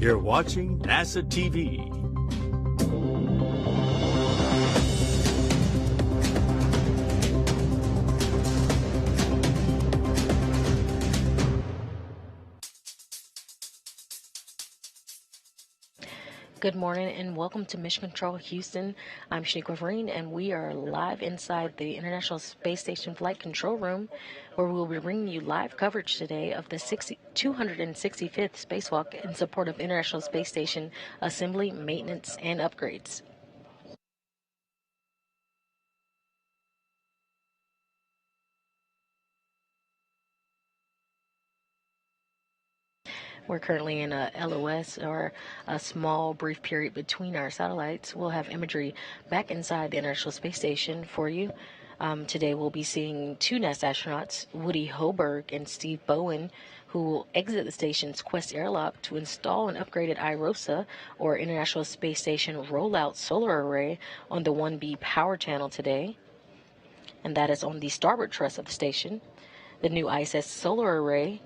You're watching NASA TV. Good morning and welcome to Mission Control Houston. I'm Shaniqua Vereen and we are live inside the International Space Station Flight Control Room, where we'll be bringing you live coverage today of the 265th spacewalk in support of International Space Station assembly, maintenance, and upgrades. We're currently in a LOS, or a small brief period between our satellites. We'll have imagery back inside the International Space Station for you. Today we'll be seeing two NASA astronauts, Woody Hoburg and Steve Bowen, who will exit the station's Quest airlock to install an upgraded IROSA, or International Space Station Rollout Solar Array, on the 1B power channel today. And that is on the starboard truss of the station. The new ISS Solar Array,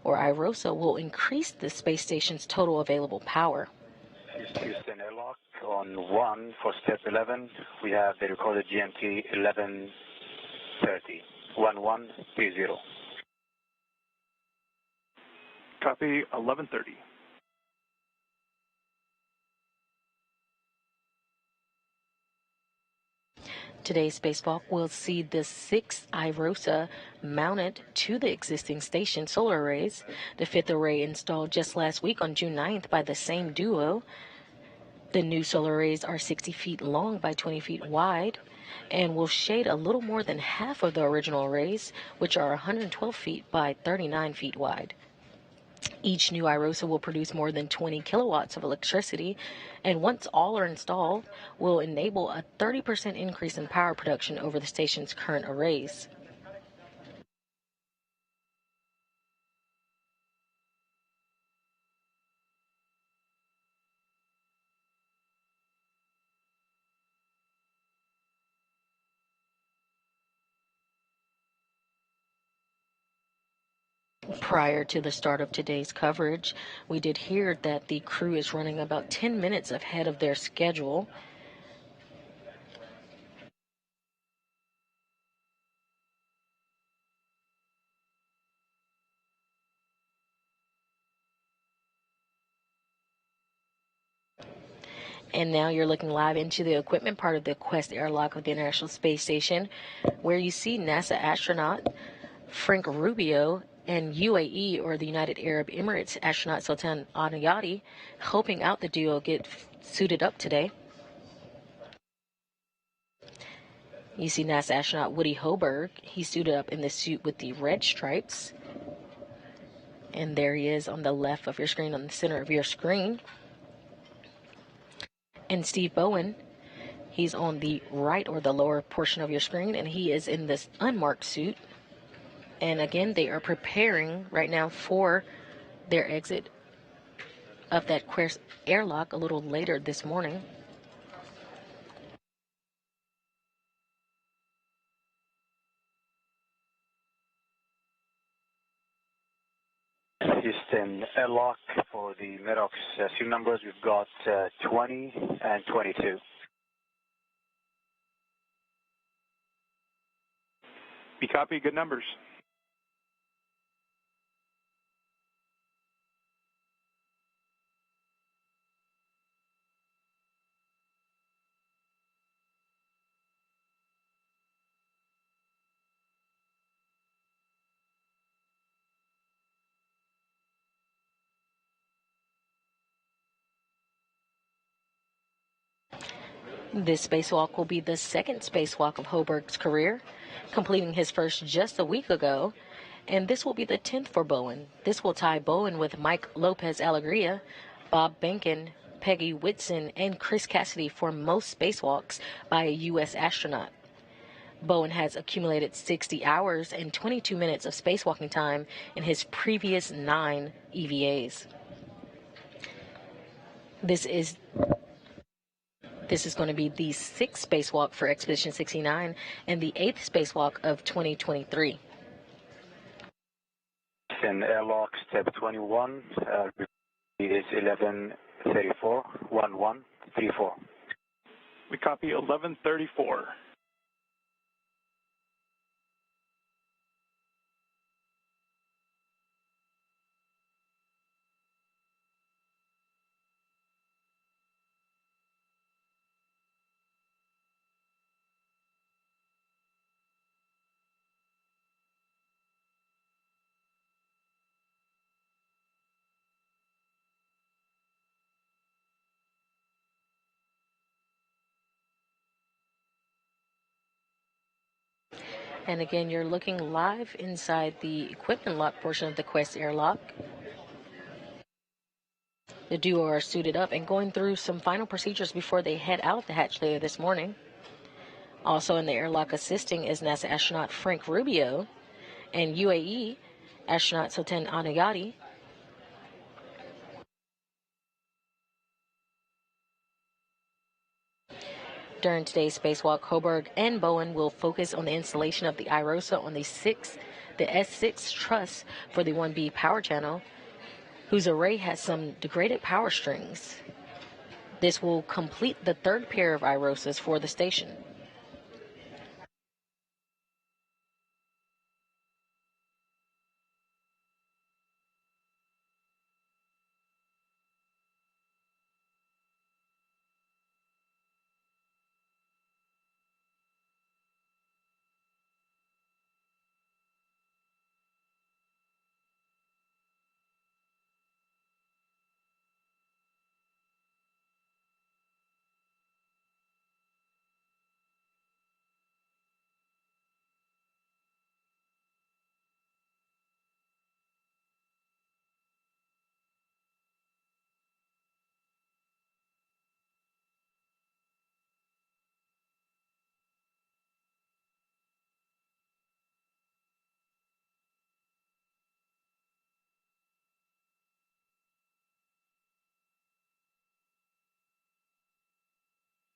or IROSA, will increase the space station's total available power. Houston airlock on 1 for step 11. We have the recorded GMT 1130. 1130. Copy 1130. Today's spacewalk will see the sixth IROSA mounted to the existing station solar arrays. The fifth array installed just last week on June 9th by the same duo. The new solar arrays are 60 feet long by 20 feet wide and will shade a little more than half of the original arrays, which are 112 feet by 39 feet wide. Each new IROSA will produce more than 20 kilowatts of electricity, and once all are installed, will enable a 30% increase in power production over the station's current arrays. Prior to the start of today's coverage, we did hear that the crew is running about 10 minutes ahead of their schedule. And now you're looking live into the equipment part of the Quest airlock of the International Space Station, where you see NASA astronaut Frank Rubio and UAE, or the United Arab Emirates, astronaut Sultan Al-Nayati helping out the duo get suited up today. You see NASA astronaut Woody Hoburg. He suited up in the suit with the red stripes. And there he is on the left of your screen, on the center of your screen. And Steve Bowen, he's on the right or the lower portion of your screen, and he is in this unmarked suit. And again, they are preparing right now for their exit of that Quest airlock a little later this morning. Houston airlock for the MEDOX suit numbers. We've got 20 and 22. Be copy, good numbers. This spacewalk will be the second spacewalk of Hoburg's career, completing his first just a week ago, and this will be the 10th for Bowen. This will tie Bowen with Mike Lopez Alegria, Bob Behnken, Peggy Whitson, and Chris Cassidy for most spacewalks by a U.S. astronaut. Bowen has accumulated 60 hours and 22 minutes of spacewalking time in his previous 9 EVAs. This is going to be the 6th spacewalk for Expedition 69 and the 8th spacewalk of 2023. In airlock step 21, is 1134, 1134. We copy 1134. And again, you're looking live inside the equipment lock portion of the Quest airlock. The duo are suited up and going through some final procedures before they head out the hatch later this morning. Also in the airlock assisting is NASA astronaut Frank Rubio and UAE astronaut Sultan Anayati. During today's spacewalk, Hoberg and Bowen will focus on the installation of the IROSA on the S6 truss for the 1B power channel, whose array has some degraded power strings. This will complete the third pair of IROSAs for the station.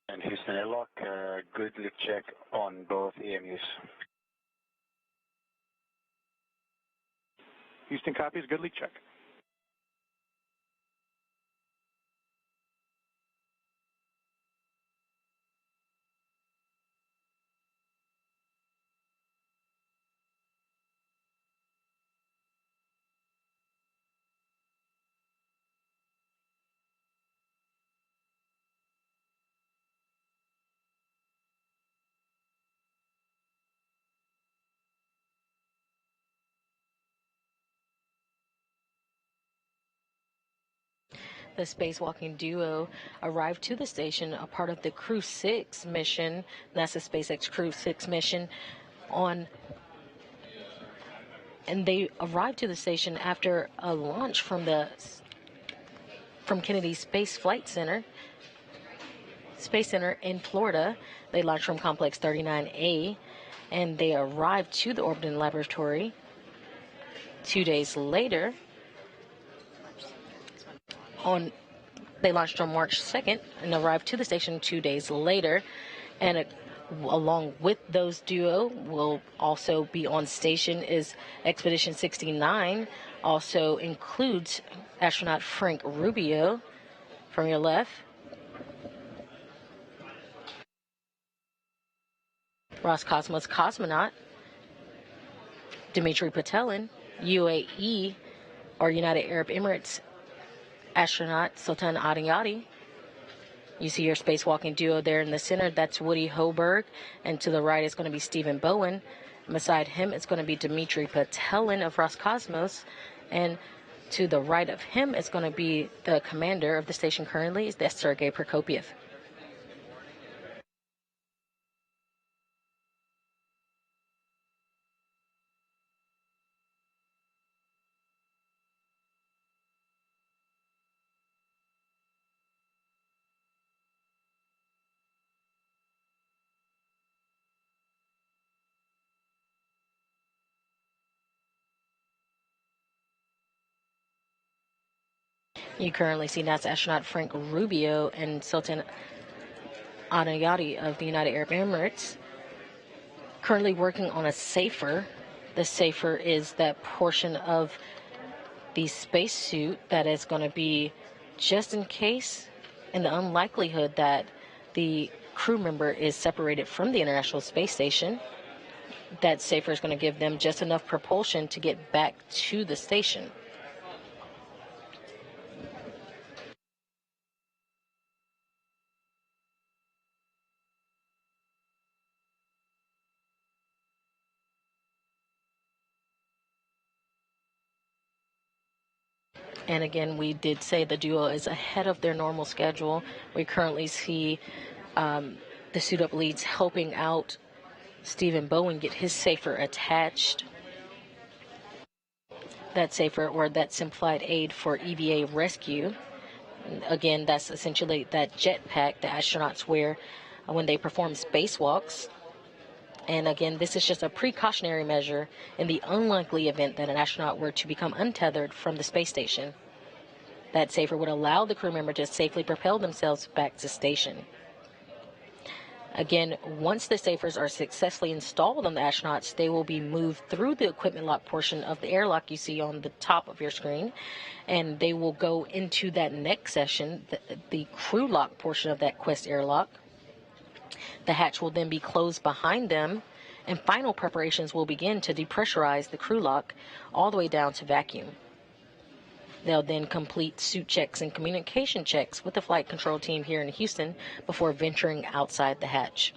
And Houston airlock, good leak check on both EMUs. Houston copies, good leak check. The spacewalking duo arrived to the station, a part of the Crew 6 mission, NASA SpaceX Crew 6 mission, and they arrived to the station after a launch from Kennedy Space Center in Florida. They launched from Complex 39A, and they arrived to the Orbiting Laboratory 2 days later. They launched on March 2nd and arrived to the station 2 days later. And along with those duo will also be on station is Expedition 69. Also includes astronaut Frank Rubio from your left. Roscosmos cosmonaut Dmitry Patelin, UAE or United Arab Emirates astronaut Sultan Adiyati. You see your spacewalking duo there in the center. That's Woody Hoberg. And to the right is going to be Stephen Bowen. And beside him, it's going to be Dmitry Patelin of Roscosmos. And to the right of him is going to be the commander of the station currently, that's Sergei Prokopyev. You currently see NASA astronaut Frank Rubio and Sultan Adiyati of the United Arab Emirates currently working on a SAFER. The SAFER is that portion of the spacesuit that is going to be just in case, in the unlikelihood that the crew member is separated from the International Space Station. That safer is going to give them just enough propulsion to get back to the station. And again, we did say the duo is ahead of their normal schedule. We currently see the suit up leads helping out Stephen Bowen get his safer attached. That safer, or that simplified aid for EVA rescue. Again, that's essentially that jetpack the astronauts wear when they perform spacewalks. And again, this is just a precautionary measure in the unlikely event that an astronaut were to become untethered from the space station. That safer would allow the crew member to safely propel themselves back to station. Again, once the safers are successfully installed on the astronauts, they will be moved through the equipment lock portion of the airlock you see on the top of your screen, and they will go into that next session, the crew lock portion of that Quest airlock. The hatch will then be closed behind them, and final preparations will begin to depressurize the crew lock all the way down to vacuum. They'll then complete suit checks and communication checks with the flight control team here in Houston before venturing outside the hatch.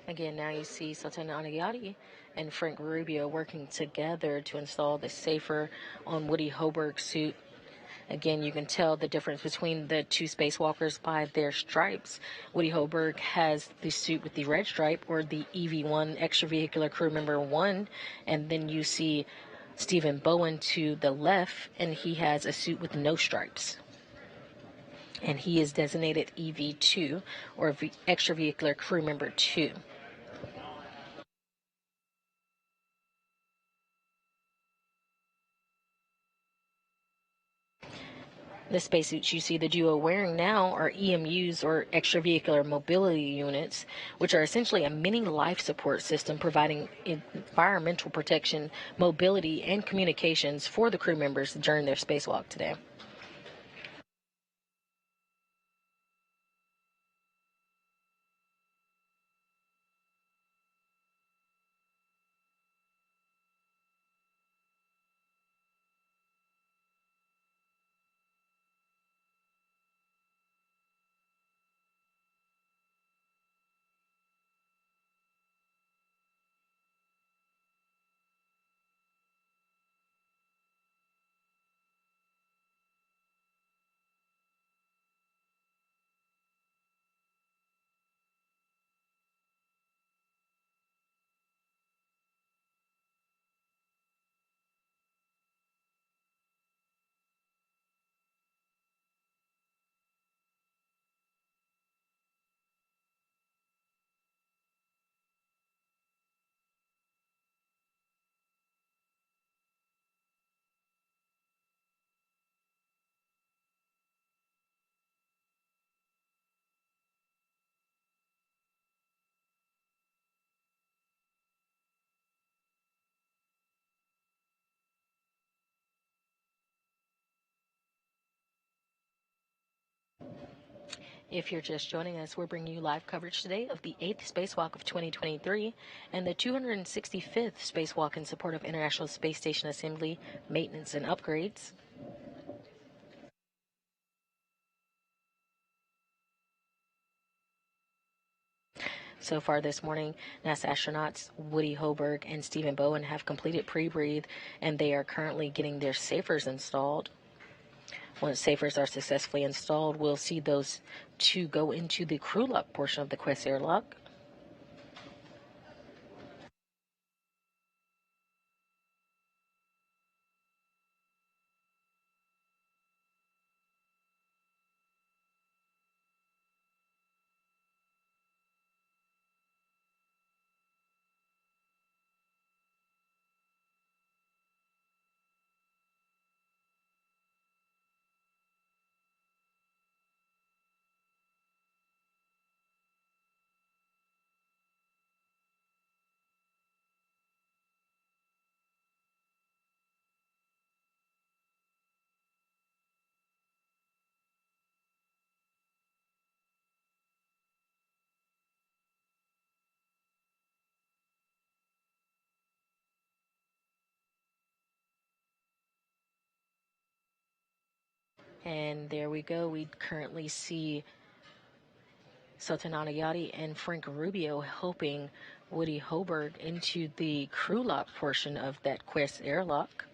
Again, now you see Sultan Anayati and Frank Rubio working together to install the safer on Woody Hoburg's suit. Again, you can tell the difference between the two spacewalkers by their stripes. Woody Hoburg has the suit with the red stripe, or the EV-1, Extravehicular Crew Member 1, and then you see Stephen Bowen to the left, and he has a suit with no stripes. And he is designated EV-2, or Extravehicular Crew Member 2. The spacesuits you see the duo wearing now are EMUs, or extravehicular mobility units, which are essentially a mini life support system providing environmental protection, mobility, and communications for the crew members during their spacewalk today. If you're just joining us, we're bringing you live coverage today of the 8th spacewalk of 2023 and the 265th spacewalk in support of International Space Station assembly, maintenance, and upgrades. So far this morning, NASA astronauts Woody Hoberg and Stephen Bowen have completed pre-breathe, and they are currently getting their safers installed. Once safers are successfully installed, we'll see those two go into the crew lock portion of the Quest airlock. And there we go. We currently see Sultan Anayati and Frank Rubio helping Woody Hoberg into the crew lock portion of that Quest airlock.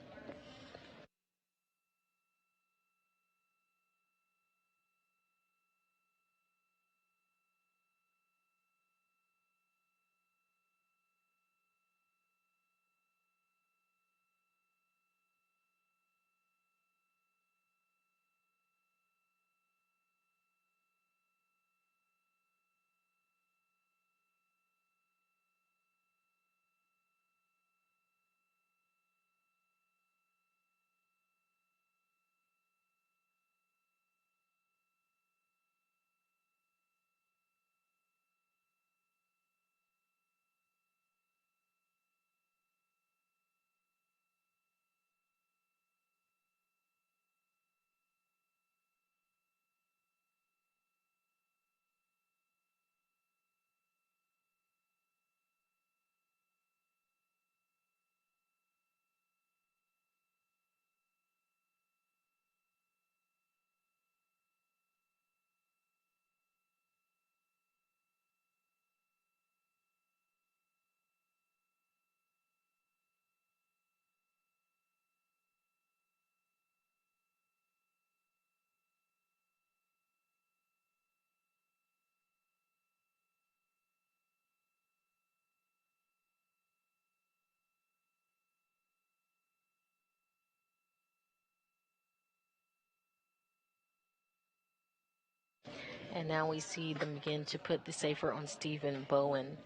And now we see them begin to put the safer on Stephen Bowen.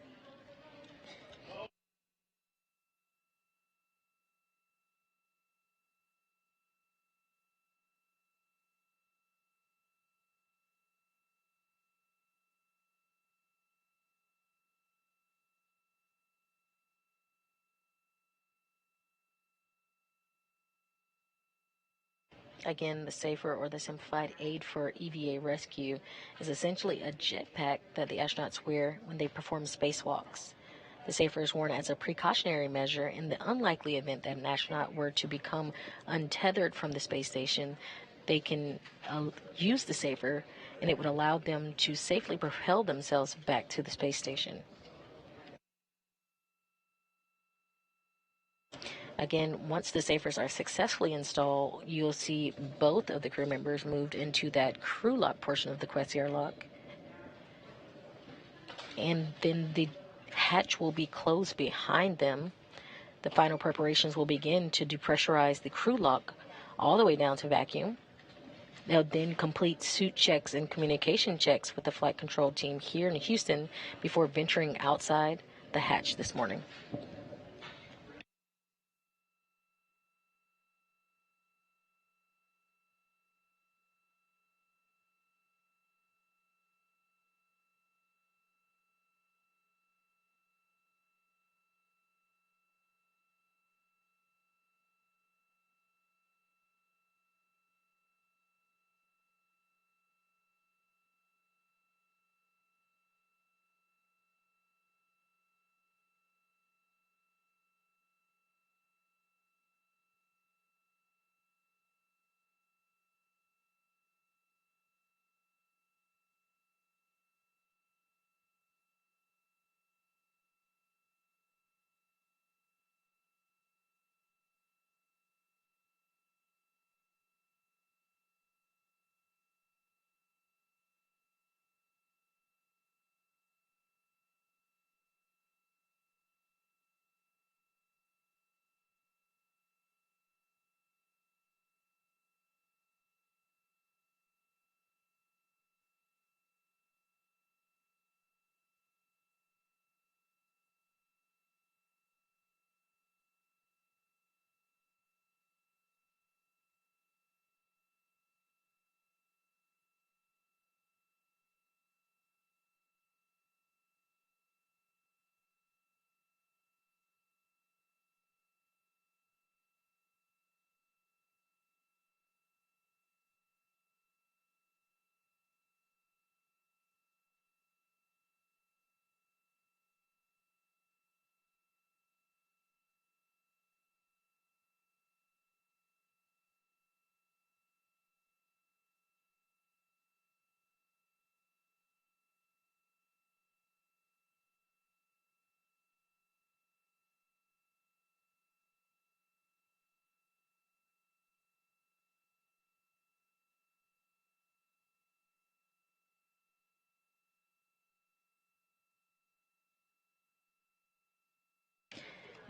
Again, the safer or the simplified aid for EVA rescue is essentially a jetpack that the astronauts wear when they perform spacewalks. The safer is worn as a precautionary measure in the unlikely event that an astronaut were to become untethered from the space station. They can use the safer, and it would allow them to safely propel themselves back to the space station. Again, once the safers are successfully installed, you'll see both of the crew members moved into that crew lock portion of the Quest airlock. And then the hatch will be closed behind them. The final preparations will begin to depressurize the crew lock all the way down to vacuum. They'll then complete suit checks and communication checks with the flight control team here in Houston before venturing outside the hatch this morning.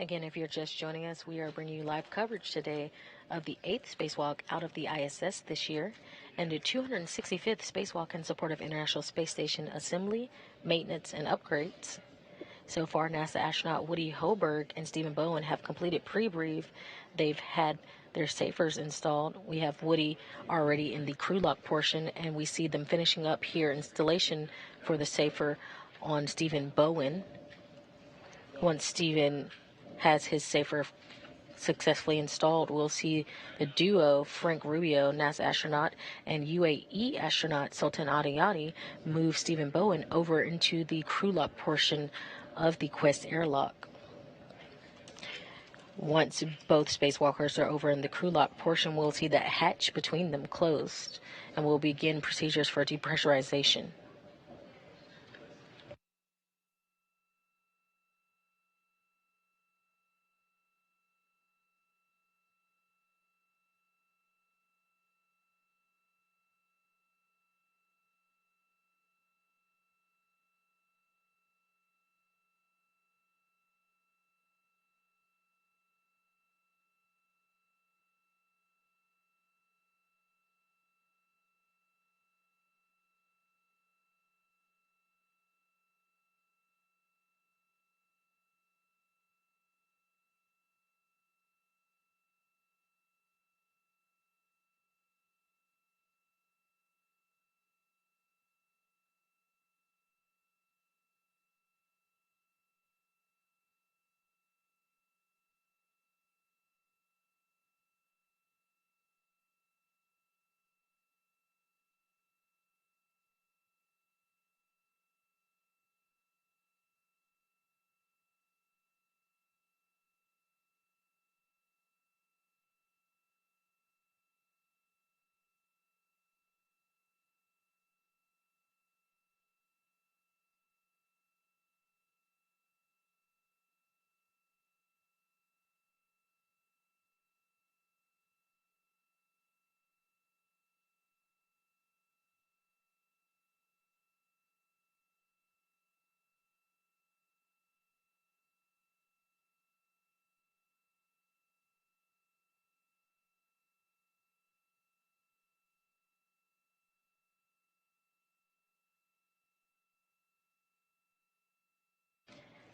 Again, if you're just joining us, we are bringing you live coverage today of the 8th spacewalk out of the ISS this year and the 265th spacewalk in support of International Space Station assembly, maintenance, and upgrades. So far, NASA astronaut Woody Hoberg and Stephen Bowen have completed pre-brief. They've had their safers installed. We have Woody already in the crew lock portion, and we see them finishing up here installation for the safer on Stephen Bowen. Once Stephen has his safer successfully installed, we'll see the duo Frank Rubio, NASA astronaut, and UAE astronaut Sultan Adiyati move Stephen Bowen over into the crew lock portion of the Quest airlock. Once both spacewalkers are over in the crew lock portion, we'll see that hatch between them closed, and we'll begin procedures for depressurization.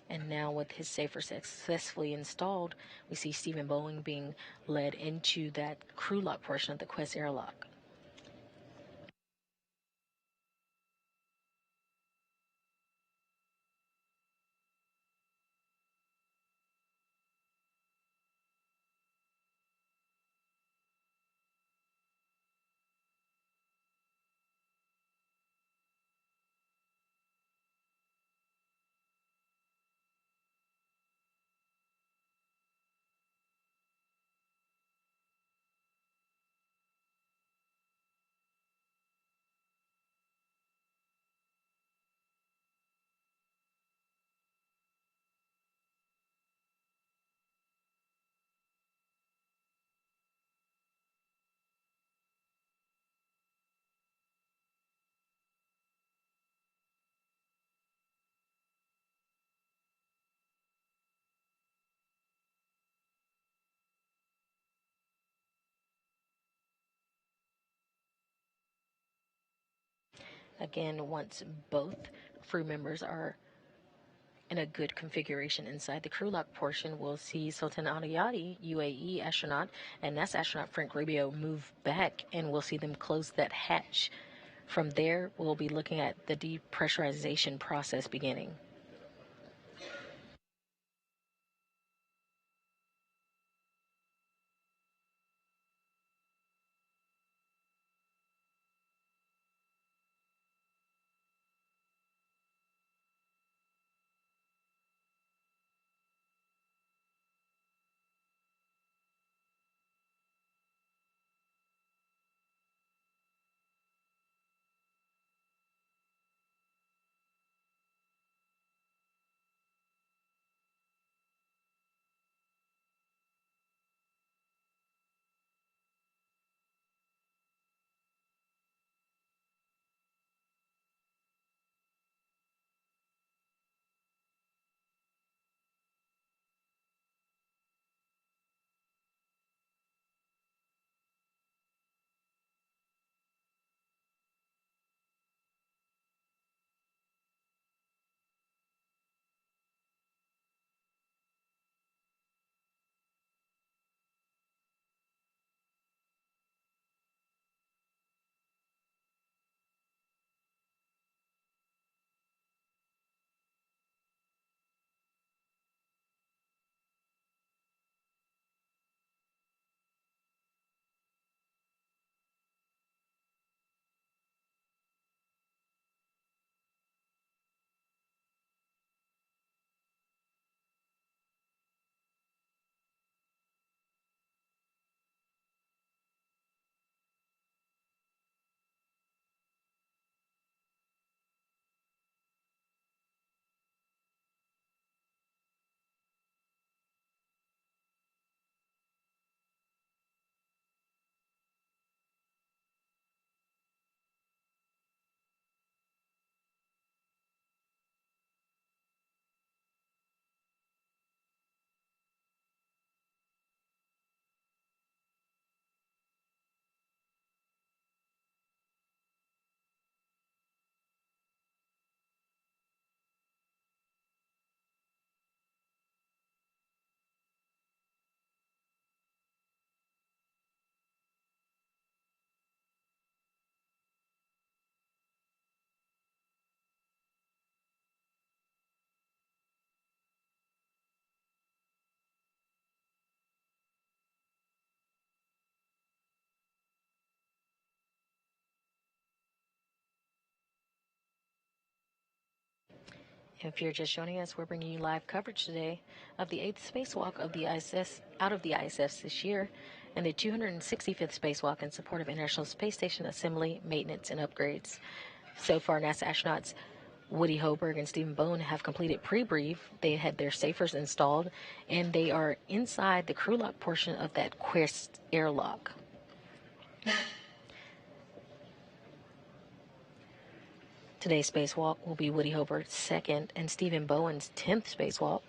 And now with his safer successfully installed, we see Stephen Bowen being led into that crew lock portion of the Quest airlock. Again, once both crew members are in a good configuration inside the crew lock portion, we'll see Sultan Adiyati, UAE astronaut, and NASA astronaut Frank Rubio move back, and we'll see them close that hatch. From there, we'll be looking at the depressurization process beginning. If you're just joining us, we're bringing you live coverage today of the 8th spacewalk of the ISS out of the ISS this year and the 265th spacewalk in support of International Space Station assembly, maintenance, and upgrades. So far, NASA astronauts Woody Hoberg and Stephen Bowen have completed pre-brief. They had their safers installed, and they are inside the crew lock portion of that Quest airlock. Today's spacewalk will be Woody Hoberg's second and Stephen Bowen's 10th spacewalk.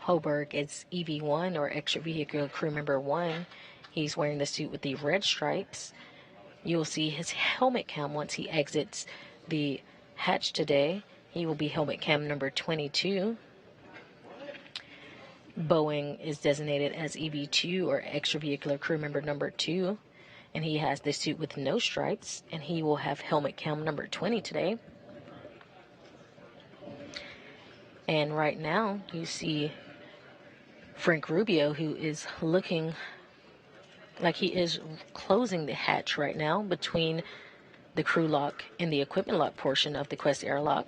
Hoberg is EV1 or extravehicular crew member 1. He's wearing the suit with the red stripes. You'll see his helmet cam once he exits the hatch today. He will be helmet cam number 22. Boeing is designated as EV2 or extravehicular crew member number 2. And he has the suit with no stripes, and he will have helmet cam number 20 today. And right now, you see Frank Rubio, who is looking like he is closing the hatch right now between the crew lock and the equipment lock portion of the Quest airlock.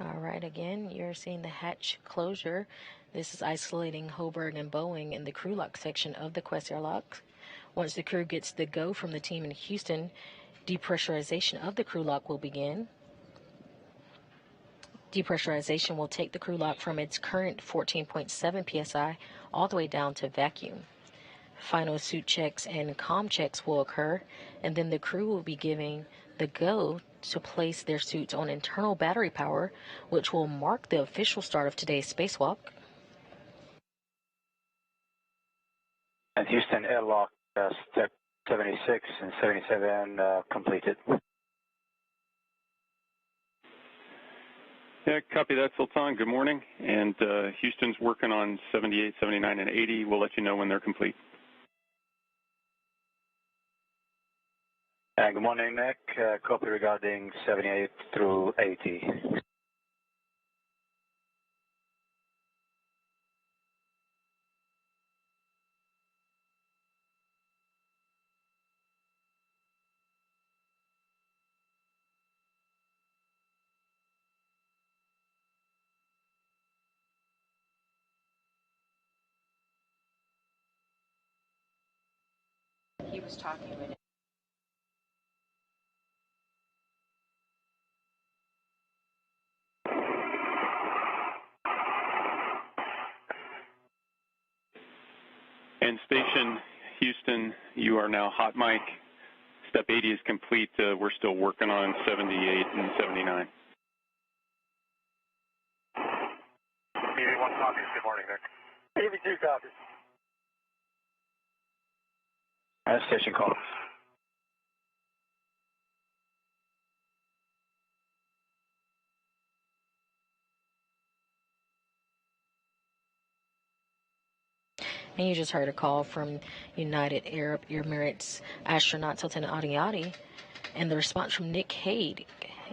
All right, again, you're seeing the hatch closure. This is isolating Hoberg and Boeing in the crew lock section of the Quest airlock. Once the crew gets the go from the team in Houston, depressurization of the crew lock will begin. Depressurization will take the crew lock from its current 14.7 psi all the way down to vacuum. Final suit checks and comm checks will occur, and then the crew will be giving the go to place their suits on internal battery power, which will mark the official start of today's spacewalk. And Houston airlock step 76 and 77 completed. Yeah, copy that, Sultan. Good morning. And Houston's working on 78, 79, and 80. We'll let you know when they're complete. Good morning, Nick. Copy regarding 78 through 80. He was talking with it. And Station Houston, you are now hot mic. Step 80 is complete. We're still working on 78 and 79. 81 copies. Good morning, Nick. 82 copies. Station call. And you just heard a call from United Arab Emirates astronaut Sultan Adiyati, and the response from Nick Hague,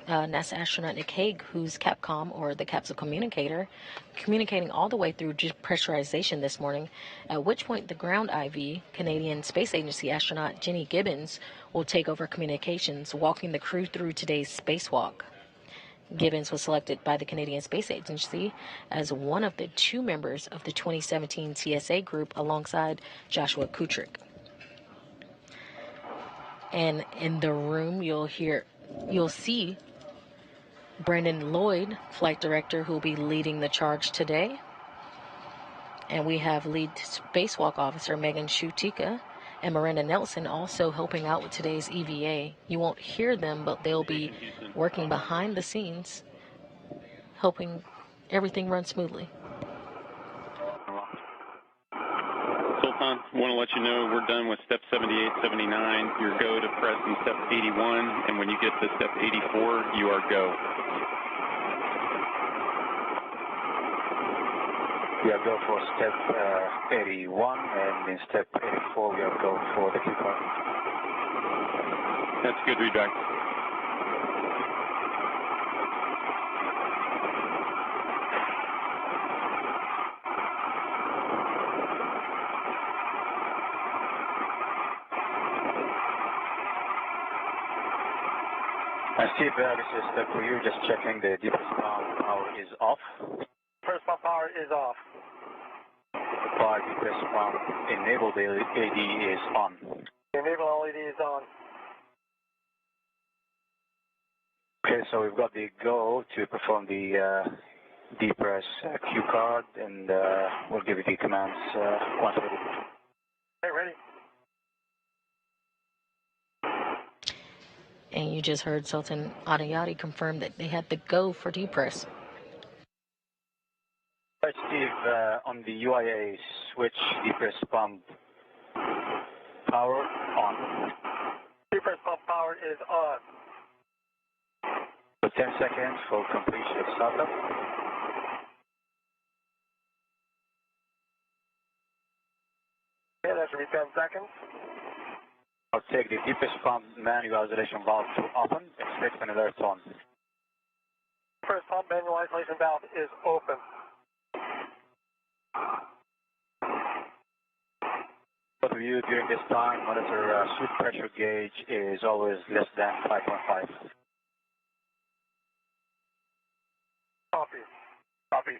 NASA astronaut Nick Hague, who's Capcom, or the capsule communicator, communicating all the way through pressurization this morning, at which point the ground IV, Canadian Space Agency astronaut Jenny Gibbons, will take over communications, walking the crew through today's spacewalk. Gibbons was selected by the Canadian Space Agency as one of the 2 members of the 2017 TSA group alongside Joshua Kutrick. And in the room, you'll see Brendan Lloyd, flight director, who will be leading the charge today. And we have lead spacewalk officer Megan Shutika and Miranda Nelson also helping out with today's EVA. You won't hear them, but they'll be working behind the scenes, helping everything run smoothly. Anton. Want to let you know we're done with step 78, 79. You're go to press in step 81, and when you get to step 84, you are go. We are go for step 81, and in step 84 we are go for the cue card. That's good, read back. Steve, this is step for you, just checking the deepest pump power is off. First pump power is off. Bar deepest pump enabled AD is on. Enable LED is on. Okay, so we've got the go to perform the depress cue card, and we'll give you the commands once ready. Okay, ready. And you just heard Sultan Adiyati confirm that they had the go for depress. Right, Steve, on the UIA, switch depress pump power on. Depress pump power is on. For 10 seconds for completion of startup. Okay, that should be 10 seconds. I'll take the deepest pump manual isolation valve to open. Expect an alert on. First pump manual isolation valve is open. Both of you during this time, monitor suit pressure gauge is always less than 5.5. Copy. Copy.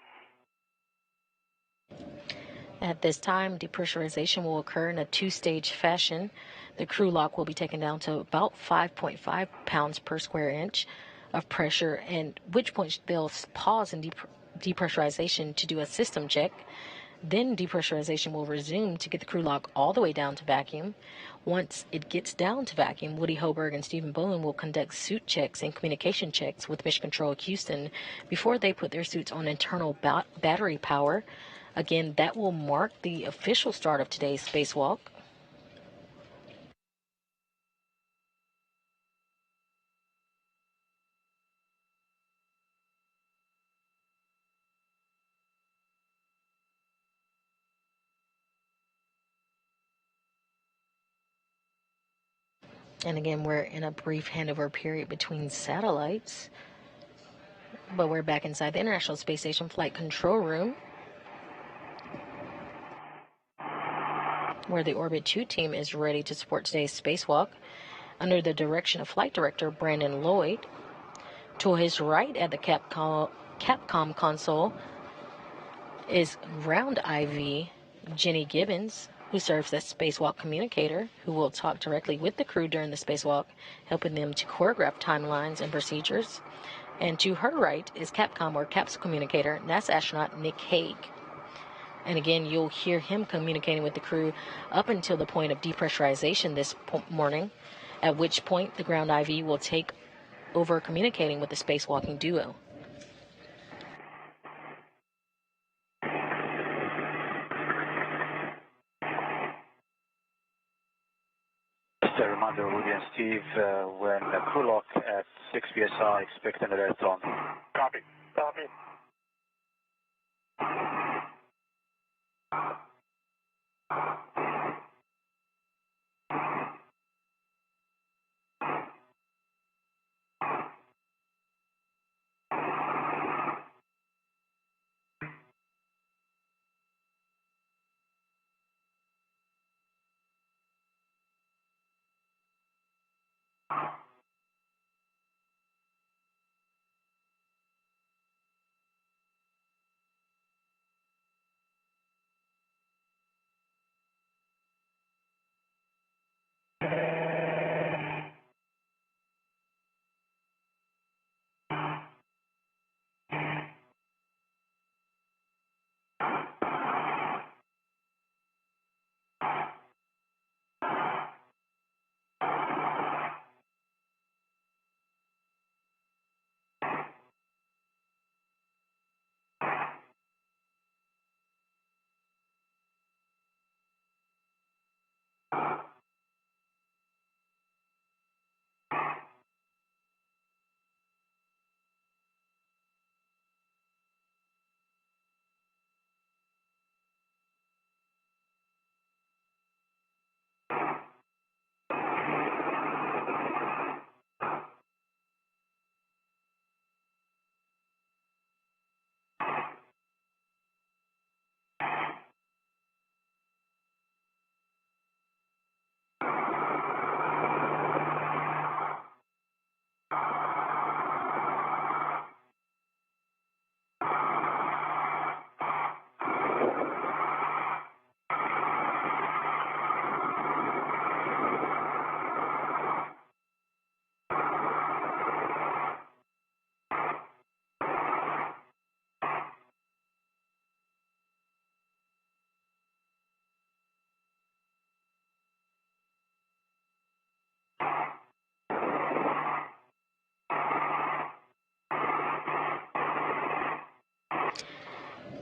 At this time, depressurization will occur in a two-stage fashion. The crew lock will be taken down to about 5.5 pounds per square inch of pressure, and which point they'll pause in depressurization to do a system check. Then depressurization will resume to get the crew lock all the way down to vacuum. Once it gets down to vacuum, Woody Hoberg and Stephen Bowen will conduct suit checks and communication checks with Mission Control Houston before they put their suits on internal battery power. Again, that will mark the official start of today's spacewalk. And again, we're in a brief handover period between satellites. But we're back inside the International Space Station Flight Control Room, where the Orbit 2 team is ready to support today's spacewalk under the direction of Flight Director Brandon Lloyd. To his right at the Capcom console is Ground IV Jenny Gibbons, who serves as spacewalk communicator, who will talk directly with the crew during the spacewalk, helping them to choreograph timelines and procedures. And to her right is Capcom or capsule communicator, NASA astronaut Nick Hague. And again, you'll hear him communicating with the crew up until the point of depressurization this morning, at which point the Ground IV will take over communicating with the spacewalking duo. Just a reminder, Woody and Steve, when the crew lock at 6 psi, expect an alert on. Copy. Copy.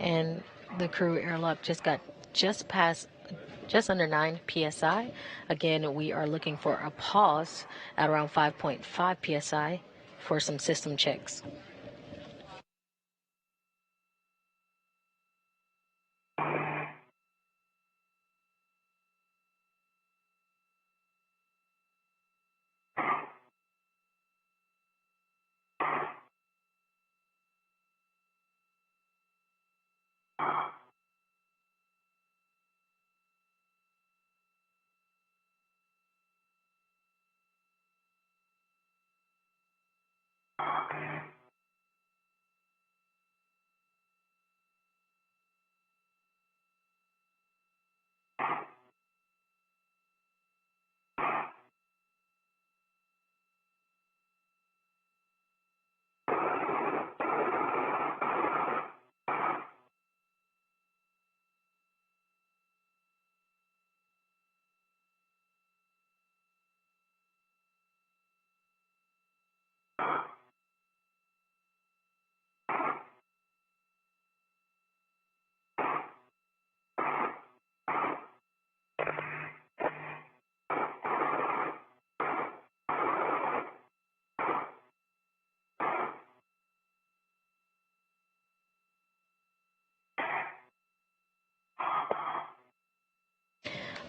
And the crew airlock just under 9 psi. Again, we are looking for a pause at around 5.5 psi for some system checks.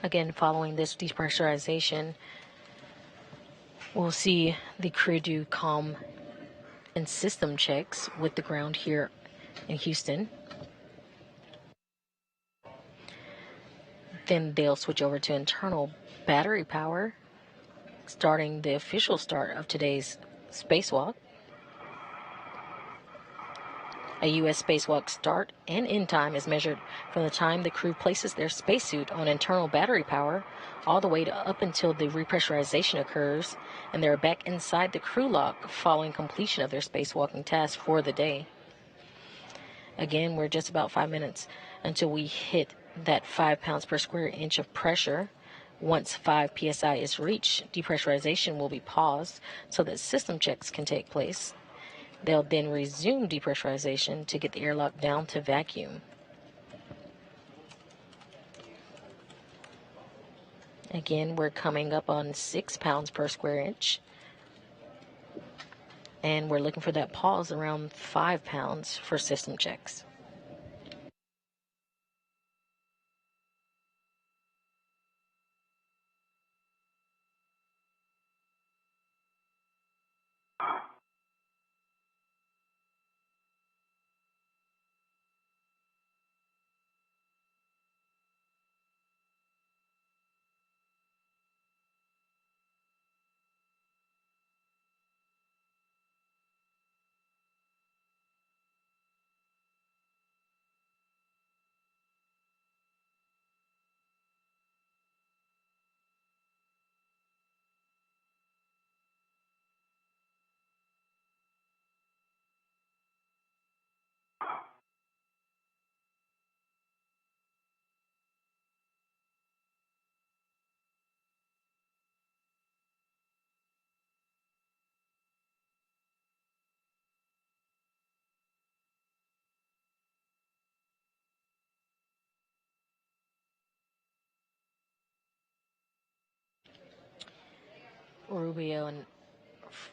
Again, following this depressurization, we'll see the crew do comm and system checks with the ground here in Houston. Then they'll switch over to internal battery power, starting the official start of today's spacewalk. A U.S. spacewalk start and end time is measured from the time the crew places their spacesuit on internal battery power all the way to up until the repressurization occurs and they're back inside the crew lock following completion of their spacewalking task for the day. Again, we're just about 5 minutes until we hit that 5 pounds per square inch of pressure. Once 5 psi is reached, depressurization will be paused so that system checks can take place. They'll then resume depressurization to get the airlock down to vacuum. Again, we're coming up on 6 pounds per square inch. And we're looking for that pause around 5 pounds for system checks. Rubio and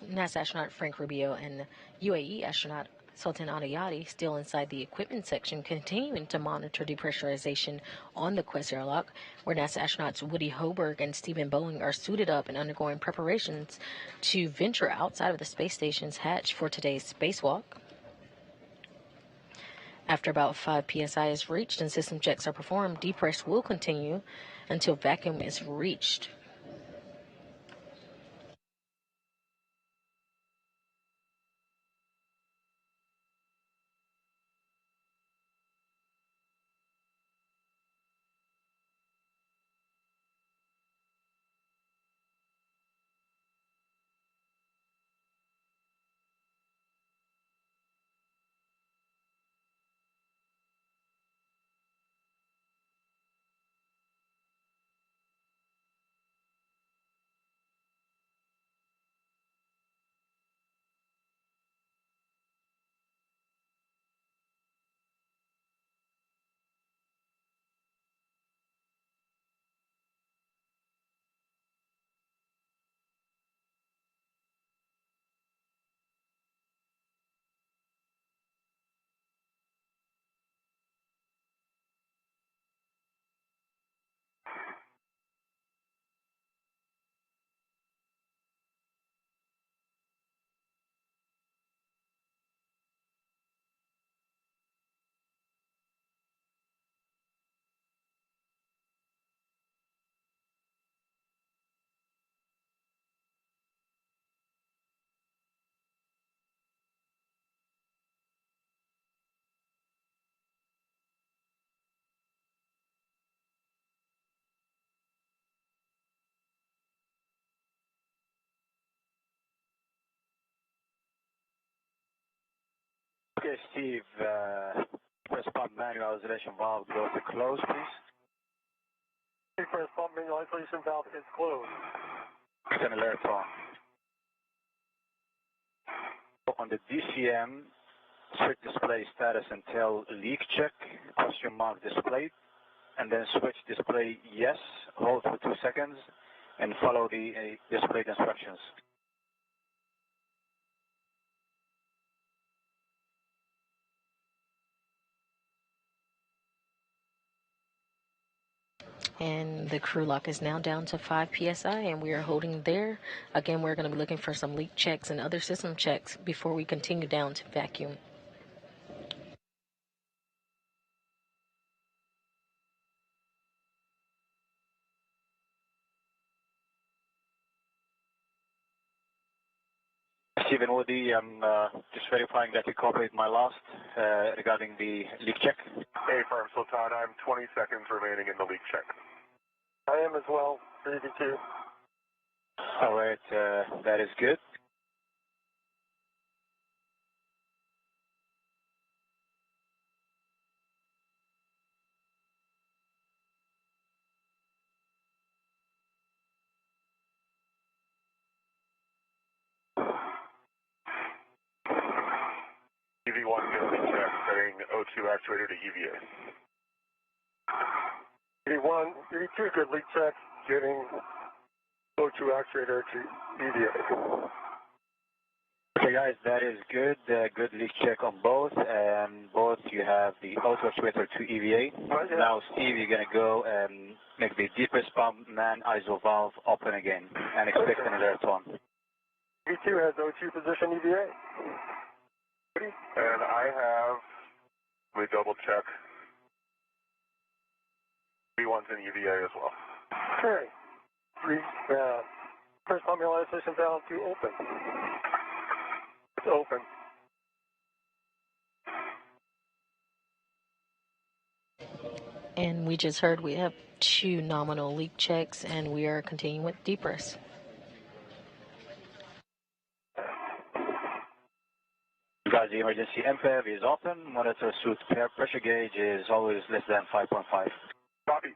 NASA astronaut Frank Rubio and UAE astronaut Sultan Adiyati still inside the equipment section, continuing to monitor depressurization on the Quest airlock, where NASA astronauts Woody Hoberg and Stephen Boeing are suited up and undergoing preparations to venture outside of the space station's hatch for today's spacewalk. After about 5 psi is reached and system checks are performed, depress will continue until vacuum is reached. Okay, Steve, press pump manual isolation valve go to close, please. Press pump manual isolation valve is closed. Send alert on. On the DCM, switch display status until leak check, question mark displayed, and then switch display yes, hold for 2 seconds, and follow the displayed instructions. And the crew lock is now down to 5 psi, and we are holding there. Again, we're going to be looking for some leak checks and other system checks before we continue down to vacuum. Stephen Woody, I'm just verifying that you copied my last regarding the leak check. Hey, Firm Sultan, I'm 20 seconds remaining in the leak check. I am as well, 32. All right, that is good. EV1 good leak check, setting O2 actuator to EVA. 81, 82, good leak check, getting O2 actuator to EVA. Okay, guys, that is good. Good leak check on both, and both you have the auto actuator to EVA. Right, yeah. Now, Steve, you're going to go and make the deepest pump man ISO valve open again, and expect an alert on. V2 has O2 position EVA. And I have, let me double check. V1's in EVA as well. Okay. Press pump manual isolation valve to open. It's open. And we just heard we have 2 nominal leak checks, and we are continuing with depress. Guys, the emergency MPEV is open. Monitor suit pressure gauge is always less than 5.5. Copy.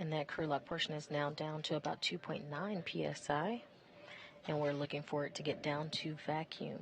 And that crew lock portion is now down to about 2.9 psi, and we're looking for it to get down to vacuum.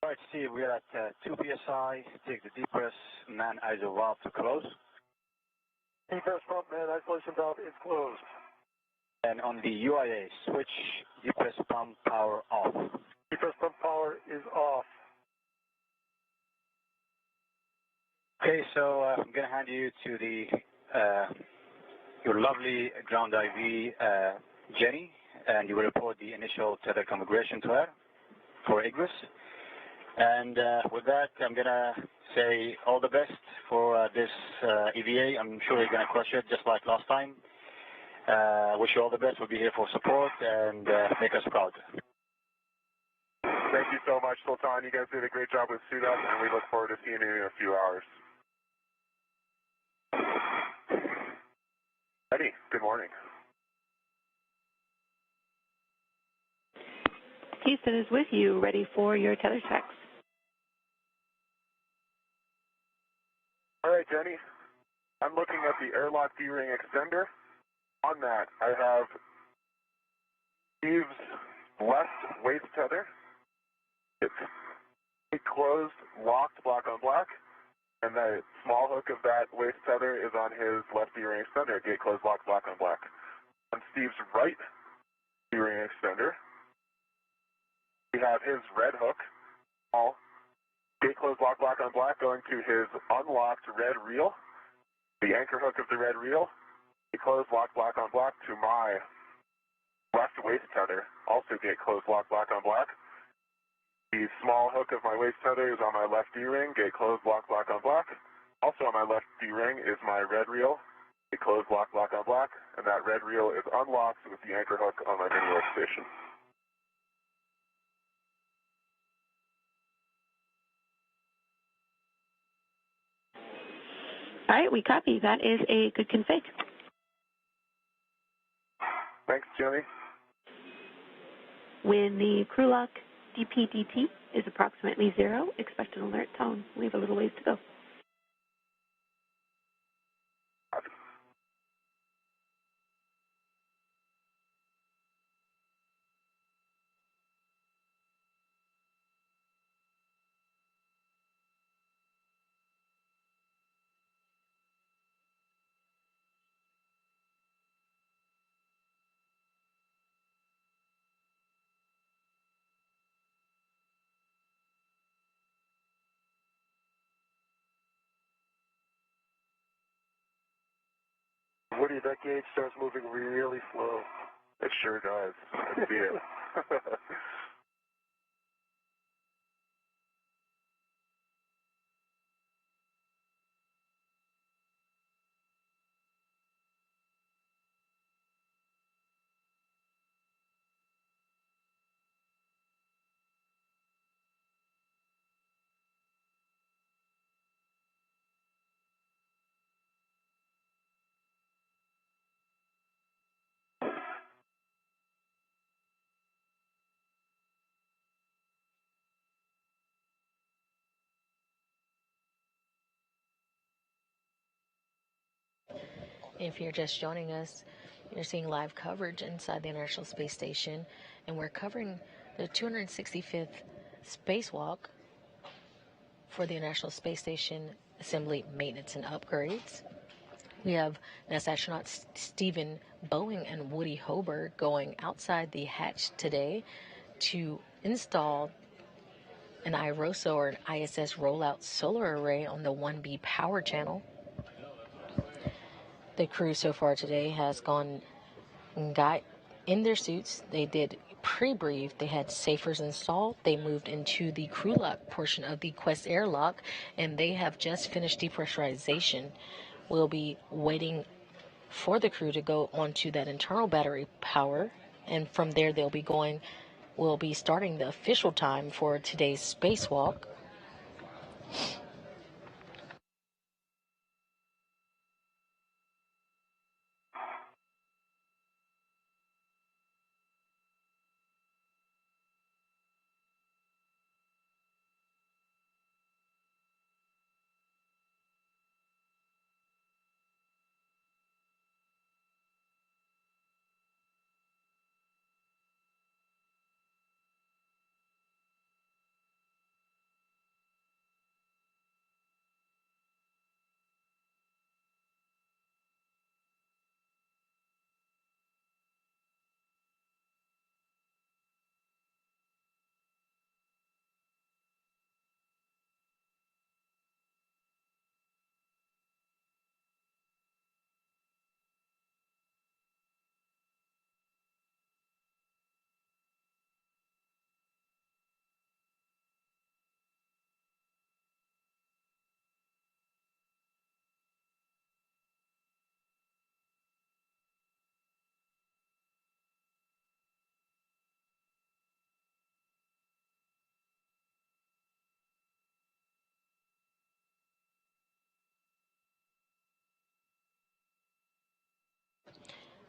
All right, Steve, we're at 2 psi. Take the depress, man ISO valve to close. Depress pump man isolation valve is closed. And on the UIA, switch depress pump power off. Depress pump power is off. Okay, so I'm going to hand you to the your lovely ground IV, Jenny, and you will report the initial tether configuration to her for Igris. And with that, I'm going to say all the best for this EVA. I'm sure you're going to crush it just like last time. Wish you all the best. We'll be here for support and make us proud. Thank you so much, Sultan. You guys did a great job with suit up, and we look forward to seeing you in a few hours. Eddie, good morning. Houston is with you, ready for your tether checks. All right, Jenny. I'm looking at the airlock D-ring extender. On that, I have Steve's left waist tether. It's closed, locked, black on black. And the small hook of that waist tether is on his left D-ring extender, gate closed, locked, black on black. On Steve's right D-ring extender, we have his red hook, all gate closed, locked, black on black, going to his unlocked red reel. The anchor hook of the red reel, gate closed, locked, black on black, to my left waist tether, also gate closed, locked, black on black. The small hook of my waist tether is on my left D-ring, gate closed, locked, black on black. Also on my left D-ring is my red reel, gate closed, locked, black on black, and that red reel is unlocked with the anchor hook on my mini workstation. All right, we copy. That is a good config. Thanks, Jenny. When the crew lock DPDT is approximately 0, expect an alert tone. We have a little ways to go. Woody, that gauge starts moving really slow. It sure does. I see it. If you're just joining us, you're seeing live coverage inside the International Space Station, and we're covering the 265th spacewalk for the International Space Station assembly maintenance and upgrades. We have NASA astronauts Stephen Boeing and Woody Hober going outside the hatch today to install an IROSA or an ISS rollout solar array on the 1B power channel. The crew so far today has gone and got in their suits. They did pre-brief. They had safers installed. They moved into the crew lock portion of the Quest airlock, and they have just finished depressurization. We'll be waiting for the crew to go onto that internal battery power, and from there we'll be starting the official time for today's spacewalk.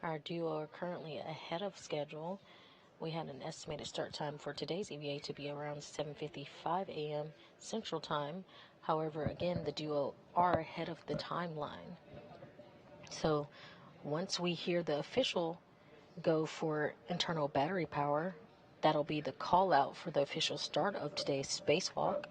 Our duo are currently ahead of schedule. We had an estimated start time for today's EVA to be around 7:55 a.m. Central Time. However, again, the duo are ahead of the timeline. So once we hear the official go for internal battery power, that'll be the call out for the official start of today's spacewalk.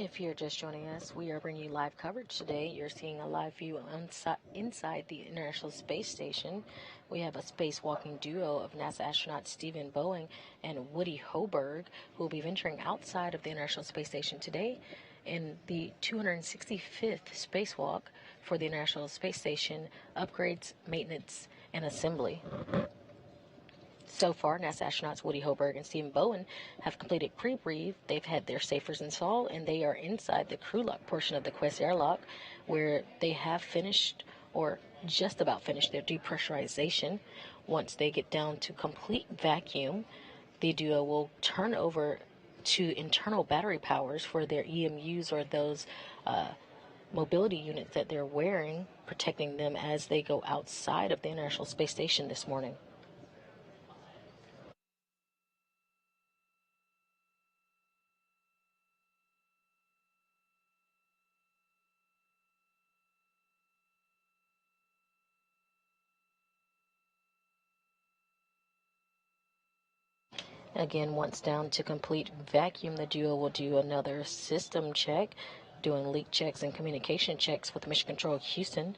If you're just joining us, we are bringing you live coverage today. You're seeing a live view inside the International Space Station. We have a spacewalking duo of NASA astronauts Stephen Boeing and Woody Hoberg, who will be venturing outside of the International Space Station today in the 265th spacewalk for the International Space Station upgrades, maintenance, and assembly. So far, NASA astronauts Woody Hoberg and Stephen Bowen have completed pre-brief. They've had their safers installed, and they are inside the crew lock portion of the Quest airlock, where they have finished or just about finished their depressurization. Once they get down to complete vacuum, the duo will turn over to internal battery powers for their EMUs, or those mobility units that they're wearing, protecting them as they go outside of the International Space Station this morning. Again, once down to complete vacuum, the duo will do another system check, doing leak checks and communication checks with Mission Control Houston,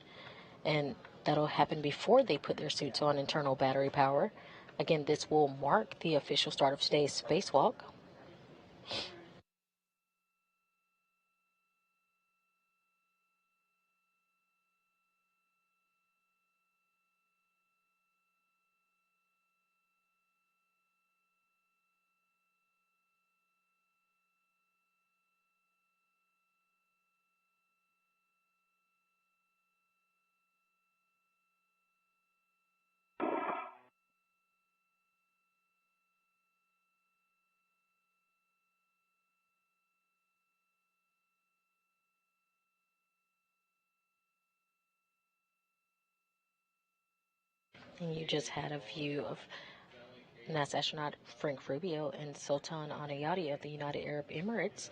and that'll happen before they put their suits on internal battery power. Again, this will mark the official start of today's spacewalk. And you just had a view of NASA astronaut Frank Rubio and Sultan Anayati of the United Arab Emirates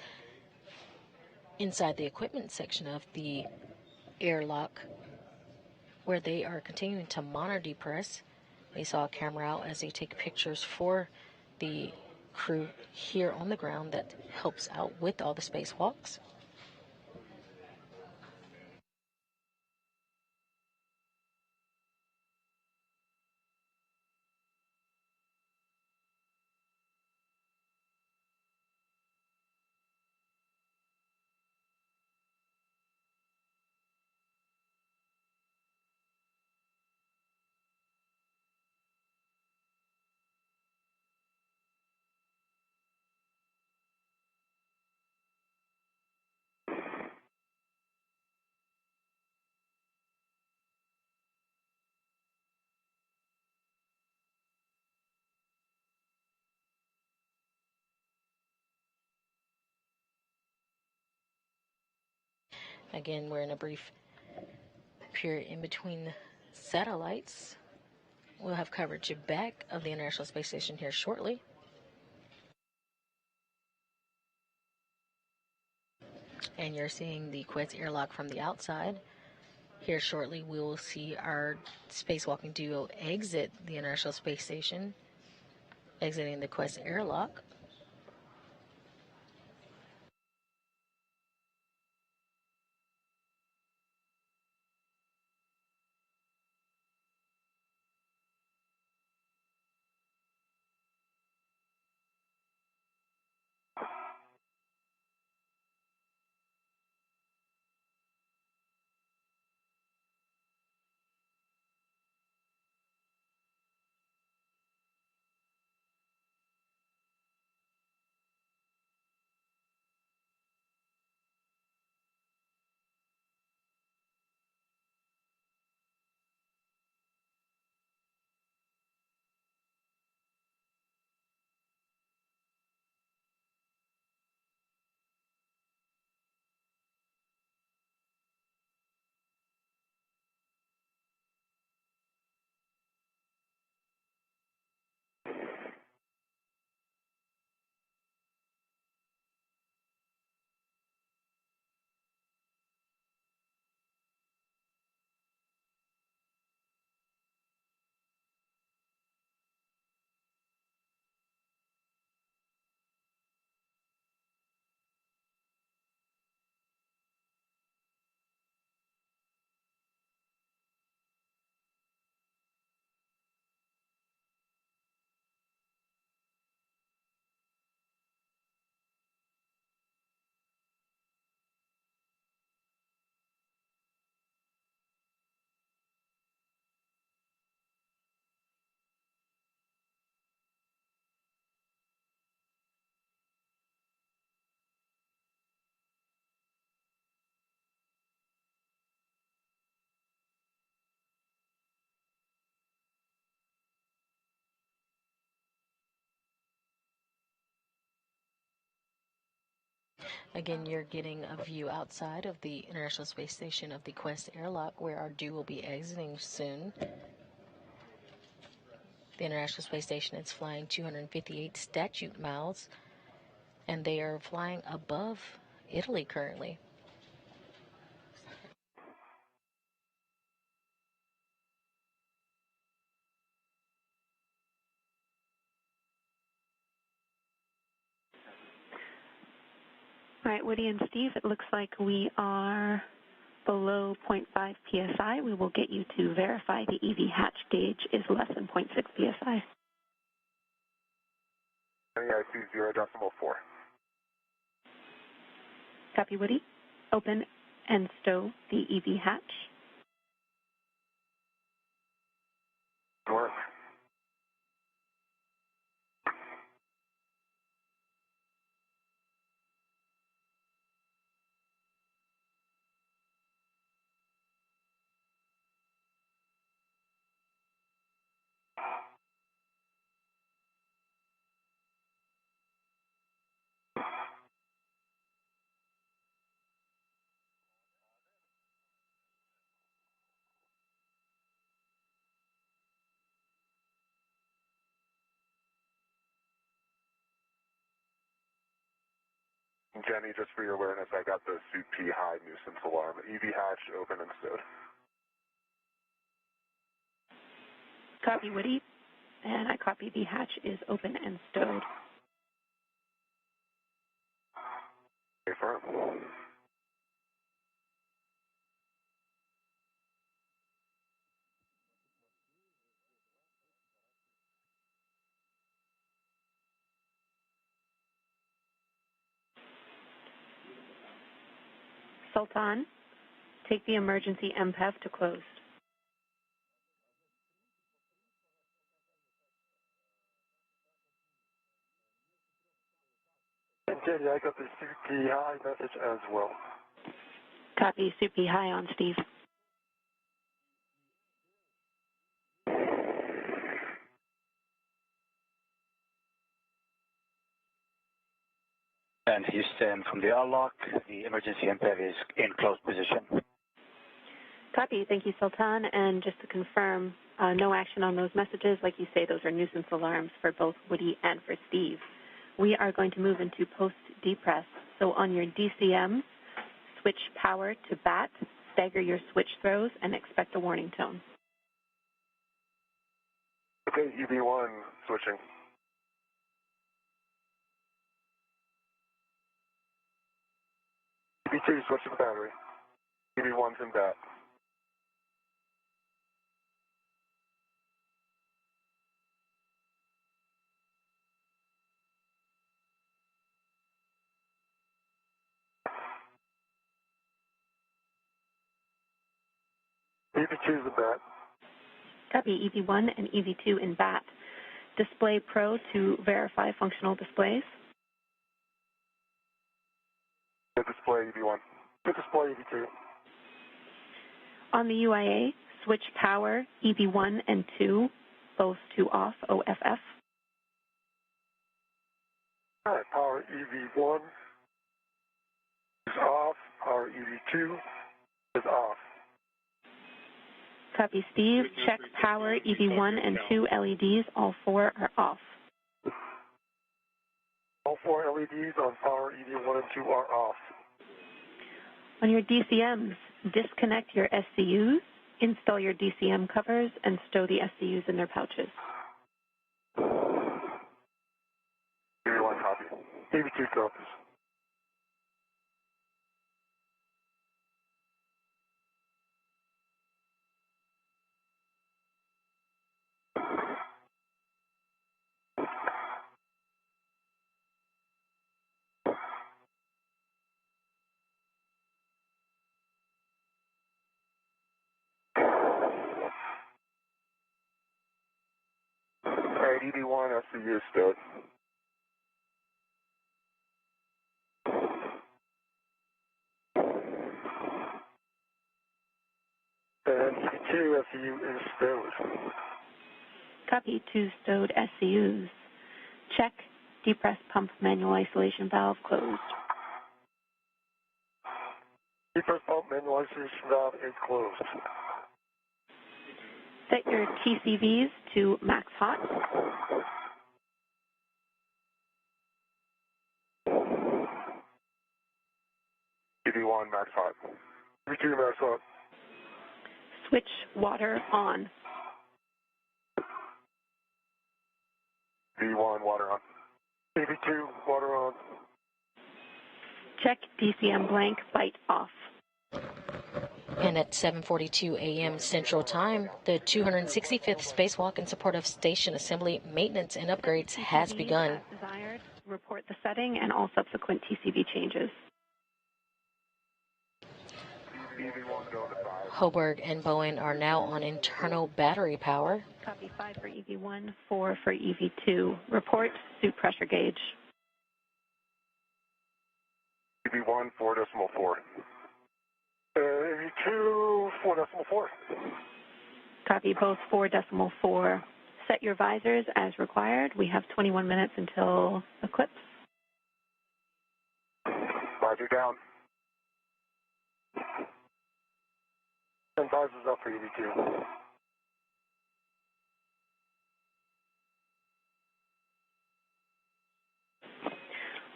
inside the equipment section of the airlock, where they are continuing to monitor depress. They saw a camera out as they take pictures for the crew here on the ground that helps out with all the spacewalks. Again, we're in a brief period in between satellites. We'll have coverage back of the International Space Station here shortly. And you're seeing the Quest airlock from the outside. Here shortly, we will see our spacewalking duo exit the International Space Station, exiting the Quest airlock. Again, you're getting a view outside of the International Space Station of the Quest airlock, where our DEW will be exiting soon. The International Space Station is flying 258 statute miles, and they are flying above Italy currently. All right, Woody and Steve, it looks like we are below 0.5 psi. We will get you to verify the EV hatch gauge is less than 0.6 psi. I see 0.4. Copy, Woody. Open and stow the EV hatch. Work. Jenny, just for your awareness, I got the Suit P high nuisance alarm. EV hatch open and stowed. Copy, Woody. And I copy the hatch is open and stowed. Affirm. Sultan, take the emergency MPEV to closed. And Jenny, I got the CP high message as well. Copy, Supi high on Steve. And Houston, from the airlock, the emergency MPEV is in closed position. Copy, thank you, Sultan. And just to confirm, no action on those messages. Like you say, those are nuisance alarms for both Woody and for Steve. We are going to move into post-depress. So on your DCM, switch power to BAT, stagger your switch throws, and expect a warning tone. Okay, EV1 switching. EV2 switching the battery. EV1's in bat. EV2's in bat. Copy, EV1 and EV2 in BAT. Display Pro to verify functional displays. Good display EV1. Good display EV2. On the UIA, switch power EV1 and 2, both to off, OFF. All right, power EV1 is off. Power EV2 is off. Copy, Steve. Check power EV1 and 2 LEDs. All 4 are off. All 4 LEDs on power EV1 and 2 are off. On your DCMs, disconnect your SCUs, install your DCM covers, and stow the SCUs in their pouches. EV1 copy. EV2 copies. All right, EV1 SCU stowed. And EV2 SCU is stowed. Copy, 2 stowed SCUs. Check depress pump manual isolation valve closed. First pump manual isolation valve is closed. Set your TCVs to max hot. EV1 max hot. EV2 max hot. Switch water on. V1 water on. EV2 water on. Check DCM blank bite off. And at 7:42 a.m. Central Time, the 265th spacewalk in support of station assembly, maintenance, and upgrades has begun. As desired, report the setting and all subsequent TCV changes. EV1 going to 5. Hoburg and Bowen are now on internal battery power. Copy 5 for EV1, 4 for EV2. Report suit pressure gauge. EV1 4.4. EV2 4.4. Copy both 4.4. Set your visors as required. We have 21 minutes until eclipse. Visor down. And visors up for EV2.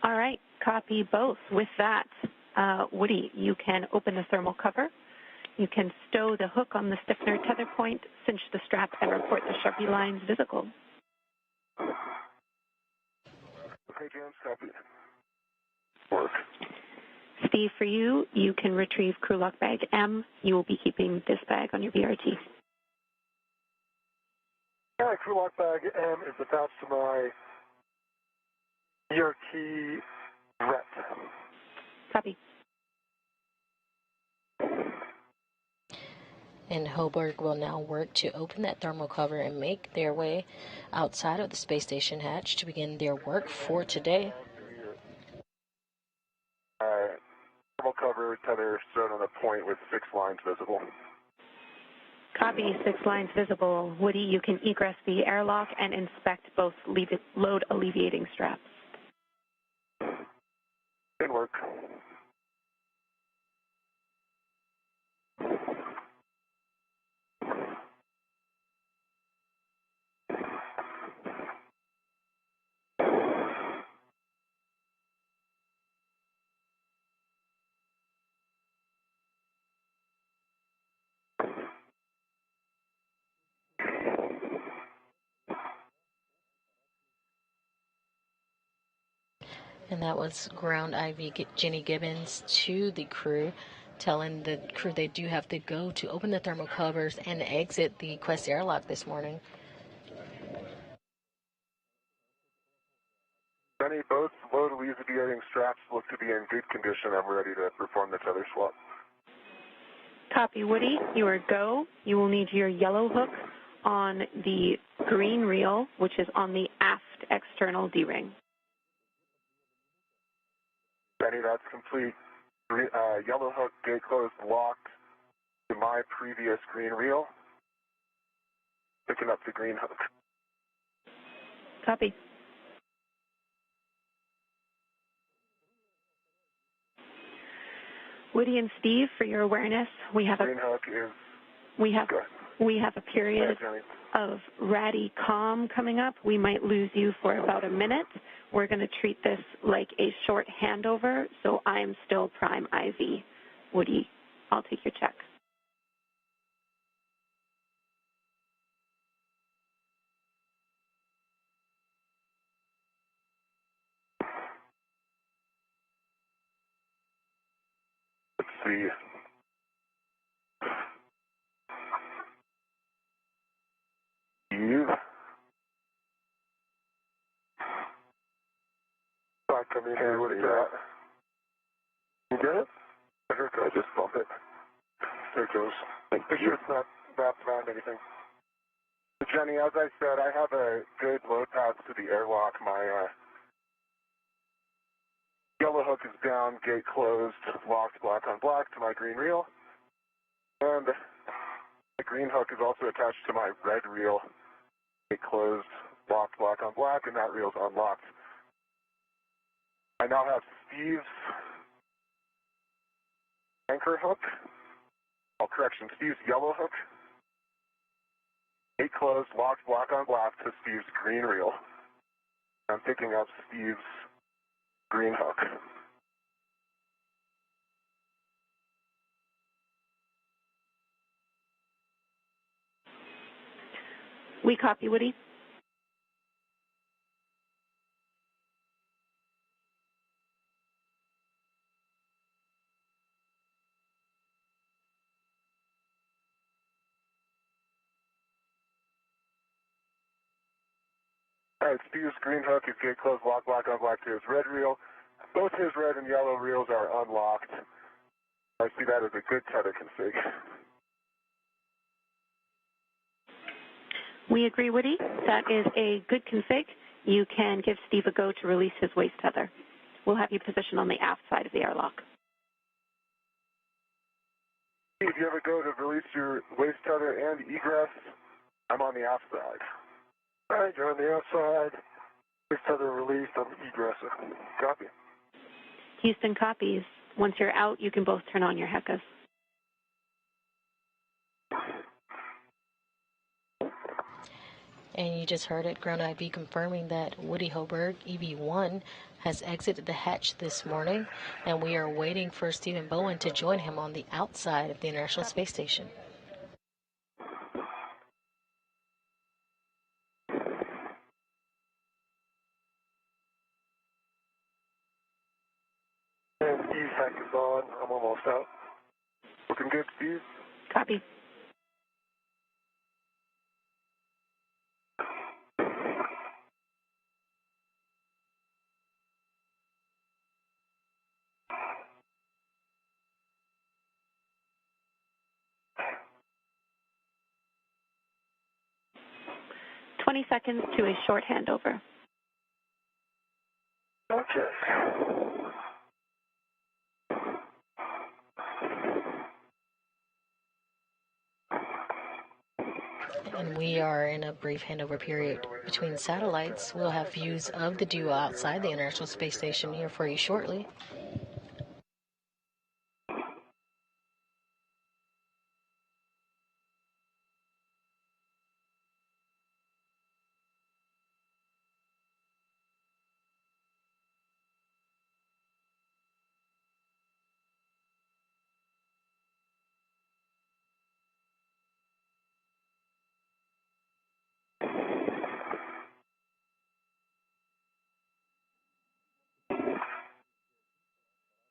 All right, copy both. With that, Woody, you can open the thermal cover. You can stow the hook on the stiffener tether point, cinch the strap, and report the Sharpie lines visible. Okay, James, copy. Work. Steve, for you, you can retrieve crew lock bag M. You will be keeping this bag on your BRT. My crew lock bag M is attached to my BRT ret. Copy. And Hoburg will now work to open that thermal cover and make their way outside of the space station hatch to begin their work for today. Thermal cover, tether shown on the point with 6 lines visible. Copy, 6 lines visible. Woody, you can egress the airlock and inspect both load alleviating straps. Good work. And that was Ground IV Jenny Gibbons to the crew, telling the crew they do have to go to open the thermal covers and exit the Quest airlock this morning. Benny, both load alleviating straps look to be in good condition. I'm ready to perform the tether swap. Copy, Woody. You are go. You will need your yellow hook on the green reel, which is on the aft external D-ring. Benny, that's complete. Yellow hook, gate closed, locked to my previous green reel. Picking up the green hook. Copy. Woody and Steve, for your awareness, we have Green hook is we have a period of ratty calm coming up. We might lose you for about a minute. We're going to treat this like a short handover, so I'm still prime IV. Woody, I'll take your check. Let's see. Steve. Come in Hey, here. what do you got? You get it? I just bump it. There it goes. Thank Make sure it's not wrapped around anything. Jenny, as I said, I have a good load path to the airlock. My yellow hook is down, gate closed, locked black on black to my green reel. And the green hook is also attached to my red reel. Gate closed, locked black on black, and that reel's unlocked. I now have Steve's anchor hook. Steve's yellow hook. Gate closed, locked, block on black to Steve's green reel. I'm picking up Steve's green hook. We copy, Woody. All right, Steve's green hook is gate closed, lock, block on black to his red reel. Both his red and yellow reels are unlocked. I see that as a good tether config. We agree, Woody. That is a good config. You can give Steve a go to release his waist tether. We'll have you positioned on the aft side of the airlock. If you ever go to release your waist tether and egress, I'm on the aft side. All right, you're on the outside. Waist tether released on the egress. Copy. Houston copies. Once you're out, you can both turn on your HECAs. And you just heard it, Ground IB confirming that Woody Hoburg, EV1, has exited the hatch this morning, and we are waiting for Stephen Bowen to join him on the outside of the International Space Station. And Steve's hack is on. I'm almost out. Looking good, Steve. Copy. $20 seconds to a short handover. Okay. And we are in a brief handover period between satellites. We'll have views of the duo outside the International Space Station here for you shortly.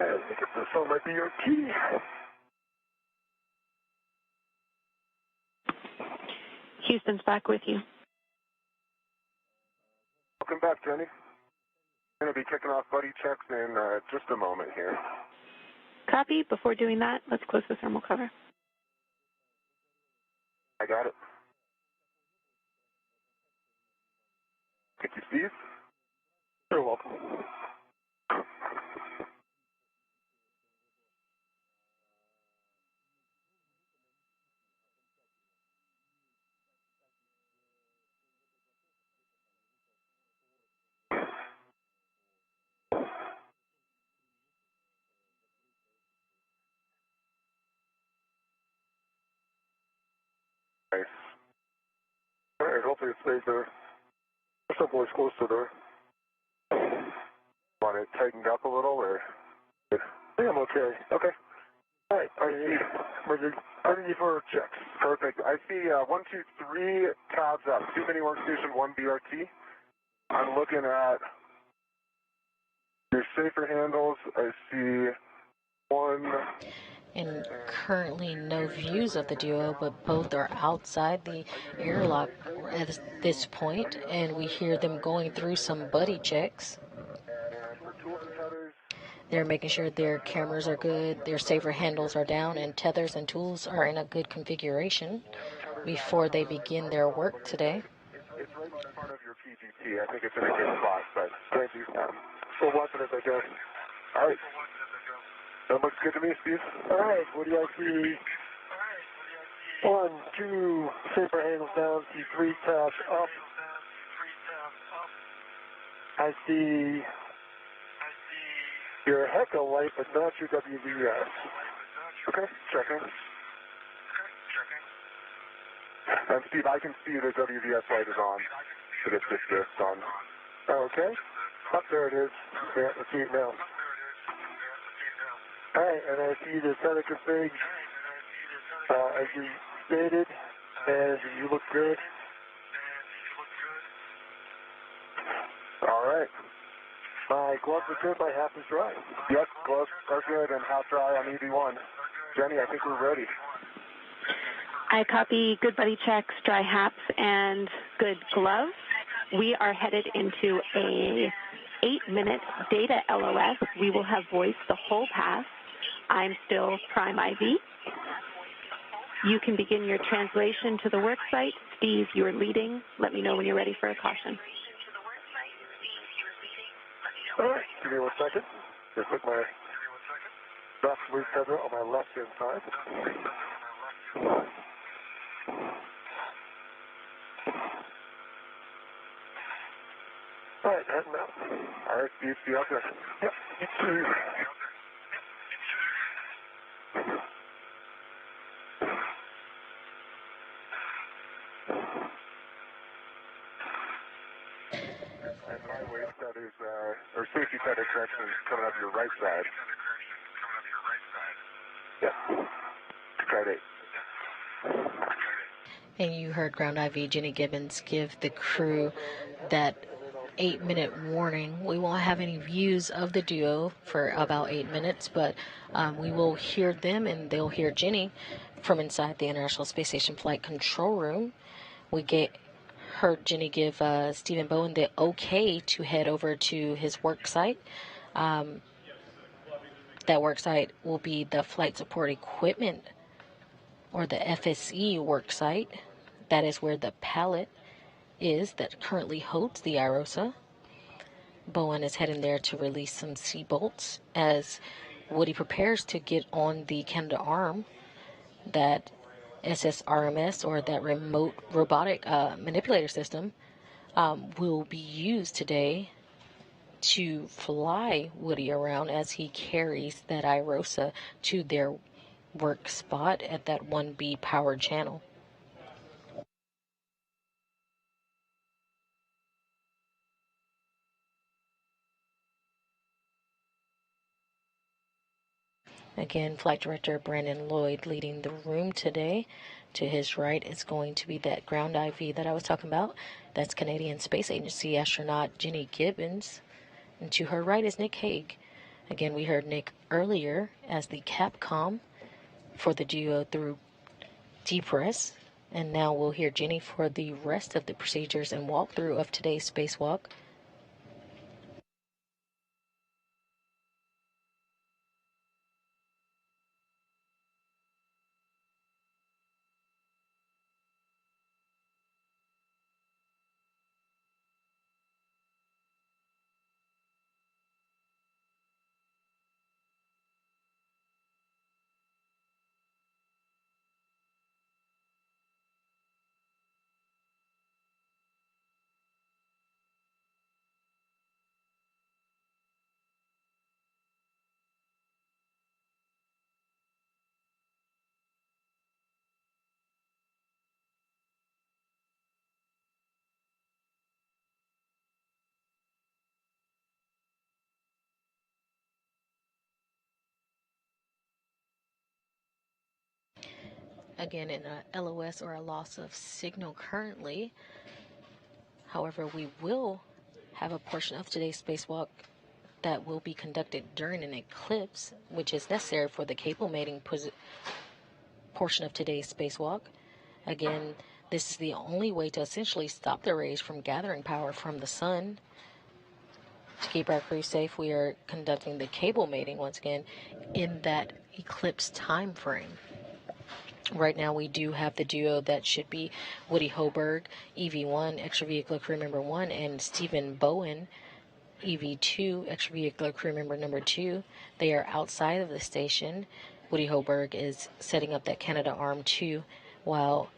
I think this phone might be your key. Houston's back with you. Welcome back, Jenny. Going to be kicking off buddy checks in just a moment here. Copy. Before doing that, let's close the thermal cover. I got it. Thank you, Steve. You're welcome. Nice. All right, hopefully it stays there. Someplace close to there. Want it tightened up a little, or? I think I'm okay. Okay. All right. I see. Ready for checks. Perfect. I see 1, 2, 3 tabs up. 2 mini workstation, 1 BRT. I'm looking at your safer handles. I see 1. And currently no views of the duo, but both are outside the airlock at this point, and we hear them going through some buddy checks. They're making sure their cameras are good, their safer handles are down, and tethers and tools are in a good configuration before they begin their work today. It's right in front of your PGT. I think it's in a good spot, but thank you. We'll watch it as I go. All right. That looks good to me, Steve. All right. What do I see? 1, 2 safer handles down. See 3 tabs up. I see your HECA light, but not your WVS. Okay, checking. And Steve, I can see the WVS light is on. But it's just on. Okay. Up there it is. Yeah, I see it now. All right, and I see the center config as you stated, and you look good. All right. My gloves are good, my half is dry. Yep, gloves are good and half dry on EV1. Jenny, I think we're ready. I copy good buddy checks, dry haps, and good gloves. We are headed into a 8-minute data LOS. We will have voice the whole pass. I'm still Prime IV. You can begin your translation to the work site. Steve, you're leading. Let me know when you're ready for a caution. All right, give me 1 second. Just put my left wave tether on my left-hand side. All right, heading out. All right, Steve, see you out there. Yep. And my wave tethers, or safety tether correction is coming up your right side. Yeah. Try it. And you heard Ground IV Jenny Gibbons give the crew that 8-minute warning. We won't have any views of the duo for about 8 minutes, but we will hear them and they'll hear Jenny from inside the International Space Station Flight Control Room. We heard Jenny give Stephen Bowen the okay to head over to his work site. That work site will be the Flight Support Equipment, or the FSE work site. That is where the pallet is that currently holds the IROSA. Bowen is heading there to release some sea bolts as Woody prepares to get on the Canadarm. That SSRMS, or that remote robotic manipulator system, will be used today to fly Woody around as he carries that IROSA to their work spot at that 1B power channel. Again, Flight Director Brandon Lloyd leading the room today. To his right is going to be that ground IV that I was talking about. That's Canadian Space Agency astronaut Jenny Gibbons. And to her right is Nick Hague. Again, we heard Nick earlier as the Capcom for the duo through DPRESS. And now we'll hear Jenny for the rest of the procedures and walkthrough of today's spacewalk. Again, in a LOS, or a loss of signal currently. However, we will have a portion of today's spacewalk that will be conducted during an eclipse, which is necessary for the cable mating portion of today's spacewalk. Again, this is the only way to essentially stop the rays from gathering power from the sun. To keep our crew safe, we are conducting the cable mating once again in that eclipse time frame. Right now, we do have the duo that should be Woody Hoberg, EV1, extravehicular crew member 1, and Stephen Bowen, EV2, extravehicular crew member number 2. They are outside of the station. Woody Hoberg is setting up that Canadarm 2, while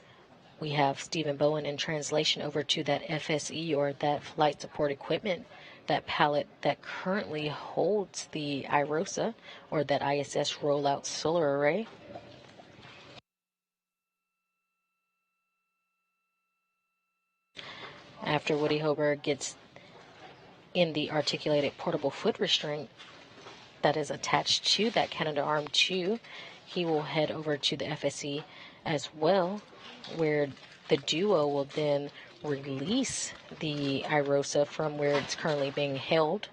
we have Stephen Bowen in translation over to that FSE, or that Flight Support Equipment that pallet that currently holds the IROSA, or that ISS rollout solar array. After Woody Hoberg gets in the articulated portable foot restraint that is attached to that Canadarm2, he will head over to the FSE as well, where the duo will then release the IROSA from where it's currently being held.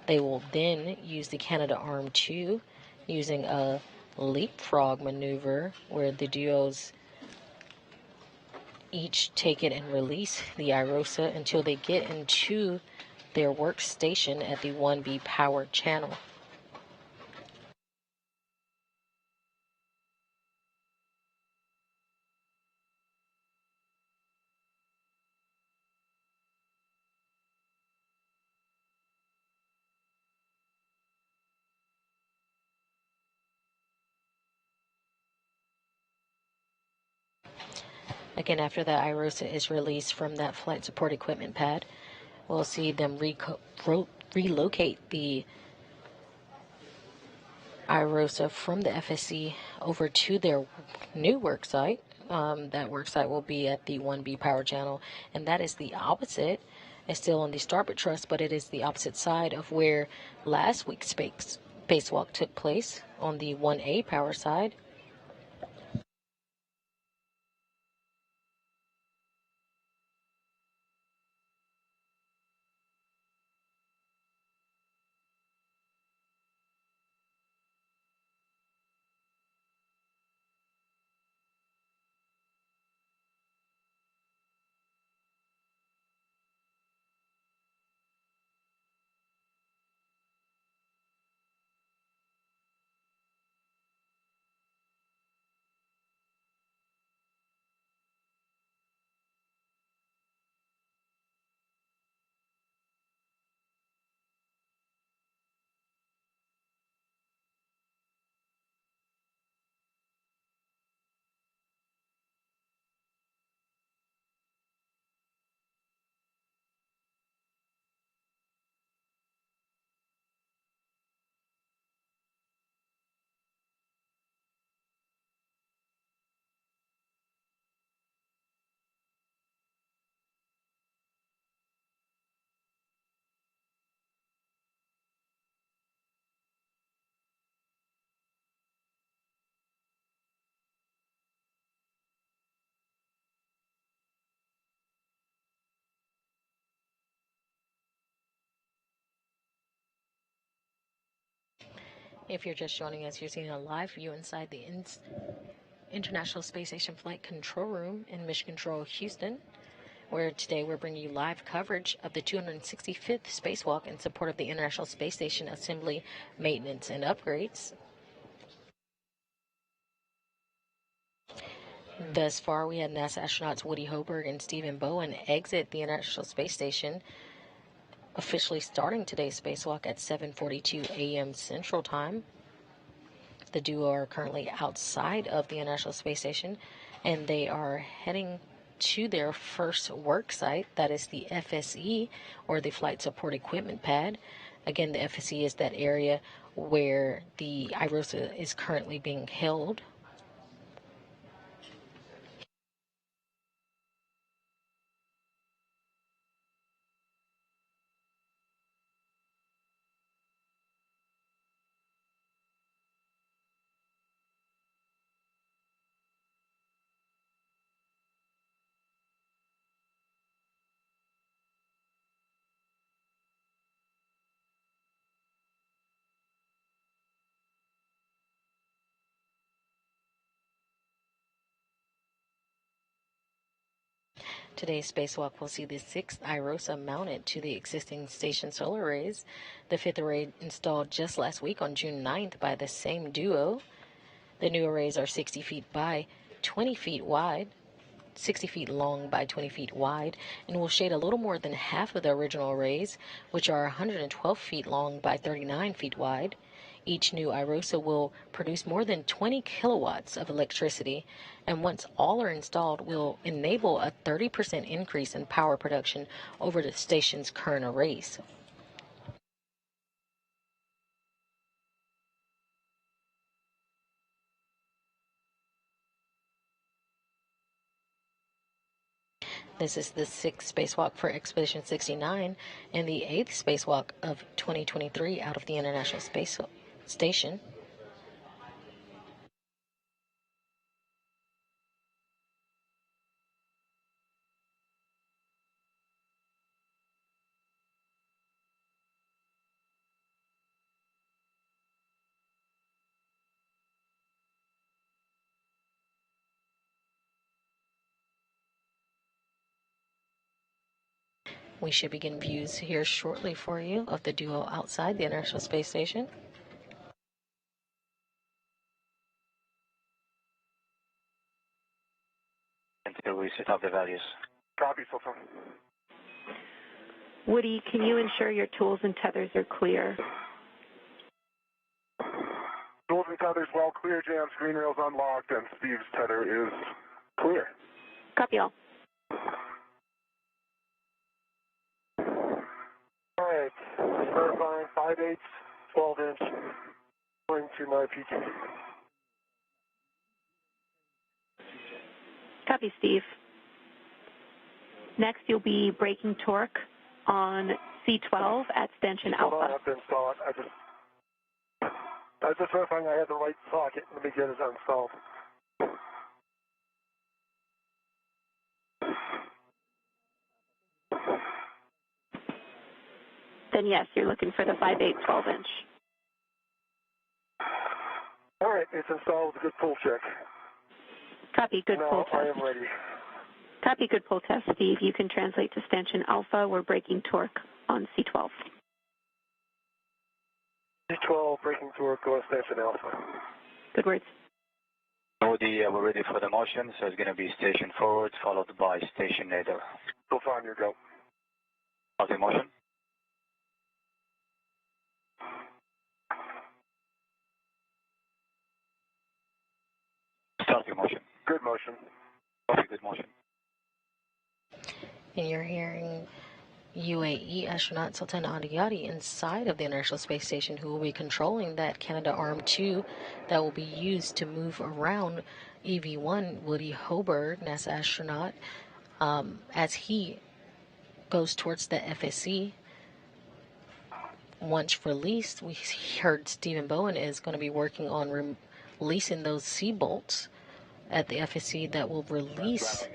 They will then use the Canadarm2 using a leapfrog maneuver where the duos each take it and release the IROSA until they get into their workstation at the 1B power channel. Again, after that IROSA is released from that flight support equipment pad, we'll see them relocate the IROSA from the FSC over to their new work site. That work site will be at the 1B power channel, and that is the opposite. It's still on the starboard truss, but it is the opposite side of where last week's spacewalk took place, on the 1A power side. If you're just joining us, you're seeing a live view inside the International Space Station Flight Control Room in Mission Control, Houston, where today we're bringing you live coverage of the 265th spacewalk in support of the International Space Station assembly, maintenance, and upgrades. Thus far, we had NASA astronauts Woody Hoberg and Stephen Bowen exit the International Space Station, officially starting today's spacewalk at 7:42 a.m. Central Time. The duo are currently outside of the International Space Station, and they are heading to their first work site, that is the FSE, or the Flight Support Equipment Pad. Again, the FSE is that area where the IROSA is currently being held. Today's spacewalk will see the 6th IROSA mounted to the existing station solar arrays. The 5th array installed just last week on June 9th by the same duo. The new arrays are 60 feet by 20 feet wide, 60 feet long by 20 feet wide, and will shade a little more than half of the original arrays, which are 112 feet long by 39 feet wide. Each new IROSA will produce more than 20 kilowatts of electricity, and once all are installed, will enable a 30% increase in power production over the station's current arrays. This is the 6th spacewalk for Expedition 69 and the 8th spacewalk of 2023 out of the International Space Station. We should begin views here shortly for you of the duo outside the International Space Station. Until we set up the values. Copy, Sultan. Woody, can you ensure your tools and tethers are clear? Tools and tethers well clear, Jams. Green rails unlocked, and Steve's tether is clear. Copy all. All right. Verifying 5/8, 12-inch, going to my PG. Copy, Steve. Next, you'll be braking torque on C12 at stanchion Hold on, I alpha. have to install it. I was just verifying I had the right socket. Let me get it installed. Then yes, you're looking for the 5/8, 12-inch. All right, it's installed. Good pull check. Copy, good pull Now I test. am ready. Copy, good pull test, Steve. You can translate to stanchion alpha. We're braking torque on C12. C12 braking torque, go to station alpha. Good words. Woody, we're ready for the motion, so it's going to be station forward, followed by station nadir. So fine, you go. Of the motion. Start your motion. Good motion. Copy, good motion. And you're hearing UAE astronaut Sultan Adiyati inside of the International Space Station, who will be controlling that Canadarm2 that will be used to move around EV1 Woody Hoberg, NASA astronaut, as he goes towards the FSC. Once released, we heard Stephen Bowen is going to be working on releasing those C-bolts at the FSC that will release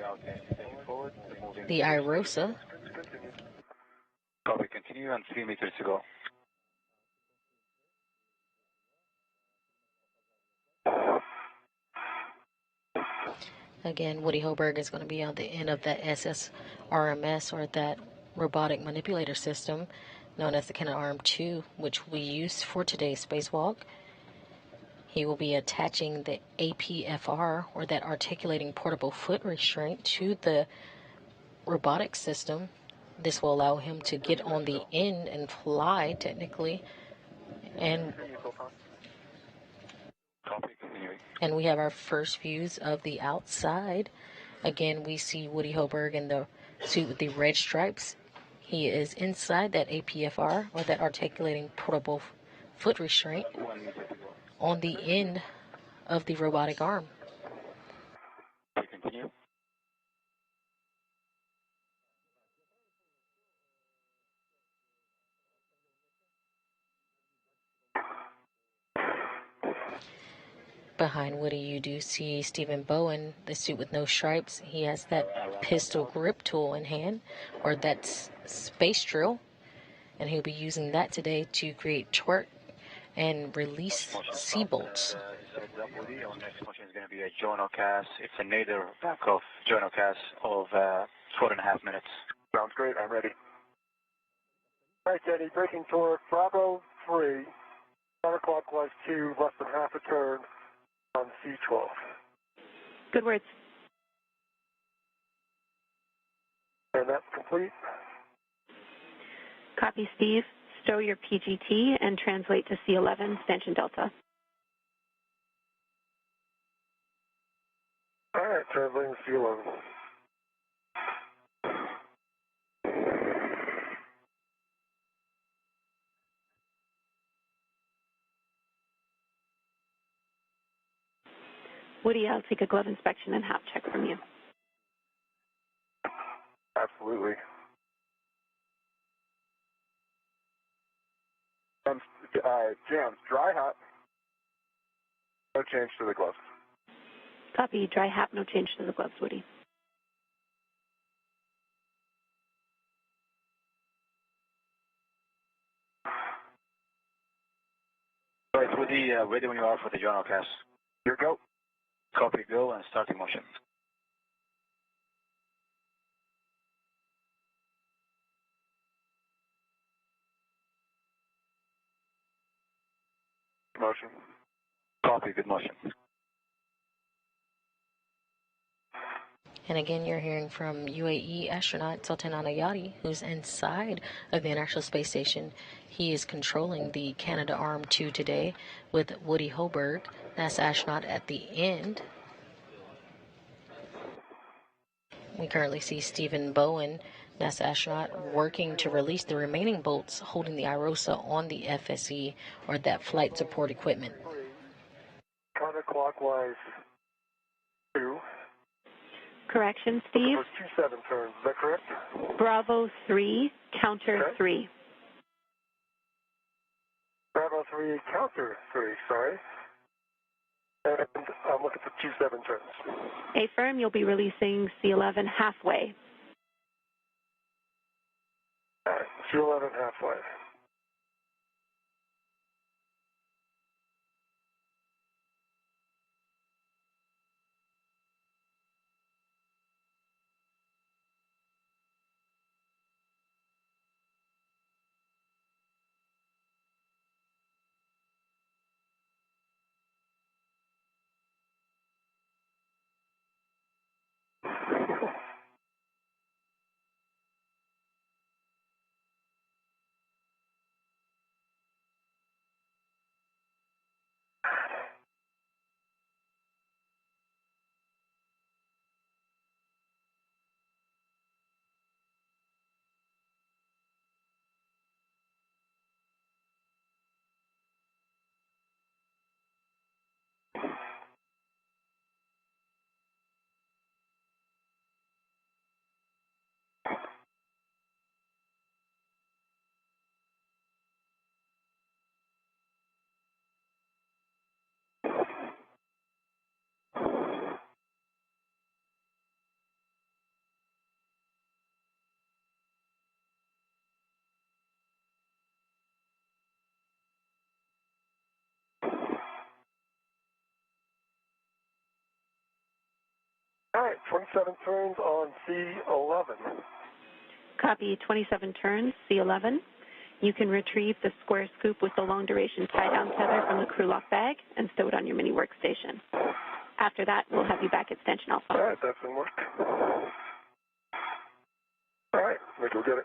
the IROSA. Copy, continue, and 3 meters to go. Again, Woody Hoberg is going to be on the end of that SSRMS, or that robotic manipulator system known as the Canadarm2, which we use for today's spacewalk. He will be attaching the APFR, or that articulating portable foot restraint, to the robotic system. This will allow him to get on the end and fly, technically. And Copy, continuing. we have our first views of the outside. Again, we see Woody Hoberg in the suit with the red stripes. He is inside that APFR, or that articulating portable foot restraint, 1 meter to go. on the end of the robotic arm. Copy, continue. Behind Woody, you do see Stephen Bowen, the suit with no stripes. He has that pistol grip tool in hand, or that space drill, and he'll be using that today to create torque and release C-bolts. Woody, our next motion is going to be a Jonocast. It's a nadir back of Jonocast of 4.5 minutes. Sounds great. I'm ready. All right, Teddy. Braking torque, Bravo 3, counterclockwise 2, less than half a turn on C12. Good words. And that's complete. Copy, Steve. show your PGT and translate to C11 stanchion delta. All right, translating to C11. Woody, I'll take a glove inspection and HAP check from you. Absolutely. Jams, dry hot. No change to the gloves. Copy. Dry HAP, no change to the gloves, Woody. All right, Woody, ready when you are for the journal cast. Your go. Copy, go, and starting motion. Motion. Copy, good motion. And again, you're hearing from UAE astronaut Sultan Al-Nayati, who's inside of the International Space Station. He is controlling the Canadarm2 today with Woody Hoberg, NASA astronaut, at the end. We currently see Stephen Bowen, NASA astronaut, working to release the remaining bolts holding the IROSA on the FSE, or that flight support equipment. Counterclockwise 2. Correction, Steve. 27 turns, is that correct? Bravo 3, counter Okay. 3. Bravo 3, counter 3, sorry. And I'm looking for 27 turns. Affirm, you'll be releasing C11 halfway. All right, C11 halfway. All right, 27 turns on C11. Copy. 27 turns, C11. You can retrieve the square scoop with the long-duration tie-down tether from the crew lock bag and stow it on your mini workstation. After that, we'll have you back at Stanchion Alpha. All right, that's been worked. All right, let's go get it.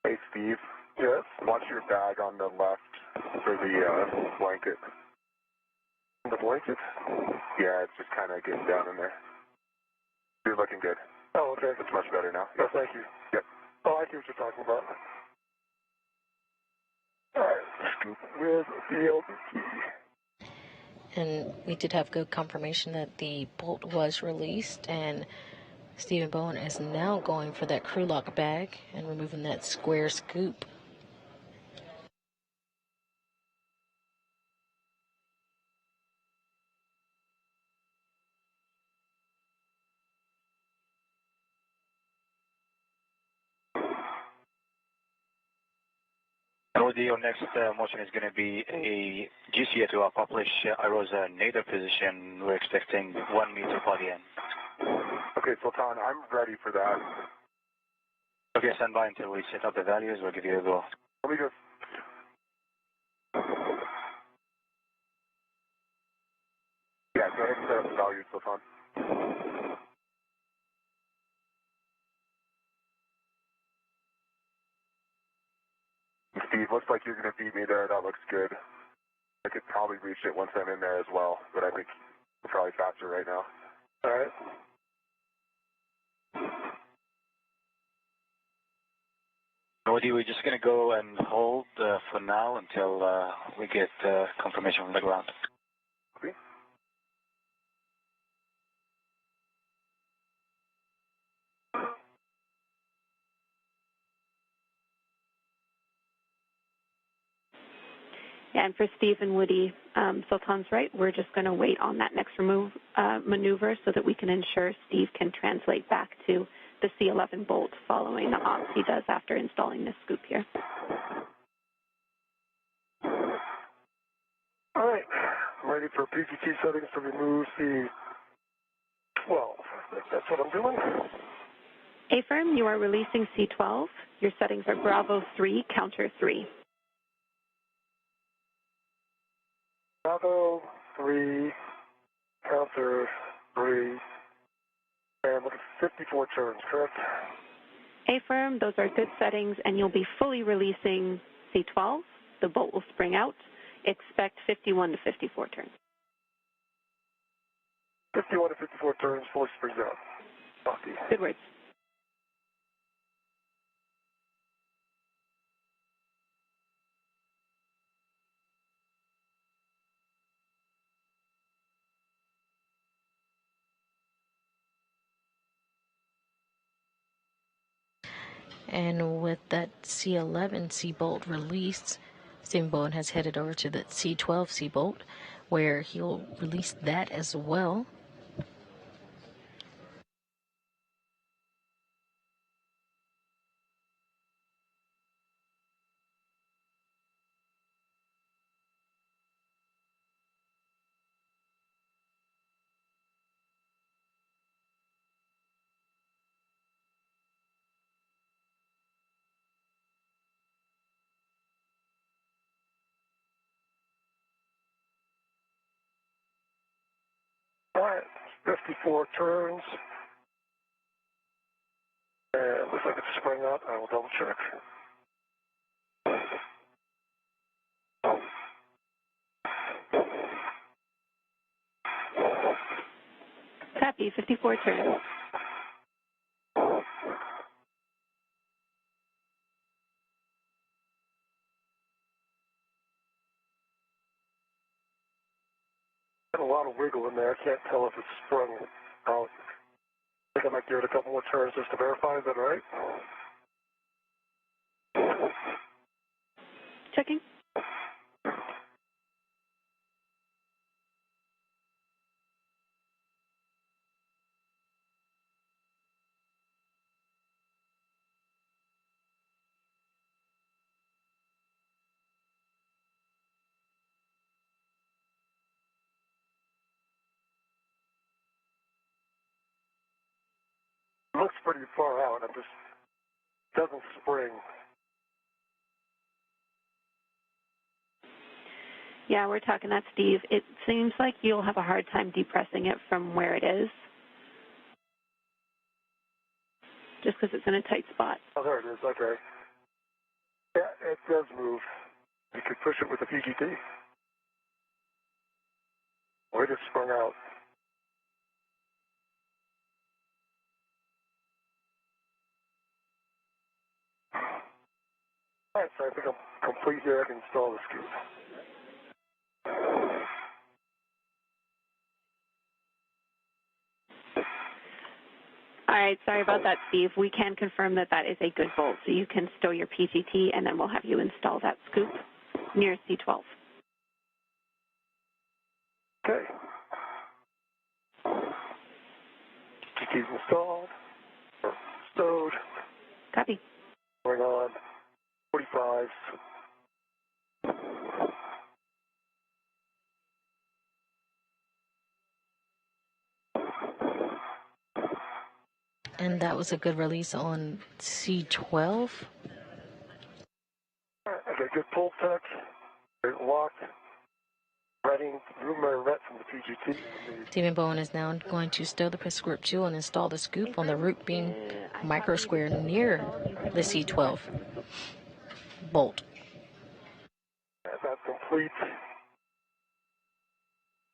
Hey, Steve. Yes? Watch your bag on the left for the blanket. The blanket? Yeah, it's just kind of getting down in there. You're looking good. Oh, okay. It's much better now. Oh, thank you. Yep. Oh, I see what you're talking about. All right, scoop with the LBT. And we did have good confirmation that the bolt was released, and Stephen Bowen is now going for that crew lock bag and removing that square scoop. OD, your next motion is going to be a GCA to accomplish IROSA nadir position. We're expecting 1 meter body end. Okay, Sultan, I'm ready for that. Okay, stand by until we set up the values. We'll give you a go. Let me just... Yeah, go ahead and set up the values, Sultan. Steve, looks like you're going to beat me there. That looks good. I could probably reach it once I'm in there as well, but I think we're probably faster right now. All right. OD, we're just going to go and hold for now until we get confirmation from the ground. Okay. Yeah, and for Steve and Woody, Sultan's right. We're just going to wait on that next maneuver so that we can ensure Steve can translate back to the C11 bolt following the ops he does after installing this scoop here. All right, I'm ready for PGT settings to remove C12. That's what I'm doing. A-firm, you are releasing C12. Your settings are Bravo 3, counter 3. Bravo 3, counter 3, and with 54 turns, correct? A-firm, those are good settings, and you'll be fully releasing C12. The bolt will spring out. Expect 51 to 54 turns. 51 to 54 turns, fully springs out. Copy. Good words. And with that C11 C-bolt released, Stephen Bowen has headed over to the C12 C-bolt, where he'll release that as well. All right, 54 turns. And looks like it's sprung out. I will double check. Copy, 54 turns. Got a lot of wiggle in there. I can't tell if it's sprung out. I think I might give it a couple more turns just to verify. Is that all right? Checking. It looks pretty far out. It just doesn't spring. Yeah, we're talking that, Steve. It seems like you'll have a hard time depressing it from where it is, just because it's in a tight spot. Oh, there it is. Okay. Yeah, it does move. You could push it with a PGT. Or it just sprung out. All right, so I think I'm complete here. I can install the scoop. All right, sorry about that, Steve. We can confirm that that is a good bolt, so you can stow your PGT, and then we'll have you install that scoop near C12. Okay. PGT's installed. Or stowed. Copy. Going on. 45. And that was a good release on C12. Okay, good pull tech. Locked. Reading room ret from the PGT. Stephen Bowen is now going to stow the Prescript 2 and install the scoop on the root beam micro square near the C12 bolt. That's complete.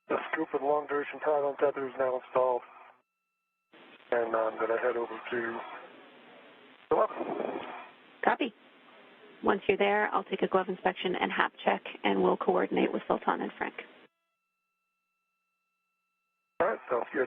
The scoop and long duration pylon tether is now installed. And I'm going to head over to 11. Copy. Once you're there, I'll take a glove inspection and hap check, and we'll coordinate with Sultan and Frank. All right, sounds good.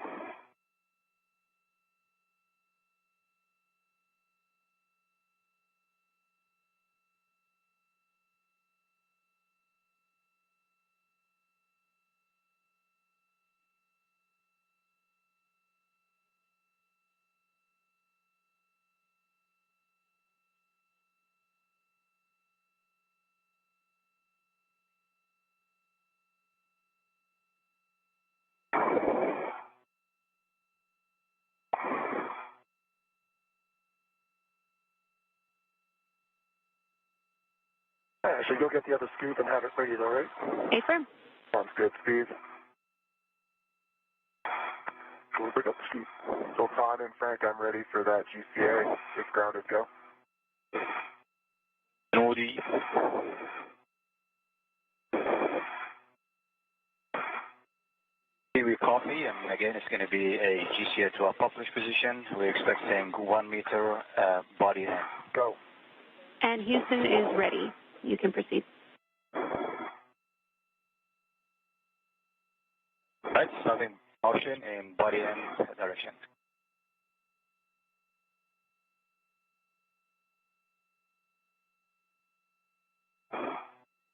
Actually, go get the other scoop and have it ready, all right? Affirm. Sounds good, Steve. We'll bring up the scoop. Sultan and Frank, I'm ready for that GCA. If grounded, go. Woody. We copy, and again, it's going to be a GCA to a published position. We're expecting 1 meter body in. Go. And Houston is ready. You can proceed. Right, starting motion in body in direction.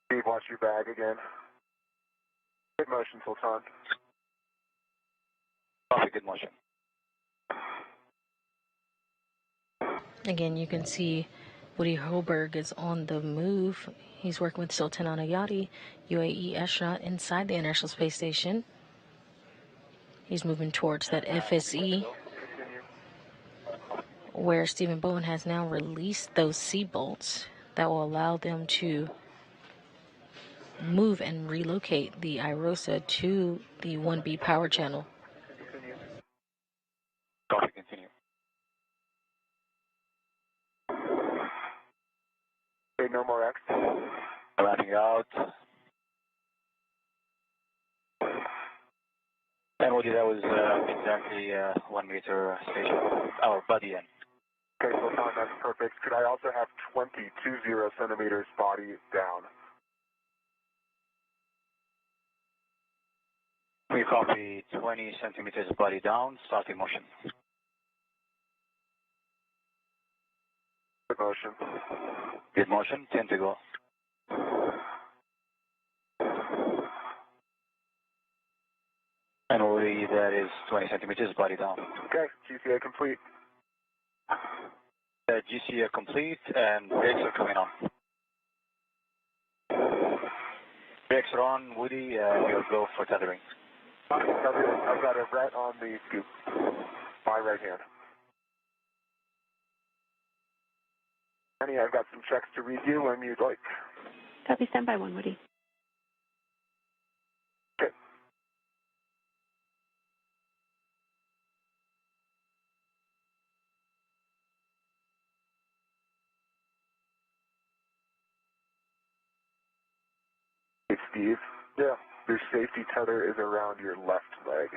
Steve, watch your bag again. Good motion, Sultan. Copy, good motion. Again, you can see Woody Hoberg is on the move. He's working with Sultan Al-Ayati, UAE astronaut inside the International Space Station. He's moving towards that FSE, where Stephen Bowen has now released those C-bolts that will allow them to move and relocate the IROSA to the 1B power channel. Copy, continue. Okay, no more X. Wrapping out. And Woody, that was exactly 1 meter station, our body in. Okay, Sultan, that's perfect. Could I also have 20 centimeters body down? We copy 20 centimeters body down, starting motion. Good motion. Good motion, 10 to go. And Woody, that is 20 centimeters body down. Okay, GCA complete. GCA complete, and brakes are coming on. Brakes are on, Woody, we'll go for tethering. I've got a ret on the scoop. My right hand. Annie, I've got some checks to read you when you'd like. Copy, standby 1, Woody. Okay. Hey, Steve. Yeah. Your safety tether is around your left leg.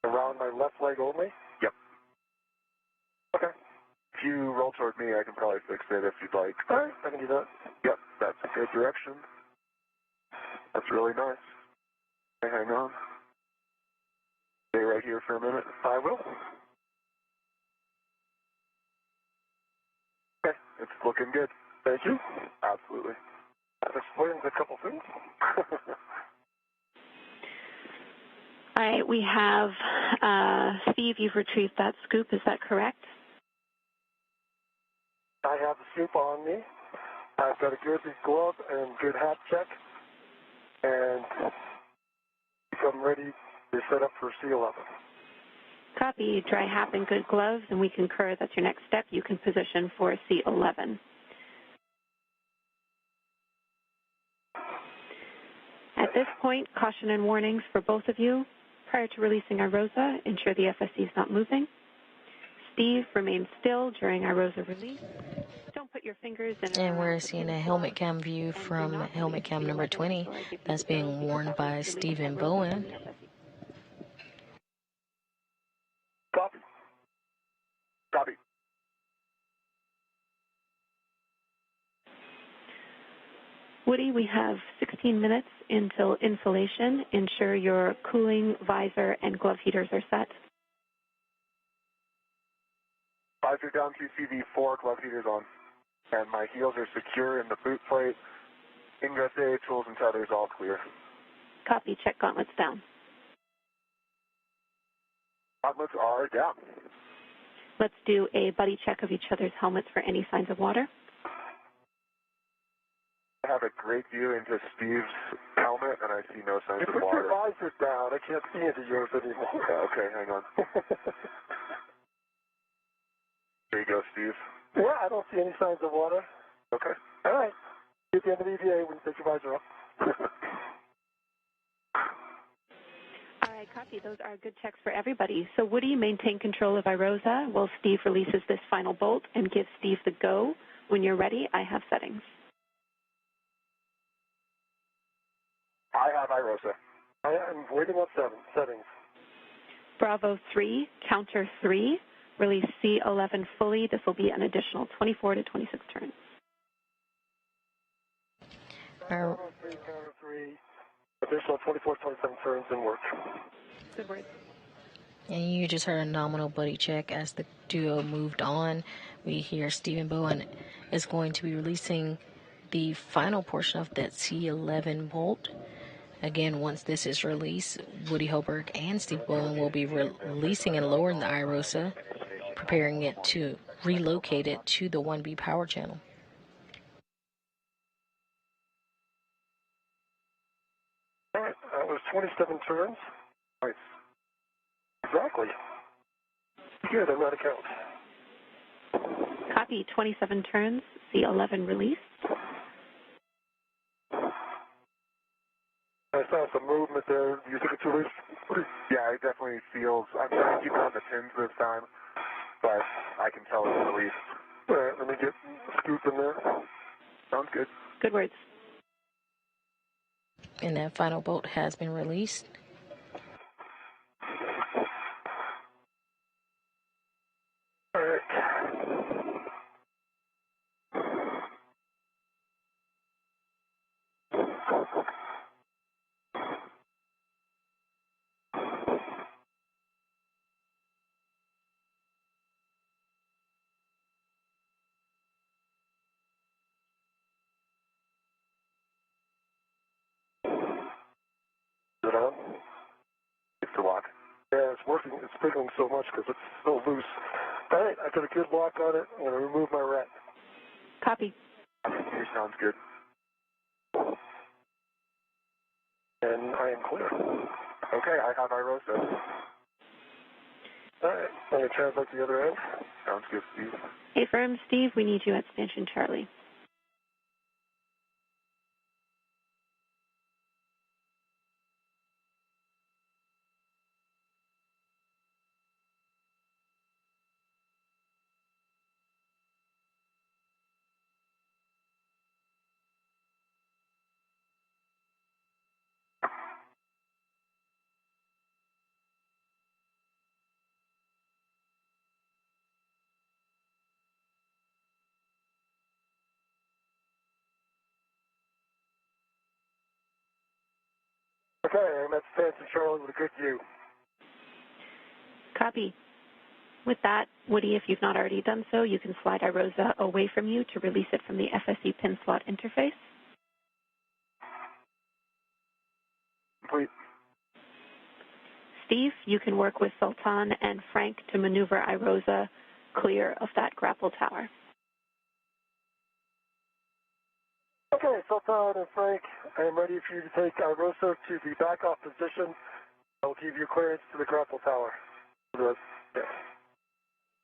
Around my left leg only? Yep. Okay. If you roll toward me, I can probably fix it if you'd like. All right, I can do that. Yep, that's a good direction. That's really nice. Okay, hang on. Stay right here for a minute. I will. Okay, it's looking good. Thank you. Absolutely. That explains a couple things. All right, we have, Steve, you've retrieved that scoop. Is that correct? I have the scoop on me. I've got a good glove and good hat check. And I'm ready to set up for C11. Copy. Dry hat and good gloves, and we concur that's your next step. You can position for C11. At this point, caution and warnings for both of you. Prior to releasing IROSA, ensure the FSC is not moving. Steve, remain still during IROSA release. Don't put your fingers in And we're seeing a helmet cam view from helmet cam number 20 that's being worn by Stephen Bowen. Copy. Copy. Woody, we have 16 minutes until insulation. Ensure your cooling, visor, and glove heaters are set. Visor down QCV4, glove heaters on. And my heels are secure in the boot plate. Ingress A, tools and tethers all clear. Copy. Check gauntlets down. Gauntlets are down. Let's do a buddy check of each other's helmets for any signs of water. I have a great view into Steve's helmet, and I see no signs of water. Put your visor down. I can't see into yours anymore. Yeah, okay, hang on. There you go, Steve. Yeah, I don't see any signs of water. Okay. All right. At the end of the EVA when you take your visor off. All right, copy. Those are good checks for everybody. So Woody, maintain control of IROSA while Steve releases this final bolt, and give Steve the go. When you're ready, I have settings. I have IROSA. I am waiting on settings. Bravo 3, counter 3, release C11 fully. This will be an additional 24 to 26 turns. Bravo 3, counter 3, additional 24 to 27 turns and work. Good work. And you just heard a nominal buddy check as the duo moved on. We hear Stephen Bowen is going to be releasing the final portion of that C11 bolt. Again, once this is released, Woody Hoburg and Steve Bowen will be releasing and lowering the IROSA, preparing it to relocate it to the 1B power channel. All right, that was 27 turns. Nice. Exactly. Good, I'm out of count. Copy. 27 turns, C11 release. I saw some movement there. You took it too loose? Yeah, it definitely feels, I'm trying to keep it on the pins this time, but I can tell it's released. All right, let me get a scoop in there. Sounds good. Good words. And that final bolt has been released. All right. Is it on? It's the lock. Yeah, it's working. It's wiggling so much because it's so loose. All right, I got a good lock on it. I'm going to remove my rat. Copy. Sounds good. And I am clear. Okay, I have IROSA. All right, I'm going to translate to the other end. Sounds good, Steve. Affirm, Steve, we need you at Stanchion Charlie. Okay, I'm at Stanchion Charlie with a good view. Copy. With that, Woody, if you've not already done so, you can slide IROSA away from you to release it from the FSC pin slot interface. Complete. Steve, you can work with Sultan and Frank to maneuver IROSA clear of that grapple tower. Okay, Sultan and Frank, I am ready for you to take IROSA to the back-off position. I will give you clearance to the grapple tower.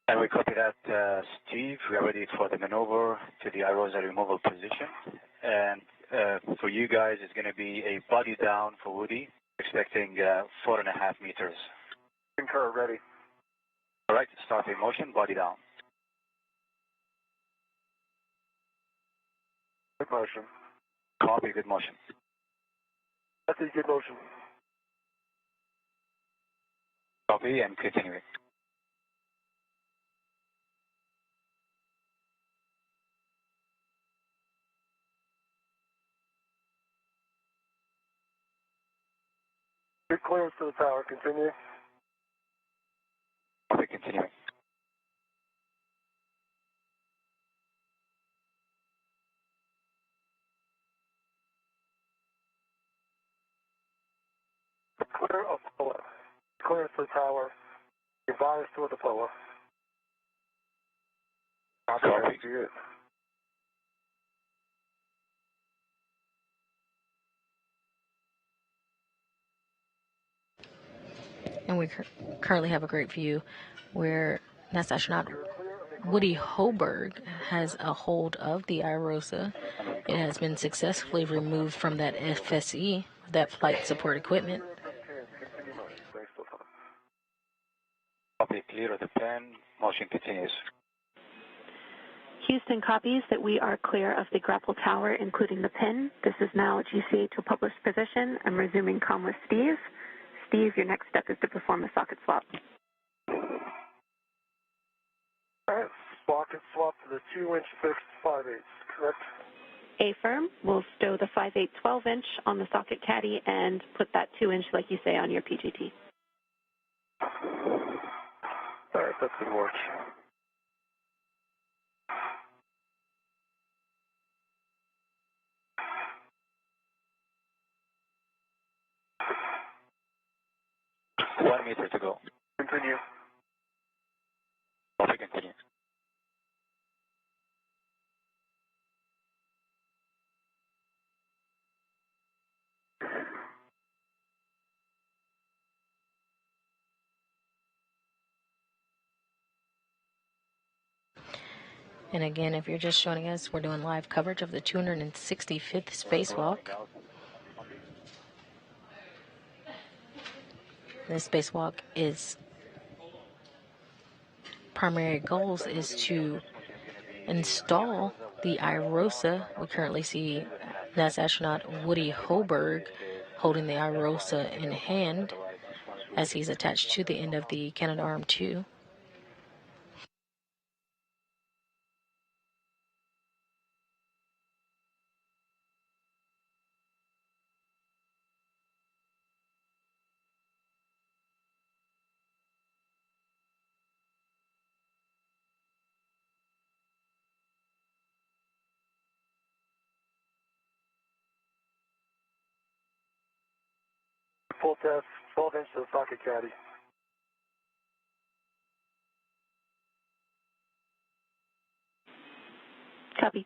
And we copy that, Steve. We are ready for the maneuver to the iROSA removal position. And for you guys, it's going to be a body down for Woody, expecting 4.5 meters. Concur, ready. All right, start the motion, body down. Good motion. Copy, good motion. That's a good motion. Copy and continuing. Good clearance to the tower. Continue. Copy, continuing. Clear of POA. Clearance to the tower. Your bias toward the POA. Copy. Good. And we currently have a great view where NASA astronaut Woody Hoburg has a hold of the iROSA. It has been successfully removed from that FSE, that flight support equipment. Copy, clear of the pen. Motion continues. Houston copies that we are clear of the grapple tower, including the pin. This is now GCA to published position. I'm resuming comm with Steve. Steve, your next step is to perform a socket swap. All right, socket swap to the 2-inch fixed 5/8, correct? A-firm will stow the 5/8 12-inch on the socket caddy and put that 2-inch, like you say, on your PGT. All right, that's good work. One meter to go. Continue. Copy, continue. And again, if you're just joining us, we're doing live coverage of the 265th spacewalk. This spacewalk is primary goals is to install the iROSA. We currently see NASA astronaut Woody Hoburg holding the iROSA in hand as he's attached to the end of the Canadarm2. Full test, 12-inch to the socket caddy. Copy.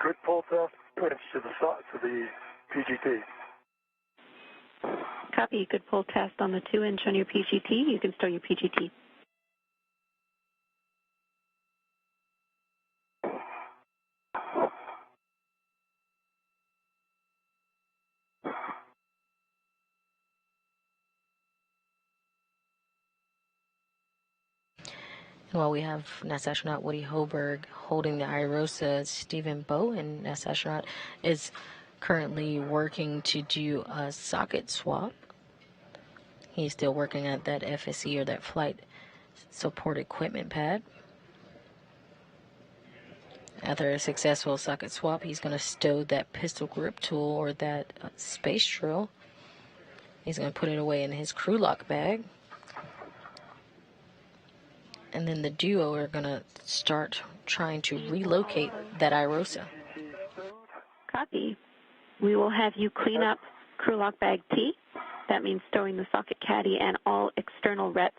Good pull test, 2-inch to the PGT. Copy. Good pull test on the 2-inch on your PGT. You can stow your PGT. And while we have NASA astronaut Woody Hoburg holding the iROSA, Stephen Bowen, NASA astronaut, is currently working to do a socket swap. He's still working at that FSE, or that flight support equipment pad. After a successful socket swap, he's going to stow that pistol grip tool, or that space drill. He's going to put it away in his crew lock bag. and then the duo are going to start trying to relocate that IROSA. Copy. We will have you clean up crew lock bag T. That means stowing the socket caddy and all external rets,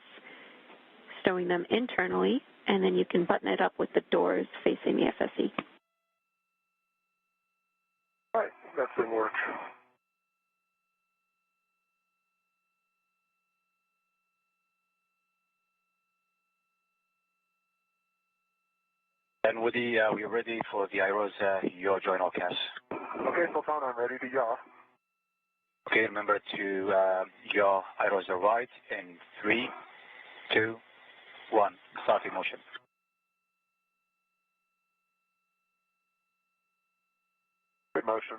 stowing them internally, and then you can button it up with the doors facing the FSE. All right, that's in work. And Woody, we're ready for the IROSA, your join all CAS. Okay, Sultan, I'm ready to yaw. Okay, remember to yaw IROSA right in 3, 2, 1. Starting motion. Good motion.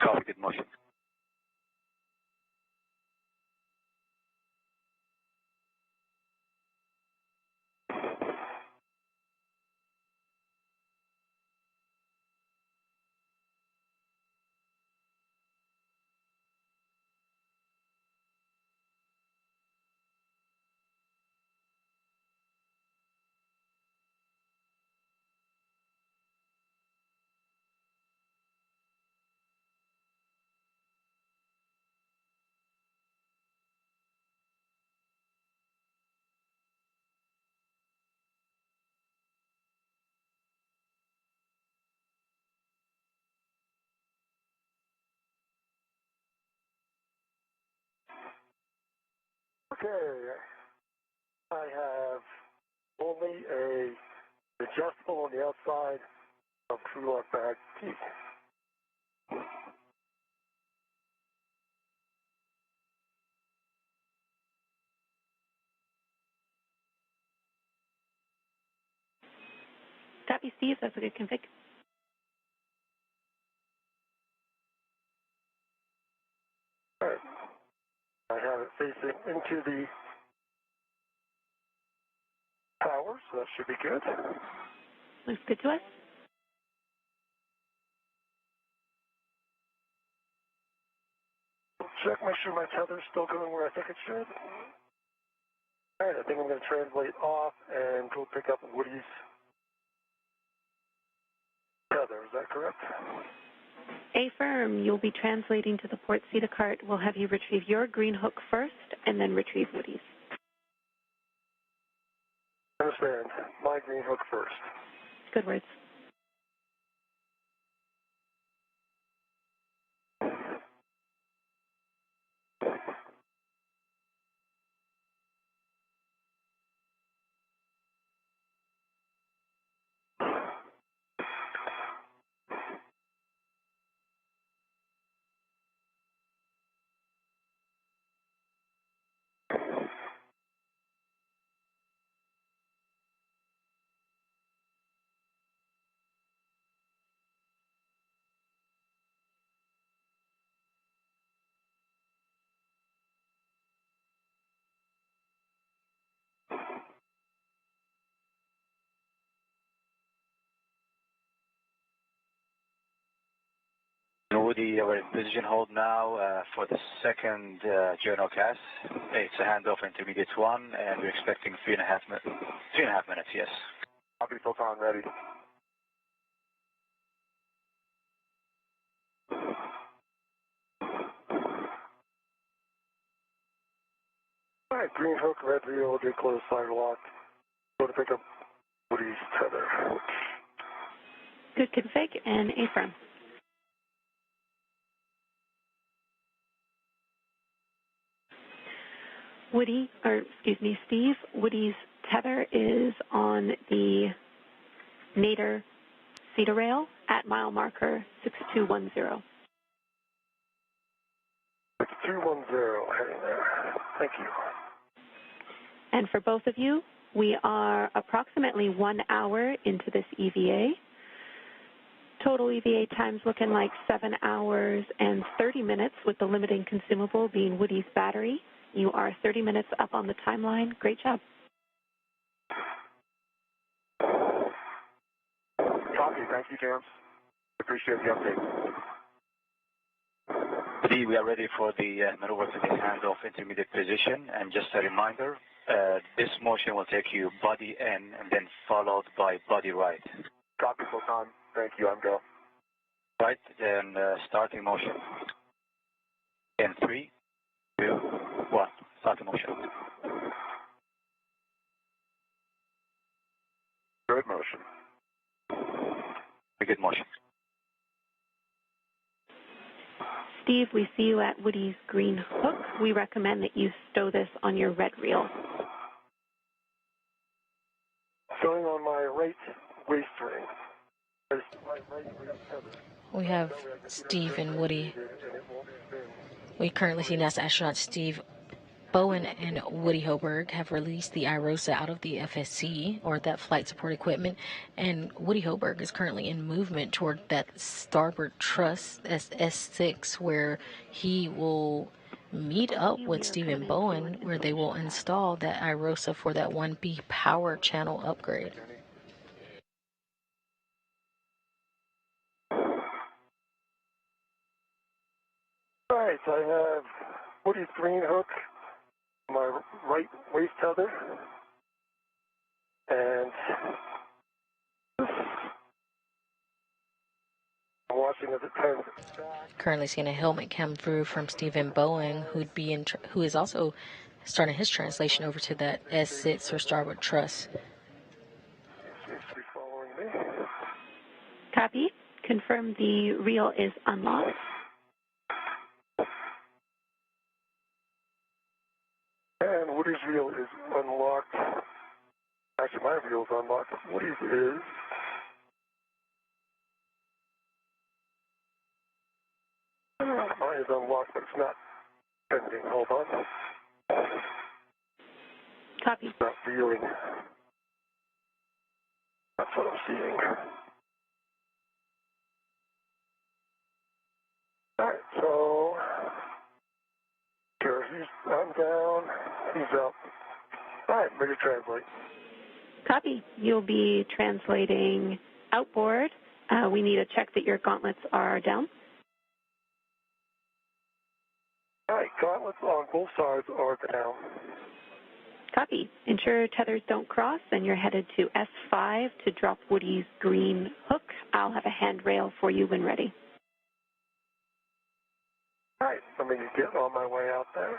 Copy, good motion. Okay, I have only a adjustable on the outside of crew lock bag T. Copy, Steve. That's a good config. All right. I have it facing into the tower, so that should be good. Looks good to us. Check, make sure my tether's still going where I think it should. All right, I think I'm going to translate off and go pick up Woody's tether. Is that correct? Affirm, you'll be translating to the port CETA cart. We'll have you retrieve your green hook first and then retrieve Woody's. Understand. My green hook first. Good words. Woody, we're in position hold now for the second journal CAS. It's a handoff intermediate 1, and we're expecting 3.5 minutes, yes. Copy, Sultan, ready. All right, green hook, red reel, get close, side lock. Go to pick up Woody's tether. Good config and Affirm. Steve, Woody's tether is on the Nader CETA rail at mile marker 6210. 6210, heading there. Thank you. And for both of you, we are approximately 1 hour into this EVA. Total EVA time's looking like 7 hours and 30 minutes, with the limiting consumable being Woody's battery. You are 30 minutes up on the timeline. Great job. Copy, thank you, James. Appreciate the update. Woody, we are ready for the maneuver to the handoff intermediate position. And just a reminder, This motion will take you body in and then followed by body right. Copy, Sultan. Thank you. I'm go. Right, then starting motion. In 3, 2, 1. Starting motion. Good motion. Very good motion. Steve, we see you at Woody's green hook. We recommend that you stow this on your red reel. Showing on my right waist ring. My right waist tether. We have Steve and Woody. We currently see NASA astronaut Steve Bowen and Woody Hoberg have released the IROSA out of the FSC, or that flight support equipment, and Woody Hoberg is currently in movement toward that starboard truss S6, where he will meet up with Stephen Bowen, where they will install that IROSA for that 1B power channel upgrade. All right, I have Woody's green hook, my right waist tether, and I'm watching as it turns back. Currently seeing a helmet come through from Stephen Bowen, who is also starting his translation over to that S6 or starboard truss. Seems to be following me. Copy. Confirm the reel is unlocked. And Woody's reel is unlocked. Actually, my reel is unlocked. Woody's is. Mine is unlocked, but it's not pending. Hold on. Copy. It's not viewing. That's what I'm seeing. All right, so here I'm down. He's up. All right, ready to translate. Copy. You'll be translating outboard. We need to check that your gauntlets are down. All right, gauntlets on both sides are down. Copy. Ensure tethers don't cross, and you're headed to S5 to drop Woody's green hook. I'll have a handrail for you when ready. All right, let me get on my way out there.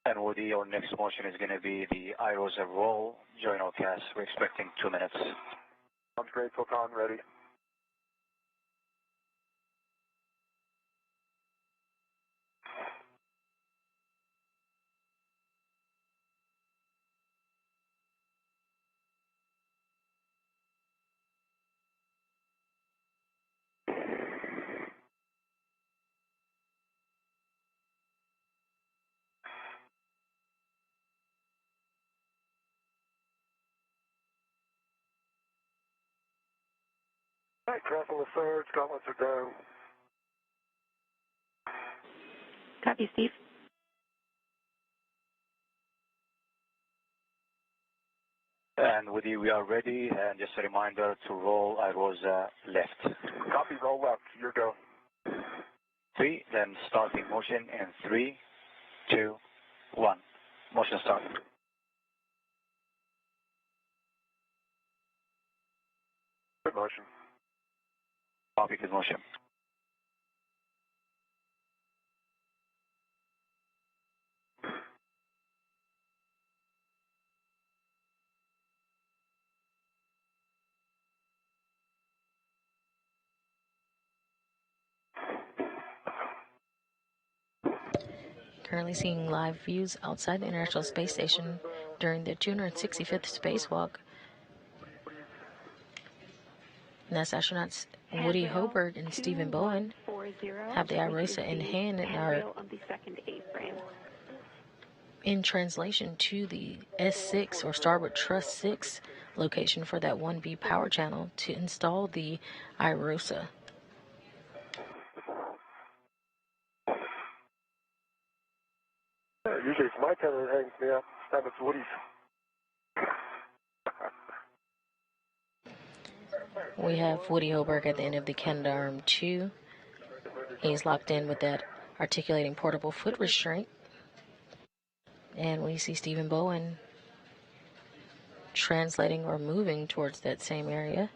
And Woody, your next motion is going to be the IROSA roll. Join cast. We're expecting 2 minutes. Sounds great, Sultan. Ready. All right, crossing the surge, gauntlets are down. Copy, Steve. And Woody, we are ready. And just a reminder to roll IROSA left. Copy, roll left. Your go. 3, then starting motion in 3, 2, 1. Motion start. Good motion. Copy, good motion. currently seeing live views outside the International Space Station during the 265th spacewalk. NASA astronauts Woody Hoberg and Stephen Bowen have the IROSA in hand and are in translation to the S6 or Starboard Truss 6 location for that 1B power channel to install the IROSA. Usually it's my tether that hangs me up. This time it's Woody's. We have Woody Hoberg at the end of the Canadarm2. He's locked in with that articulating portable foot restraint. And we see Stephen Bowen translating or moving towards that same area.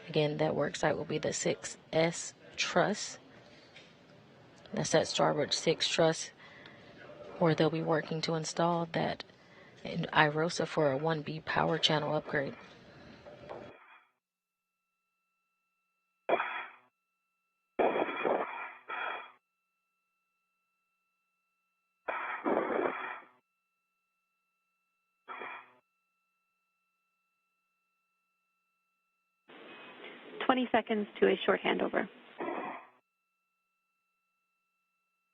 Again, that work site will be the 6S truss. That's that Starboard 6 truss where they'll be working to install that IROSA for a 1B power channel upgrade. Seconds to a short handover.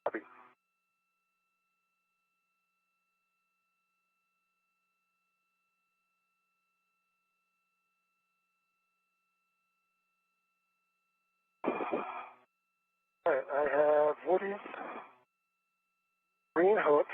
Copy. All right, I have Woody's green hook.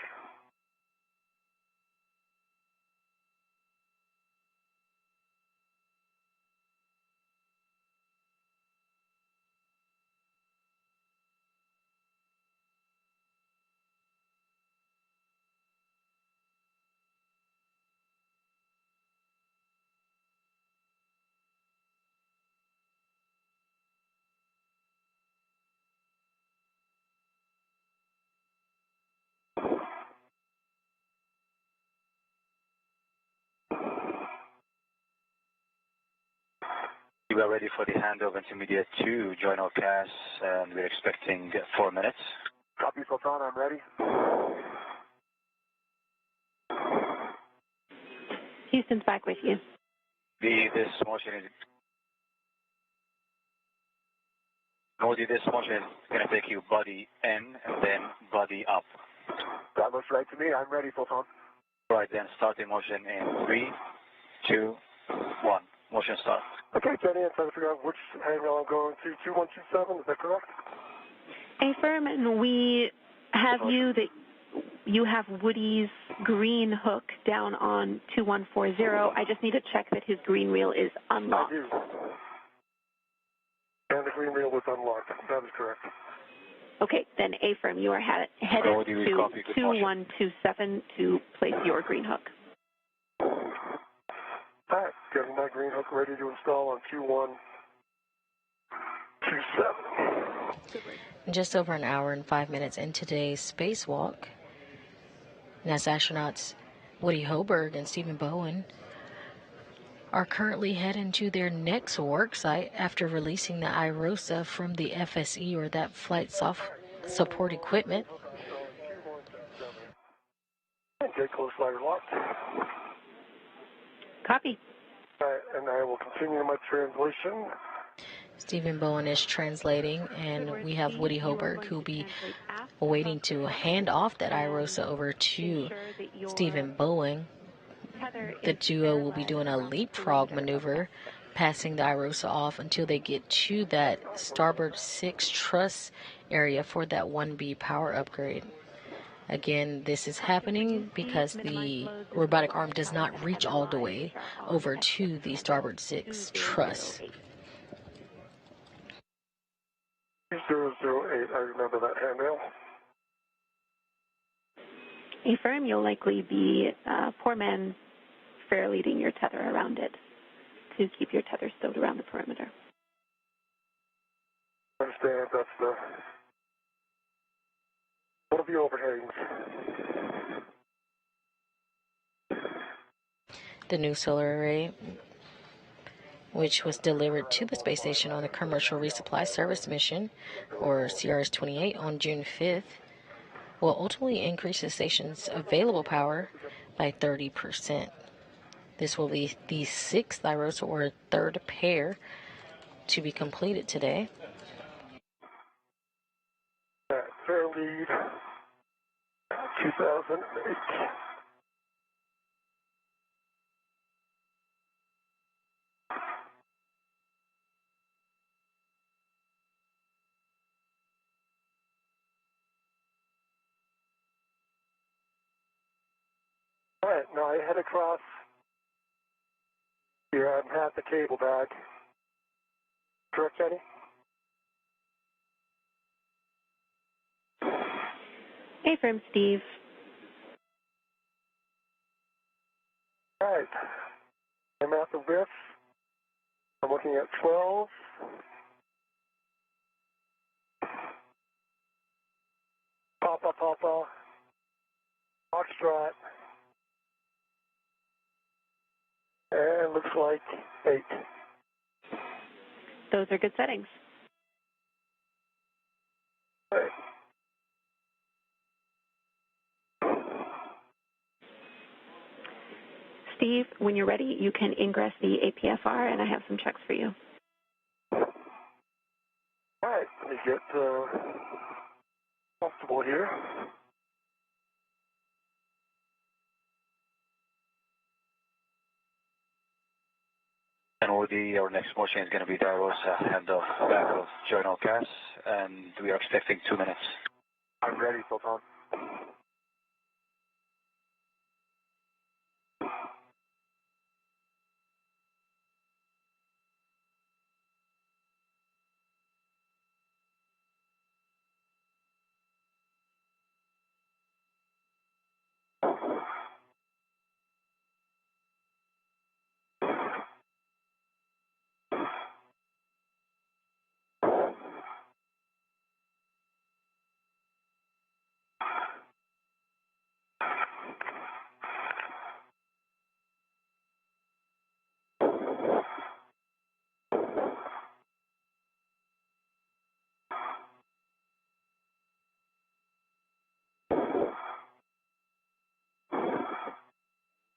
We are ready for the handover intermediate 2, join our CAS, and we're expecting 4 minutes. Copy, Sultan, I'm ready. Houston's back with you. This motion is going to take you body in and then body up. That looks right to me. I'm ready, Sultan. Right, then starting motion in 3, 2, 1. Motion start. Okay, Jenny, I'm trying to figure out which angle I'm going to. 2127, is that correct? Affirm, and we have you that you have Woody's green hook down on 2140. I just need to check that his green wheel is unlocked. I do. And the green wheel was unlocked. That is correct. Okay, then Affirm, you are headed to 2127 to place your green hook. All right, getting my green hook ready to install on 2127. Just over an hour and 5 minutes into today's spacewalk, NASA astronauts Woody Hoberg and Stephen Bowen are currently heading to their next work site after releasing the IROSA from the FSE, or that flight support equipment. Get close ladder locked. Copy. All right, and I will continue my translation. Stephen Bowen is translating, and we have Woody Hoberg, who will be waiting to hand off that IROSA over to Stephen Bowen. The duo will be doing a leapfrog maneuver, passing the IROSA off until they get to that Starboard 6 truss area for that 1B power upgrade. Again, this is happening because the robotic arm does not reach all the way over to the Starboard 6 truss. 008, I remember that handrail. Affirm, you'll likely be poor man fair leading your tether around it to keep your tether stowed around the perimeter. I understand, that's one of the overhangs. The new solar array, which was delivered to the space station on the Commercial Resupply Service Mission, or CRS-28, on June 5th, will ultimately increase the station's available power by 30%. This will be the 6th IROSA or third pair to be completed today. Fair lead, 2008. All right, now I head across here. I'm half the cable back. Correct, Jenny? Affirm, Steve. All right. I'm at the width. I'm looking at 12. Papa, Papa. Foxtrot. And looks like 8. Those are good settings. All right. Steve, when you're ready, you can ingress the APFR, and I have some checks for you. All right, let me get comfortable here. And our next motion is going to be the IROSA handoff back of journal CAS, and we are expecting 2 minutes. I'm ready, Sultan.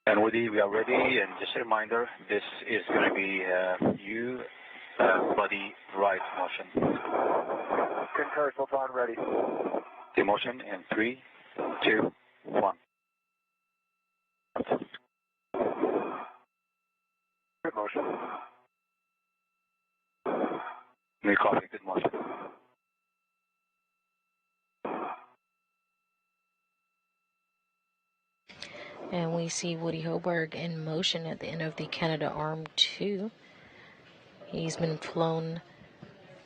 And Woody, we are ready, and just a reminder, this is going to be body right motion. Concur, Sultan, ready. The motion in 3, 2, 1. Good motion. Me copy, good motion. And we see Woody Hoburg in motion at the end of the Canadarm2. He's been flown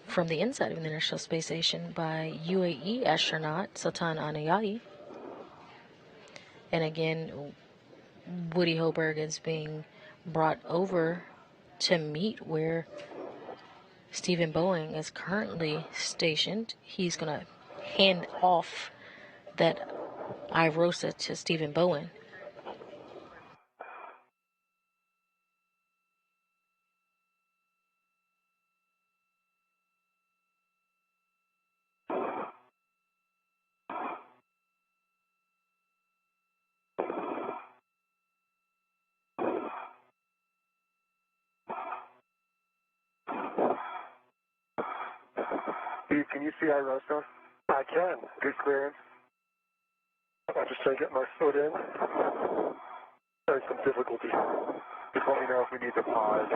from the inside of the International Space Station by UAE astronaut Sultan Anayati. And again, Woody Hoburg is being brought over to meet where Stephen Bowen is currently stationed. He's going to hand off that IROSA to Stephen Bowen. Steve, can you see IROSA? I can. Good clearance. I'm just trying to get my foot in. There's some difficulty. Just let me know if we need to pause.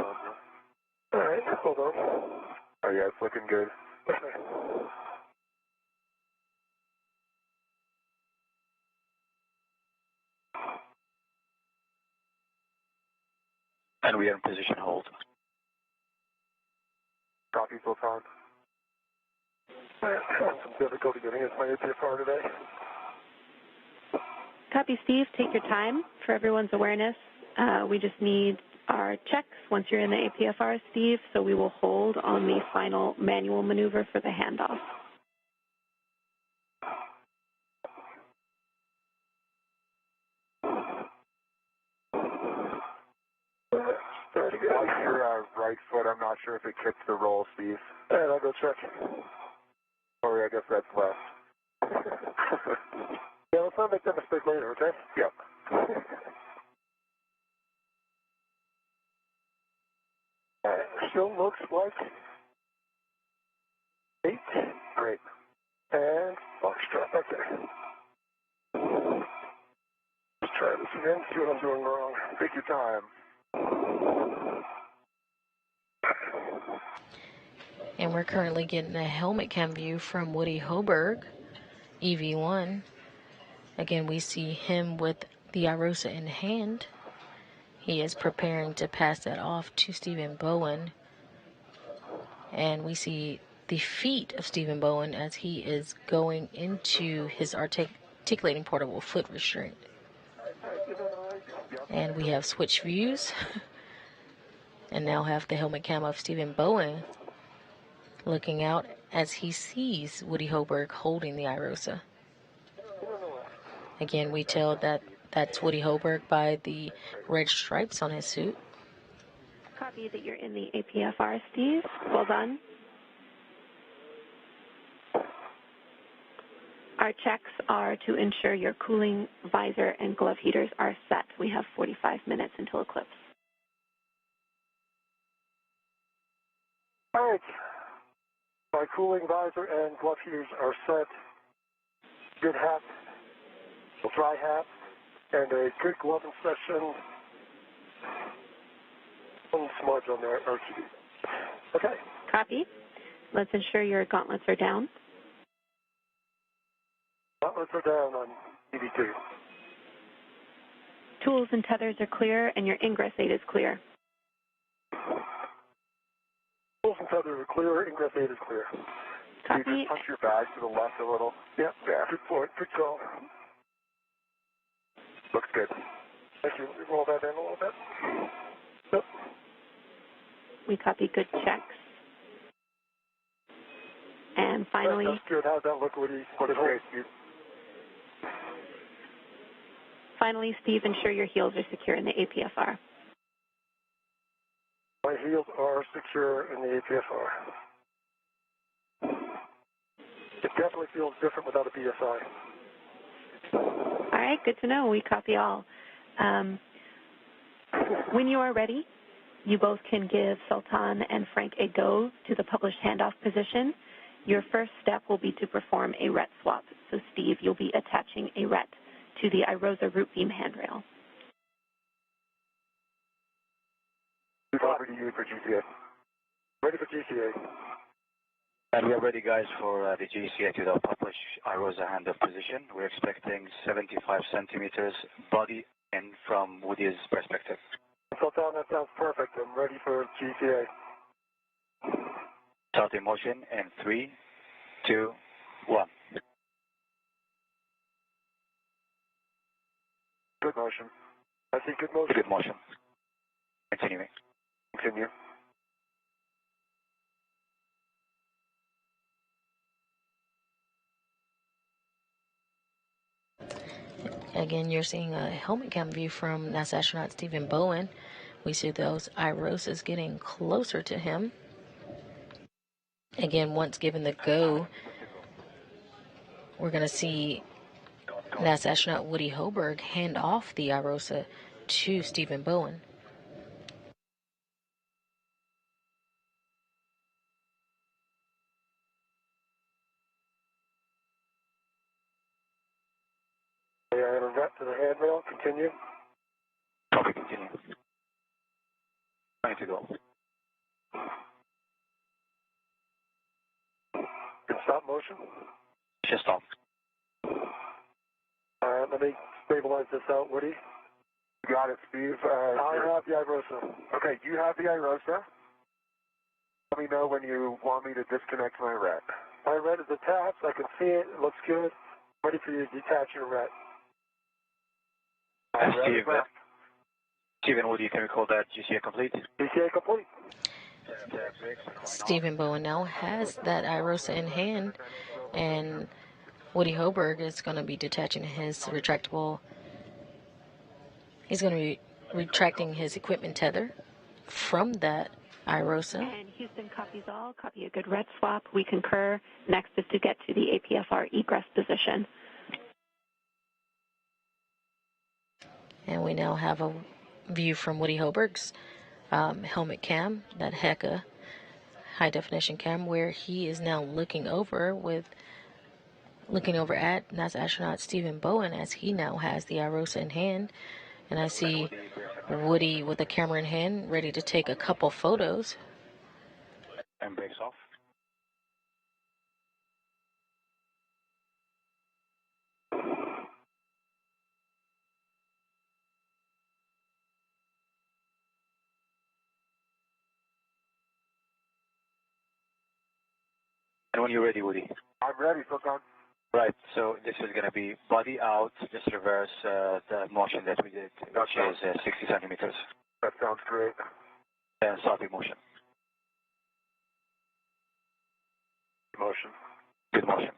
All right, hold on. Oh, yeah, it's looking good. Okay. And we are in position hold. Copy, Sultan. I have some difficulty getting into my APFR today. Copy, Steve. Take your time for everyone's awareness. We just need our checks once you're in the APFR, Steve, so we will hold on the final manual maneuver for the handoff. Watch your right foot. I'm not sure if it kicked the roll, Steve. And I'll go check. Or I guess that's left. Yeah, let's not make that mistake later, okay? Yep. Still looks like 8. Great. And Foxtrot back there. Let's try this again, see what I'm doing wrong. Take your time. And we're currently getting a helmet cam view from Woody Hoburg, EV1. Again, we see him with the IROSA in hand. He is preparing to pass that off to Stephen Bowen. And we see the feet of Stephen Bowen as he is going into his articulating portable foot restraint. And we have switch views. And now have the helmet cam of Stephen Bowen looking out as he sees Woody Hoburg holding the IROSA. Again, we tell that that's Woody Hoburg by the red stripes on his suit. Copy that you're in the APFR, Steve. Well done. Our checks are to ensure your cooling, visor, and glove heaters are set. We have 45 minutes until eclipse. All right. My cooling visor and glove heaters are set. Good hat, a dry hat, and a good glove inspection. One smudge on there, RTD. Okay. Copy. Let's ensure your gauntlets are down. Gauntlets are down on EV2. Tools and tethers are clear, and your ingress aid is clear. Tools and tethers are clear, ingress aid is clear. Copy. Can you just punch your bag to the left a little? Yep. Yeah. Good point. Good call. Looks good. Thank you. Roll that in a little bit. Yep. We copy good checks. And finally, That's good. How's that look, Woody? What is great, Steve? finally, Steve, ensure your heels are secure in the APFR. My heels are secure in the APFR. It definitely feels different without a BSI. All right, good to know. We copy all. When you are ready, you both can give Sultan and Frank a go to the published handoff position. Your first step will be to perform a RET swap. So, Steve, you'll be attaching a RET to the IROSA root beam handrail. Over to you for GCA. Ready for GCA. And we are ready, guys, for the GCA to the published IROSA handoff position. We're expecting 75 centimeters body in from Woody's perspective. Sultan, that sounds perfect. I'm ready for GCA. Start in motion in 3, 2, 1. Good motion. I see good motion. Good motion. Continuing. Continue. Again, you're seeing a helmet cam view from NASA astronaut Stephen Bowen. We see those IROSAs getting closer to him. Again, once given the go, we're going to see NASA astronaut Woody Hoburg hand off the IROSA to Stephen Bowen. I have a RET to the handrail. Continue. Copy, continue. Ready to go. Good stop motion. Just stop. All right, let me stabilize this out, Woody. You got it, Steve. I have the IROSA. Okay, you have the IROSA. Let me know when you want me to disconnect my RET. My RET is attached. I can see it. It looks good. Ready for you to detach your RET. Stephen Woody, can we call that GCA complete? GCA complete. Stephen Bowen now has that IROSA in hand, and Woody Hoburg is going to be detaching his retractable. He's going to be retracting his equipment tether from that IROSA. And Houston copies all. Copy a good red swap. We concur. Next is to get to the APFR egress position. And we now have a view from Woody Hoburg's helmet cam, that HECA high definition cam, where he is now looking over at NASA astronaut Stephen Bowen as he now has the IROSA in hand. And I see Woody with the camera in hand, ready to take a couple photos. And brakes off. And when you're ready, Woody. I'm ready, Sultan. Right, so this is going to be body out, just reverse the motion that we did, which is 60 centimeters. That sounds great. And stopping motion. Motion. Good motion.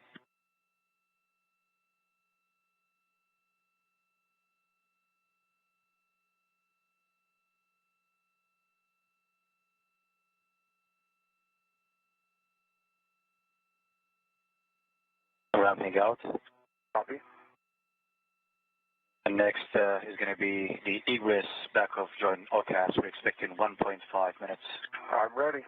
Ramping out. Copy. And next is going to be the egress back of Jordan Ocas. We're expecting 1.5 minutes. I'm ready.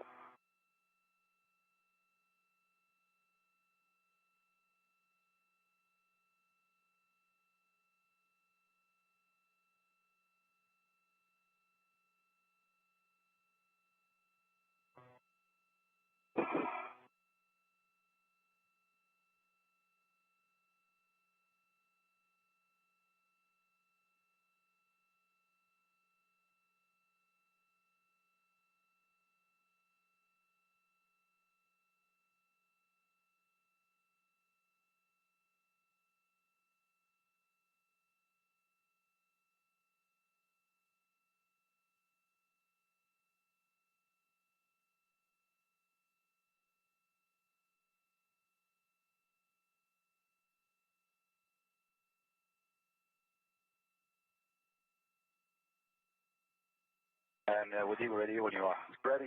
And Woody, we're ready when you are. Ready.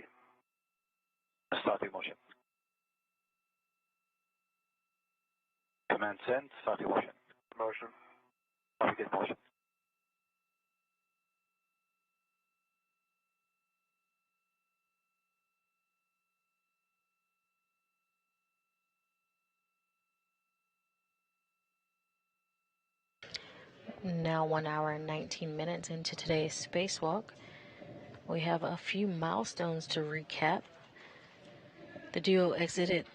Starting motion. Command send, starting motion. Motion. Navigate motion. Now 1 hour and 19 minutes into today's spacewalk. We have a few milestones to recap. The duo exited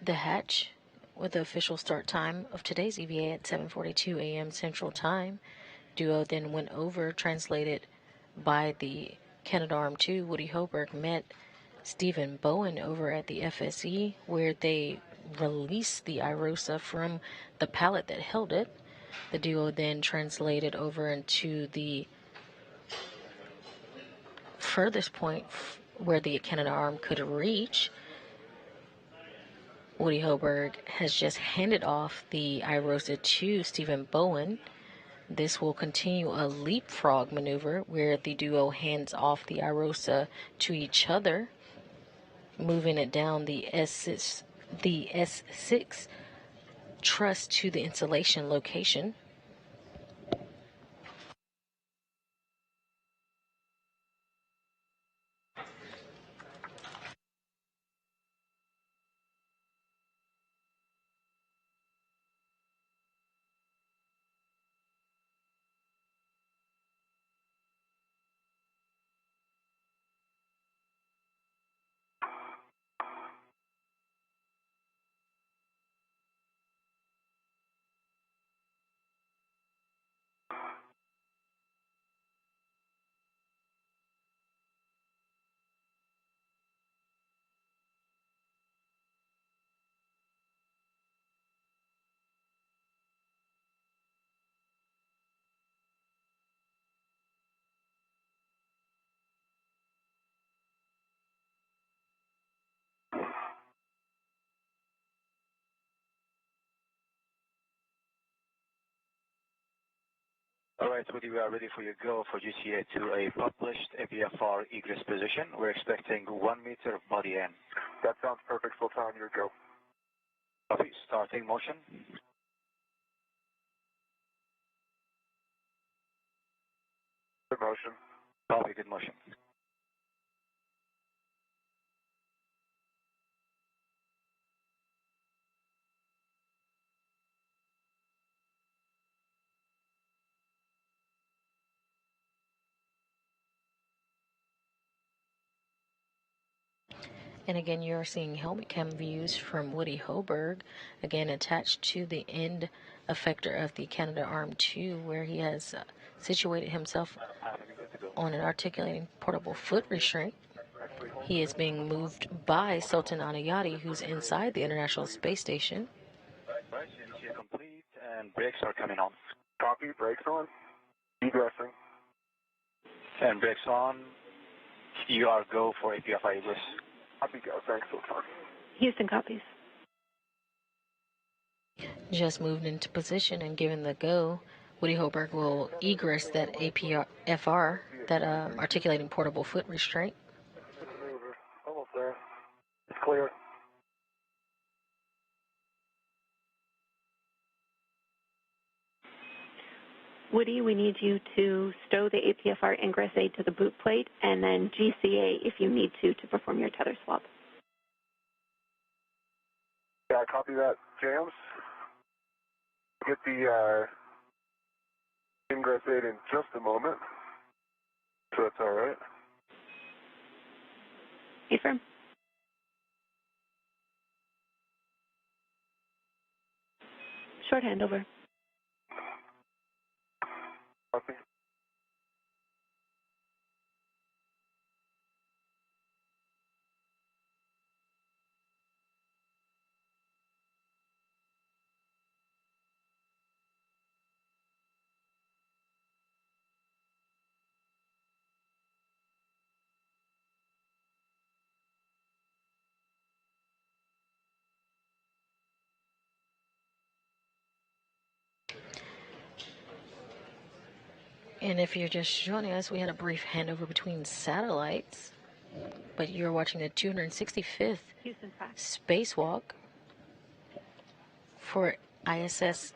the hatch with the official start time of today's EVA at 7:42 a.m. Central Time. Duo then went over, translated by the Canadarm2. Woody Hoburg met Stephen Bowen over at the FSE, where they released the IROSA from the pallet that held it. The duo then translated over into the furthest point where the Canadarm could reach. Woody Hoburg has just handed off the IROSA to Stephen Bowen. This will continue a leapfrog maneuver where the duo hands off the IROSA to each other, moving it down the S6 truss to the installation location. All right, Woody, we are ready for your go for GCA to a published APFR egress position. We're expecting 1 meter body in. That sounds perfect, Sultan. Your go. Copy. Starting motion. Good motion. Copy. Good motion. And again, you're seeing helmet cam views from Woody Hoburg, again attached to the end effector of the Canadarm2, where he has situated himself on an articulating portable foot restraint. He is being moved by Sultan Anayati, who's inside the International Space Station. Right, GCA complete, and brakes are coming on. Copy. Brakes on. Egressing. And brakes on. You are go for APFR egress. Copy. Go. Thanks, Sultan. Houston copies. Just moved into position and given the go, Woody Hoburg will egress that APFR, that articulating portable foot restraint. Maneuver. Almost there. It's clear. Woody, we need you to stow the APFR ingress aid to the boot plate, and then GCA if you need to perform your tether swap. Yeah, copy that, James. Get the ingress aid in just a moment, so that's all right. Affirm. Short handover. Copy. And if you're just joining us, we had a brief handover between satellites, but you're watching the 265th Houston practice. spacewalk for ISS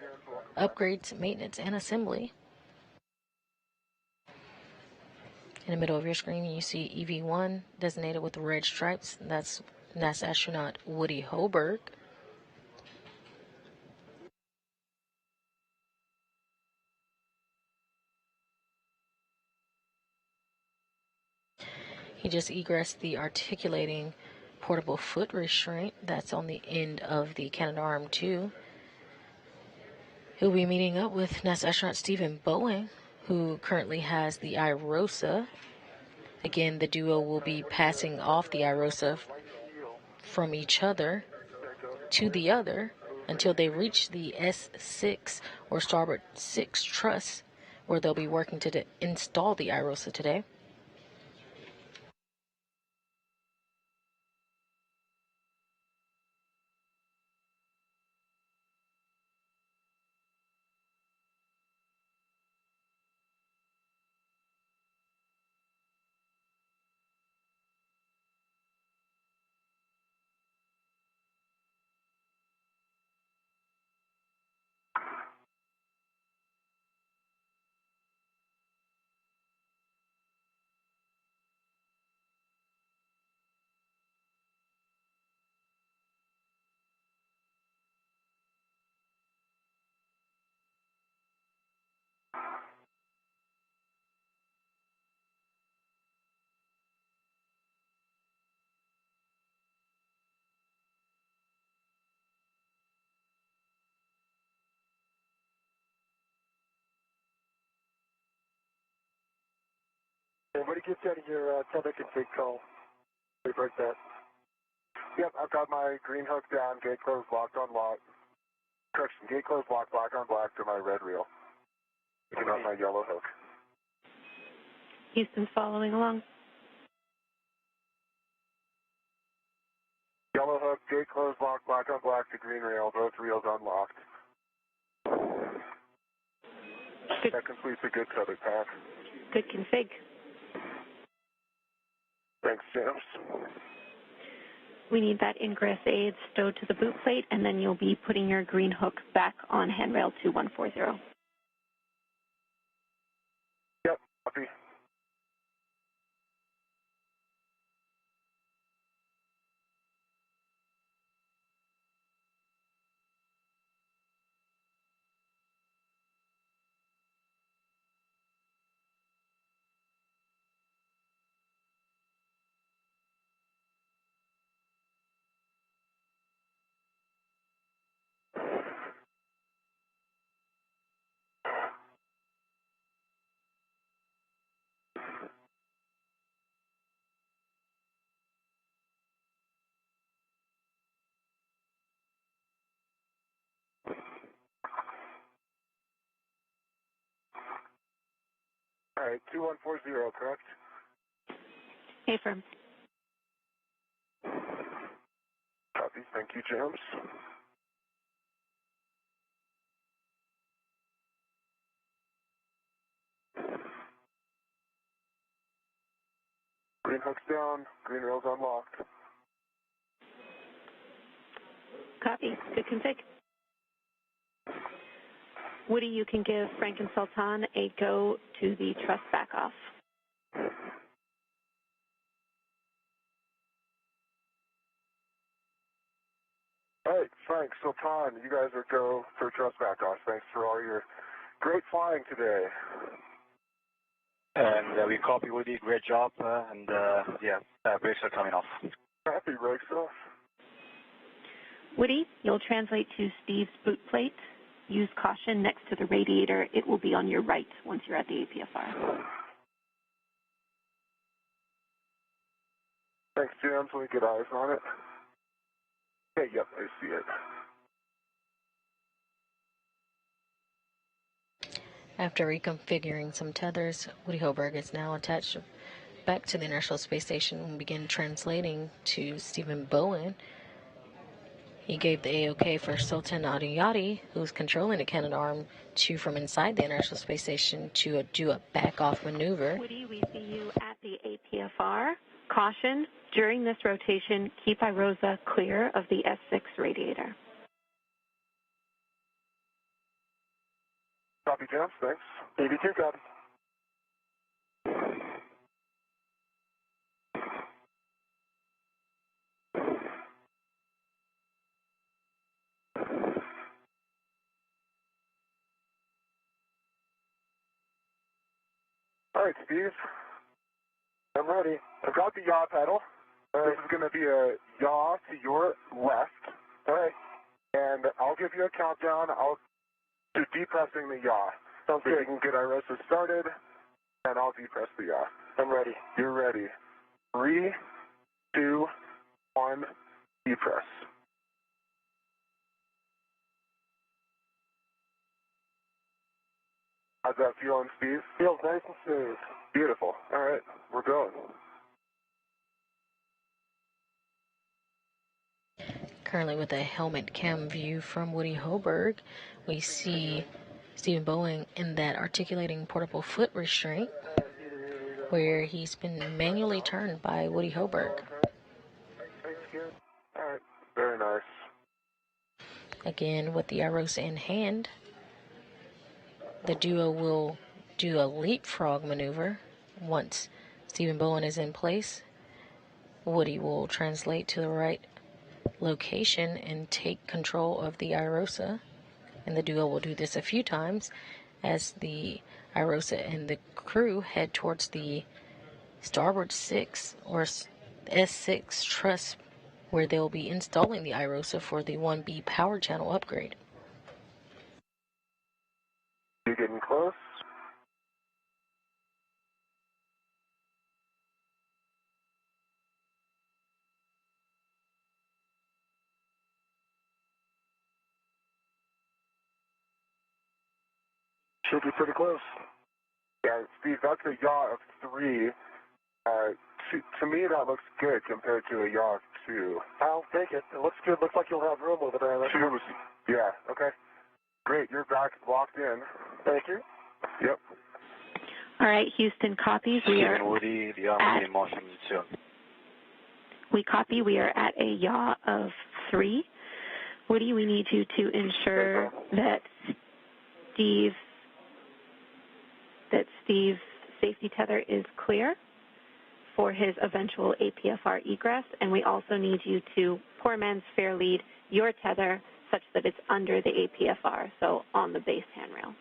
upgrades, maintenance, and assembly. In the middle of your screen, you see EV1 designated with the red stripes. That's NASA astronaut Woody Hoburg. He just egressed the articulating portable foot restraint that's on the end of the Canadarm2. He'll be meeting up with NASA astronaut Stephen Bowen, who currently has the IROSA. Again, the duo will be passing off the IROSA from each other to the other until they reach the S6 or starboard 6 truss, where they'll be working to install the IROSA today. Everybody gets out of your tether config call. We break that. Yep, I've got my green hook down, gate closed, locked on lock. Correction, gate closed, locked, black on black to my red reel. Picking up my yellow hook. Houston's following along. Yellow hook, gate closed, locked, black on black to green rail, both reels unlocked. Good. That completes a good tether path. Good config. Thanks, James. We need that ingress aid stowed to the boot plate, and then you'll be putting your green hook back on handrail 2140. Yep, copy. All right, 2140, correct? Affirm. Copy. Thank you, James. Green hook's down. Green rail's unlocked. Copy. Good config. Woody, you can give Frank and Sultan a go to the truss back off. All right, Frank, Sultan, you guys are go for truss back off. Thanks for all your great flying today. And we copy Woody. Great job. Brakes are coming off. Happy brakes off. Woody, you'll translate to Steve's boot plate. Use caution next to the radiator. It will be on your right once you're at the APFR. Thanks, James. Let me get eyes on it. Okay, yep, I see it. After reconfiguring some tethers, Woody Hoberg is now attached back to the International Space Station and began translating to Stephen Bowen. He gave the AOK for Sultan Adiyati, who's controlling the Canadarm, to from inside the International Space Station to do a back-off maneuver. Woody, we see you at the APFR. Caution, during this rotation, keep IROSA clear of the S6 radiator. Copy, James. Thanks. AV2, copy. All right, Steve. I'm ready. I've got the yaw pedal. This is going to be a yaw to your left. All right. And I'll give you a countdown. I'll do depressing the yaw. Sounds good. We can get IROSA started, and I'll depress the yaw. I'm ready. You're ready. 3, 2, 1, depress. How's that feeling, Steve? Feels nice and smooth. Beautiful. All right, we're going. Currently with a helmet cam view from Woody Hoberg, we see Stephen Bowen in that articulating portable foot restraint where he's been manually turned by Woody Hoberg. All right, very nice. Again, with the IROSA in hand, the duo will do a leapfrog maneuver. Once Stephen Bowen is in place, Woody will translate to the right location and take control of the IROSA. And the duo will do this a few times as the IROSA and the crew head towards the starboard 6 or S6 truss, where they'll be installing the IROSA for the 1B power channel upgrade. You getting close? Should be pretty close. Yeah, Steve, that's a yaw of 3. To me, that looks good compared to a yaw of 2. I'll take it. It looks good. Looks like you'll have room over there. Yeah, okay. Great, you're back locked in. Thank you. Yep. All right, Houston copies. We are Woody, the arm will be in motion soon. We copy. We are at a yaw of 3. Woody, we need you to ensure that Steve's safety tether is clear for his eventual APFR egress, and we also need you to poor man's fair lead your tether such that it's under the APFR, so on the base handrail.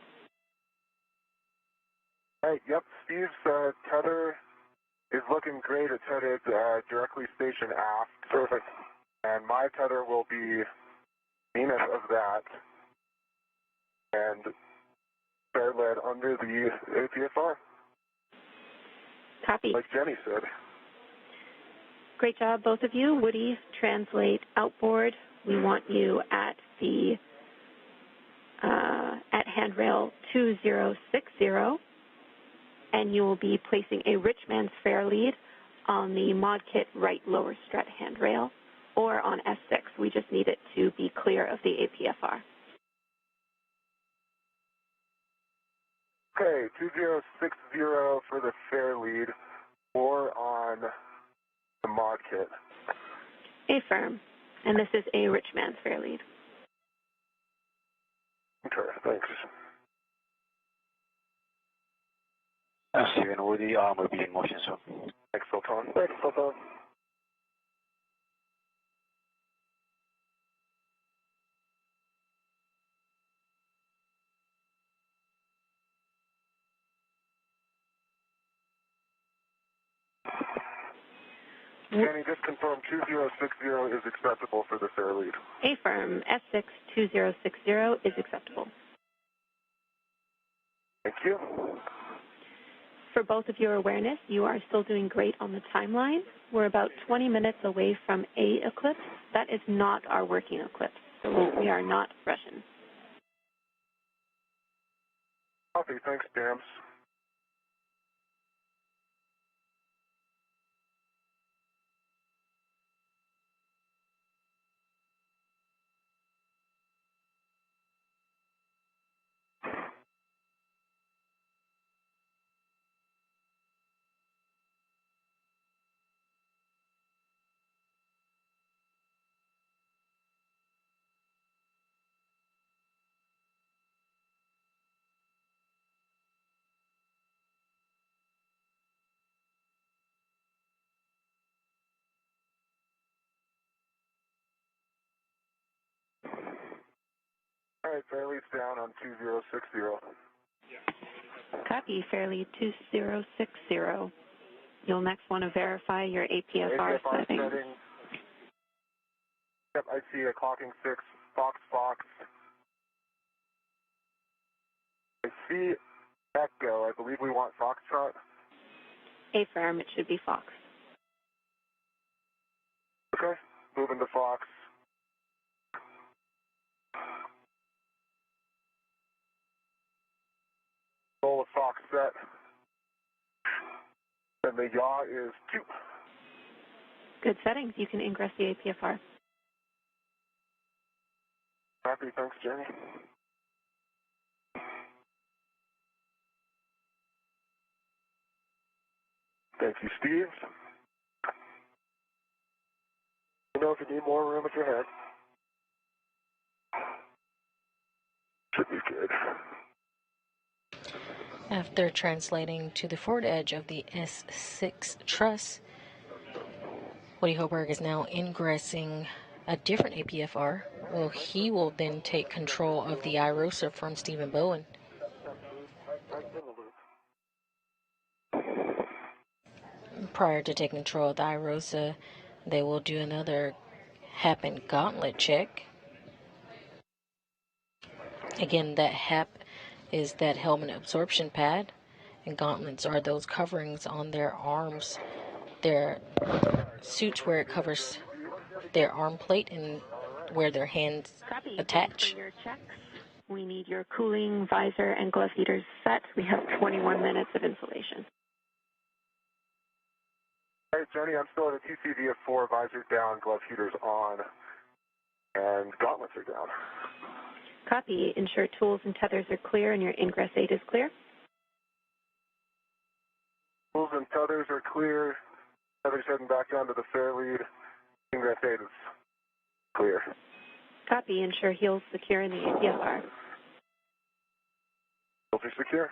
All right, yep, Steve's tether is looking great. It's headed directly station aft. Perfect. And my tether will be mean of that and fair lead under the APFR. Copy. Like Jenny said. Great job, both of you. Woody, translate outboard. We want you at the at handrail 2060, and you will be placing a rich man's fair lead on the mod kit right lower strut handrail or on S6. We just need it to be clear of the APFR. Okay, 2060 for the fair lead or on the mod kit. Affirm. And this is a rich man's fair lead. Okay, thanks. Steven Woody, arm will be in motion soon. Thanks, Sultan. Thanks, Sultan. Jenny, just confirm 2060 is acceptable for the fair lead. Affirm. S6 2060 is acceptable. Thank you. For both of your awareness, you are still doing great on the timeline. We're about 20 minutes away from a eclipse. That is not our working eclipse, so we are not Russian. Copy, thanks, Dams. All right, fair lead's down on 2060. Copy, Fairlead 2060. You'll next want to verify your APFR settings. Yep, I see a clocking 6, Fox. I see Echo. I believe we want Foxtrot. Affirm, it should be Fox. Okay, moving to Fox. Roll of Fox set. And the yaw is 2. Good settings. You can ingress the APFR. Happy, thanks, Jenny. Thank you, Steve. You know if you need more room at your head. Should be good. After translating to the forward edge of the S6 truss, Woody Hoburg is now ingressing a different APFR. Well, he will then take control of the IROSA from Stephen Bowen. Prior to taking control of the IROSA, they will do another HAP and gauntlet check. Again, that HAP is that helmet absorption pad, and gauntlets are those coverings on their arms, their suits where it covers their arm plate and where their hands attach. For your checks, we need your cooling, visor, and glove heaters set. We have 21 minutes of insulation. All right, Jenny, I'm still at a TCV of 4, visor down, glove heaters on, and gauntlets are down. Copy. Ensure tools and tethers are clear and your ingress 8 is clear. Pulls and tethers are clear. Tethers heading back down to the fair lead. Ingress 8 is clear. Copy. Ensure heels secure in the APFR. Filter secure.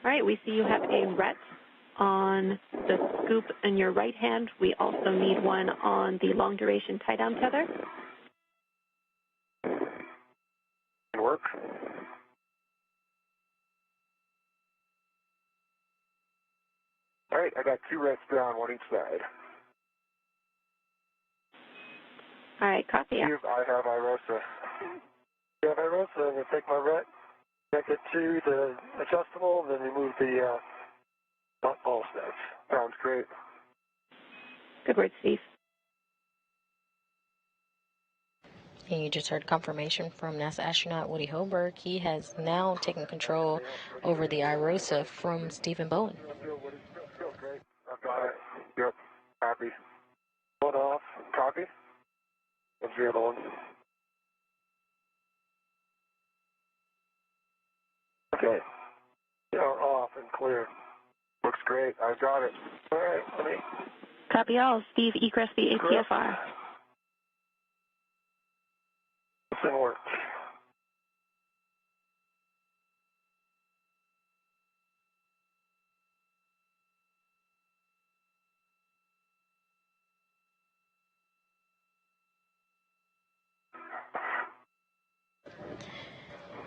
All right, we see you have a RET on the scoop in your right hand. We also need one on the long duration tie down tether. Can work. All right, I got 2 rets down, one each side. All right, copy. Steve, I have IROSA. You have IROSA, I'm going to take my RET, connect it to the adjustable, then remove the ball steps. Sounds great. Good word, Steve. And you just heard confirmation from NASA astronaut Woody Hoberg. He has now taken control over the IROSA from Stephen Bowen. Feels great. I've got it. Yep. Copy. One off. Copy. What's the other one? Okay. They are off and clear. Looks great. I've got it. All right, let me... Copy all. Steve, egress the APFR. This didn't work.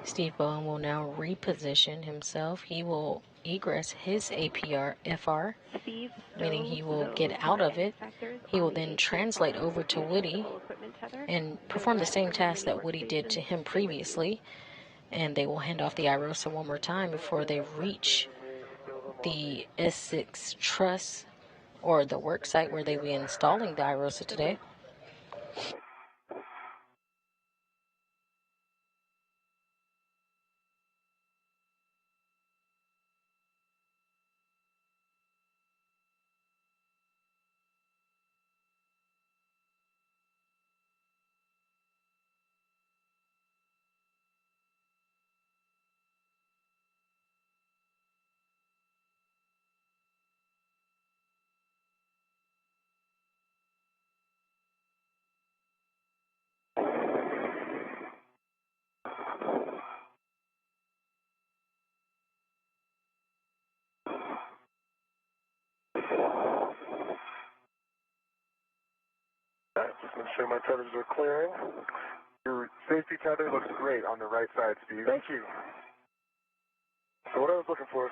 Steve Bowen will now reposition himself. He will egress his APFR, meaning he will get out of it. He will then translate over to Woody and perform the same task that Woody did to him previously. And they will hand off the IROSA one more time before they reach the S6 truss or the work site where they will be installing the IROSA today. Just make sure my tethers are clearing. Your safety tether looks great on the right side, Steve. Thank you. So what I was looking for...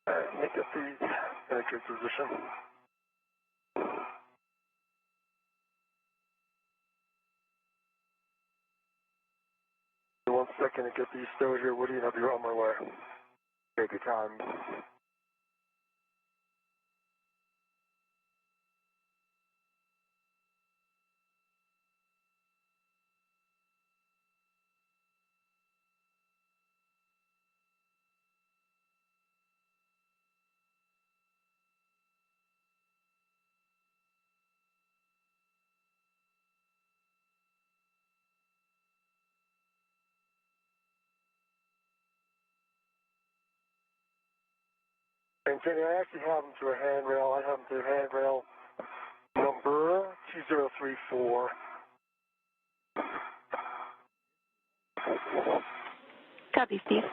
make up these in a good position. In 1 second to get these stowed here, Woody, and I'll be on my way. Take your time. And Jenny, I actually have them to a handrail. I have them to handrail number 2034. Copy, Steve.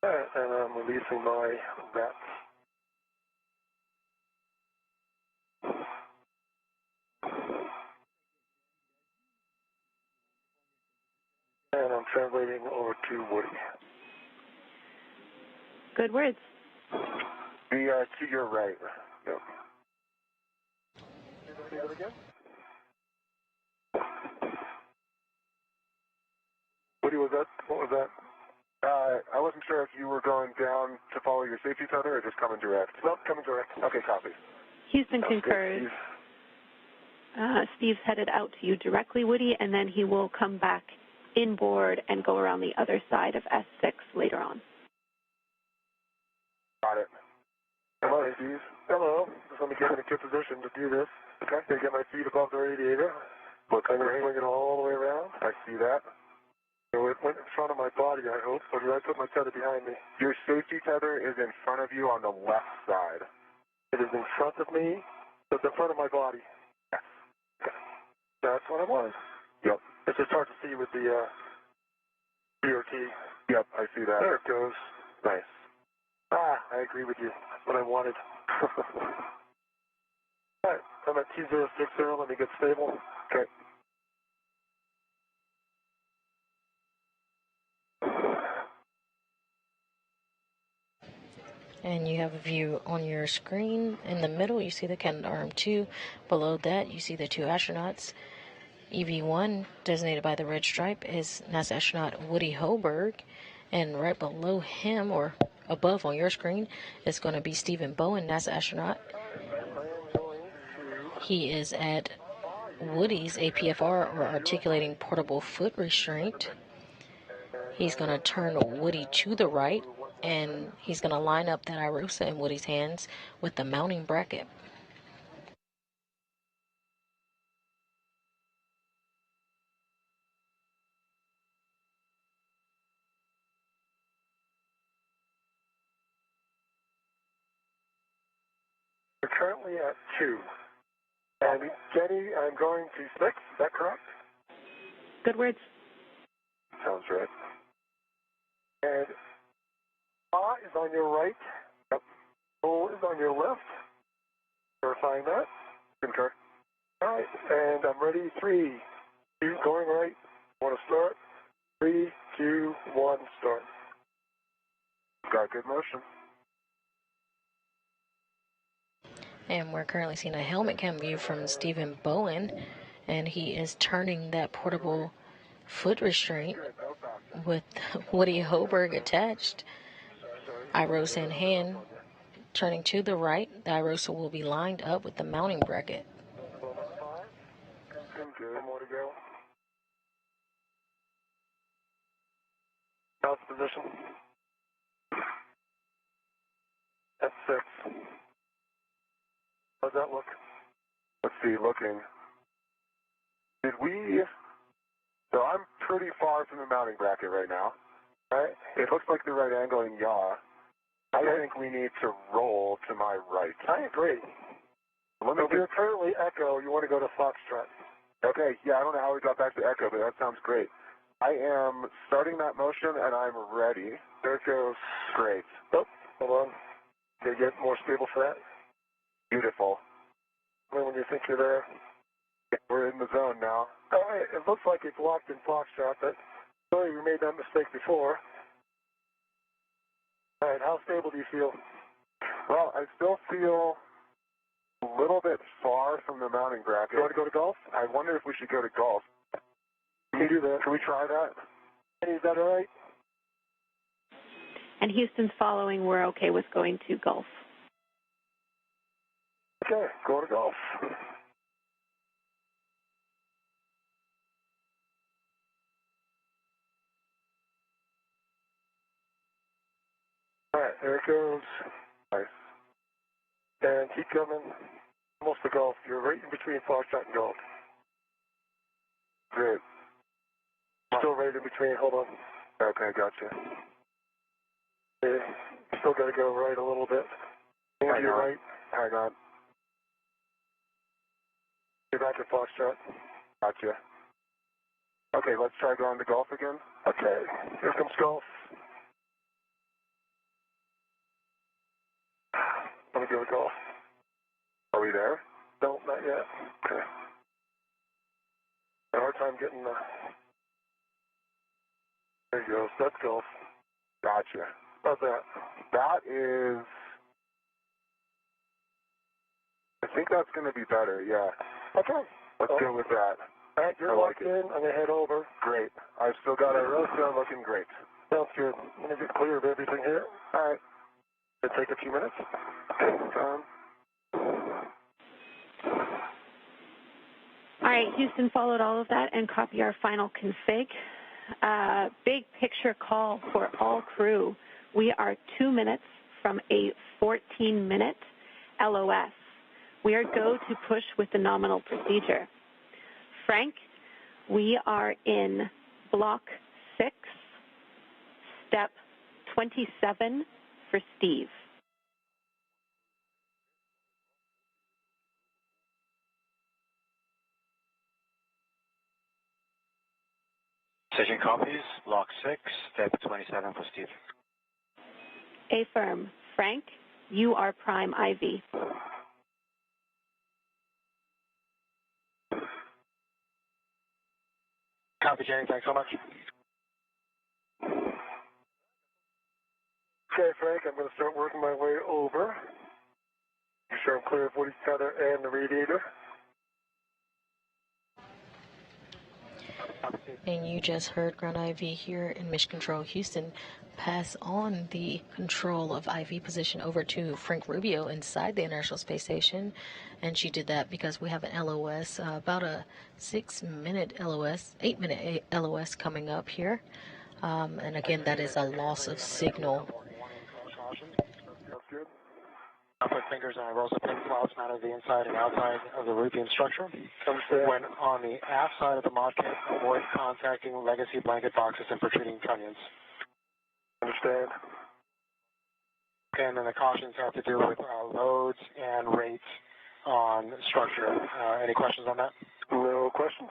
All right, and I'm releasing my RET. And I'm translating over to Woody. Good words. The to your right. Yep. Say that again? Woody, what was that? I wasn't sure if you were going down to follow your safety tether or just coming direct. Nope, coming direct. Okay, copy. Houston Sounds concurs. good, Steve. Steve's headed out to you directly, Woody, and then he will come back inboard and go around the other side of S6 later on. Got it. Hello, Steve. Hello. Just let me get in a good position to do this. Okay. Gonna get my feet above the radiator. Looks I'm going great. to swing it all the way around. I see that. So it went in front of my body, I hope, or did I put my tether behind me? Your safety tether is in front of you on the left side. It is in front of me, so it's in front of my body. Yes. Okay. That's what I wanted. Yep. It's just hard to see with the BRT. Yep, I see that. There it goes. Nice. I agree with you. That's what I wanted. All right, I'm at T060. Let me get stable. Okay. And you have a view on your screen. In the middle, you see the Canadarm2. Below that, you see the two astronauts. EV1, designated by the red stripe, is NASA astronaut Woody Hoberg. And right below him, or above on your screen, is going to be Stephen Bowen, NASA astronaut. He is at Woody's APFR, or Articulating Portable Foot Restraint. He's going to turn Woody to the right, and he's going to line up that IROSA in Woody's hands with the mounting bracket. We're currently at 2. And Jenny, I'm going to 6. Is that correct? Good words. Sounds right. And is on your right. Yep. O is on your left. Verifying that. Concur. All right, and I'm ready. 3, 2, going right. Want to start? 3, 2, 1, start. Got good motion. And we're currently seeing a helmet cam view from Stephen Bowen, and he is turning that portable foot restraint with Woody Hoberg attached. IROSA in hand, turning to the right. The IROSA will be lined up with the mounting bracket. Good. One more to go. How's the position? At 6. How's that look? Let's see, looking. Did we... So I'm pretty far from the mounting bracket right now. Right? It looks like the right angle in yaw. I think we need to roll to my right. I agree. Let me So if you're currently Echo, you want to go to Foxtrot. Okay, yeah, I don't know how we got back to Echo, but that sounds great. I am starting that motion, and I'm ready. There it goes. Great. Oh, hold on. Can you get more stable for that? Beautiful. When you think you're there. We're in the zone now. All right, it looks like it's locked in Foxtrot, but sorry we made that mistake before. All right, how stable do you feel? Well, I still feel a little bit far from the mounting bracket. You want to go to golf? I wonder if we should go to golf. Can you do that? Can we try that? Is that all right? And Houston's following, we're okay with going to golf. Okay, go to golf. All right, there it goes. Nice. And keep coming. Almost to golf. You're right in between Foxtrot and golf. Great. Still right in between. Hold on. Okay, gotcha. Okay. Still got to go right a little bit. And you're right. Hang on. You're back at Foxtrot. Gotcha. Okay, let's try going to golf again. Okay, here comes golf. Let me go to golf. Are we there? No, not yet. Okay. A hard time getting the... There you go. That's golf. Gotcha. How's that? That is... I think that's going to be better, yeah. Okay. Let's go with that. All right, you're locked in. I'm going to head over. Great. I've still got a rosa looking great. Sounds good. I'm going to get clear of everything here. All right. It'll take a few minutes. All right, Houston followed all of that and copy our final config. Big picture call for all crew. We are 2 minutes from a 14-minute LOS. We are go to push with the nominal procedure. Frank, we are in Block 6, Step 27 for Steve. Station copies, Block 6, Step 27 for Steve. Affirm. Frank, you are Prime Ivy. Copy, Jenny. Thanks so much. Okay, Frank, I'm going to start working my way over. Make sure I'm clear of Woody Tether and the radiator. And you just heard Ground IV here in Mission Control Houston pass on the control of IV position over to Frank Rubio inside the International Space Station. And she did that because we have an LOS, about a 6-minute LOS, 8-minute LOS coming up here. And again, that is a loss of signal. I'll put fingers on rows of pin clouds mounted the inside and outside of the Rubian structure. When on the aft side of the mod kit, avoid contacting legacy blanket boxes and protruding trunnions. Understand. Okay, and then the cautions have to do with loads and rates on structure. Any questions on that? No questions.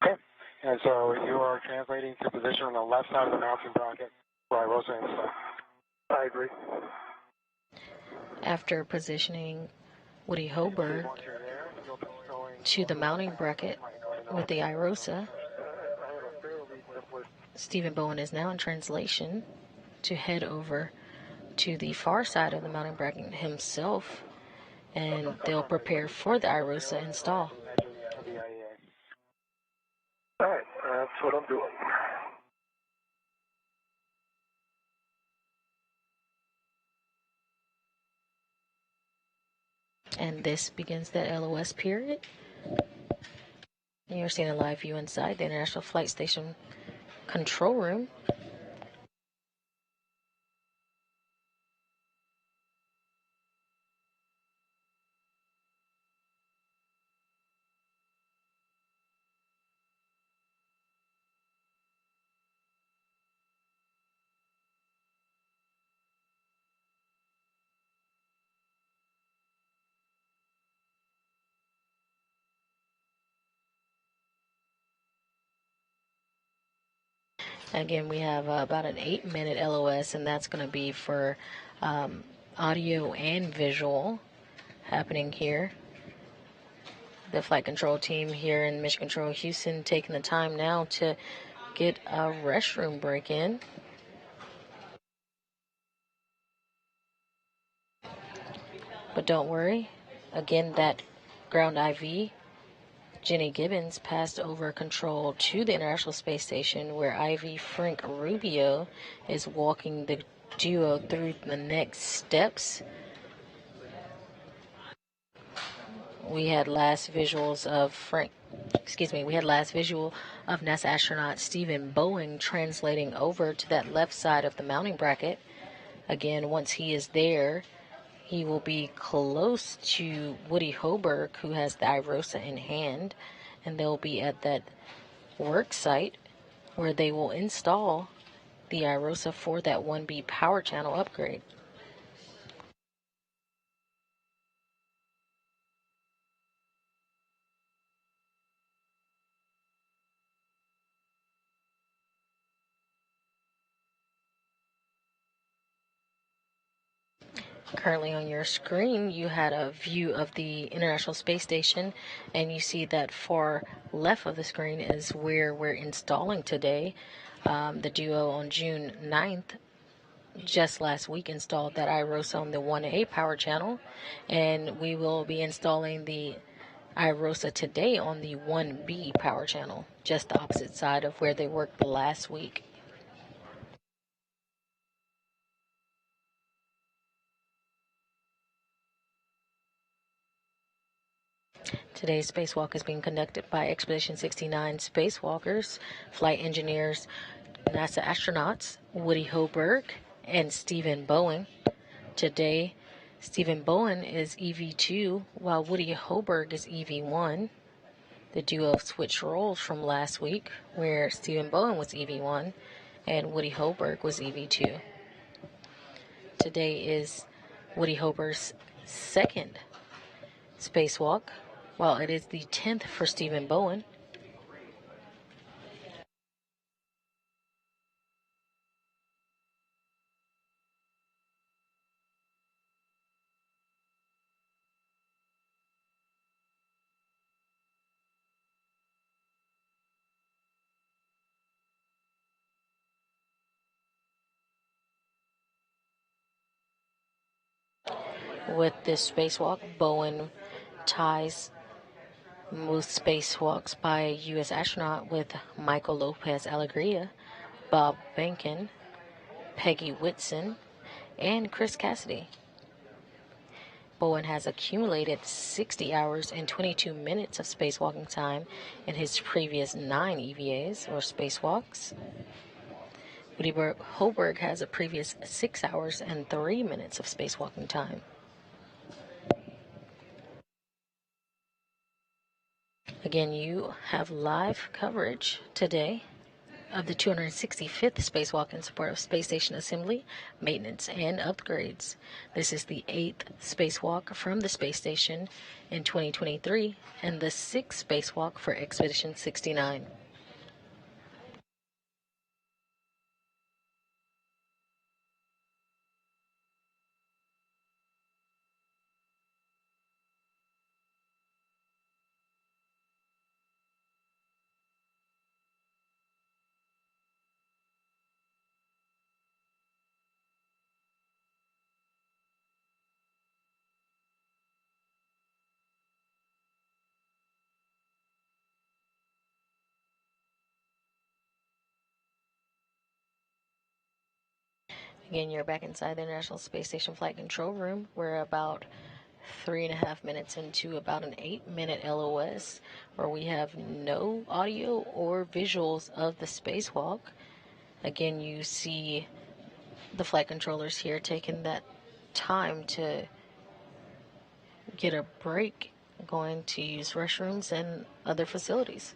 Okay, and so you are translating to position on the left side of the mounting bracket for IROSA install. I agree. After positioning Woody Hoberg to the mounting bracket with the IROSA, Stephen Bowen is now in translation to head over to the far side of the mounting bracket himself, and they'll prepare for the IROSA install. All right, that's what I'm doing. And this begins the LOS period. And you're seeing a live view inside the International Flight Station control room. Again, we have about an 8-minute LOS, and that's going to be for audio and visual happening here. The flight control team here in Mission Control Houston taking the time now to get a restroom break in. But don't worry, again, that ground IV, Jenny Gibbons, passed over control to the International Space Station, where IV Frank Rubio is walking the duo through the next steps. We had last visuals of NASA astronaut Stephen Bowen translating over to that left side of the mounting bracket. Again, once he is there, he will be close to Woody Hoberg, who has the IROSA in hand, and they'll be at that work site where they will install the IROSA for that 1B power channel upgrade. Currently on your screen, you had a view of the International Space Station, and you see that far left of the screen is where we're installing today. The duo on June 9th, just last week, installed that IROSA on the 1A power channel, and we will be installing the IROSA today on the 1B power channel, just the opposite side of where they worked last week. Today's spacewalk is being conducted by Expedition 69 spacewalkers, flight engineers, NASA astronauts Woody Hoberg and Stephen Bowen. Today, Stephen Bowen is EV2, while Woody Hoberg is EV1. The duo switched roles from last week, where Stephen Bowen was EV1 and Woody Hoberg was EV2. Today is Woody Hoberg's second spacewalk, while it is the 10th for Stephen Bowen. With this spacewalk, Bowen ties most spacewalks by a U.S. astronaut with Michael Lopez Alegria, Bob Behnken, Peggy Whitson, and Chris Cassidy. Bowen has accumulated 60 hours and 22 minutes of spacewalking time in his previous 9 EVAs, or spacewalks. Woody Hoberg has a previous 6 hours and 3 minutes of spacewalking time. Again, you have live coverage today of the 265th spacewalk in support of space station assembly, maintenance, and upgrades. This is the 8th spacewalk from the space station in 2023 and the 6th spacewalk for Expedition 69. Again, you're back inside the International Space Station Flight Control Room. We're about 3.5 minutes into about an 8-minute LOS where we have no audio or visuals of the spacewalk. Again, you see the flight controllers here taking that time to get a break, going to use restrooms and other facilities.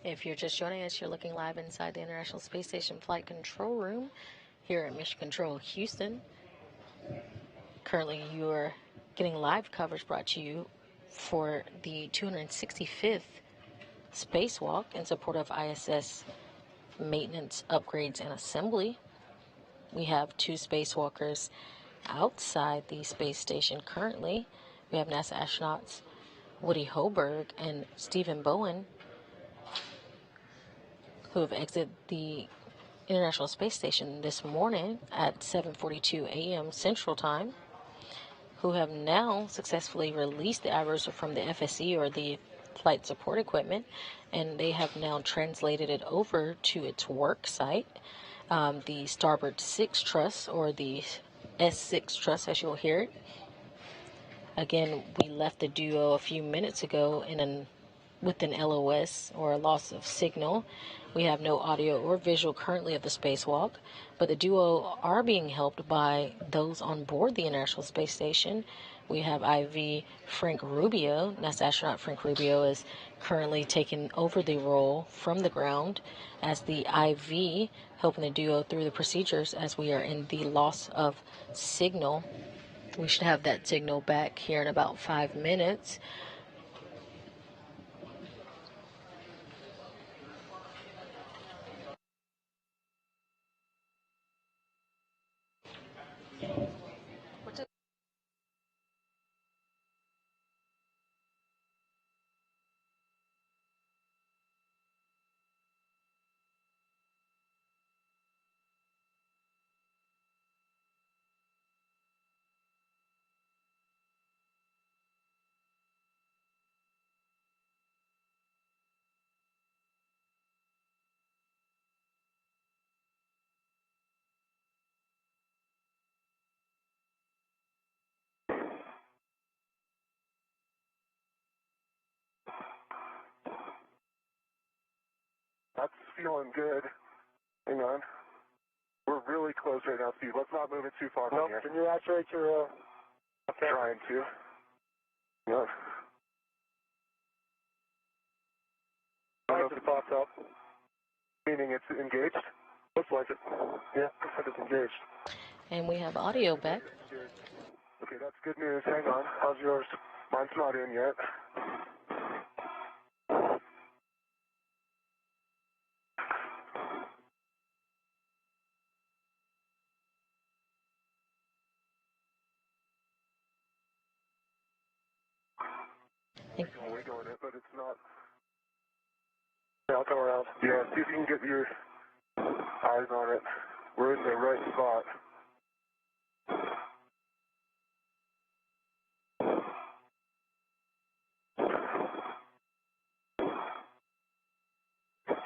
If you're just joining us, you're looking live inside the International Space Station Flight Control Room here at Mission Control Houston. Currently, you are getting live coverage brought to you for the 265th spacewalk in support of ISS maintenance, upgrades, and assembly. We have 2 spacewalkers outside the space station currently. We have NASA astronauts Woody Hoberg and Stephen Bowen, who have exited the International Space Station this morning at 7:42 a.m. Central Time, who have now successfully released the iROSA from the FSE, or the Flight Support Equipment, and they have now translated it over to its work site, the Starboard 6 Truss, or the S6 Truss as you'll hear it. Again, we left the duo a few minutes ago with an LOS, or a loss of signal. We have no audio or visual currently of the spacewalk, but the duo are being helped by those on board the International Space Station. We have IV Frank Rubio. NASA astronaut Frank Rubio is currently taking over the role from the ground as the IV, helping the duo through the procedures as we are in the loss of signal. We should have that signal back here in about 5 minutes. That's feeling good. Hang on. We're really close right now, Steve. Let's not move it too far from here. Can you actuate your, Trying to. Yeah. I don't know if it pops up. Meaning it's engaged? Looks like it. Yeah, looks like it's engaged. And we have audio back. Okay, that's good news. Hang on. How's yours? Mine's not in yet. I'm wiggling it, but it's not. Yeah, I'll come around. Yeah, see if you can get your eyes on it. We're in the right spot.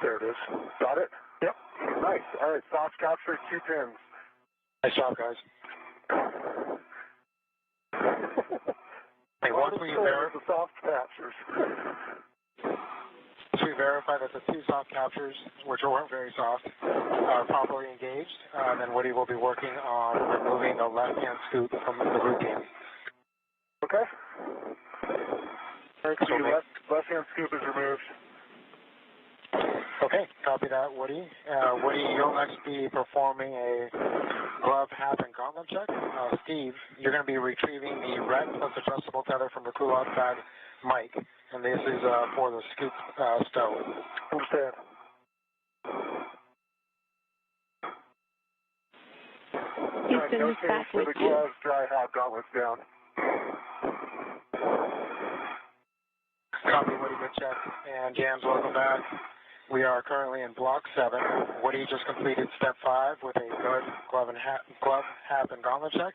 There it is. Got it? Yep. Nice. All right, soft capture, 2 pins. Nice job, guys. Hey, once we the soft captures. Once we verify that the 2 soft captures, which weren't very soft, are properly engaged, then Woody will be working on removing the left-hand scoop from the routine. Okay. Left-hand scoop is removed. Okay, copy that, Woody. Woody, you'll next be performing a glove, hat, and gauntlet check. Steve, you're going to be retrieving the red plus adjustable tether from the cool-out pad mic, and this is for the scoop stow. Understand. Houston is back for with the you. gloves, dry hat, gauntlets down. Copy, Woody, good check. And Jams, welcome back. We are currently in Block 7. Woody just completed Step 5 with a good glove, hat, and gauntlet check.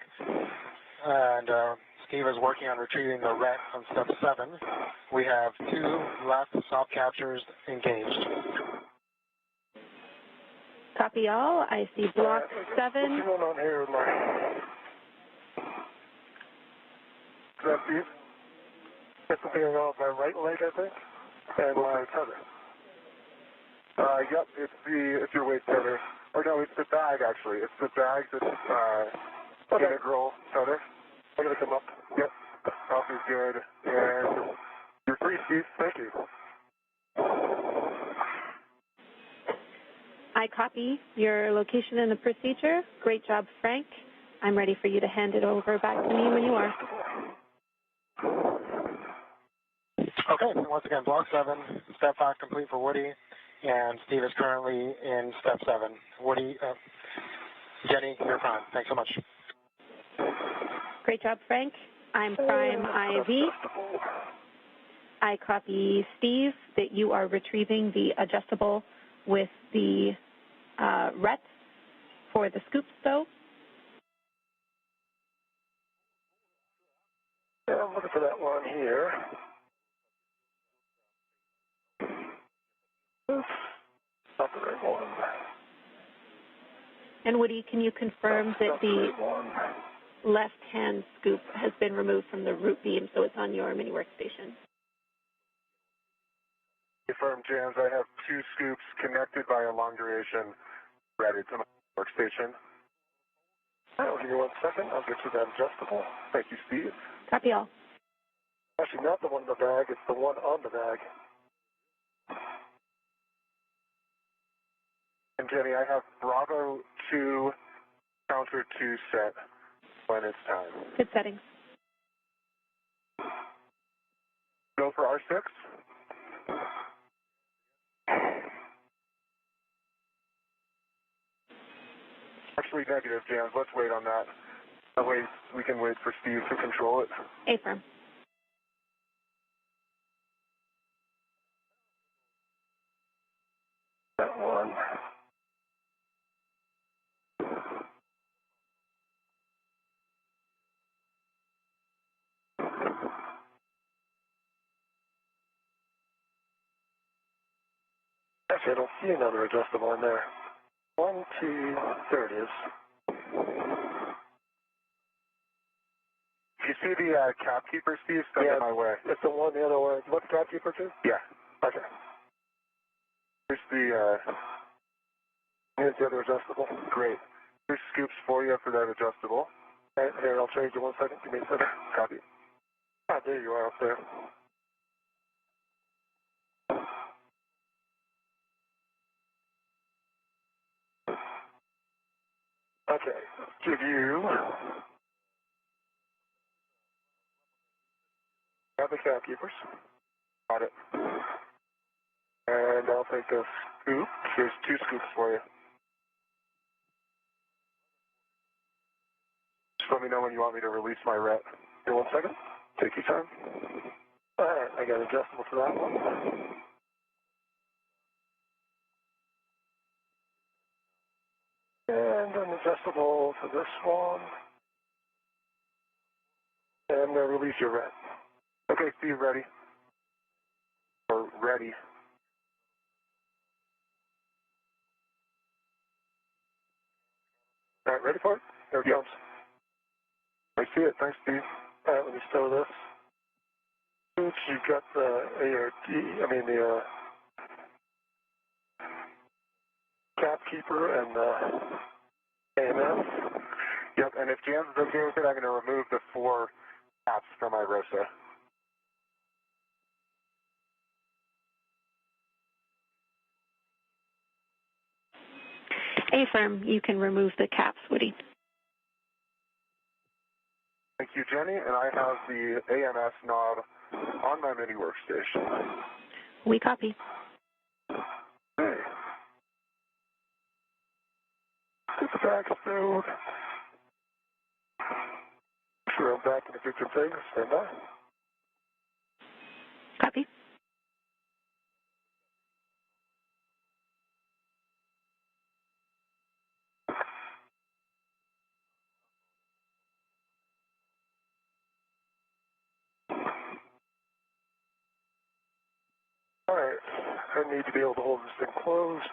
And Steve is working on retrieving the ret on Step 7. We have 2 left soft captures engaged. Copy all. I see Block 7. What's going on here with my... Is that Steve? It's appearing off my right leg, I think, and my tether. Yep, it's your weight tether. Or no, it's the bag, actually. It's the bag that's integral tether. I'm going to come up. Yep, off is good. And you're free, Steve. Thank you. I copy your location and the procedure. Great job, Frank. I'm ready for you to hand it over back to me when you are. Okay, once again, Block 7, Step 5 complete for Woody, and Steve is currently in Step 7. Woody, Jenny, you're prime. Thanks so much. Great job, Frank. I'm prime IV. I copy Steve that you are retrieving the adjustable with the RET for the scoop stove. Yeah, I'm looking for that one here. Oops, not the right one. And Woody, can you confirm that the left-hand scoop has been removed from the root beam, so it's on your mini workstation? Confirm, Jans. I have 2 scoops connected by a long duration ready to my workstation. I'll give you 1 second. I'll get you that adjustable. Thank you, Steve. Copy all. Actually, not the one in the bag. It's the one on the bag. And Jenny, I have Bravo 2, counter 2 set when it's time. Good settings. Go for R6. Actually, negative, Jans. Let's wait on that. That way we can wait for Steve to control it. Affirm. That one. Actually, I don't see another adjustable in there. 1, 2, there it is. You see the cap keeper, Steve? Send it my way. It's the one the other way. What cap keeper too? Yeah. Okay. Here's the other adjustable. Great. Here's scoops for you for that adjustable. And here, I'll trade you 1 second. Give me a second. Copy. Ah, there you are up there. Okay, give you. Grab the cap keepers. Got it. And I'll take a scoop. Here's 2 scoops for you. Just let me know when you want me to release my ret. Here, 1 second. Take your time. All right, I got adjustable to that one. And an adjustable to this one. And I'm going to release your ret. Okay, Steve, ready? Or ready. All right, ready for it? Here it comes. I see it. Thanks, Steve. All right, let me stow this. Oops, you got the the cap keeper and the AMS. Yep, and if Jans is okay with it, I'm going to remove the 4 caps from my ROSA. Affirm, you can remove the caps, Woody. Thank you, Jenny, and I have the AMS knob on my mini workstation. We copy. Hey. Get the back stowed. Sure, I'm back in the kitchen thing. Stand by. Copy. All right, I need to be able to hold this thing closed.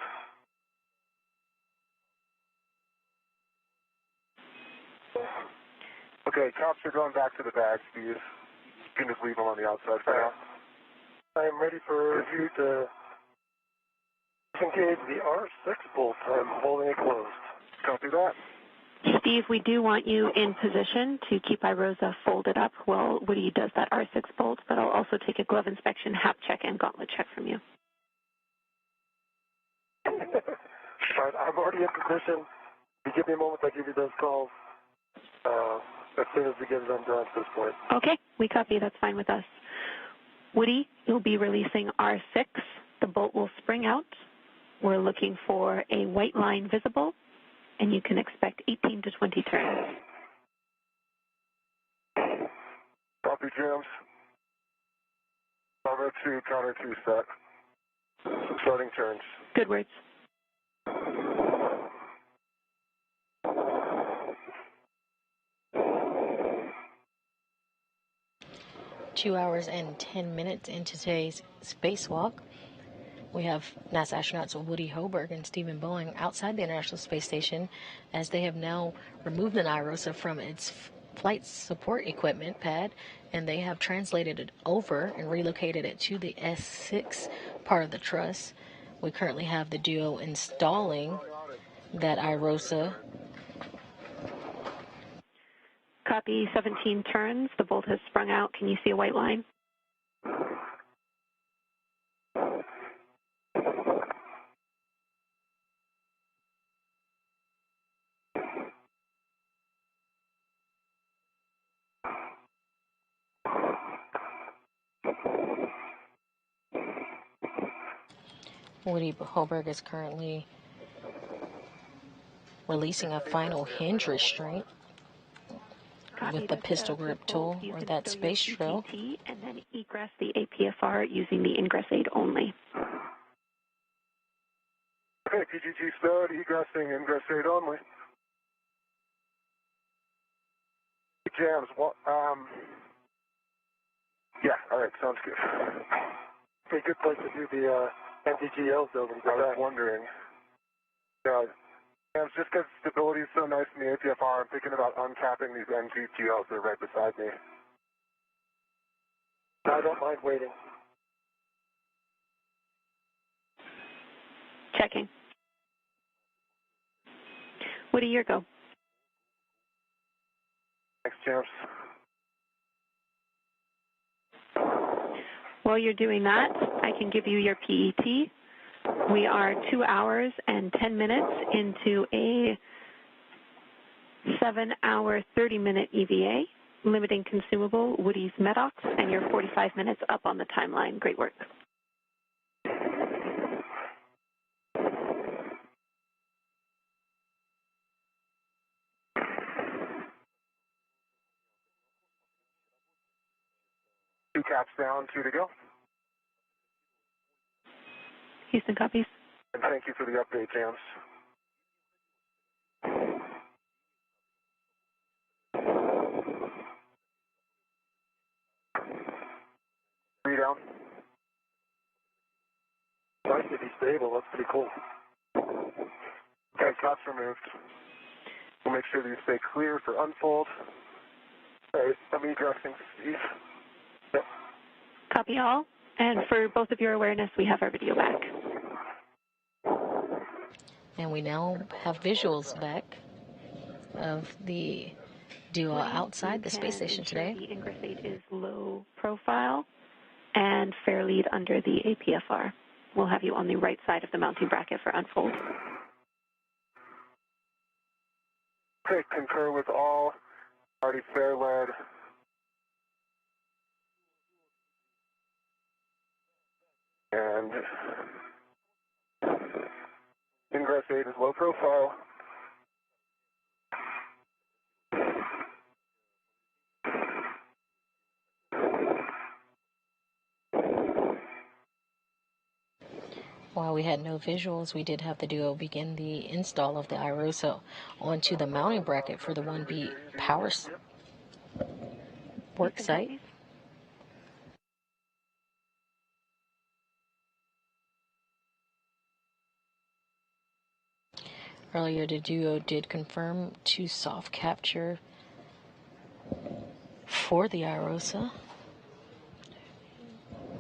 Okay, caps are going back to the bag, Steve. You can just leave them on the outside for now. I am ready for you to disengage the R6 bolt. I'm holding it closed. Copy that. Steve, we do want you in position to keep iROSA folded up while Woody does that R6 bolt, but I'll also take a glove inspection, hap check, and gauntlet check from you. Fine right, I'm already in position. If you give me a moment, I'll give you those calls as soon as we get them done at this point. Okay, we copy. That's fine with us. Woody, you'll be releasing R6. The bolt will spring out. We're looking for a white line visible, and you can expect 18 to 20 turns. Copy, James. Counter 2, counter 2 set. Starting turns. Good words. 2 hours and 10 minutes into today's spacewalk. We have NASA astronauts Woody Hoberg and Stephen Boeing outside the International Space Station as they have now removed the IROSA from its flight support equipment pad, and they have translated it over and relocated it to the S6 part of the truss. We currently have the duo installing that IROSA. Copy, 17 turns. The bolt has sprung out. Can you see a white line? Woody Hoberg is currently releasing a final hinge restraint with the pistol grip tool or that space drill. And then egress the APFR using the ingress aid only. Okay, PGG stowed, egressing, ingress aid only. Jams, what, yeah, all right, sounds good. Okay, good place to do the MDGLs though. I was wondering. Yeah, just because stability is so nice in the APFR, I'm thinking about uncapping these MDGLs that are right beside me. I don't mind waiting. Checking. Woody, your go. Thanks, James. While you're doing that, I can give you your PET. We are 2 hours and 10 minutes into a 7-hour, 30-minute EVA, limiting consumable Woody's MEDOX, and you're 45 minutes up on the timeline. Great work. Two caps down, 2 to go. Houston copies. And thank you for the update, James. 3 down. Nice to be stable. That's pretty cool. Okay, caps removed. We'll make sure that you stay clear for unfold. All right, I'm egressing, Steve. Yep. Copy all. And for both of your awareness, we have our video back. And we now have visuals back of the duo outside the space station today. The ingress aid is low profile and fair lead under the APFR. We'll have you on the right side of the mounting bracket for unfold. Okay, concur with all. Already fair lead. And ingress aid is low profile. While we had no visuals, we did have the duo begin the install of the IROSA onto the mounting bracket for the 1B power work site. Earlier, the duo did confirm to soft capture for the IROSA.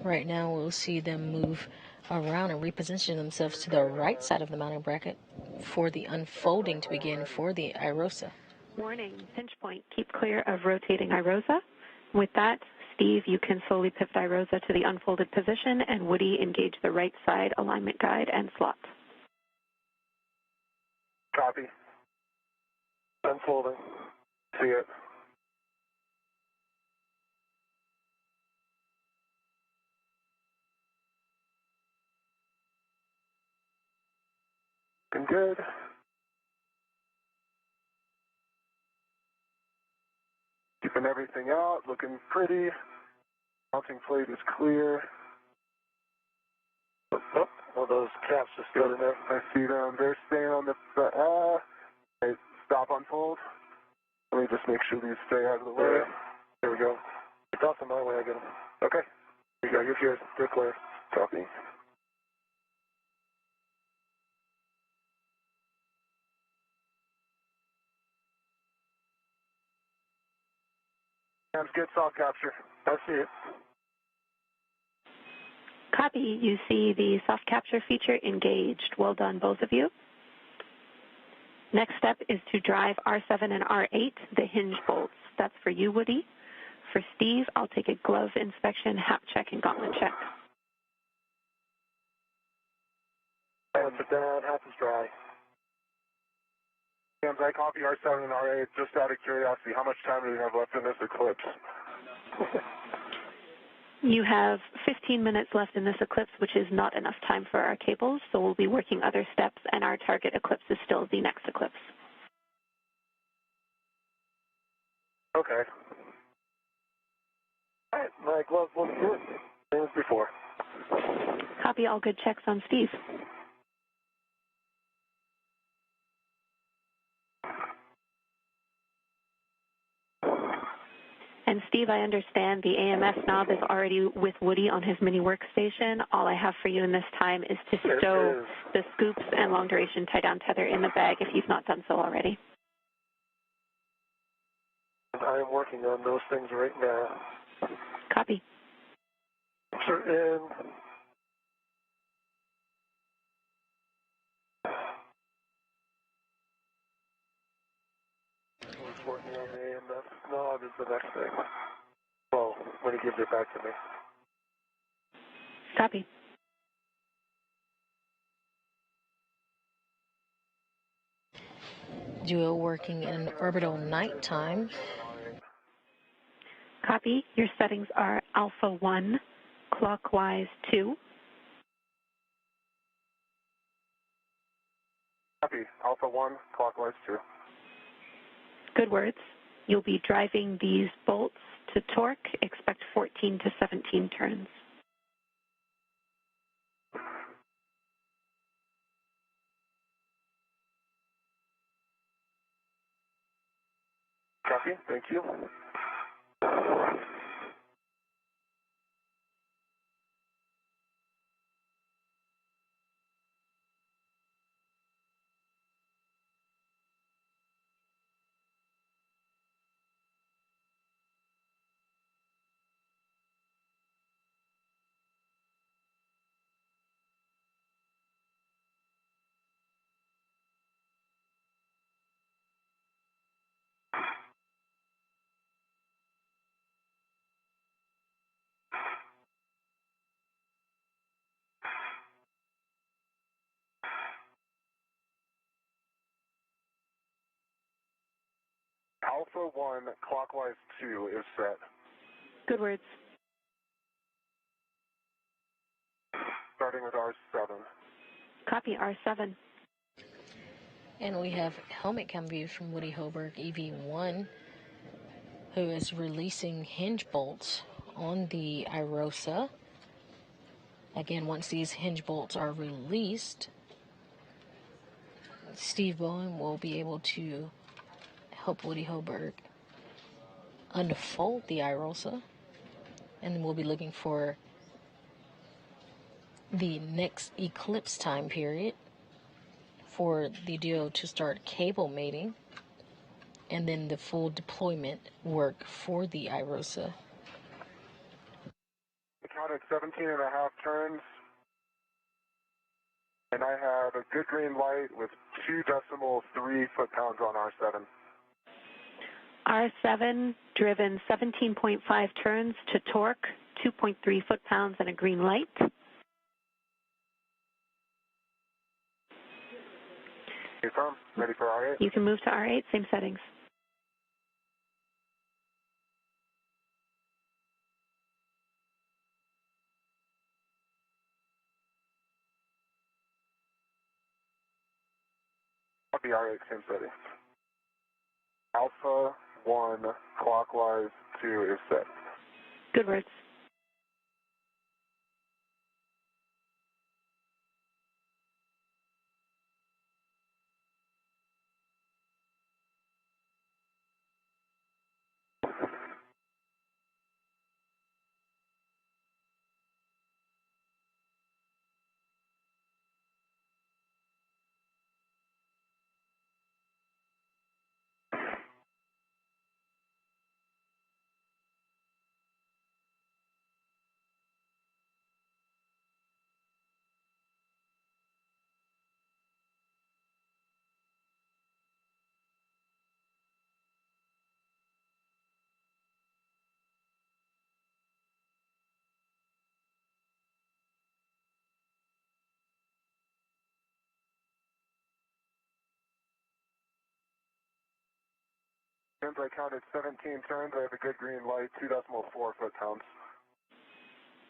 Right now, we'll see them move around and reposition themselves to the right side of the mounting bracket for the unfolding to begin for the IROSA. Warning, pinch point, keep clear of rotating IROSA. With that, Steve, you can slowly pivot IROSA to the unfolded position, and Woody, engage the right side alignment guide and slot. Copy. Unfolding. See it. Looking good. Keeping everything out, looking pretty. Mounting plate is clear. Oh, those caps just got in there. I see them. They're staying on the. Okay, stop, unfold. Let me just make sure these stay out of the way. There we go. Toss them my way, I get them. Okay. Here you go. You're here. They're clear. Copy. Sounds good. Soft capture. I see it. Copy. You see the soft capture feature engaged. Well done, both of you. Next step is to drive R7 and R8, the hinge bolts. That's for you, Woody. For Steve, I'll take a glove inspection, hap check, and gauntlet check. Hands are down, hap is dry. Hands, I copy R7 and R8. Just out of curiosity, how much time do we have left in this eclipse? You have 15 minutes left in this eclipse, which is not enough time for our cables, so we'll be working other steps, and our target eclipse is still the next eclipse. Okay. All right, my gloves look good. Same as before. Copy. All good checks on Steve. And Steve, I understand the AMS knob is already with Woody on his mini workstation. All I have for you in this time is to stow the scoops and long duration tie down tether in the bag if you've not done so already. I am working on those things right now. Copy. Are in. He's working on the AMS knob is the next thing. Well, when he gives it back to me. Copy. Duo working in orbital nighttime. Copy. Your settings are Alpha 1, clockwise 2. Copy. Alpha 1, clockwise 2. Good words. You'll be driving these bolts to torque. Expect 14 to 17 turns. Copy. Thank you. Alpha 1, clockwise 2 is set. Good words. Starting with R7. Copy. R7. And we have helmet cam views from Woody Hoburg EV1, who is releasing hinge bolts on the IROSA. Again, once these hinge bolts are released, Steve Bowen will be able to help Woody Hoburg unfold the IROSA, and then we'll be looking for the next eclipse time period for the duo to start cable mating, and then the full deployment work for the IROSA. I counted 17 and a half turns, and I have a good green light with 2.3 foot-pounds on R7. R7 driven 17.5 turns to torque, 2.3 foot-pounds, and a green light. Confirm. Ready for R8? You can move to R8, same settings. Copy R8, same setting. Alpha 1 clockwise 2 is set. Good words. Turns, I counted 17 turns. I have a good green light, 2.4 foot-pounds.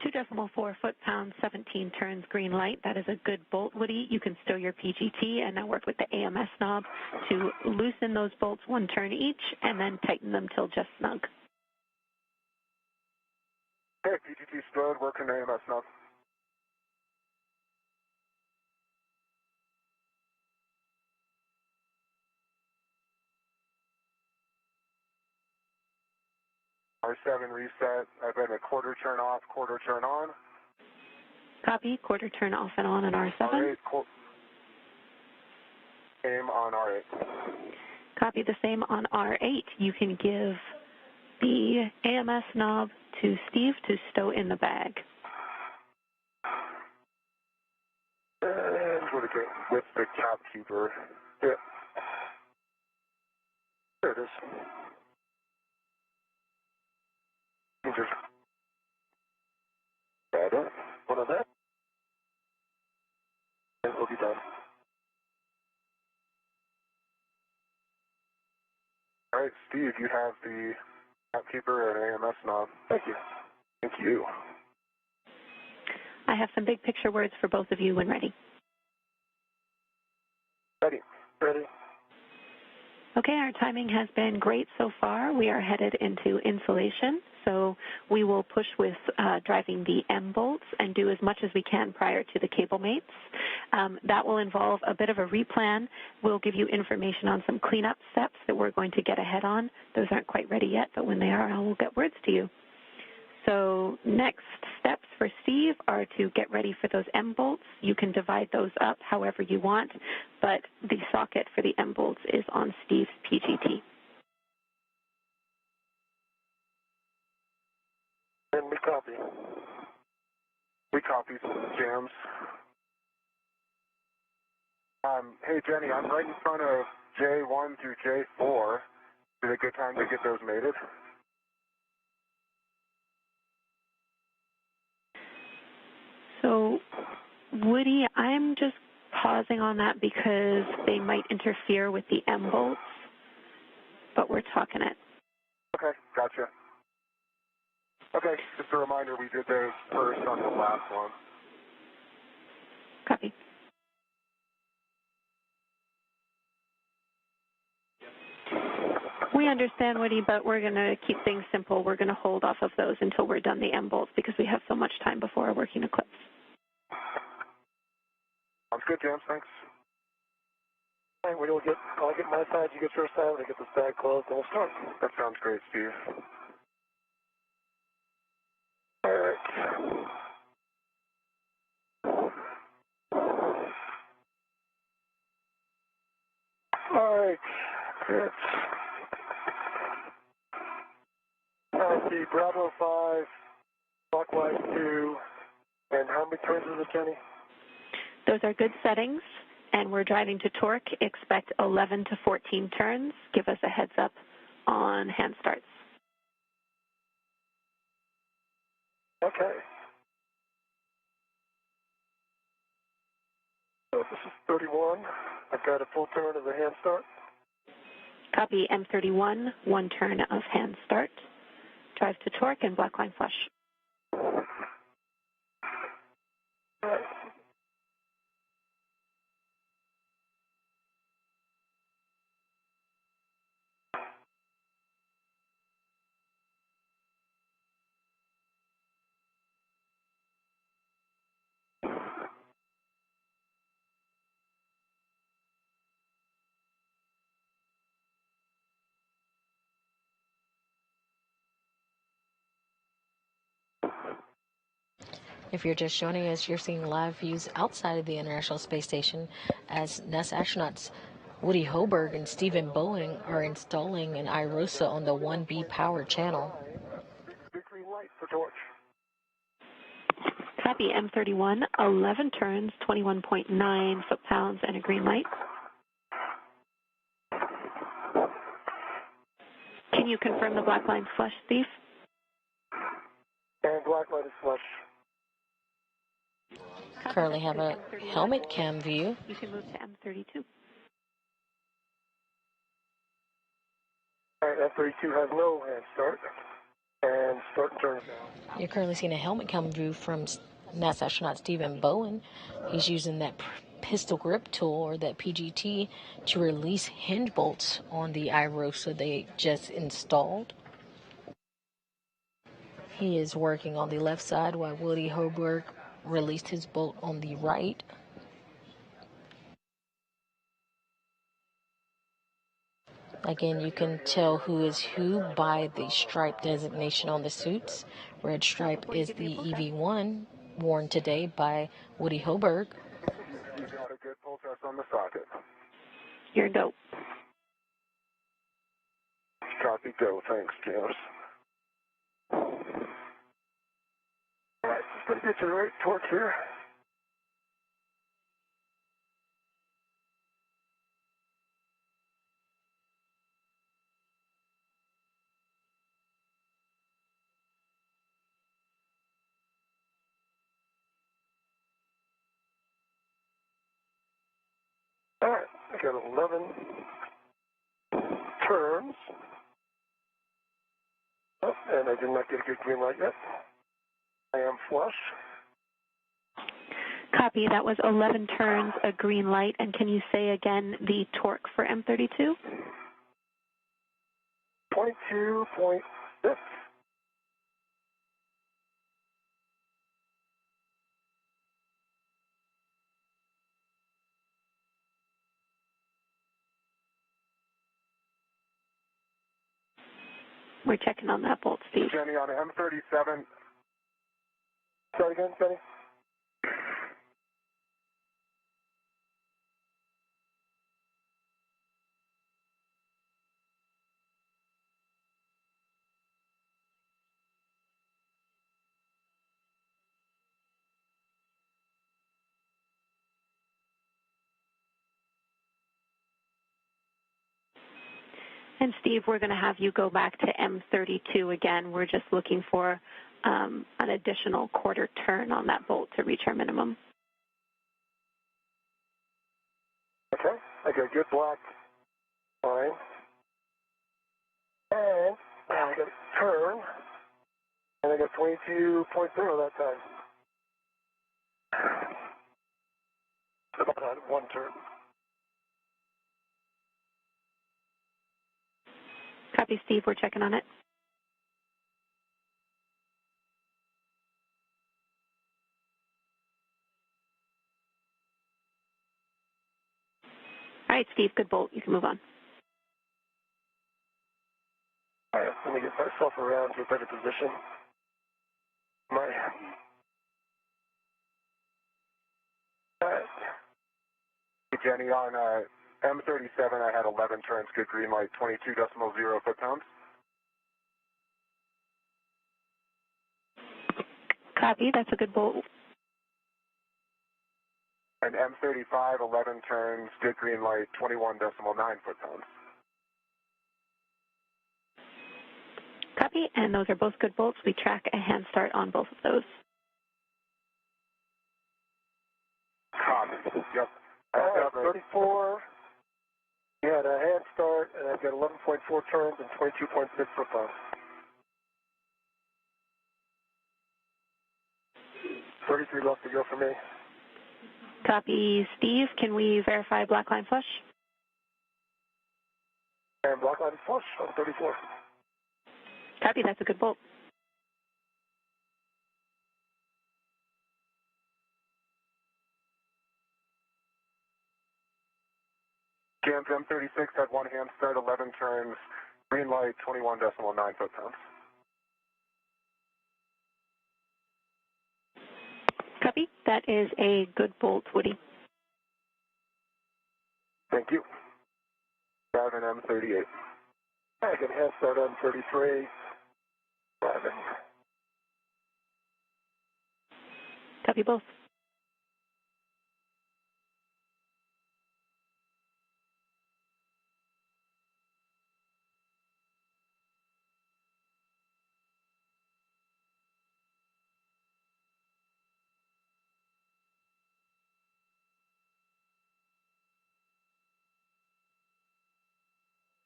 2.4 foot-pounds, 17 turns, green light. That is a good bolt, Woody. You can stow your PGT and now work with the AMS knob to loosen those bolts 1 turn each and then tighten them till just snug. Okay, PGT stowed, working AMS knob. R7 reset. I've been a quarter turn off, quarter turn on. Copy, quarter turn off and on R7. R8, same on R8. Copy the same on R8. You can give the AMS knob to Steve to stow in the bag. And with the cap keeper. Yeah. There it is. You just grab it, put on that, and we'll be done. All right, Steve, you have the cap keeper and AMS knob. Thank you. Thank you. I have some big picture words for both of you when ready. Ready. Ready. Okay, our timing has been great so far. We are headed into insulation, so we will push with driving the M bolts and do as much as we can prior to the cable mates. That will involve a bit of a replan. We'll give you information on some cleanup steps that we're going to get ahead on. Those aren't quite ready yet, but when they are, I will get words to you. So next steps for Steve are to get ready for those M bolts. You can divide those up however you want, but the socket for the M bolts is on Steve's PGT. And we copy. We copy jams. Hey, Jenny, I'm right in front of J1 through J4. Is it a good time to get those mated? So, Woody, I'm just pausing on that because they might interfere with the M bolts, but we're talking it. Okay, gotcha. Okay, just a reminder, we did those first on the last one. Copy. We understand, Woody, but we're going to keep things simple. We're going to hold off of those until we're done the M bolts because we have so much time before our working eclipse. Sounds good, James. Thanks. All right, I'll get my side, you get your side, we'll get this bag closed, and we'll start. That sounds great, Steve. All right. All right. Good. The Bravo 5, clockwise 2, and how many turns is it, Jenny? Those are good settings, and we're driving to torque. Expect 11 to 14 turns. Give us a heads up on hand starts. Okay. So this is 31. I've got a full turn of the hand start. Copy M31, 1 turn of hand start. Drive to torque and black line flush. If you're just joining us, you're seeing live views outside of the International Space Station as NASA astronauts Woody Hoburg and Stephen Bowen are installing an IROSA on the 1B power channel. Big green light for torch. Copy M31, 11 turns, 21.9 foot-pounds, and a green light. Can you confirm the black line flush, Steve? And black light is flush. Currently have a helmet cam view. You can move to M32. All right, F32 has no hand start. And start and turn now. You're currently seeing a helmet cam view from NASA astronaut Stephen Bowen. He's using that pistol grip tool, or that PGT, to release hinge bolts on the IROSA they just installed. He is working on the left side while Woody Hoburg released his bolt on the right. Again, you can tell who is who by the stripe designation on the suits. Red stripe is the EV1 worn today by Woody Hoburg. You got a good pull test on the socket. Here you go. Copy, go. Thanks, James. All right, just going to get you the right torque here. All right, I got 11 turns. Oh, and I did not get a good green light yet. I am flush. Copy, that was 11 turns, a green light. And can you say again the torque for M32? 22.6. We're checking on that bolt, Steve. Jenny on M37. Start again, Jenny. And Steve, we're going to have you go back to M32 again. We're just looking for an additional quarter turn on that bolt to reach our minimum. Okay, I got a good black line. And now I got a turn. And I got 22.0 that time. About one turn. Copy, Steve. We're checking on it. All right, Steve, good bolt. You can move on. All right, let me get myself around to a better position. All right. Hey, Jenny, on M37, I had 11 turns, good green light, 22.0 foot-pounds. Copy, that's a good bolt. And M35, 11 turns, good green light, 21.9 foot-pounds. Copy, and those are both good bolts. We track a hand start on both of those. Copy. Yep. 34. We had a hand start, and I've got 11.4 turns and 22.6 foot-pounds. 33 left to go for me. Copy, Steve. Can we verify black line flush? And black line flush on 34. Copy, that's a good bolt. Jams M36 had one hand start, 11 turns, green light, 21.9 foot-pounds. Copy, that is a good bolt, Woody. Thank you. Driving M38. I can hand start on 33. Driving. Copy both.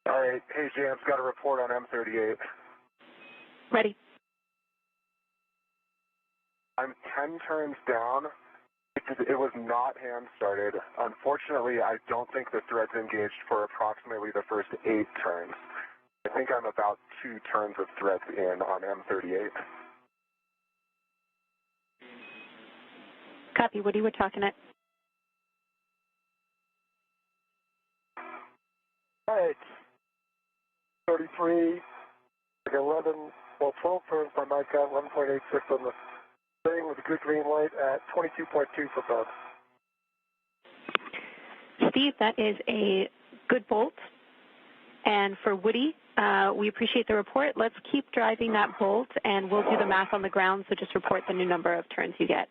All right. Hey, Jams, got a report on M38. Ready. I'm 10 turns down. It was not hand started. Unfortunately, I don't think the thread's engaged for approximately the first 8 turns. I think I'm about 2 turns of threads in on M38. Copy, Woody, we're talking it. All right. 33, 11, well, 12 turns by my count, 11.86 on the thing with a good green light at 22.2 foot-pounds. Steve, that is a good bolt. And for Woody, we appreciate the report. Let's keep driving that bolt, and we'll do the math on the ground, so just report the new number of turns you get.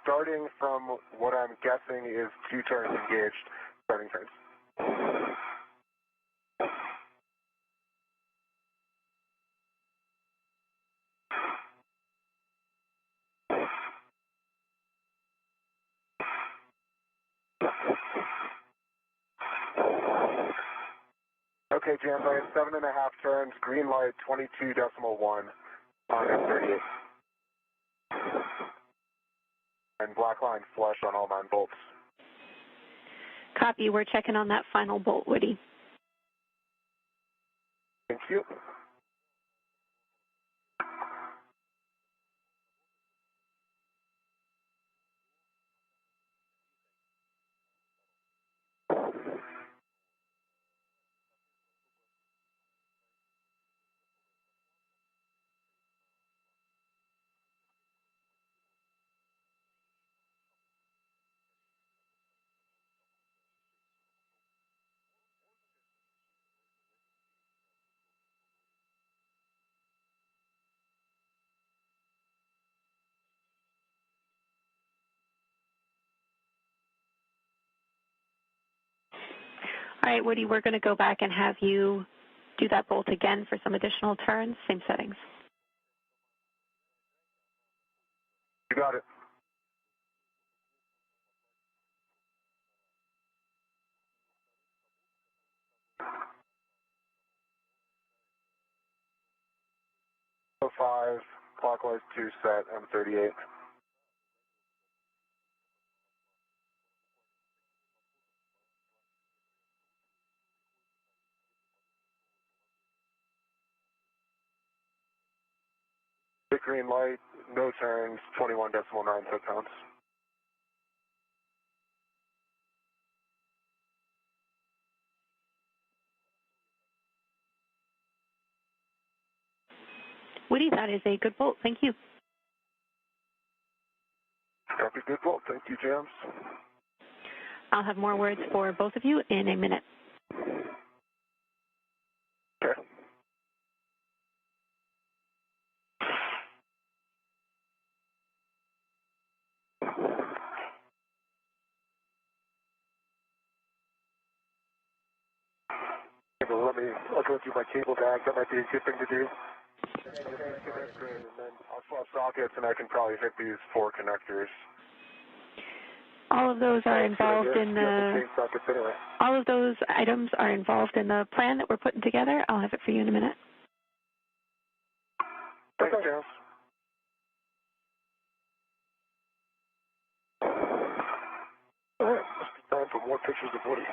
Starting from what I'm guessing is 2 turns engaged, starting turns. Okay, Jams, I have 7.5 turns, green light, 22.1 on M38. And black line flush on all 9 bolts. Copy, we're checking on that final bolt, Woody. Thank you. All right, Woody, we're going to go back and have you do that bolt again for some additional turns, same settings. You got it. So 5, clockwise 2 set, M38. Big green light, no turns, 21.9 foot-pounds. Woody, that is a good bolt. Thank you. Copy, good bolt. Thank you, Jams. I'll have more words for both of you in a minute. Okay. I'll go through my cable bag. That might be a good thing to do. And then I'll swap sockets, and I can probably hit these 4 connectors. All of those are involved in the. All of those items are involved in the plan that we're putting together. I'll have it for you in a minute. Thanks, Charles. All right, must be time for more pictures of Woody.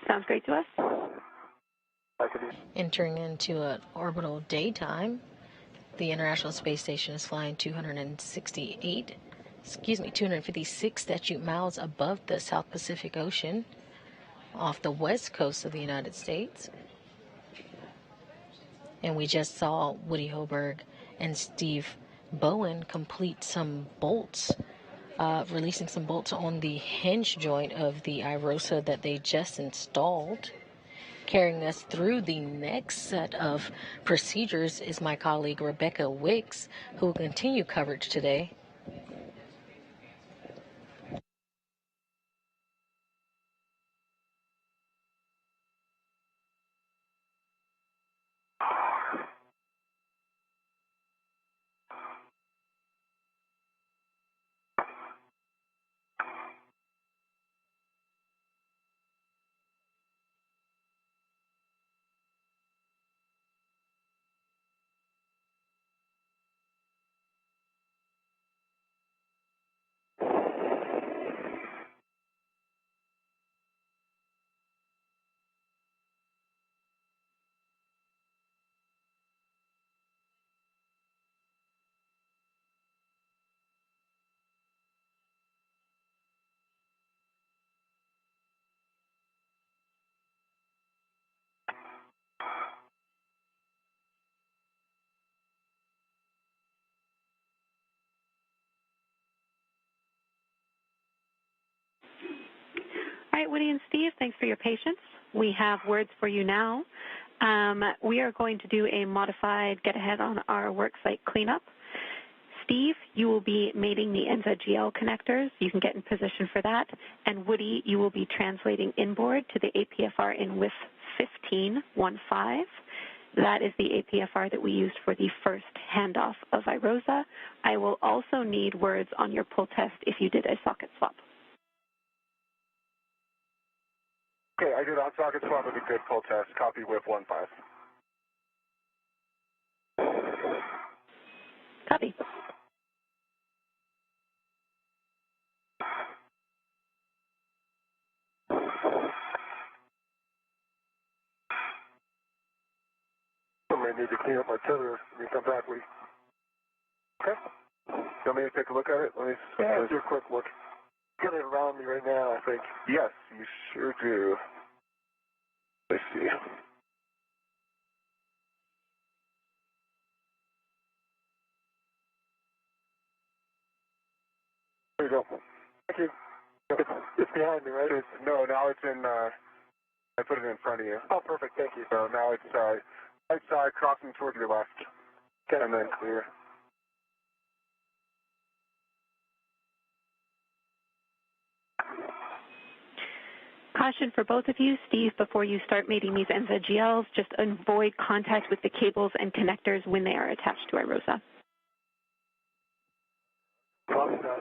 Sounds great to us. Entering into an orbital daytime, the International Space Station is flying 256 statute miles above the South Pacific Ocean off the west coast of the United States. And we just saw Woody Hoburg and Steve Bowen complete some bolts, releasing some bolts on the hinge joint of the IROSA that they just installed. Carrying us through the next set of procedures is my colleague Rebecca Wicks, who will continue coverage today. All right, Woody and Steve, thanks for your patience. We have words for you now. We are going to do a modified get-ahead on our worksite cleanup. Steve, you will be mating the NZGL connectors. You can get in position for that. And Woody, you will be translating inboard to the APFR in WIF 1515. That is the APFR that we used for the first handoff of IROSA. I will also need words on your pull test if you did a socket swap. Okay, I did on socket swap with a good pull test. Copy WIF 15. Copy. I may need to clean up my tether when you come back, Woody. Okay. You want me to take a look at it? Let me do a quick look. Get it around me right now, I think. Yes, you sure do. Let's see. There you go. Thank you. It's behind me, right? No, now it's in, I put it in front of you. Oh, perfect, thank you. So now it's right side crossing toward your left. Okay. And then clear. Caution for both of you, Steve, before you start mating these NZGLs, just avoid contact with the cables and connectors when they are attached to IROSA. Copy that.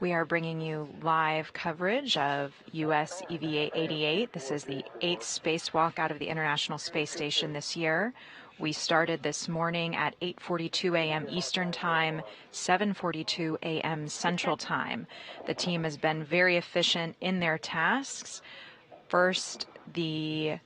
We are bringing you live coverage of U.S. EVA 88. This is the 8th spacewalk out of the International Space Station this year. We started this morning at 8:42 a.m. Eastern Time, 7:42 a.m. Central Time. The team has been very efficient in their tasks. First, the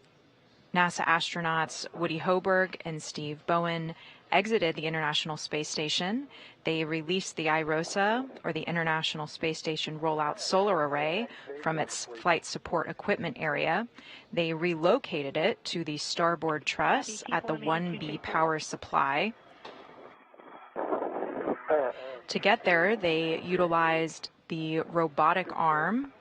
NASA astronauts Woody Hoburg and Steve Bowen exited the International Space Station. They released the IROSA, or the International Space Station Rollout Solar Array, from its flight support equipment area. They relocated it to the starboard truss at the 1B power supply. To get there, they utilized the robotic arm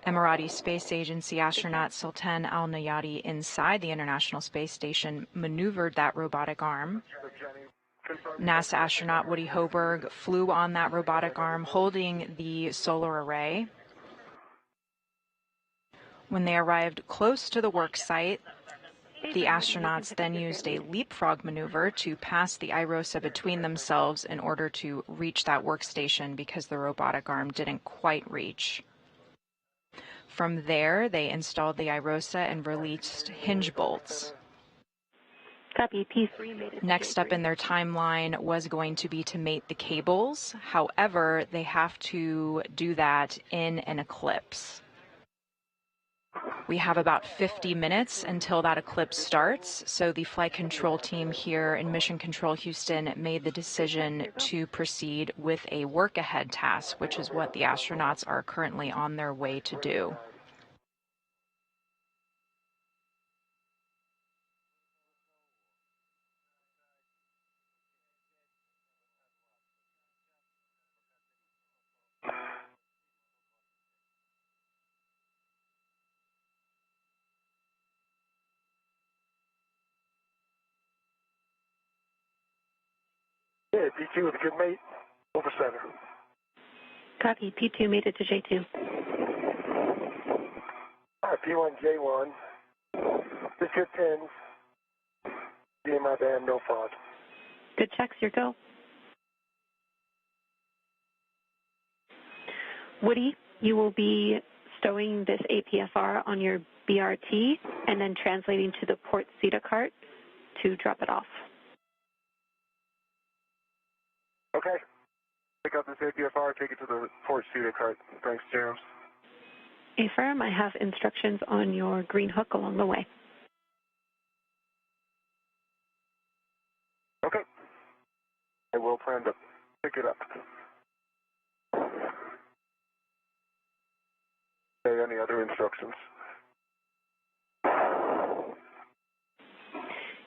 Emirati Space Agency astronaut Sultan Al Nayati inside the International Space Station maneuvered that robotic arm. NASA astronaut Woody Hoburg flew on that robotic arm holding the solar array. When they arrived close to the work site, the astronauts then used a leapfrog maneuver to pass the IROSA between themselves in order to reach that workstation because the robotic arm didn't quite reach. From there, they installed the IROSA and released hinge bolts. Copy. P3 made it. Next up in their timeline was going to be to mate the cables. However, they have to do that in an eclipse. We have about 50 minutes until that eclipse starts, so the flight control team here in Mission Control Houston made the decision to proceed with a work-ahead task, which is what the astronauts are currently on their way to do. Yeah, P2 with a good mate. Over center. Copy. P2 made it to J2. All right, P1, J1. Just good pins. Be in my band, no fraud. Good checks. Your go. Woody, you will be stowing this APFR on your BRT and then translating to the port CETA cart to drop it off. Okay. Pick up this APFR, take it to the port CETA cart. Thanks, James. Affirm, I have instructions on your green hook along the way. Okay. I will plan to pick it up. Okay, any other instructions?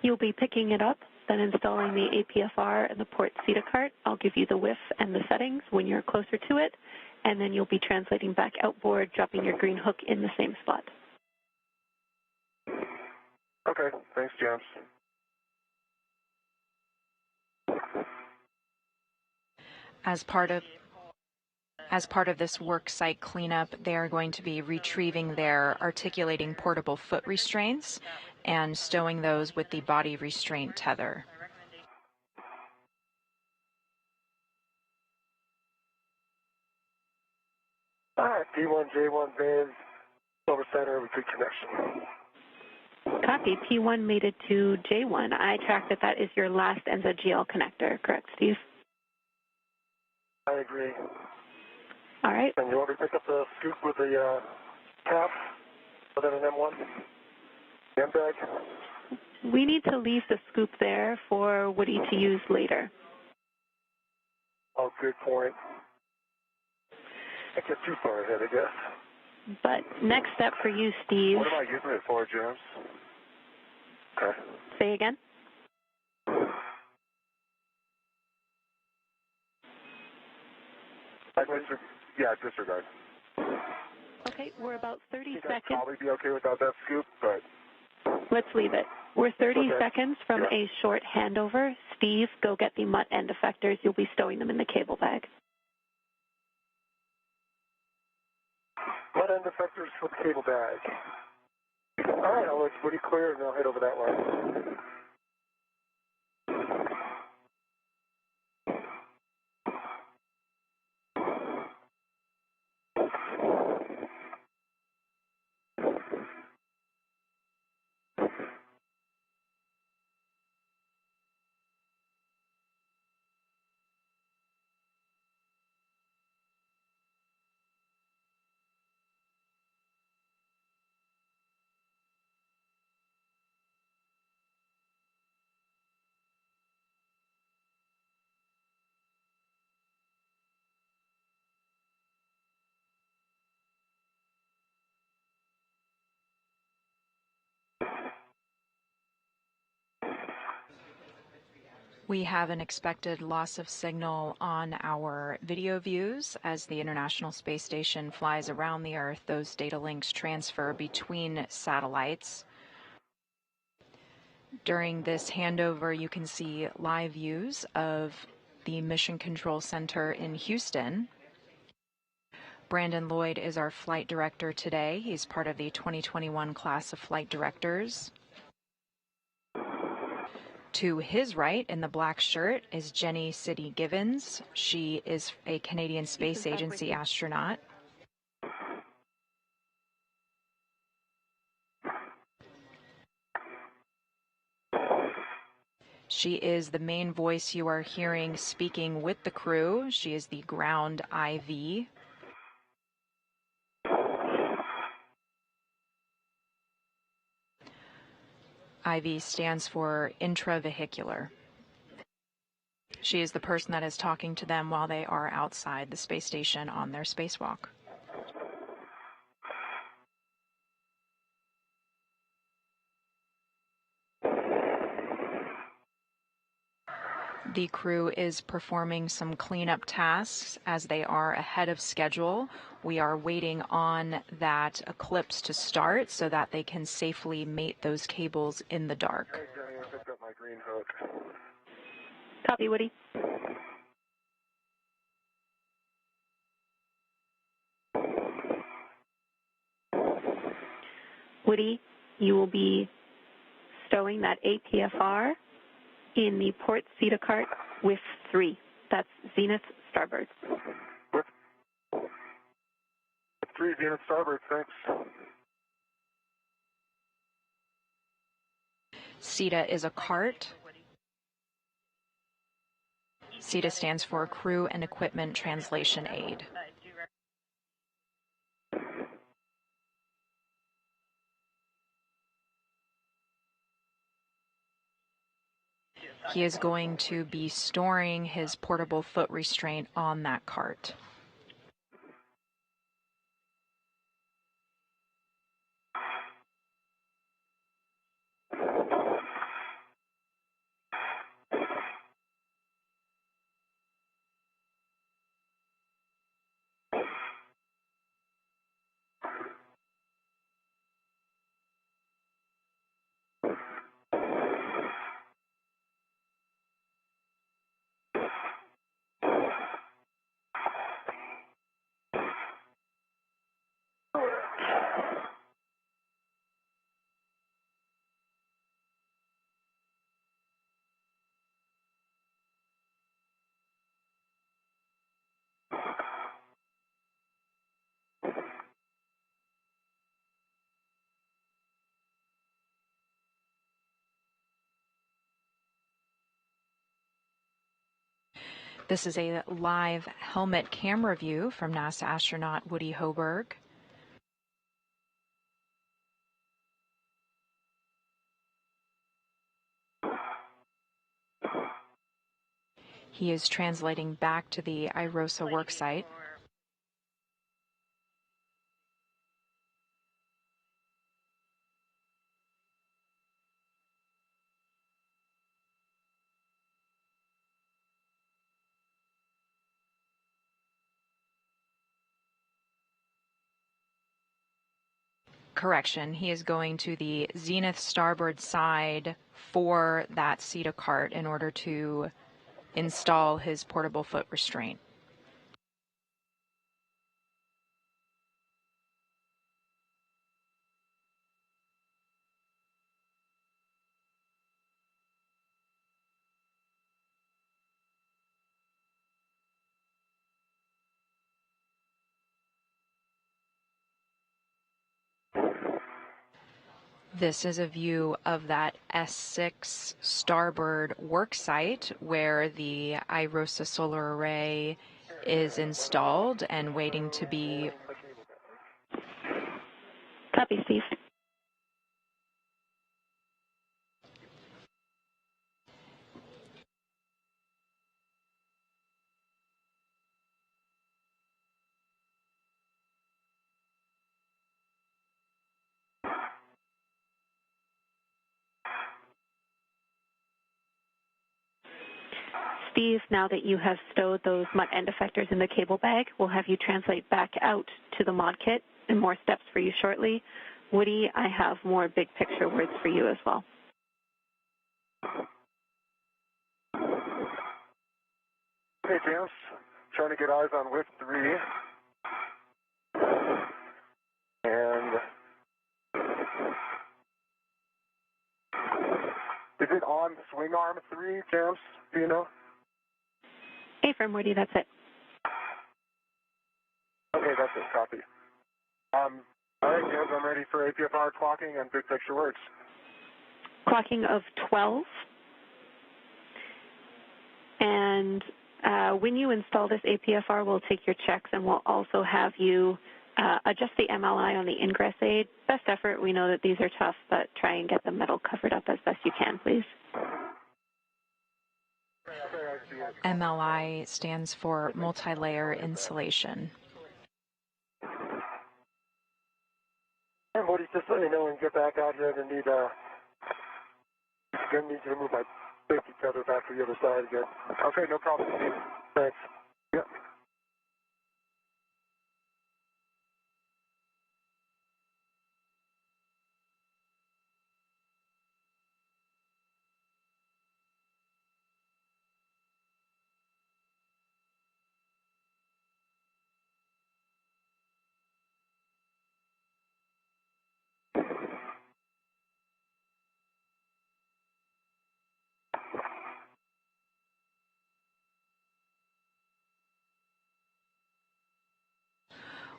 You'll be picking it up, then installing the APFR and the port CETA cart. I'll give you the WIF and the settings when you're closer to it, and then you'll be translating back outboard, dropping your green hook in the same spot. Okay, thanks, James. As part of this work site cleanup, they are going to be retrieving their articulating portable foot restraints and stowing those with the body restraint tether. All right, P1, J1 bands, over center with good connection. Copy. P1 made it to J1. I track that that is your last NZGL connector, correct, Steve? I agree. All right. And you want me to pick up the scoop with the cap, within an M1? M bag? We need to leave the scoop there for Woody to use later. Oh, good point. I get too far ahead, I guess. But next step for you, Steve. What am I using it for, James? Okay. Say again? Disregard. Okay, we're about 30 I'd seconds. probably be okay without that scoop, but... Let's leave it. We're 30 Okay. seconds from Yeah. a short handover. Steve, go get the MUT end effectors. You'll be stowing them in the cable bag. What end effectors for the cable bag? All right, I'll let Woody clear and I'll head over that way. We have an expected loss of signal on our video views as the International Space Station flies around the Earth. Those data links transfer between satellites. During this handover, you can see live views of the Mission Control Center in Houston. Brandon Lloyd is our flight director today. He's part of the 2021 class of flight directors. To his right, in the black shirt, is Jenny City Givens. She is a Canadian Space Agency astronaut. She is the main voice you are hearing speaking with the crew. She is the ground IV. IV stands for intravehicular. She is the person that is talking to them while they are outside the space station on their spacewalk. The crew is performing some cleanup tasks as they are ahead of schedule. We are waiting on that eclipse to start so that they can safely mate those cables in the dark. Hey, Jenny, I picked up my green hook. Copy, Woody. Woody, you will be stowing that APFR in the port CETA cart with 3. That's Zenith Starboard. With 3 Zenith Starboard, thanks. CETA is a cart. CETA stands for Crew and Equipment Translation Aid. He is going to be storing his portable foot restraint on that cart. This is a live helmet camera view from NASA astronaut Woody Hoburg. He is translating back to the IROSA worksite. Correction, he is going to the Zenith Starboard side for that CETA cart in order to install his portable foot restraint. This is a view of that S6 starboard worksite where the IROSA solar array is installed and waiting to be. Copy, Steve. Steve, now that you have stowed those MUT end effectors in the cable bag, we'll have you translate back out to the mod kit and more steps for you shortly. Woody, I have more big picture words for you as well. Hey, James. Trying to get eyes on WIF 3. And is it on swing arm 3, James? Do you know? Affirm, Woody, that's it. Okay, that's it. Copy. All right, James, I'm ready for APFR clocking and big picture words. Clocking of 12. And when you install this APFR, we'll take your checks and we'll also have you adjust the MLI on the ingress aid. Best effort. We know that these are tough, but try and get the metal covered up as best you can, please. MLI stands for multi-layer insulation. And Woody, just let me know when you get back out here. I'm gonna need you to move my safety tether back to the other side again. Okay, no problem, Steve. Thanks. Yep.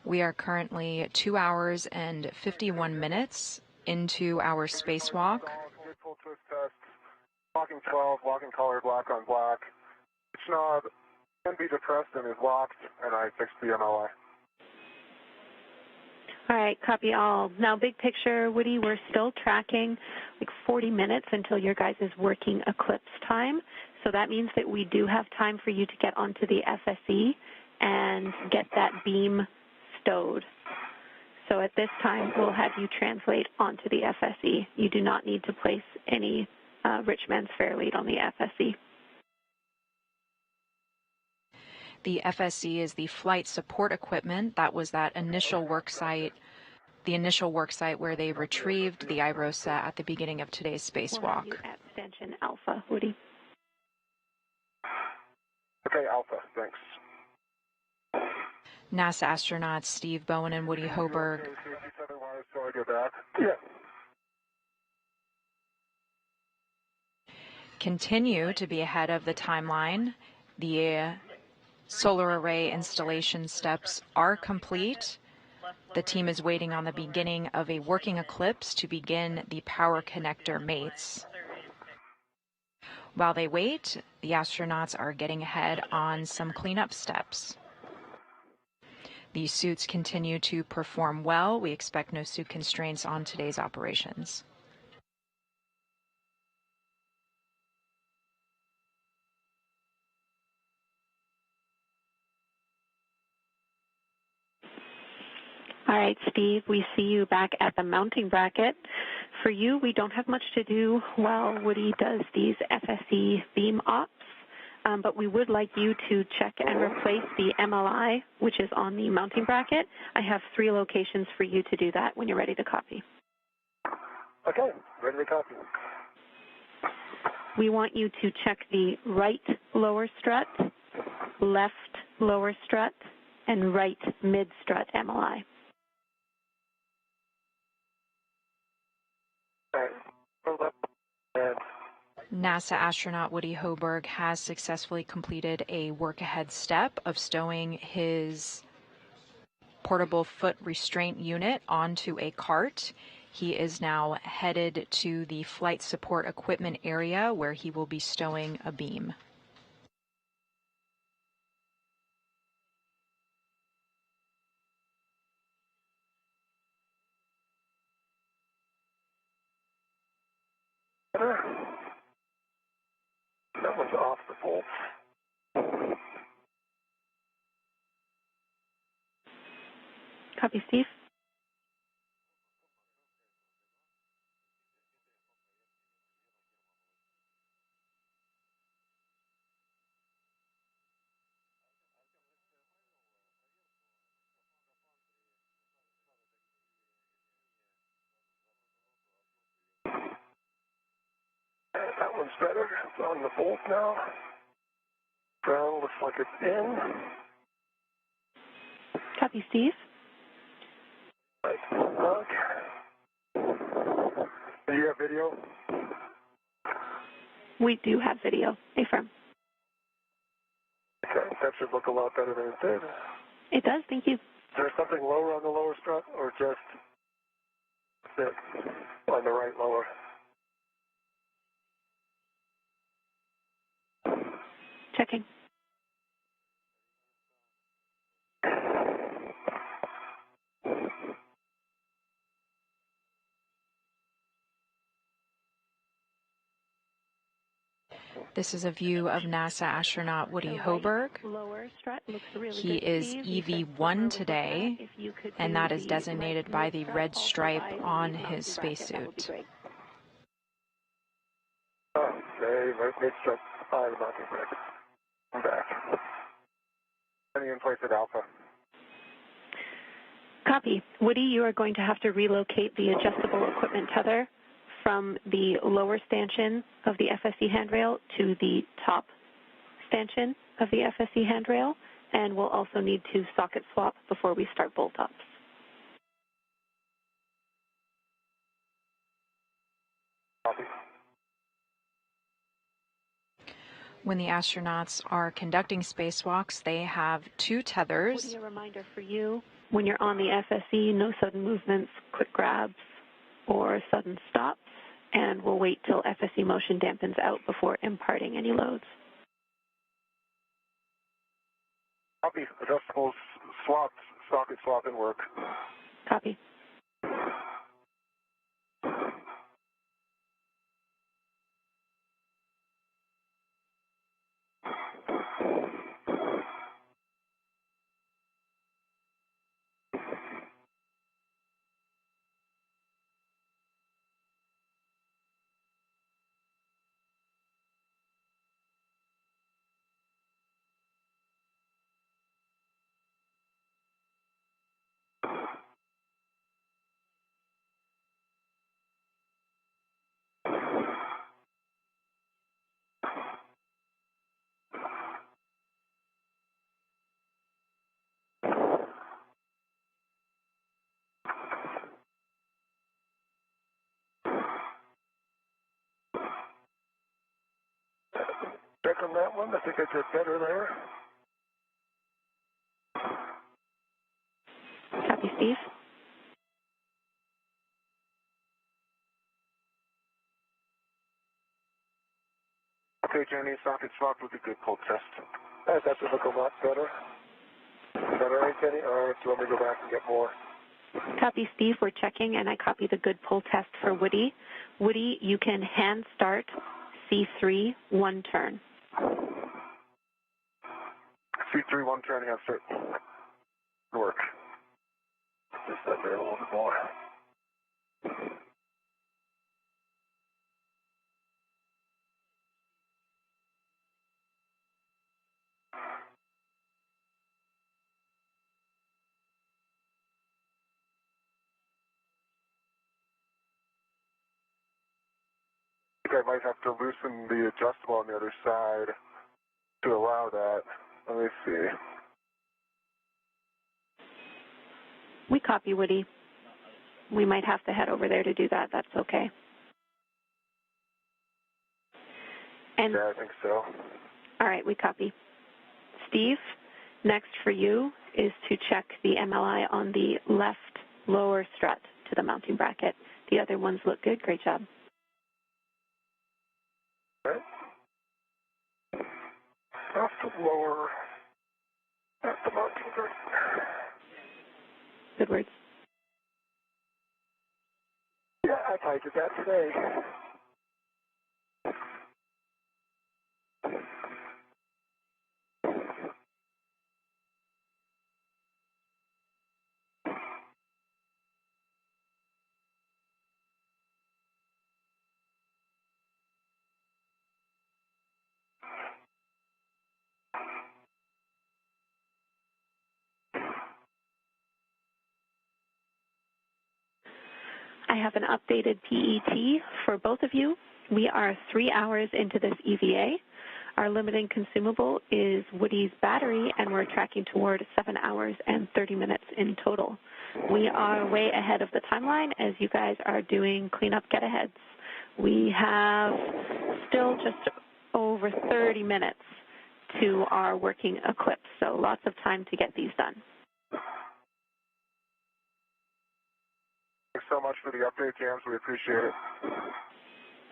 We are currently 2 hours and 51 minutes into our spacewalk. Full twist test. Locking 12, locking color black on black. Switch knob can be depressed and is locked, and I fixed the MLI. All right, copy all. Now, big picture, Woody, we're still tracking like 40 minutes until your guys' working eclipse time. So that means that we do have time for you to get onto the FSE and get that beam stowed. So at this time, we'll have you translate onto the FSE. You do not need to place any rich man's fair lead on the FSE. The FSE is the flight support equipment. That was that initial work site, the initial work site where they retrieved the IROSA at the beginning of today's spacewalk. We'll have you at Extension Alpha, Woody. Okay, Alpha, thanks. NASA astronauts Steve Bowen and Woody Hoburg. Yeah. Continue to be ahead of the timeline. The solar array installation steps are complete. The team is waiting on the beginning of a working eclipse to begin the power connector mates. While they wait, the astronauts are getting ahead on some cleanup steps. The suits continue to perform well. We expect no suit constraints on today's operations. All right, Steve, we see you back at the mounting bracket. For you, we don't have much to do while Woody does these FSE beam ops, but we would like you to check and replace the MLI, which is on the mounting bracket. I have 3 locations for you to do that when you're ready to copy. Okay, ready to copy. We want you to check the right lower strut, left lower strut, and right mid strut MLI. NASA astronaut Woody Hoburg has successfully completed a work-ahead step of stowing his portable foot restraint unit onto a cart. He is now headed to the flight support equipment area where he will be stowing a beam. That one's off the bolt. Copy, Steve. one's better. It's on the bolt now. Ground looks like it's in. Copy, Steve. Right. Mark. Do you have video? We do have video. Affirm. Okay, that should look a lot better than it did. It does, thank you. Is there something lower on the lower strut, or just it on the right lower? Checking. This is a view of NASA astronaut Woody Hoburg. Lower strut looks really He good, is Steve. EV1 today, and that is designated by the red stripe on his spacesuit. Okay, right mid strut 5 mounting bracket. I'm back. Any in place at Alpha. Copy. Woody, you are going to have to relocate the adjustable equipment tether from the lower stanchion of the FSC handrail to the top stanchion of the FSC handrail, and we'll also need to socket swap before we start bolt-ups. Copy. When the astronauts are conducting spacewalks, they have two tethers. Woody, a reminder for you, when you're on the FSC, no sudden movements, quick grabs, or sudden stops, and we'll wait till FSC motion dampens out before imparting any loads. Copy. Adjustable swap, socket swap and work. Copy. Check on that one. I think I did better there. Copy, Steve. Okay, Jenny, socket swap with a good pull test. That should look a lot better. Is that all right, Jenny? Or do you want me to go back and get more? Copy, Steve. We're checking, and I copy the good pull test for Woody. Woody, you can hand start C3 one turn. C3 one turn, hand start. Work. Just that there a little bit more. I think I might have to loosen the adjustable on the other side to allow that. Let me see. We copy, Woody. We might have to head over there to do that. That's okay. And Yeah, I think so. all right, we copy. Steve, next for you is to check the MLI on the left lower strut to the mounting bracket. The other ones look good. Great job. Right. Off the lower, at the mounting bracket. Good words. Yeah, I did that today. I have an updated PET for both of you. We are 3 hours into this EVA. Our limiting consumable is Woody's battery, and we're tracking toward 7 hours and 30 minutes in total. We are way ahead of the timeline as you guys are doing cleanup get-aheads. We have still just over 30 minutes to our working eclipse, so lots of time to get these done. Thanks so much for the update, James. We appreciate it.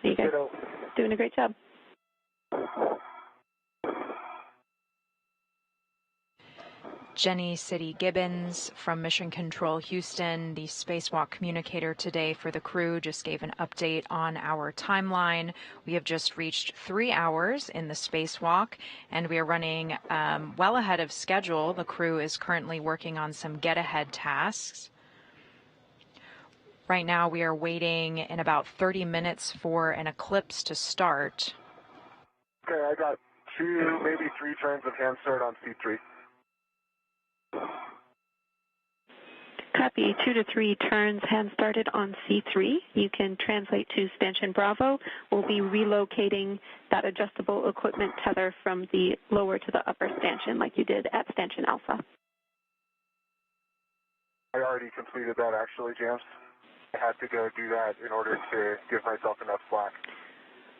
You guys doing a great job. Jenny City Gibbons from Mission Control Houston, the spacewalk communicator today for the crew, just gave an update on our timeline. We have just reached 3 hours in the spacewalk, and we are running well ahead of schedule. The crew is currently working on some get-ahead tasks. Right now, we are waiting in about 30 minutes for an eclipse to start. Okay, I got 2, maybe 3 turns of hand start on C3. Copy. 2 to 3 turns hand started on C3. You can translate to Stanchion Bravo. We'll be relocating that adjustable equipment tether from the lower to the upper stanchion like you did at Stanchion Alpha. I already completed that actually, James. I had to go do that in order to give myself enough slack.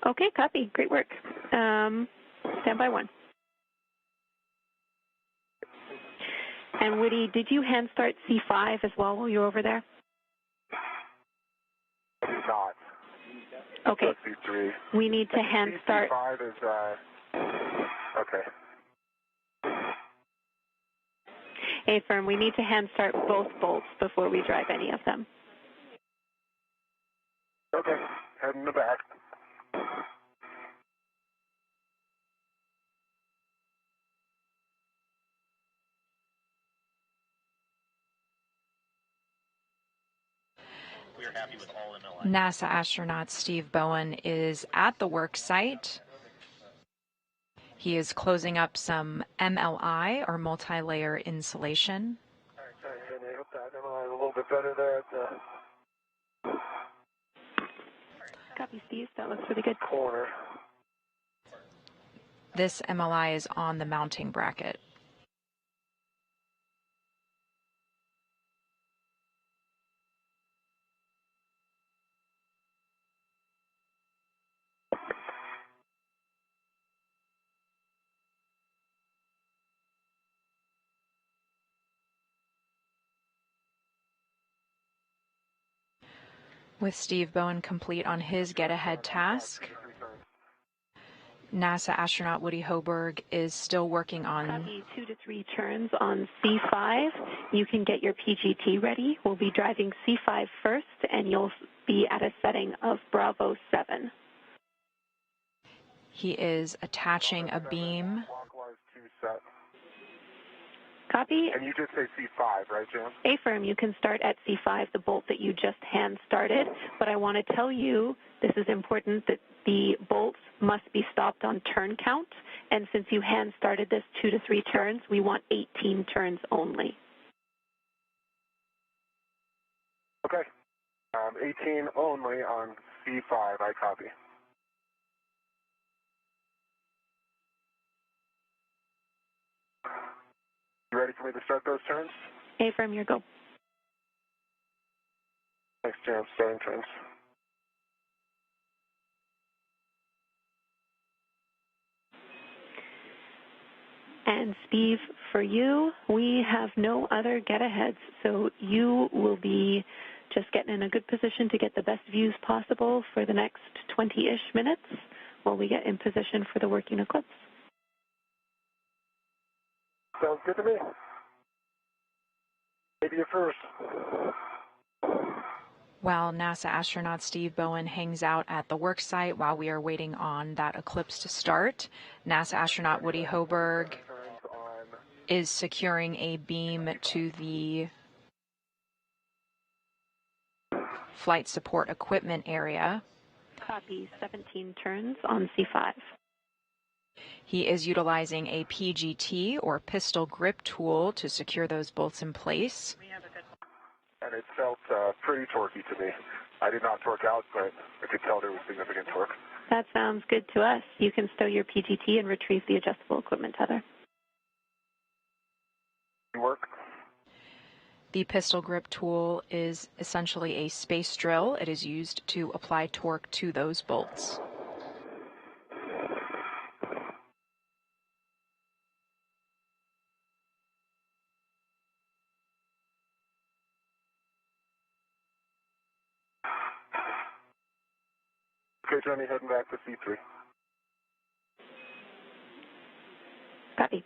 Okay, copy. Great work. Standby 1. And Woody, did you hand start C5 as well while you were over there? I did not. Okay. C3. We need to hand start. C5 is, okay. A-firm, we need to hand start both bolts before we drive any of them. Okay, head in the back. NASA astronaut Steve Bowen is at the work site. He is closing up some MLI, or multi-layer insulation. All right, sorry, I hope that MLI is a little bit better there at the Copy, Steve. That looks really good. corner. This MLI is on the mounting bracket. With Steve Bowen complete on his get-ahead task, NASA astronaut Woody Hoburg is still working on... Copy. 2 to 3 turns on C5. You can get your PGT ready. We'll be driving C5 first, and you'll be at a setting of Bravo 7. He is attaching a beam. Clockwise 2 set. Copy. And you did say C5, right, Jim? A-firm, you can start at C5, the bolt that you just hand started, but I want to tell you, this is important, that the bolts must be stopped on turn count, and since you hand started this 2 to 3 turns, we want 18 turns only. Okay. 18 only on C5, I copy. You ready for me to start those turns? A-firm, your go. Thanks, Jim. Starting turns. And Steve, for you, we have no other get-aheads, so you will be just getting in a good position to get the best views possible for the next 20-ish minutes while we get in position for the working eclipse. Sounds good to me. Maybe you're first. While NASA astronaut Steve Bowen hangs out at the work site while we are waiting on that eclipse to start, NASA astronaut Woody Hoburg is securing a beam to the flight support equipment area. Copy. 17 turns on C5. He is utilizing a PGT, or pistol grip tool, to secure those bolts in place. And it felt pretty torquey to me. I did not torque out, but I could tell there was significant torque. That sounds good to us. You can stow your PGT and retrieve the adjustable equipment tether. Work. The pistol grip tool is essentially a space drill. It is used to apply torque to those bolts. Okay, Johnny, heading back to C3. Copy.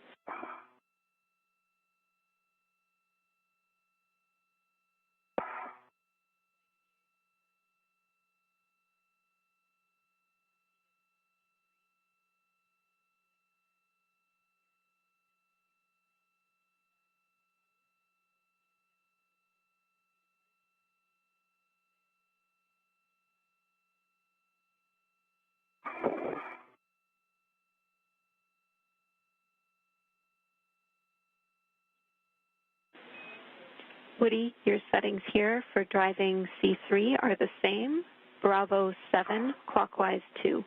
Woody, your settings here for driving C3 are the same. Bravo 7, clockwise 2.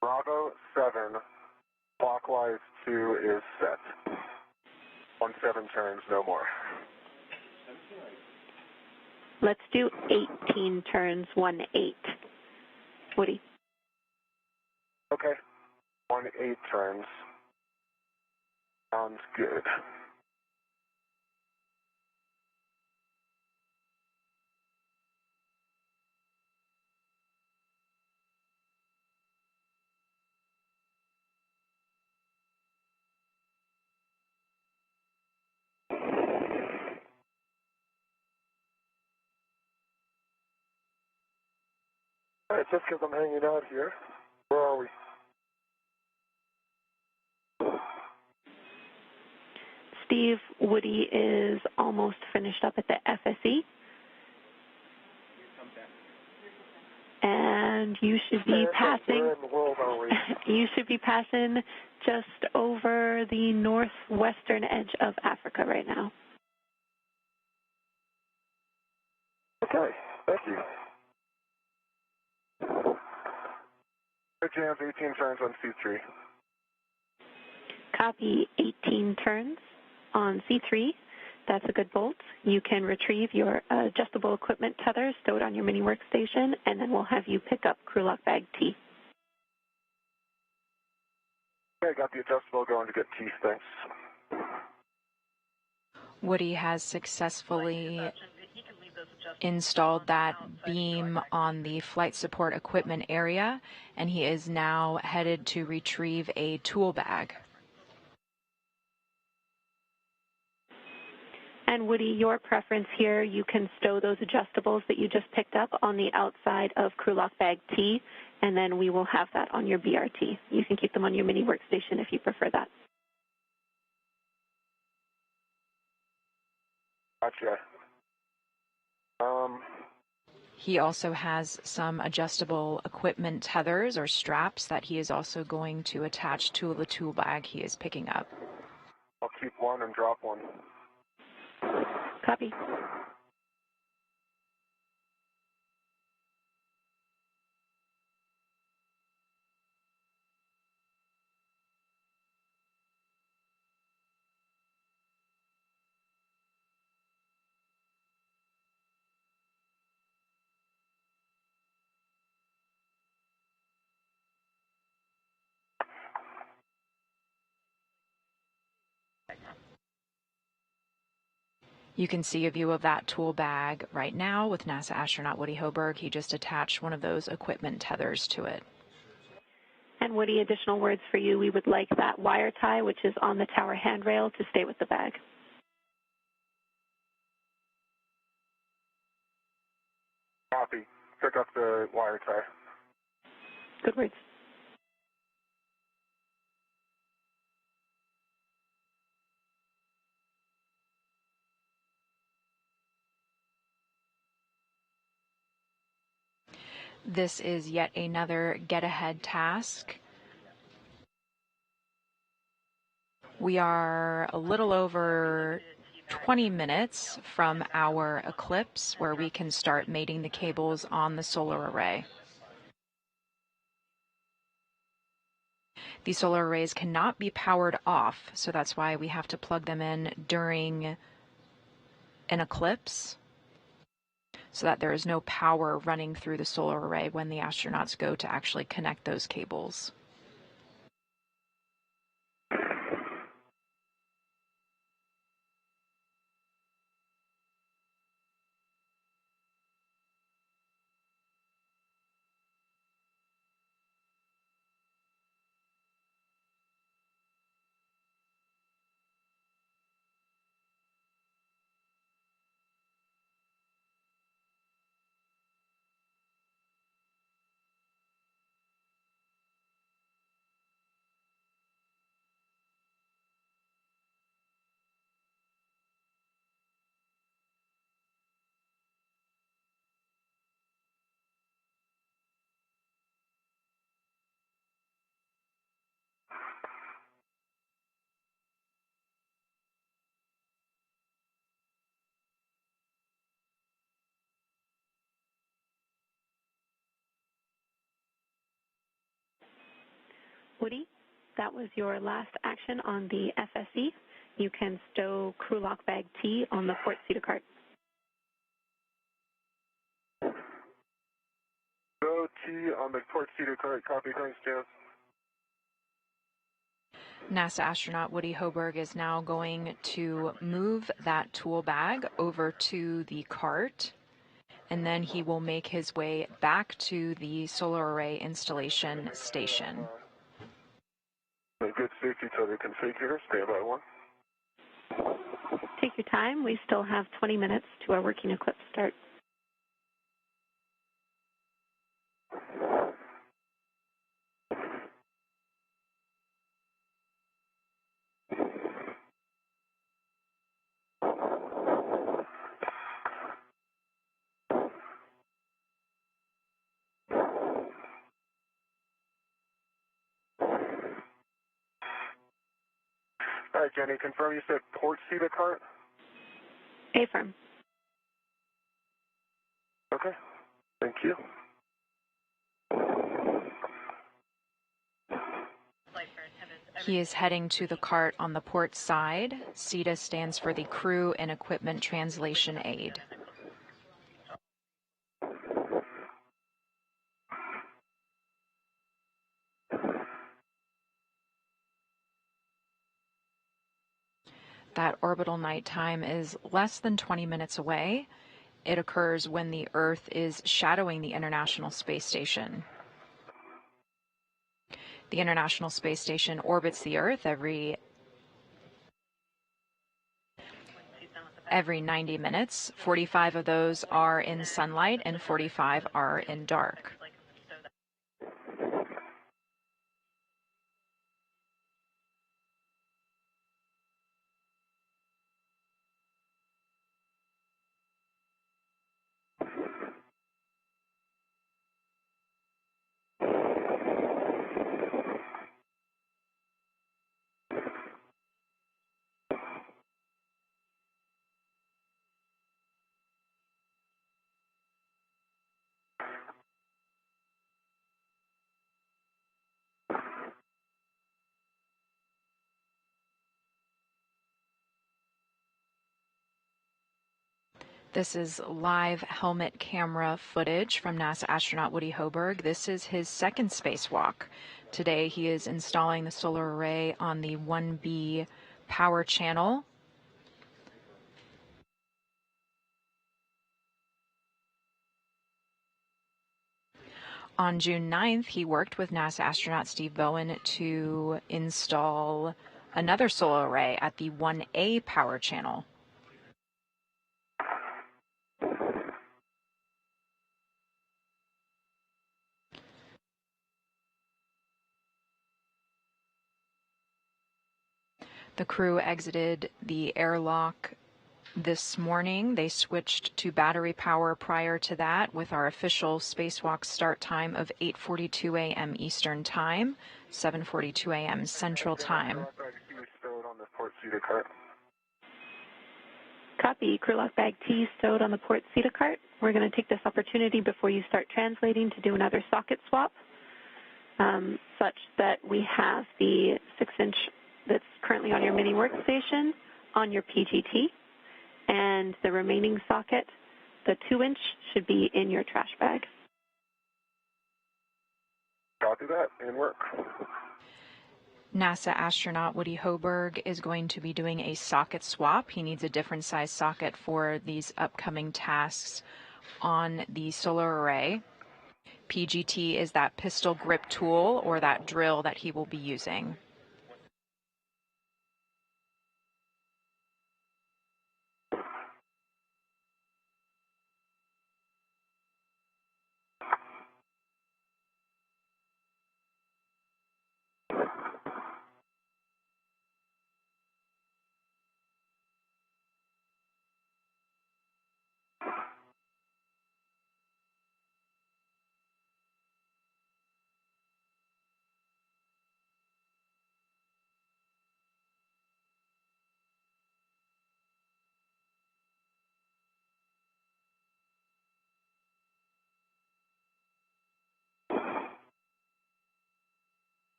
Bravo 7, clockwise 2 is set. 17 turns, no more. Let's do 18 turns, 18. Woody. Okay. 18 turns. Sounds good. All right, just because I'm hanging out here, where are we? Steve, Woody is almost finished up at the FSE. And you should be passing. Where in the world are we? You should be passing just over the northwestern edge of Africa right now. Okay, thank you. Jams 18 turns on C3. Copy 18 turns on C3. That's a good bolt. You can retrieve your adjustable equipment tether stowed on your mini workstation, and then we'll have you pick up crew lock bag T. Okay, got the adjustable going to get teeth, thanks. Woody has successfully installed that beam on the flight support equipment area, and he is now headed to retrieve a tool bag. And Woody, your preference here, you can stow those adjustables that you just picked up on the outside of crew lock bag T, and then we will have that on your BRT. You can keep them on your mini workstation if you prefer that. Gotcha. He also has some adjustable equipment tethers or straps that he is also going to attach to the tool bag he is picking up. I'll keep one and drop one. Copy. You can see a view of that tool bag right now with NASA astronaut Woody Hoburg. He just attached one of those equipment tethers to it. And Woody, additional words for you. We would like that wire tie, which is on the tower handrail, to stay with the bag. Copy. Pick up the wire tie. Good words. This is yet another get-ahead task. We are a little over 20 minutes from our eclipse, where we can start mating the cables on the solar array. These solar arrays cannot be powered off, so that's why we have to plug them in during an eclipse, so that there is no power running through the solar array when the astronauts go to actually connect those cables. Woody, that was your last action on the FSE. You can stow crew lock bag T on the port Cedar cart. Go T on the port Cedar cart. Copy. Thanks, Janice. NASA astronaut Woody Hoburg is now going to move that tool bag over to the cart, and then he will make his way back to the solar array installation station. Good safety tether configure. Standby 1. Take your time. We still have 20 minutes to our working eclipse start. All right, Jenny, confirm you said port Cedar cart? Affirm. Okay. Thank you. He is heading to the cart on the port side. CETA stands for the Crew and Equipment Translation Aid. That orbital night time is less than 20 minutes away. It occurs when the Earth is shadowing the International Space Station. The International Space Station orbits the Earth every 90 minutes. 45 of those are in sunlight and 45 are in dark. This is live helmet camera footage from NASA astronaut Woody Hoburg. This is his second spacewalk. Today he is installing the solar array on the 1B power channel. On June 9th, he worked with NASA astronaut Steve Bowen to install another solar array at the 1A power channel. The crew exited the airlock this morning. They switched to battery power prior to that with our official spacewalk start time of 8:42 a.m. Eastern Time, 7:42 a.m. Central Time. Copy. Crewlock bag T stowed on the port CETA cart. We're going to take this opportunity before you start translating to do another socket swap, such that we have the 6-inch that's currently on your mini workstation on your PGT, and the remaining socket, the 2-inch, should be in your trash bag. Copy that, and work. NASA astronaut Woody Hoburg is going to be doing a socket swap. He needs a different size socket for these upcoming tasks on the solar array. PGT is that pistol grip tool or that drill that he will be using.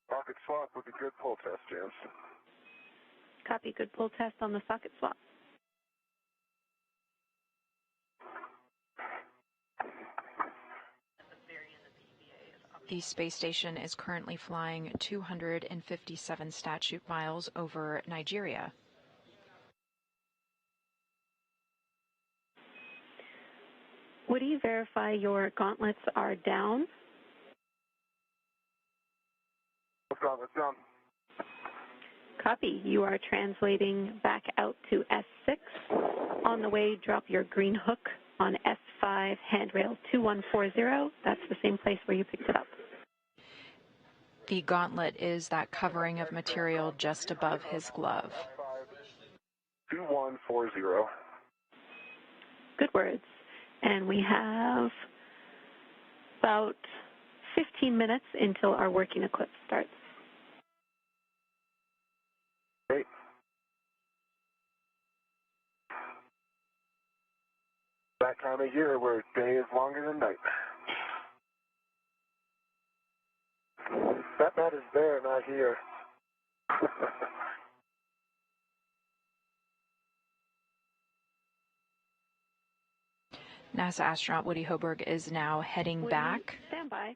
Socket swap with a good pull test, James. Copy. Good pull test on the socket swap. The space station is currently flying 257 statute miles over Nigeria. Would you verify your gauntlets are down? Gauntlets down. Copy. You are translating back out to S6. On the way, drop your green hook on S5 handrail 2140. That's the same place where you picked it up. The gauntlet is that covering of material just above his glove. 2140. Good words. And we have about 15 minutes until our working eclipse starts. Great. That time of year where day is longer than night. That matter's there, not here. NASA astronaut Woody Hoburg is now heading back. Stand by.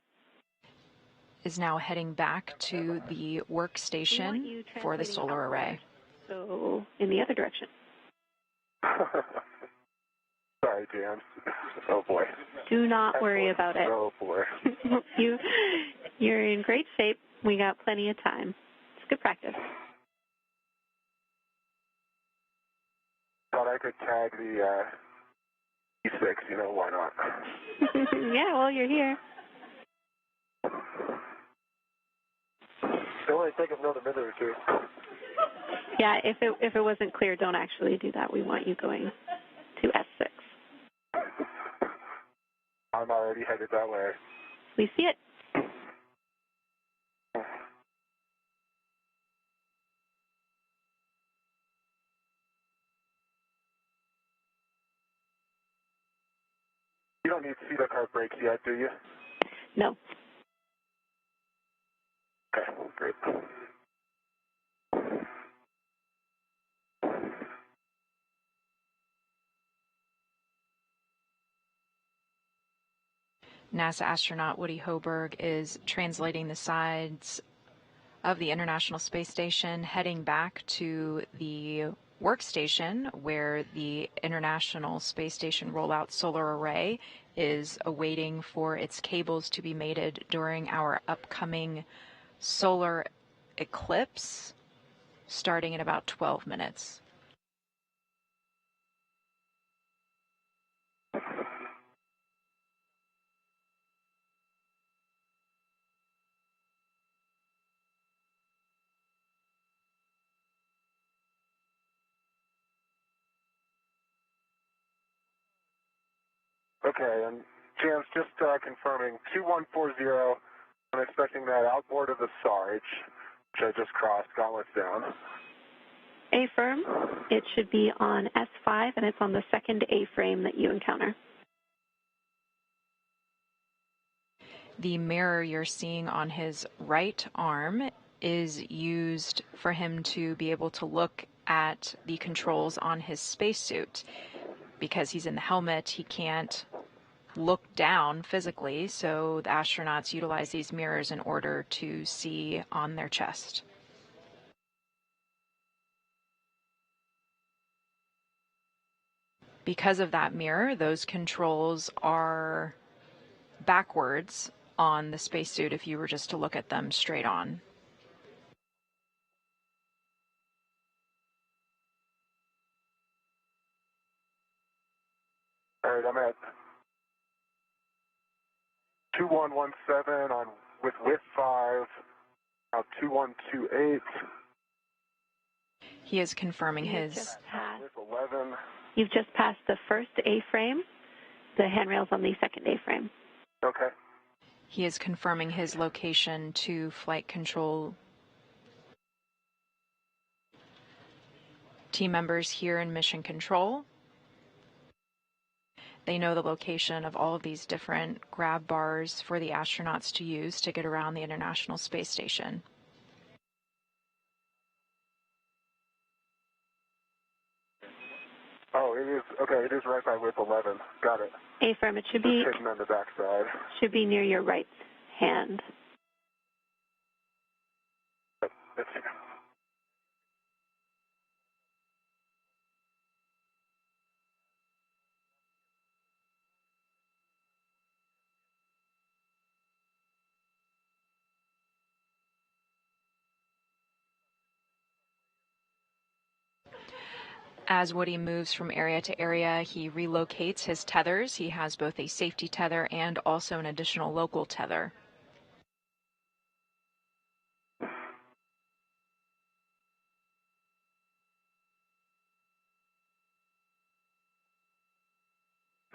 Is now heading back to the workstation for the solar array. So, in the other direction. Sorry, James. Oh, boy. Do not worry about it. Oh, boy. You're in great shape. We got plenty of time. It's good practice. Thought I could tag the E6, you know, why not? Yeah, well, you're here. It'll only take another minute or two. Yeah, if it wasn't clear, don't actually do that. We want you going to S6. I'm already headed that way. We see it. You don't need CETA cart brakes yet, do you? No. Okay, great. NASA astronaut Woody Hoburg is translating the sides of the International Space Station, heading back to the workstation where the International Space Station Rollout Solar Array is awaiting for its cables to be mated during our upcoming solar eclipse, starting in about 12 minutes. Okay, and James, just confirming, 2140, I'm expecting that outboard of the Sarge, which I just crossed, gauntlets down. A-firm, it should be on S5, and it's on the second A-frame that you encounter. The mirror you're seeing on his right arm is used for him to be able to look at the controls on his spacesuit. Because he's in the helmet, he can't look down physically, so the astronauts utilize these mirrors in order to see on their chest. Because of that mirror, those controls are backwards on the spacesuit if you were just to look at them straight on. All right, I'm at 2117 on with 5, now 2128. He is confirming his... With 11. You've just passed the first A-frame. The handrail's on the second A-frame. Okay. He is confirming his location to flight control team members here in Mission Control. They know the location of all of these different grab bars for the astronauts to use to get around the International Space Station. Oh, it is, okay, it is right by with 11. Got it. A-firm, it should be... Just hidden on the backside. Should be near your right hand. That's it. As Woody moves from area to area, he relocates his tethers. He has both a safety tether and also an additional local tether.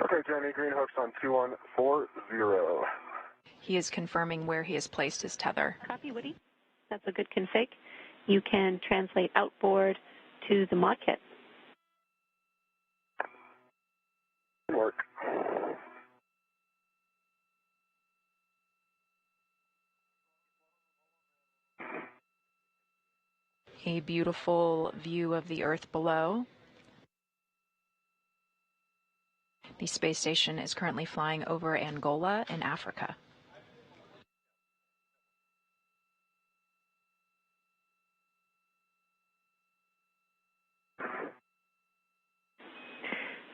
Okay, Jenny, green hook's on 2140. He is confirming where he has placed his tether. Copy, Woody. That's a good config. You can translate outboard to the mod kit. Work. A beautiful view of the Earth below. The space station is currently flying over Angola in Africa.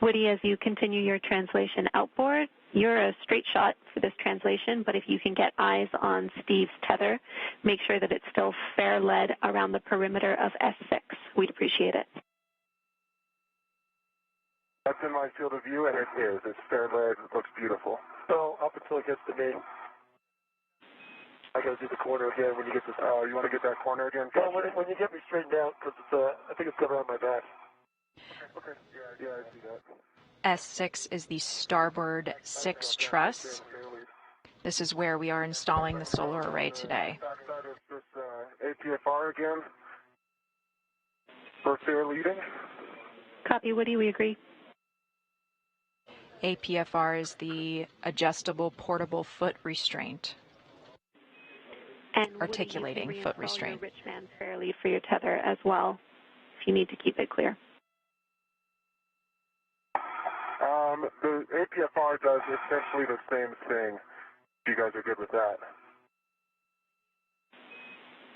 Woody, as you continue your translation outboard, you're a straight shot for this translation, but if you can get eyes on Steve's tether, make sure that it's still fair lead around the perimeter of S6. We'd appreciate it. That's in my field of view, and it is. It's fair lead. It looks beautiful. So, up until it gets to me. I got to do the corner again when you get this. Oh, you want to get that corner again? Well, when you get me straightened out, because I think it's coming on my back. Okay. Yeah, I see that. S6 is the starboard 6 truss. This is where we are installing the solar array today. Backside is this APFR again. For fair leading. Copy, Woody. We agree. APFR is the adjustable portable foot restraint. And Articulating Woody, you can foot reinstall restraint. your rich man's fair lead for your tether as well, if you need to keep it clear. The APFR does essentially the same thing. You guys are good with that?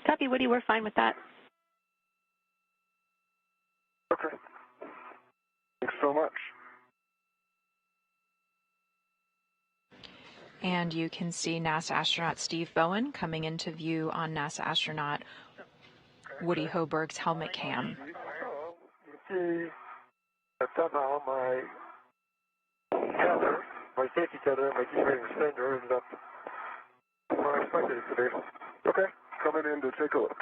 Copy, Woody. We're fine with that. Okay. Thanks so much. And you can see NASA astronaut Steve Bowen coming into view on NASA astronaut Woody Hoburg's helmet cam. You can see that somehow my tether, my safety tether, and my keyring extender ended up where I expected it to be. Okay. Coming in to take a look.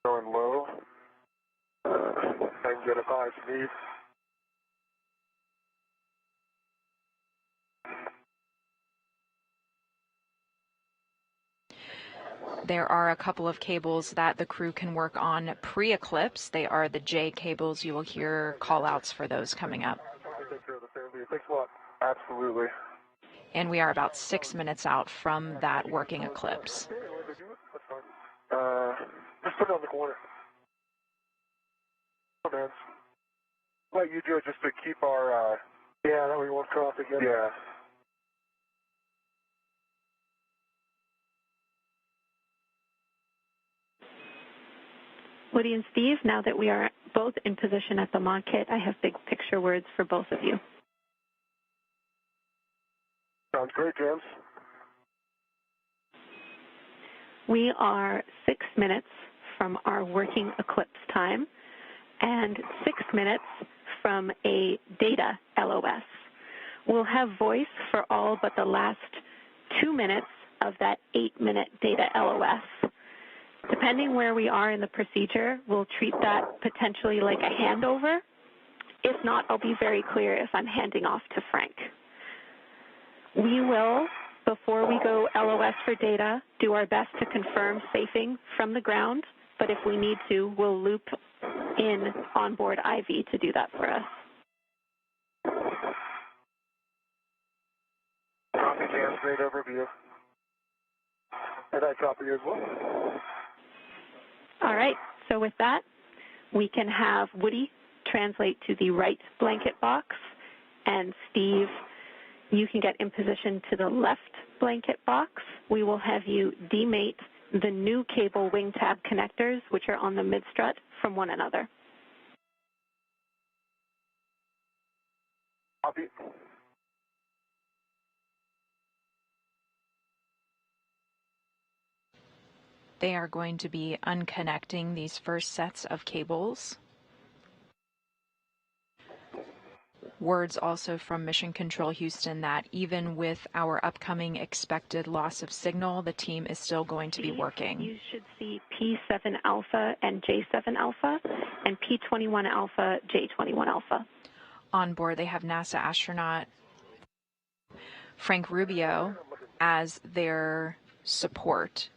Going low. I can get a 5 speed. There are a couple of cables that the crew can work on pre-eclipse. They are the J cables. You will hear call-outs for those coming up. Thanks a lot. Absolutely. And we are about 6 minutes out from that working eclipse. Just put it on the corner. Oh, man. Let you do it just to keep our, yeah, that we won't cross again. Yeah. Woody and Steve, now that we are both in position at the mod kit, I have big picture words for both of you. Sounds great, James. We are 6 minutes from our working eclipse time and 6 minutes from a data LOS. We'll have voice for all but the last 2 minutes of that 8-minute data LOS. Depending where we are in the procedure, we'll treat that potentially like a handover. If not, I'll be very clear if I'm handing off to Frank. We will, before we go LOS for data, do our best to confirm safing from the ground, but if we need to, we'll loop in onboard IV to do that for us. Copy, James. Great overview. And I copy you as well. All right, so with that, we can have Woody translate to the right blanket box, and Steve, you can get in position to the left blanket box. We will have you demate the new cable wing tab connectors, which are on the mid-strut, from one another. Copy. They are going to be unconnecting these first sets of cables. Words also from Mission Control Houston that even with our upcoming expected loss of signal, the team is still going to be working. You should see P7 Alpha and J7 Alpha and P21 Alpha, J21 Alpha. On board, they have NASA astronaut Frank Rubio as their support.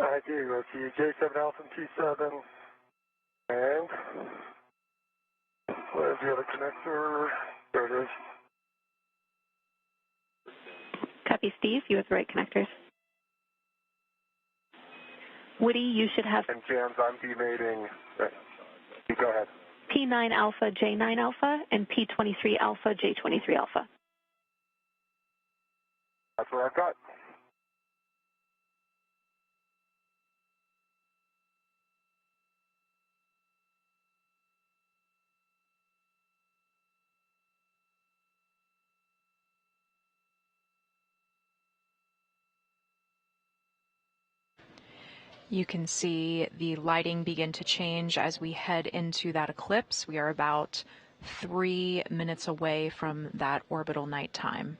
I do. I see J7 Alpha and T7. And where's the other connector? There it is. Copy, Steve. You have the right connectors. Woody, you should have... And James, I'm demating... You go ahead. P9 Alpha, J9 Alpha, and P23 Alpha, J23 Alpha. That's what I've got. You can see the lighting begin to change as we head into that eclipse. We are about 3 minutes away from that orbital nighttime.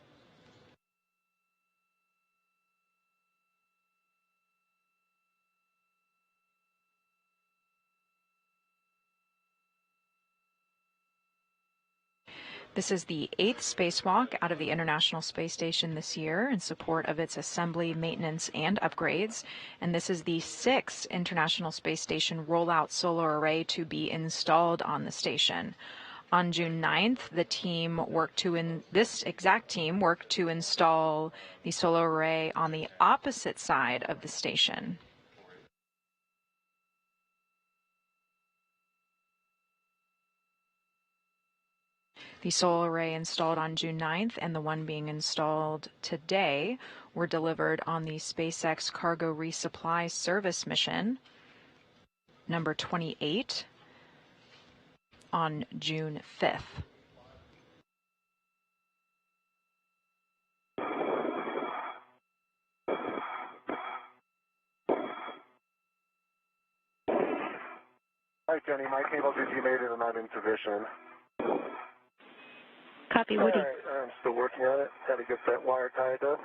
This is the 8th spacewalk out of the International Space Station this year in support of its assembly, maintenance, and upgrades. And this is the 6th International Space Station rollout solar array to be installed on the station. On June 9th, this exact team worked to install the solar array on the opposite side of the station. The solar array installed on June 9th and the one being installed today were delivered on the SpaceX Cargo Resupply Service mission, number 28, on June 5th. Hi, Jenny. My cables are demated and I'm in position. Copy, Woody. All right, I'm still working on it. Got to get that wire tied up.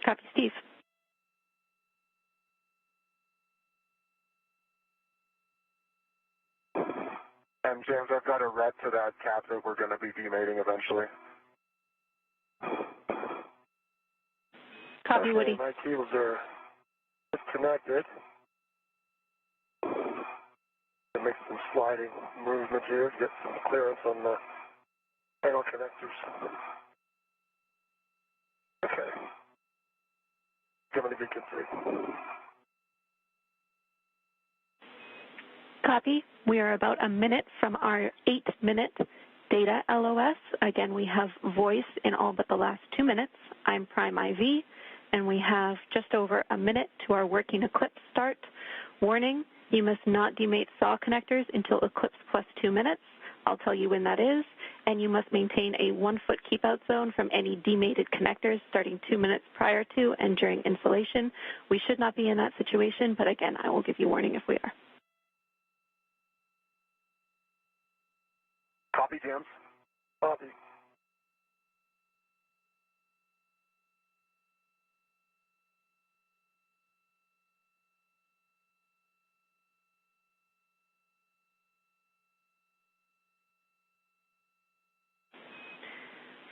Copy, Steve. And James, I've got a ret to that cap that we're going to be demating eventually. Copy, okay, Woody. My cables are disconnected. To make some sliding movement here, get some clearance on the panel connectors. Okay. Give me a beacon 3. Copy. We are about a minute from our 8-minute data LOS. Again, we have voice in all but the last 2 minutes. I'm Prime IV, and we have just over a minute to our working eclipse start. Warning, you must not demate SAW connectors until eclipse plus 2 minutes. I'll tell you when that is. And you must maintain a 1-foot keep-out zone from any demated connectors starting 2 minutes prior to and during installation. We should not be in that situation, but again, I will give you warning if we are. Copy, James. Copy.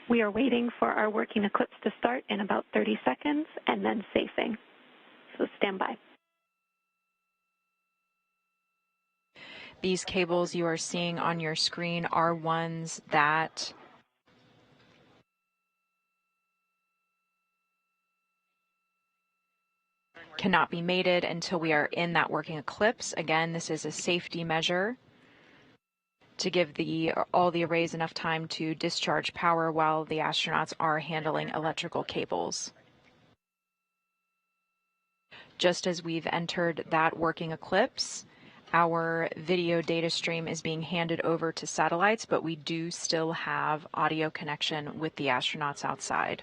We are waiting for our working eclipse to start in about 30 seconds and then safing. So stand by. These cables you are seeing on your screen are ones that cannot be mated until we are in that working eclipse. Again, this is a safety measure to give all the arrays enough time to discharge power while the astronauts are handling electrical cables. Just as we've entered that working eclipse, our video data stream is being handed over to satellites, but we do still have audio connection with the astronauts outside.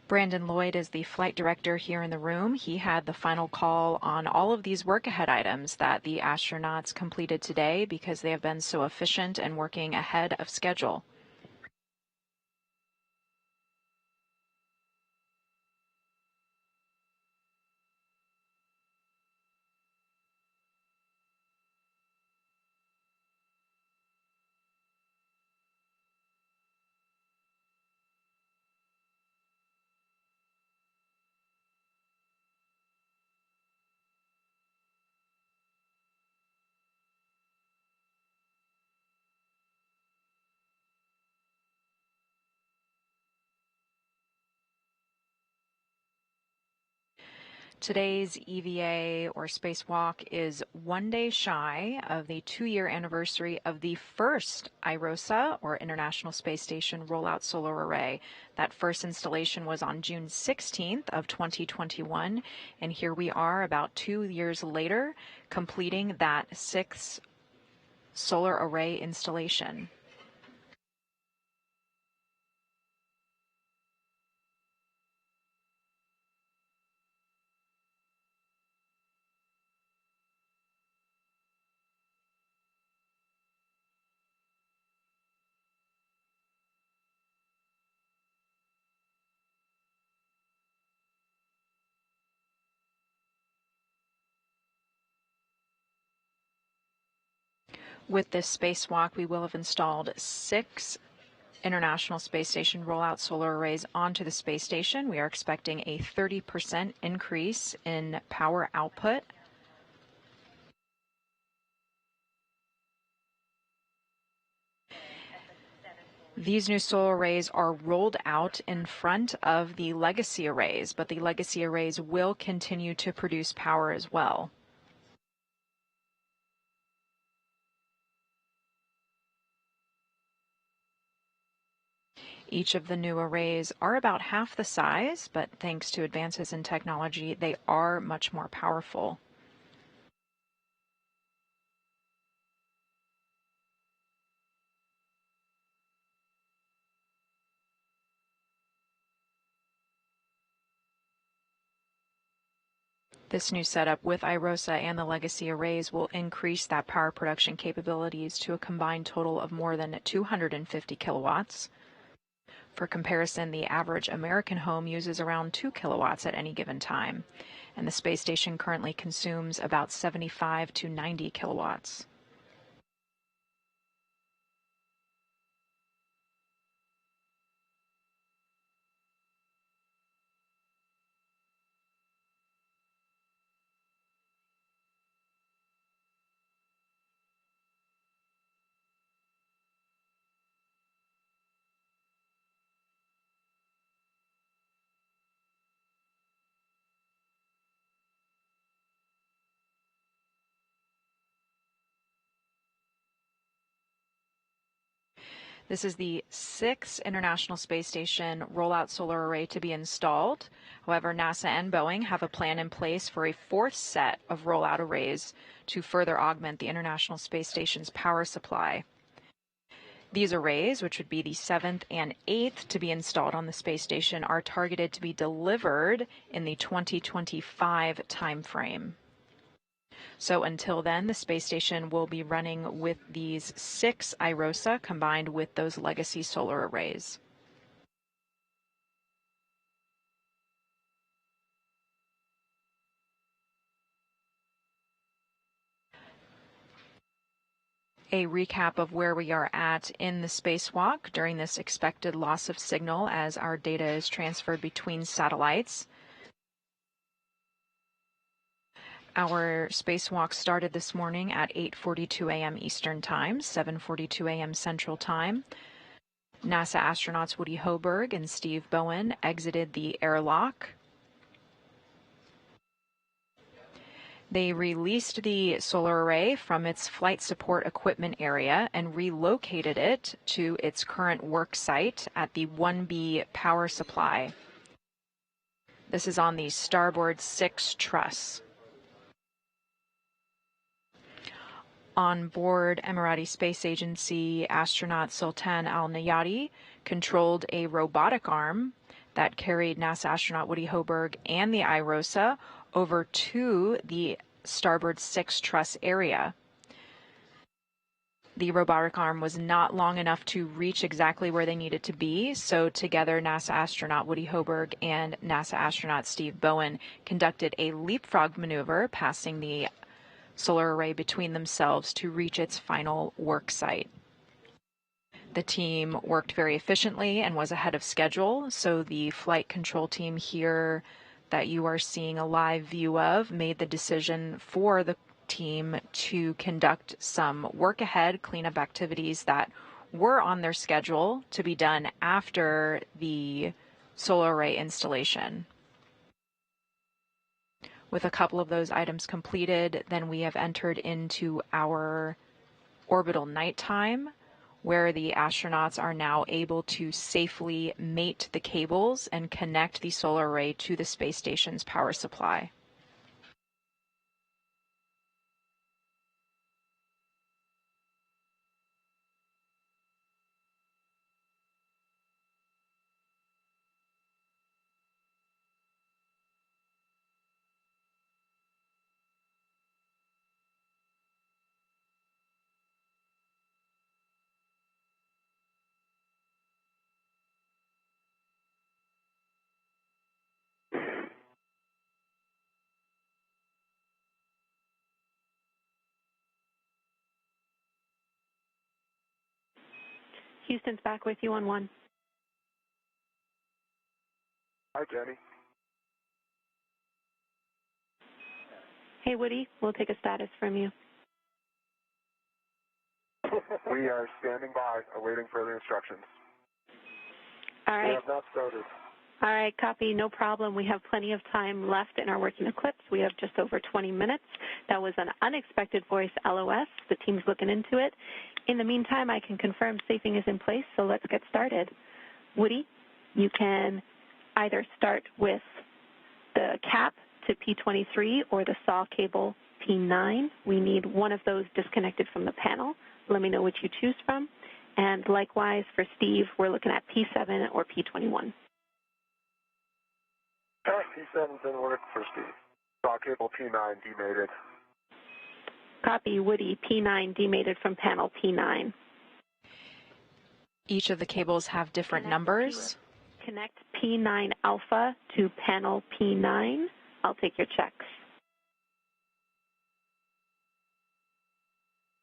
Brandon Lloyd is the flight director here in the room. He had the final call on all of these work ahead items that the astronauts completed today because they have been so efficient and working ahead of schedule. Today's EVA or spacewalk is 1 day shy of the 2-year anniversary of the first IROSA or International Space Station Rollout Solar Array. That first installation was on June 16th of 2021, and here we are about 2 years later completing that 6th solar array installation. With this spacewalk, we will have installed 6 International Space Station rollout solar arrays onto the space station. We are expecting a 30% increase in power output. These new solar arrays are rolled out in front of the legacy arrays, but the legacy arrays will continue to produce power as well. Each of the new arrays are about half the size, but thanks to advances in technology, they are much more powerful. This new setup with IROSA and the legacy arrays will increase that power production capabilities to a combined total of more than 250 kilowatts. For comparison, the average American home uses around 2 kilowatts at any given time, and the space station currently consumes about 75 to 90 kilowatts. This is the 6th International Space Station rollout solar array to be installed. However, NASA and Boeing have a plan in place for a 4th set of rollout arrays to further augment the International Space Station's power supply. These arrays, which would be the 7th and 8th to be installed on the space station, are targeted to be delivered in the 2025 timeframe. So until then, the space station will be running with these 6 IROSA combined with those legacy solar arrays. A recap of where we are at in the spacewalk during this expected loss of signal as our data is transferred between satellites. Our spacewalk started this morning at 8:42 a.m. Eastern Time, 7:42 a.m. Central Time. NASA astronauts Woody Hoburg and Steve Bowen exited the airlock. They released the solar array from its flight support equipment area and relocated it to its current work site at the 1B power supply. This is on the starboard 6 truss. On board Emirati Space Agency, astronaut Sultan Al-Nayati controlled a robotic arm that carried NASA astronaut Woody Hoburg and the IROSA over to the starboard 6 truss area. The robotic arm was not long enough to reach exactly where they needed to be, so together NASA astronaut Woody Hoburg and NASA astronaut Steve Bowen conducted a leapfrog maneuver, passing the solar array between themselves to reach its final work site. The team worked very efficiently and was ahead of schedule, so the flight control team here that you are seeing a live view of made the decision for the team to conduct some work ahead cleanup activities that were on their schedule to be done after the solar array installation. With a couple of those items completed, then we have entered into our orbital nighttime, where the astronauts are now able to safely mate the cables and connect the solar array to the space station's power supply. Houston's back with you on 1. Hi, Jenny. Hey, Woody, we'll take a status from you. We are standing by, awaiting further instructions. All right. We have not started. All right, copy, no problem. We have plenty of time left in our working eclipse. We have just over 20 minutes. That was an unexpected voice LOS. The team's looking into it. In the meantime, I can confirm safing is in place, so let's get started. Woody, you can either start with the cap to P23 or the SAW cable P9. We need one of those disconnected from the panel. Let me know which you choose from. And likewise for Steve, we're looking at P7 or P21. P7 didn't work for Steve. SAW cable P9 demated. Copy. Woody, P9 demated from panel P9. Each of the cables have different numbers. Connect P9 alpha to panel P9. I'll take your checks.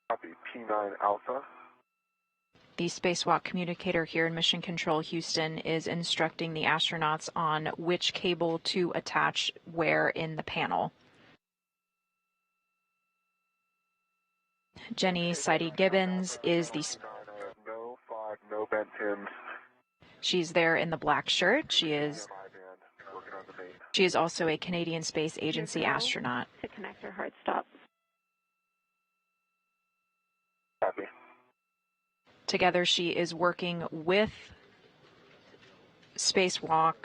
Copy. P9 alpha. The spacewalk communicator here in Mission Control Houston is instructing the astronauts on which cable to attach where in the panel. Jenny Seide-Gibbons is the... No fog, no bent pins. She's there in the black shirt. She is also a Canadian Space Agency astronaut. To connect her hard stop. Copy. Together, she is working with spacewalk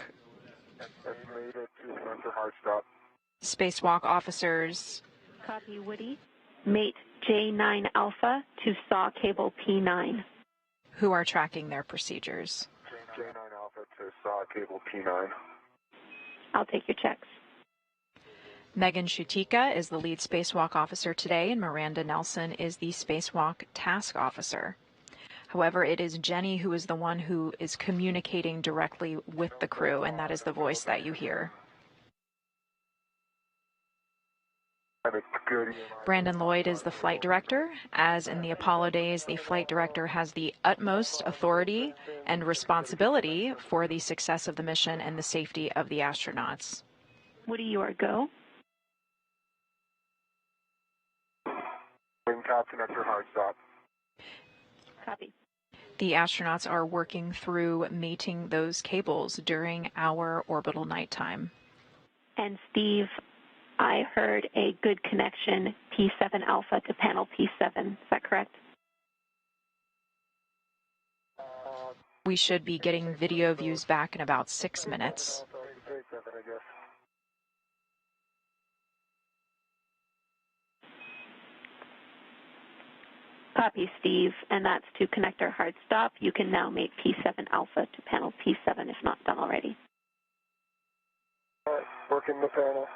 officers. Copy, Woody. Mate J9 alpha to SAW cable P9. Who are tracking their procedures. J9 alpha to SAW cable P9. I'll take your checks. Megan Shutika is the lead spacewalk officer today, and Miranda Nelson is the spacewalk task officer. However, it is Jenny who is the one who is communicating directly with the crew, and that is the voice that you hear. Brandon Lloyd is the flight director. As in the Apollo days, the flight director has the utmost authority and responsibility for the success of the mission and the safety of the astronauts. Woody, you are go. Wing top connector hard stop. Copy. The astronauts are working through mating those cables during our orbital nighttime. And Steve, I heard a good connection, P7 alpha to panel P7. Is that correct? We should be getting video views back in about 6 minutes. Copy, Steve, and that's to connector hard stop. You can now make P7 alpha to panel P7 if not done already. All right, working the panel.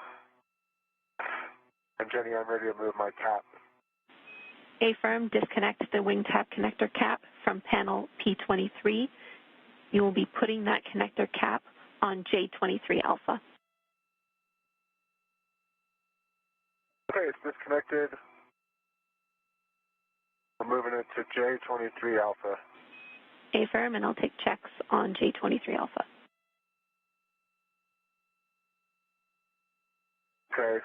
And Jenny, I'm ready to move my cap. A-firm, disconnect the wing tap connector cap from panel P23. You will be putting that connector cap on J23 alpha. Okay, it's disconnected. We're moving it to J23 alpha. A-firm, and I'll take checks on J23 alpha. Okay.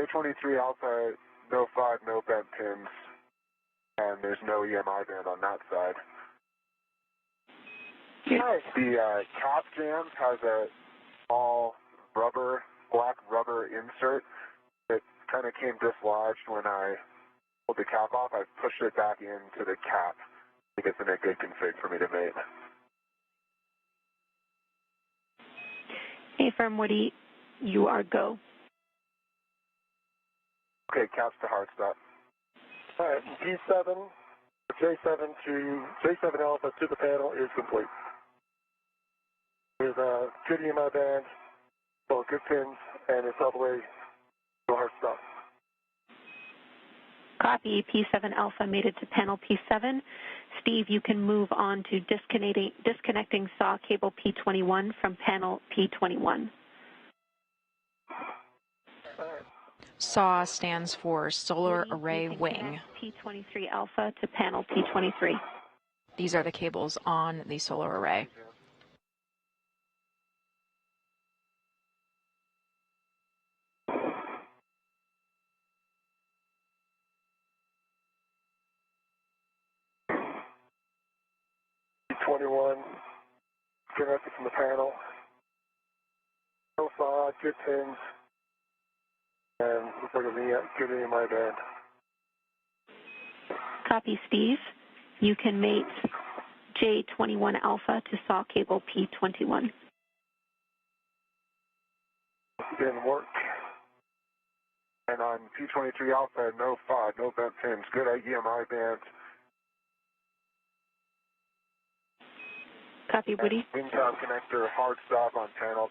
J23 alpha, no fog, no bent pins. And there's no EMI band on that side. The cap jam has a small black rubber insert that kind of came dislodged when I pulled the cap off. I pushed it back into the cap. I think it's in a good config for me to mate. A-firm, Woody, you are go. Okay, caps to hard stop. All right, P7, J7 alpha to the panel is complete. There's a good EMI band, well, good pins, and it's all the way to hard stop. Copy, P7 alpha made it to panel P7. Steve, you can move on to disconnecting SAW cable P21 from panel P21. SAW stands for Solar Array Wing. P23 alpha to panel P23. These are the cables on the solar array. P21 connected from the panel. FOD, good pins, and looks like a good AMI band. Copy, Steve. You can mate J21 Alpha to SAW cable P21. Didn't work. And on P23 Alpha, no FOD, no bent pins, good EMI band. Copy, Woody. Wing tab connector, hard stop on panel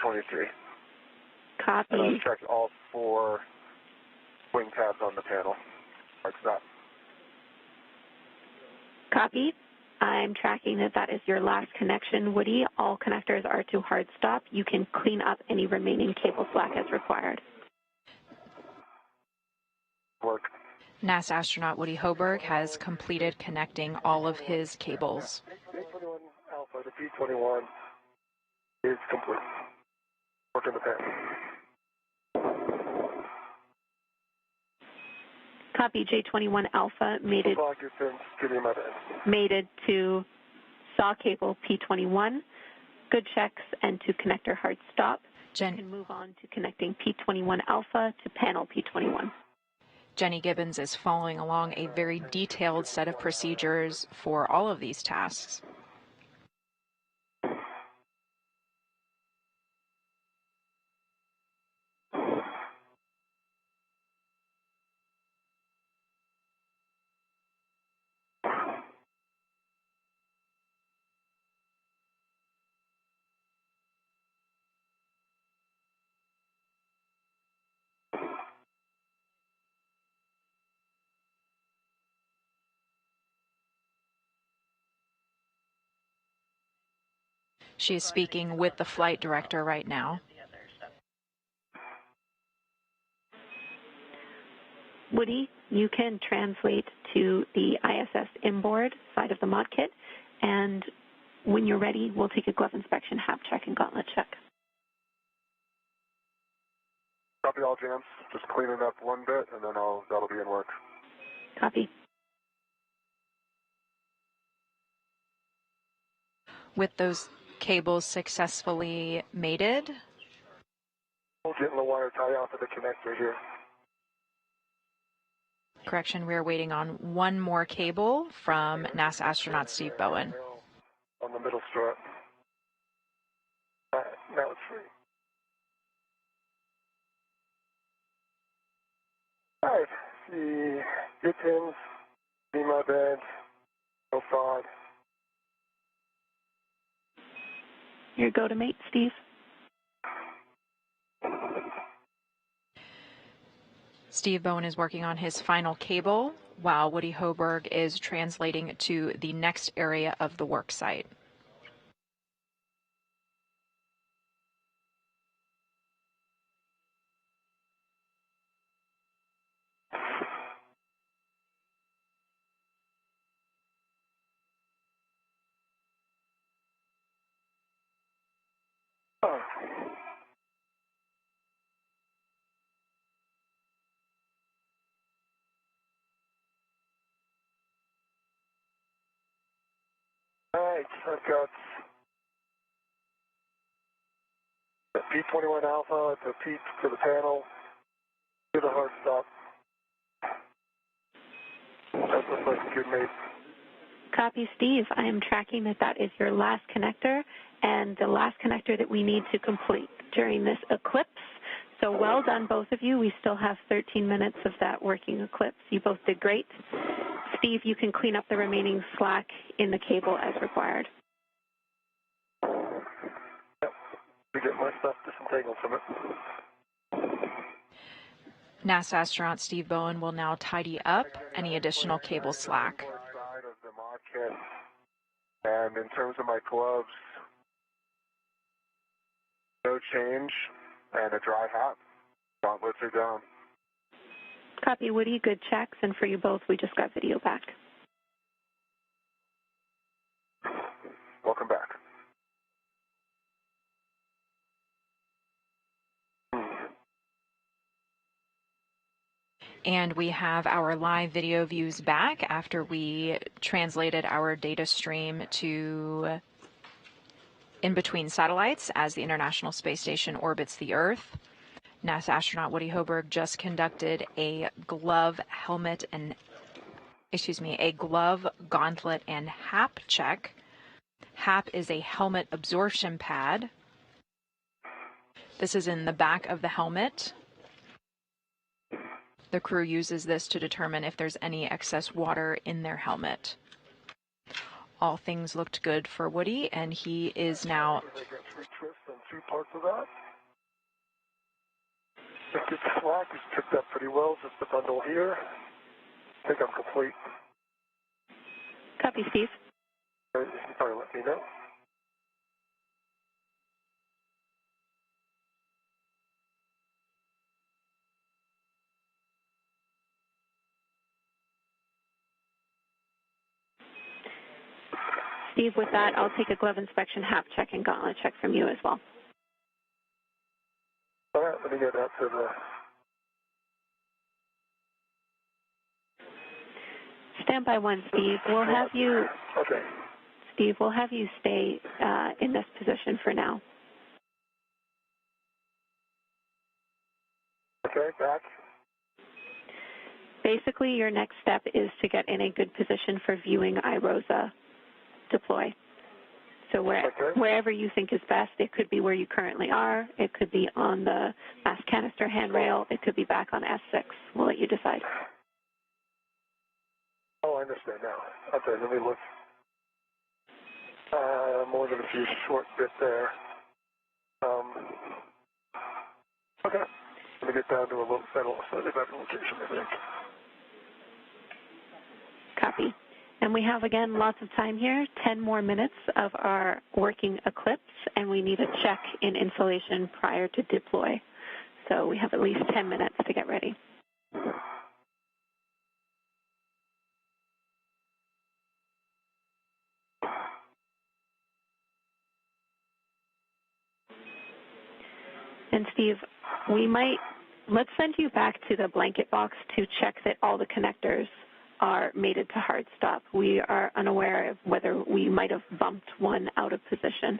23. Copy. And I've checked all 4 wing tabs on the panel. Hard stop. Copy. I'm tracking that is your last connection, Woody. All connectors are to hard stop. You can clean up any remaining cable slack as required. Work. NASA astronaut Woody Hoburg has completed connecting all of his cables. P21 Alpha to P21 is complete. Work in the panel. Copy, J21 Alpha mated to SAW cable P21. Good checks and to connector hard stop. You can move on to connecting P21 Alpha to panel P21. Jenny Gibbons is following along a very detailed set of procedures for all of these tasks. She is speaking with the flight director right now. Woody, you can translate to the ISS inboard side of the mod kit, and when you're ready, we'll take a glove inspection, hab check, and gauntlet check. Copy all jams. Just cleaning up one bit, and then that'll be in work. Copy. With those cables successfully mated. Getting the wire tie off of the connector here. Correction, we're waiting on one more cable from NASA astronaut Steve Bowen. On the middle strut. Now it's free. All right, see good pins, be my bed, no FOD. Your go to mate, Steve. Steve Bowen is working on his final cable while Woody Hoburg is translating to the next area of the work site. All right, I've got the P21 Alpha to the panel, to the hard stop. That looks like a good mate. Copy, Steve. I am tracking that is your last connector and the last connector that we need to complete during this eclipse. So well done, both of you. We still have 13 minutes of that working eclipse. You both did great. Steve, you can clean up the remaining slack in the cable as required. Yep. To get my stuff disentangled from it. NASA astronaut Steve Bowen will now tidy up any additional cable slack. Side of the mod kit. And in terms of my gloves, no change and a dry hat. Gauntlets are down. Copy, Woody. Good checks. And for you both, we just got video back. Welcome back. And we have our live video views back after we translated our data stream to in between satellites as the International Space Station orbits the Earth. NASA astronaut Woody Hoburg just conducted a glove, gauntlet, and HAP check. HAP is a helmet absorption pad. This is in the back of the helmet. The crew uses this to determine if there's any excess water in their helmet. All things looked good for Woody, and he is now... Three twists on 2 parts of that. Just get the slack, he's picked up pretty well, just the bundle here. I think I'm complete. Copy, Steve. You can probably let me know. Steve, with that, I'll take a glove inspection, HAP check, and gauntlet check from you as well. All right, let me get that to the... Standby 1, Steve. We'll have you... Okay. Steve, we'll have you stay in this position for now. Okay, back. Basically, your next step is to get in a good position for viewing IROSA deploy. So wherever you think is best, it could be where you currently are, it could be on the mass canister handrail, it could be back on S6. We'll let you decide. Oh, I understand now. Okay, let me look. More than a few short bit there. Okay, let me get down to a little slightly better location, I think. Copy. And we have, again, lots of time here, 10 more minutes of our working eclipse, and we need a check in insulation prior to deploy. So we have at least 10 minutes to get ready. And Steve, let's send you back to the blanket box to check that all the connectors are mated to hard stop. We are unaware of whether we might have bumped one out of position.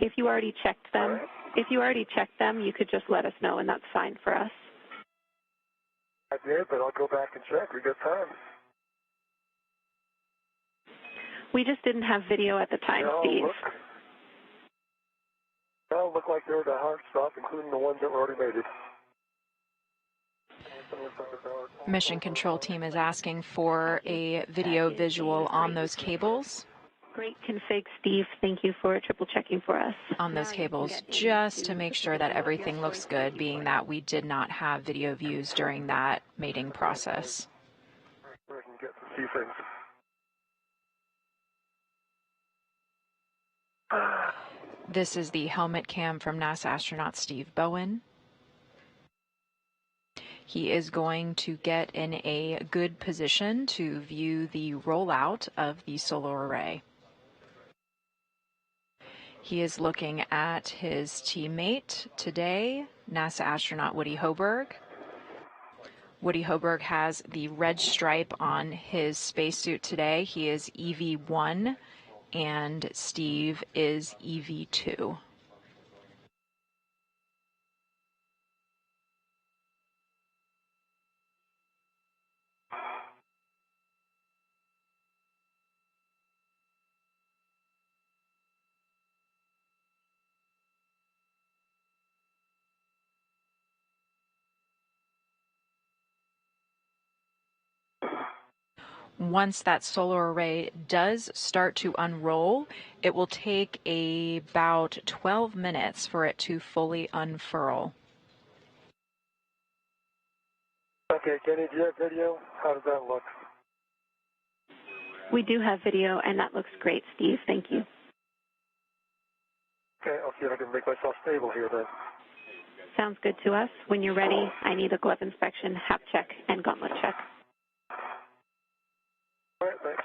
If you already checked them, you could just let us know, and that's fine for us. I did, but I'll go back and check. We got time. We just didn't have video at the time, Steve. They all look like they're the hard stop, including the ones that were already mated. Mission control team is asking for a video visual on those cables. Great config, Steve. Thank you for triple checking for us. On those cables, just to make sure that everything looks good, being that we did not have video views during that mating process. We can get to see things. This is the helmet cam from NASA astronaut Steve Bowen. He is going to get in a good position to view the rollout of the solar array. He is looking at his teammate today, NASA astronaut Woody Hoburg. Woody Hoburg has the red stripe on his spacesuit today. He is EV1, and Steve is EV2. Once that solar array does start to unroll, it will take about 12 minutes for it to fully unfurl. Okay, Kenny, do you have video? How does that look? We do have video, and that looks great, Steve. Thank you. Okay, I'll see if I can make myself stable here then. Sounds good to us. When you're ready, I need a glove inspection, HAP check, and gauntlet check. All right, thanks.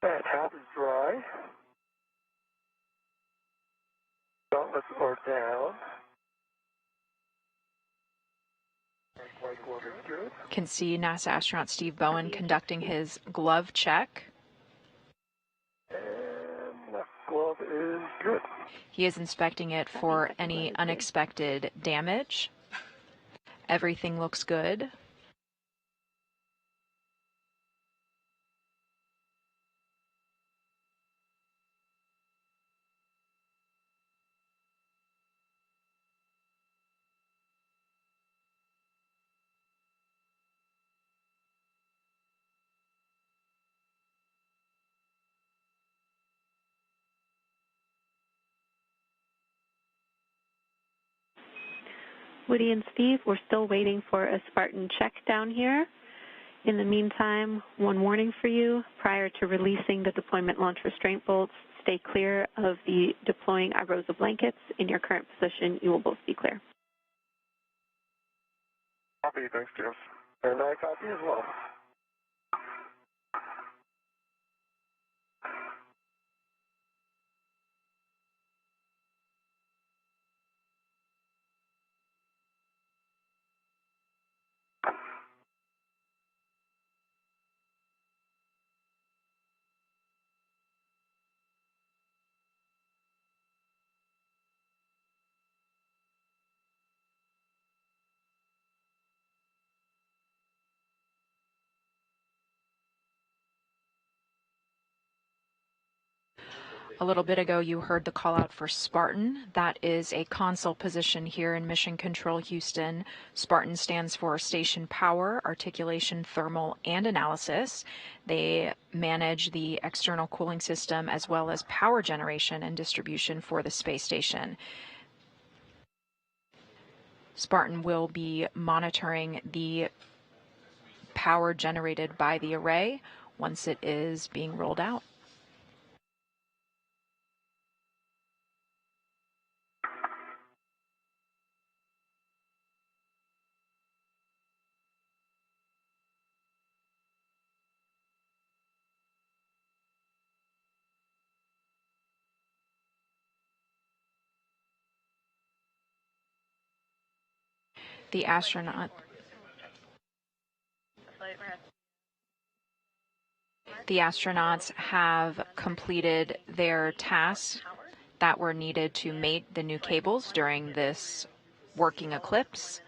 And half is dry. Gauntlets are down. White glove is good. Can see NASA astronaut Steve Bowen conducting his glove check. And left glove is good. He is inspecting it for any unexpected damage. Everything looks good. Woody and Steve, we're still waiting for a Spartan check down here. In the meantime, one warning for you. Prior to releasing the deployment launch restraint bolts, stay clear of the deploying iROSA blankets. In your current position, you will both be clear. Copy, thanks, Jeff. And I copy as well. A little bit ago, you heard the call out for Spartan. That is a console position here in Mission Control Houston. Spartan stands for Station Power, Articulation, Thermal, and Analysis. They manage the external cooling system as well as power generation and distribution for the space station. Spartan will be monitoring the power generated by the array once it is being rolled out. The astronauts have completed their tasks that were needed to mate the new cables during this working eclipse.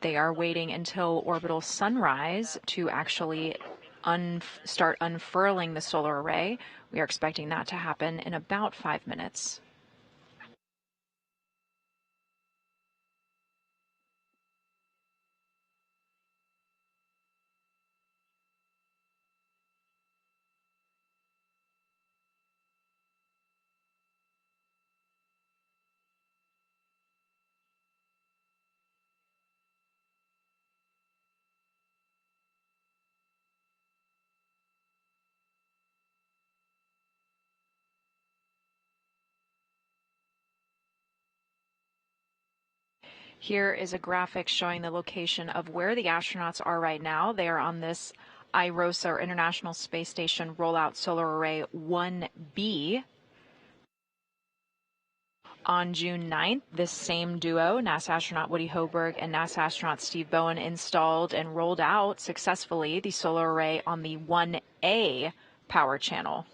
They are waiting until orbital sunrise to actually start unfurling the solar array. We are expecting that to happen in about 5 minutes. Here is a graphic showing the location of where the astronauts are right now. They are on this iROSA, or International Space Station Rollout Solar Array 1B. On June 9th, this same duo, NASA astronaut Woody Hoburg and NASA astronaut Steve Bowen, installed and rolled out successfully the solar array on the 1A power channel.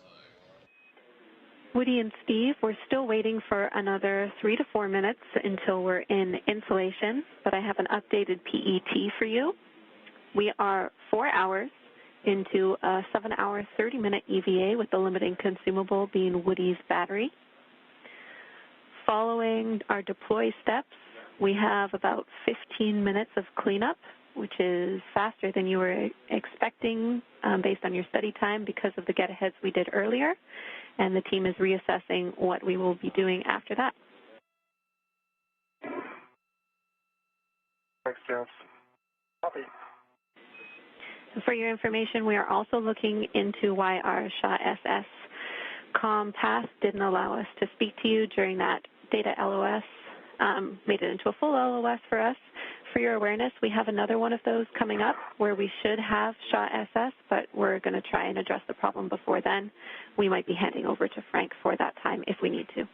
Woody and Steve, we're still waiting for another 3 to 4 minutes until we're in insulation, but I have an updated PET for you. We are 4 hours into a 7-hour, 30-minute EVA with the limiting consumable being Woody's battery. Following our deploy steps, we have about 15 minutes of cleanup, which is faster than you were expecting based on your study time because of the get-aheads we did earlier. And the team is reassessing what we will be doing after that. Thanks, Jeff. Copy. For your information, we are also looking into why our SHA-SS comm path didn't allow us to speak to you during that data LOS, made it into a full LOS for us. For your awareness, we have another one of those coming up where we should have SHA-SS, but we're going to try and address the problem before then. We might be handing over to Frank for that time if we need to.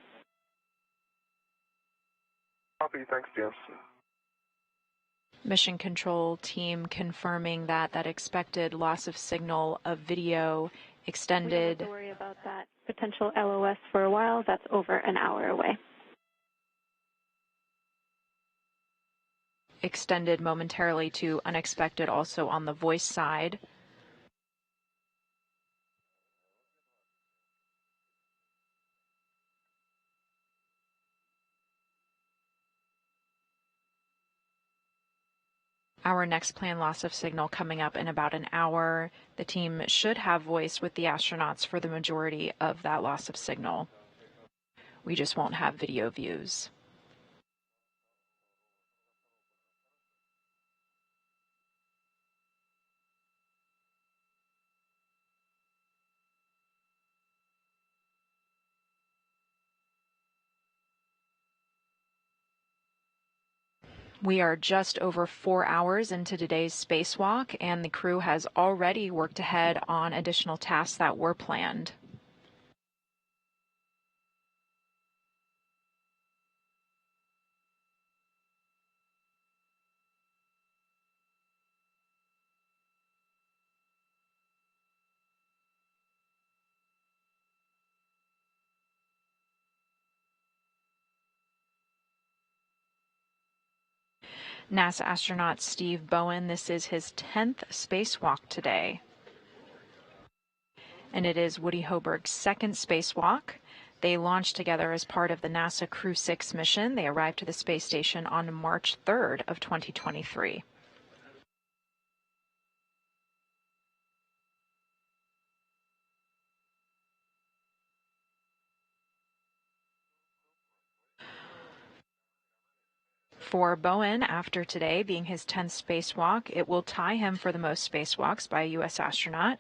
Copy. Thanks, James. Mission Control team confirming that that expected loss of signal of video extended. We don't have to worry about that potential LOS for a while. That's over an hour away. Extended momentarily to unexpected also on the voice side. Our next planned loss of signal coming up in about an hour. The team should have voice with the astronauts for the majority of that loss of signal. We just won't have video views. We are just over 4 hours into today's spacewalk, and the crew has already worked ahead on additional tasks that were planned. NASA astronaut Steve Bowen, this is his 10th spacewalk today. And it is Woody Hoburg's second spacewalk. They launched together as part of the NASA Crew 6 mission. They arrived to the space station on March 3rd of 2023. For Bowen, after today being his 10th spacewalk, it will tie him for the most spacewalks by a U.S. astronaut.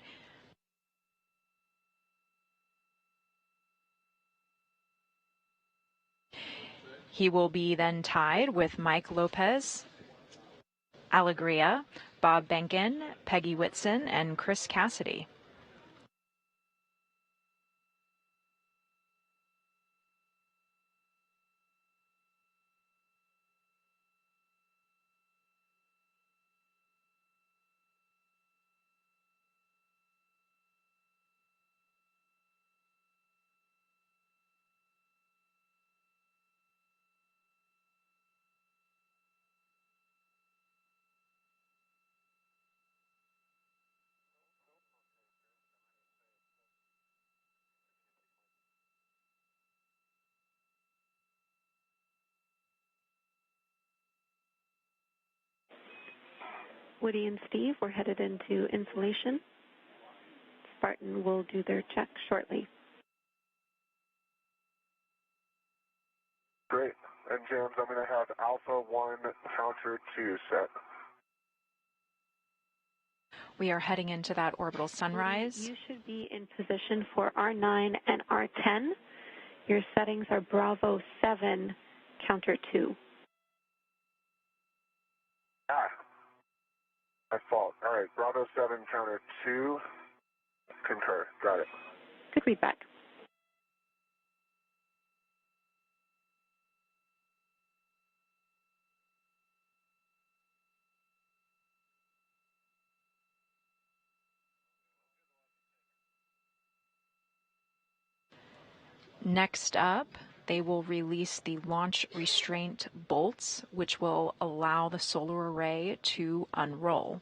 He will be then tied with Mike Lopez, Alegria, Bob Behnken, Peggy Whitson, and Chris Cassidy. Woody and Steve, we're headed into insulation. Spartan will do their check shortly. Great. And James, I'm going to have Alpha 1 counter 2 set. We are heading into that orbital sunrise. You should be in position for R9 and R10. Your settings are Bravo 7, counter 2. My fault. All right, Bravo 7, counter 2, concur. Got it. Good readback. Next up, they will release the launch restraint bolts, which will allow the solar array to unroll.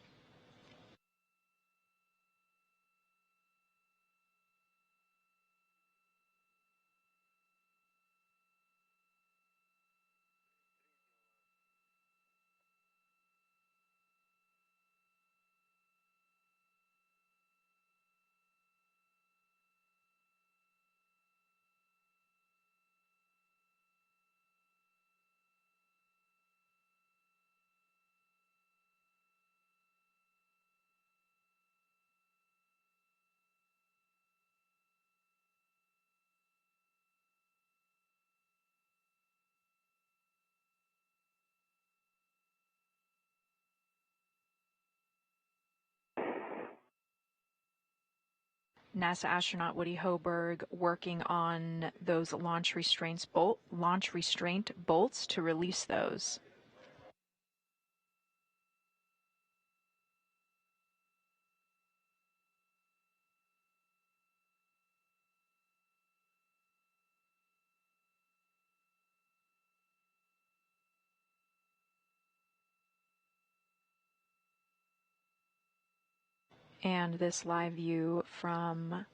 NASA astronaut Woody Hoburg working on those launch restraint bolts to release those. And this live view from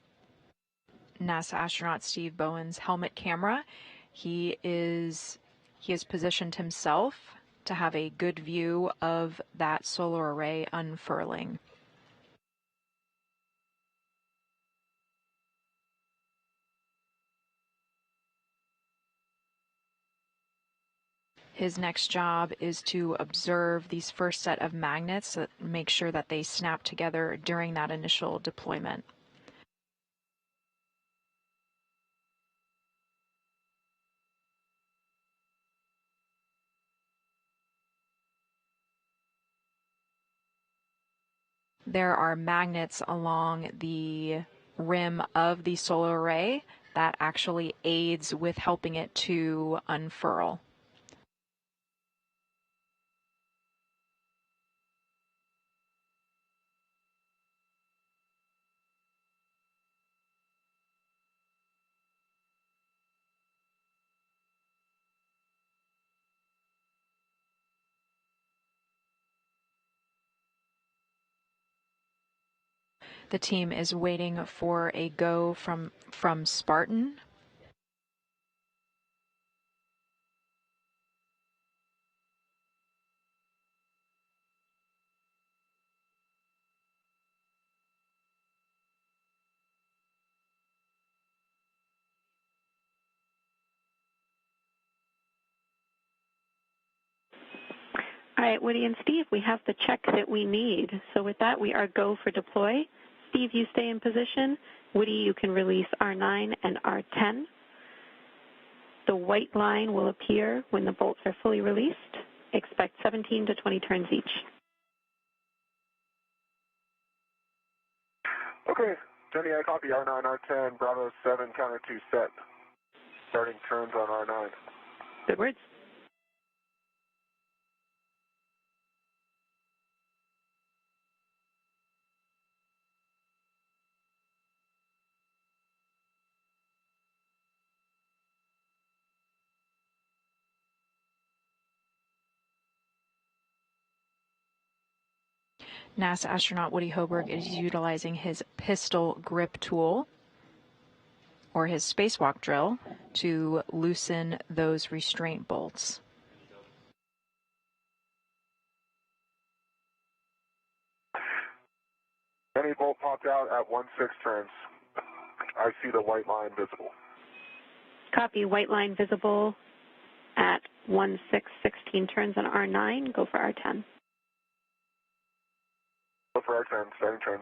NASA astronaut Steve Bowen's helmet camera. He has positioned himself to have a good view of that solar array unfurling. His next job is to observe these first set of magnets, make sure that they snap together during that initial deployment. There are magnets along the rim of the solar array that actually aids with helping it to unfurl. The team is waiting for a go from Spartan. All right, Woody and Steve, we have the check that we need. So with that, we are go for deploy. Steve, you stay in position. Woody, you can release R9 and R10. The white line will appear when the bolts are fully released. Expect 17 to 20 turns each. Okay, Jenny, I copy R9, R10, Bravo 7, counter 2 set. Starting turns on R9. Good words. NASA astronaut Woody Hoburg is utilizing his pistol grip tool, or his spacewalk drill, to loosen those restraint bolts. Any bolt popped out at 1-6 turns. I see the white line visible. Copy, white line visible at 1-6, 16 turns on R9. Go for R10. Go for R10, starting turns.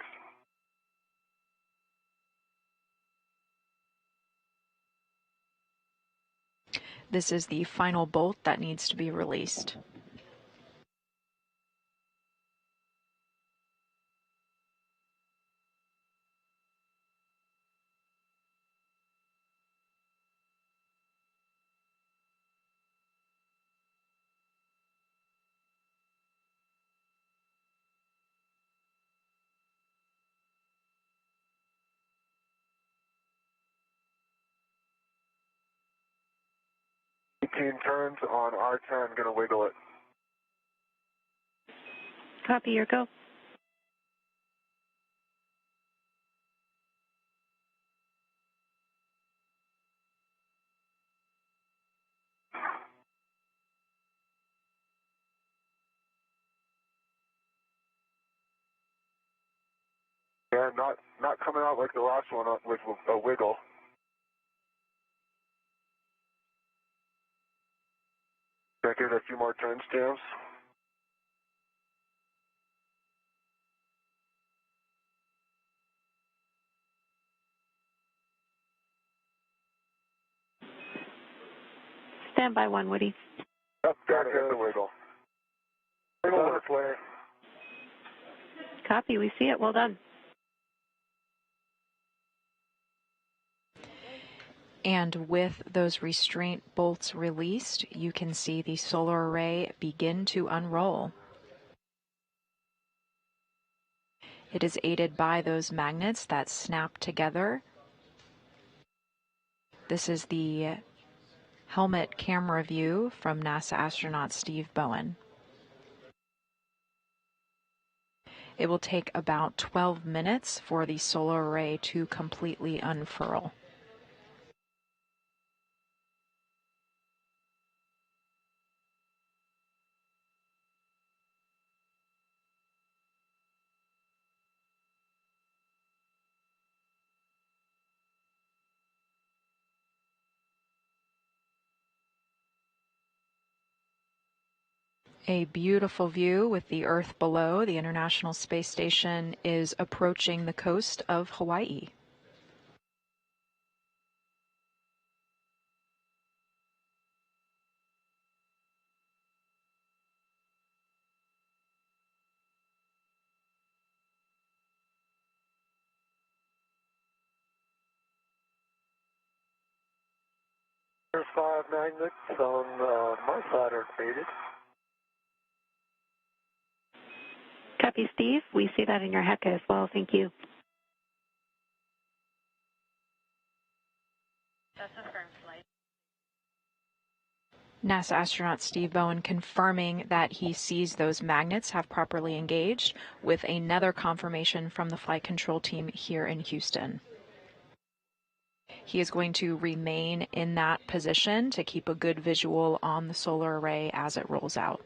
This is the final bolt that needs to be released. Turns on R10, gonna wiggle it. Copy, your go. Yeah, not coming out like the last one with a wiggle. Can I give it a few more turns, James? Stand by one, Woody. Yep, got it, hit the wiggle. Wiggle on its way. Copy, we see it. Well done. And with those restraint bolts released, you can see the solar array begin to unroll. It is aided by those magnets that snap together. This is the helmet camera view from NASA astronaut Steve Bowen. It will take about 12 minutes for the solar array to completely unfurl. A beautiful view with the Earth below. The International Space Station is approaching the coast of Hawaii. There's 5 magnets on my side are faded. Copy, Steve. We see that in your HECA as well. Thank you. That's a firm flight. NASA astronaut Steve Bowen confirming that he sees those magnets have properly engaged, with another confirmation from the flight control team here in Houston. He is going to remain in that position to keep a good visual on the solar array as it rolls out.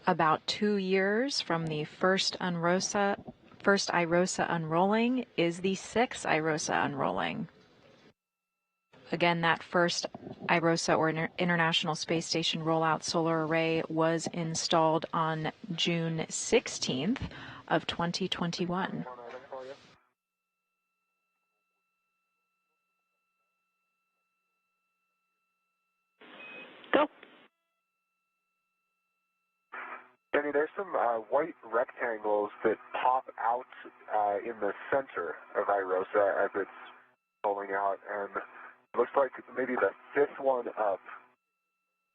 About 2 years from the first IROSA unrolling is the sixth IROSA unrolling. Again, that first IROSA, or International Space Station rollout solar array, was installed on June 16th of 2021. Go. Jenny, there's some white rectangles that pop out in the center of IROSA as it's rolling out, and it looks like maybe the fifth one up,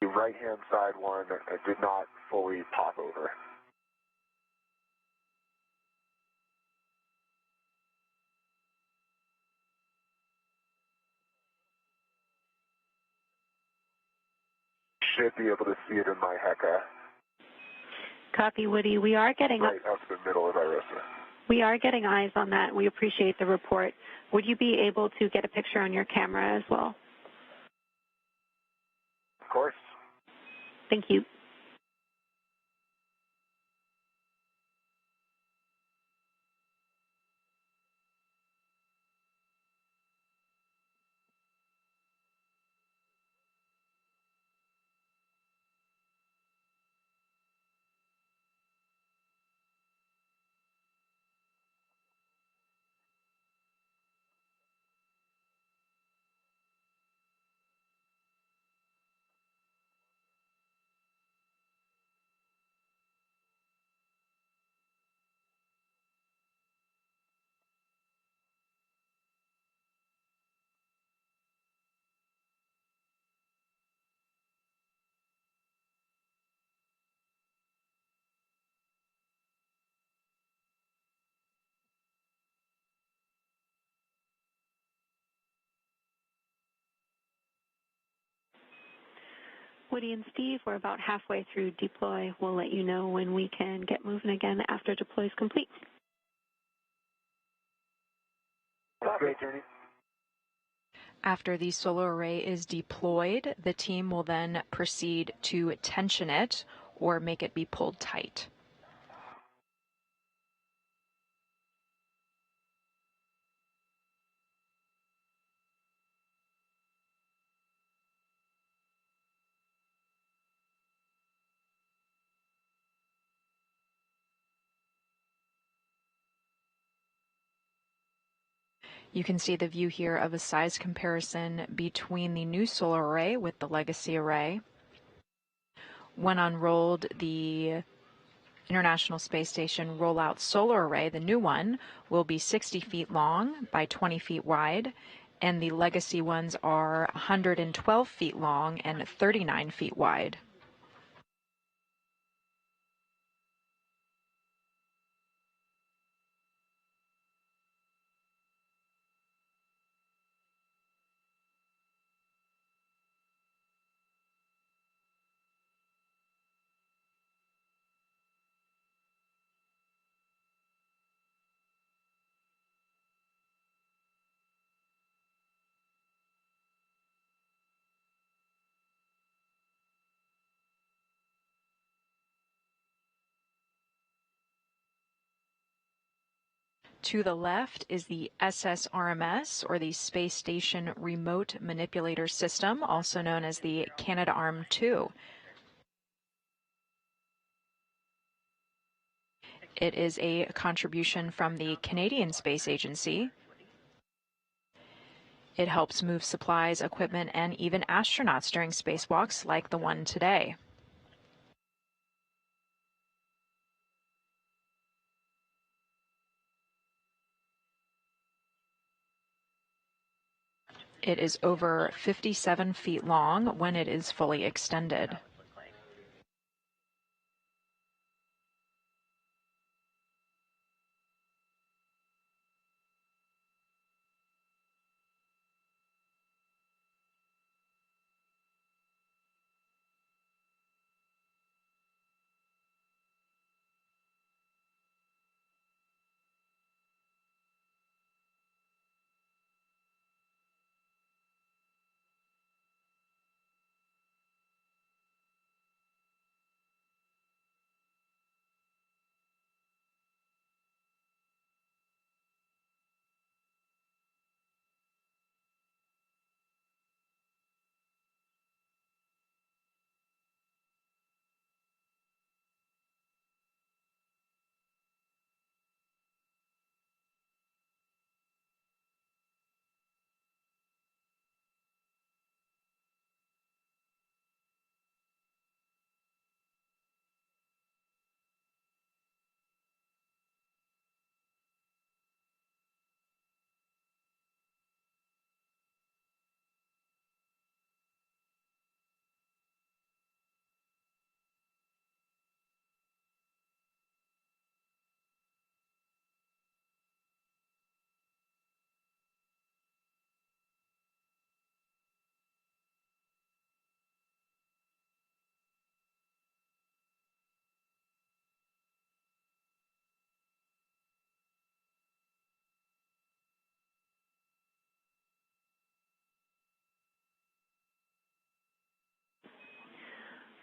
the right-hand side one, did not fully pop over. Should be able to see it in my HECA. Copy, Woody. We are getting right up the middle of IROSA. We are getting eyes on that. We appreciate the report. Would you be able to get a picture on your camera as well? Of course. Thank you. Woody and Steve, we're about halfway through deploy. We'll let you know when we can get moving again after deploy is complete. Great, Jenny. After the solar array is deployed, the team will then proceed to tension it or make it be pulled tight. You can see the view here of a size comparison between the new solar array with the legacy array. When unrolled, the International Space Station rollout solar array, the new one, will be 60 feet long by 20 feet wide, and the legacy ones are 112 feet long and 39 feet wide. To the left is the SSRMS, or the Space Station Remote Manipulator System, also known as the Canadarm2. It is a contribution from the Canadian Space Agency. It helps move supplies, equipment, and even astronauts during spacewalks like the one today. It is over 57 feet long when it is fully extended.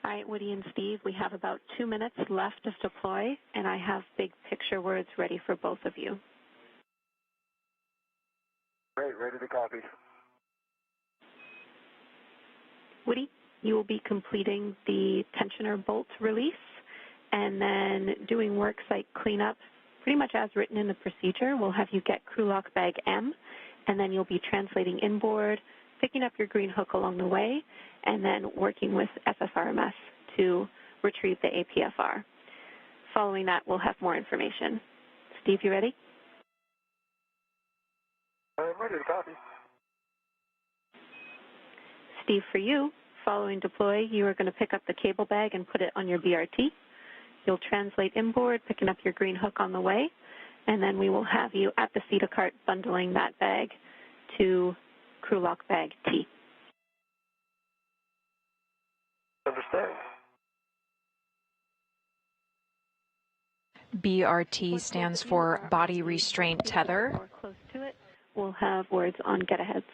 All right, Woody and Steve, we have about 2 minutes left of deploy, and I have big picture words ready for both of you. Great, ready to copy. Woody, you will be completing the tensioner bolt release and then doing work site cleanup pretty much as written in the procedure. We'll have you get crew lock bag M, and then you'll be translating inboard, picking up your green hook along the way, and then working with SSRMS to retrieve the APFR. Following that, we'll have more information. Steve, you ready? I'm ready to copy. Steve, for you, following deploy, you are going to pick up the cable bag and put it on your BRT. You'll translate inboard, picking up your green hook on the way, and then we will have you at the CETA cart bundling that bag to crew lock bag T. Understand. BRT stands for Body Restraint Tether. Or close to it, we'll have words on get-aheads.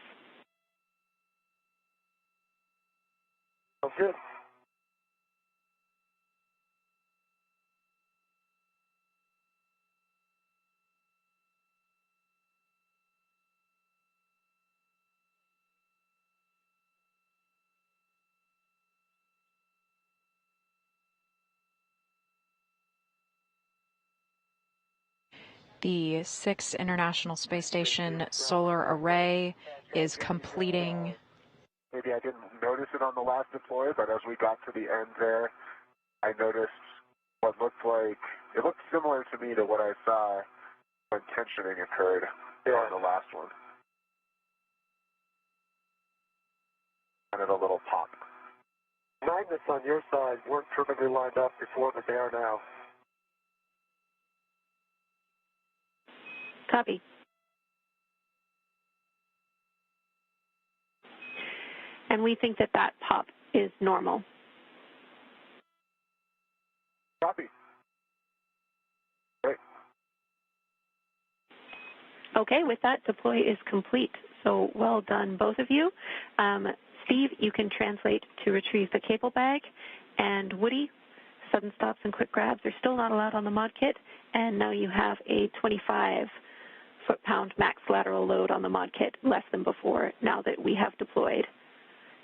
Sounds good. The 6th International Space Station solar array is completing. Maybe I didn't notice it on the last deploy, but as we got to the end there, I noticed what looked like, it looked similar to me to what I saw when tensioning occurred on the last one. And a little pop. Magnets on your side weren't perfectly lined up before, but they are now. Copy. And we think that that pop is normal. Copy. Great. Okay, with that, deploy is complete. So well done, both of you. Steve, you can translate to retrieve the cable bag. And Woody, sudden stops and quick grabs are still not allowed on the mod kit. And now you have a 25 foot-pound max lateral load on the mod kit, less than before, now that we have deployed.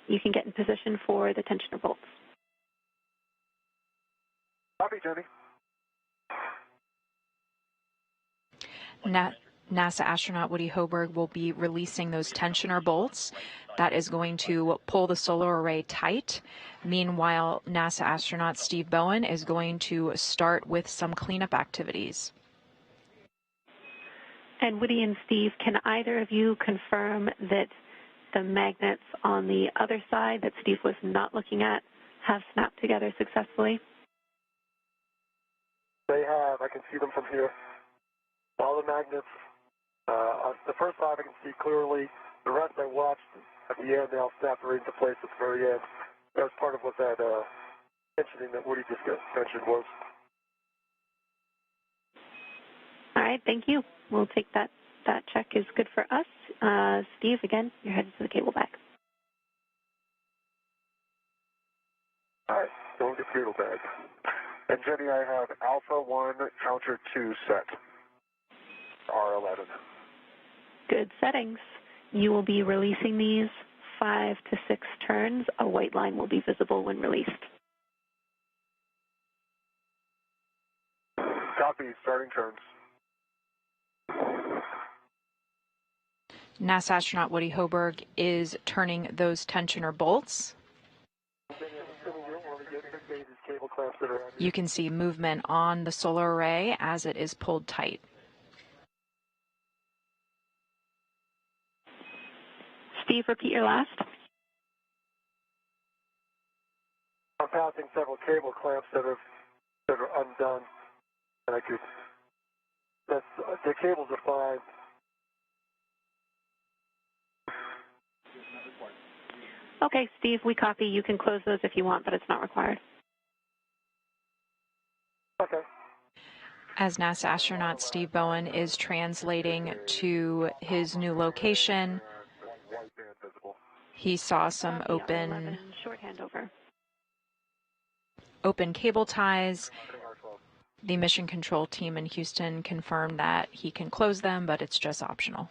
You can get in position for the tensioner bolts. Copy, Jenny. NASA astronaut Woody Hoburg will be releasing those tensioner bolts. That is going to pull the solar array tight. Meanwhile, NASA astronaut Steve Bowen is going to start with some cleanup activities. And Woody and Steve, can either of you confirm that the magnets on the other side that Steve was not looking at have snapped together successfully? They have. I can see them from here. All the magnets. On the first side I can see clearly. The rest I watched at the end. They all snapped right into place at the very end. That was part of what that tensioning that Woody just mentioned was. All right, thank you. We'll take that. That check is good for us. Steve, again, you're headed to the cable back. All right, going to cable bag. And Jenny, I have Alpha 1, Counter 2 set. R11. Good settings. You will be releasing these 5 to 6 turns. A white line will be visible when released. Copy, starting turns. NASA astronaut Woody Hoburg is turning those tensioner bolts. You can see movement on the solar array as it is pulled tight. Steve, repeat your last. I'm passing several cable clamps that are undone, and I could. The cables are fine. Okay, Steve, we copy. You can close those if you want, but it's not required. Okay. As NASA astronaut Steve Bowen is translating to his new location, he saw some open cable ties. The mission control team in Houston confirmed that he can close them, but it's just optional.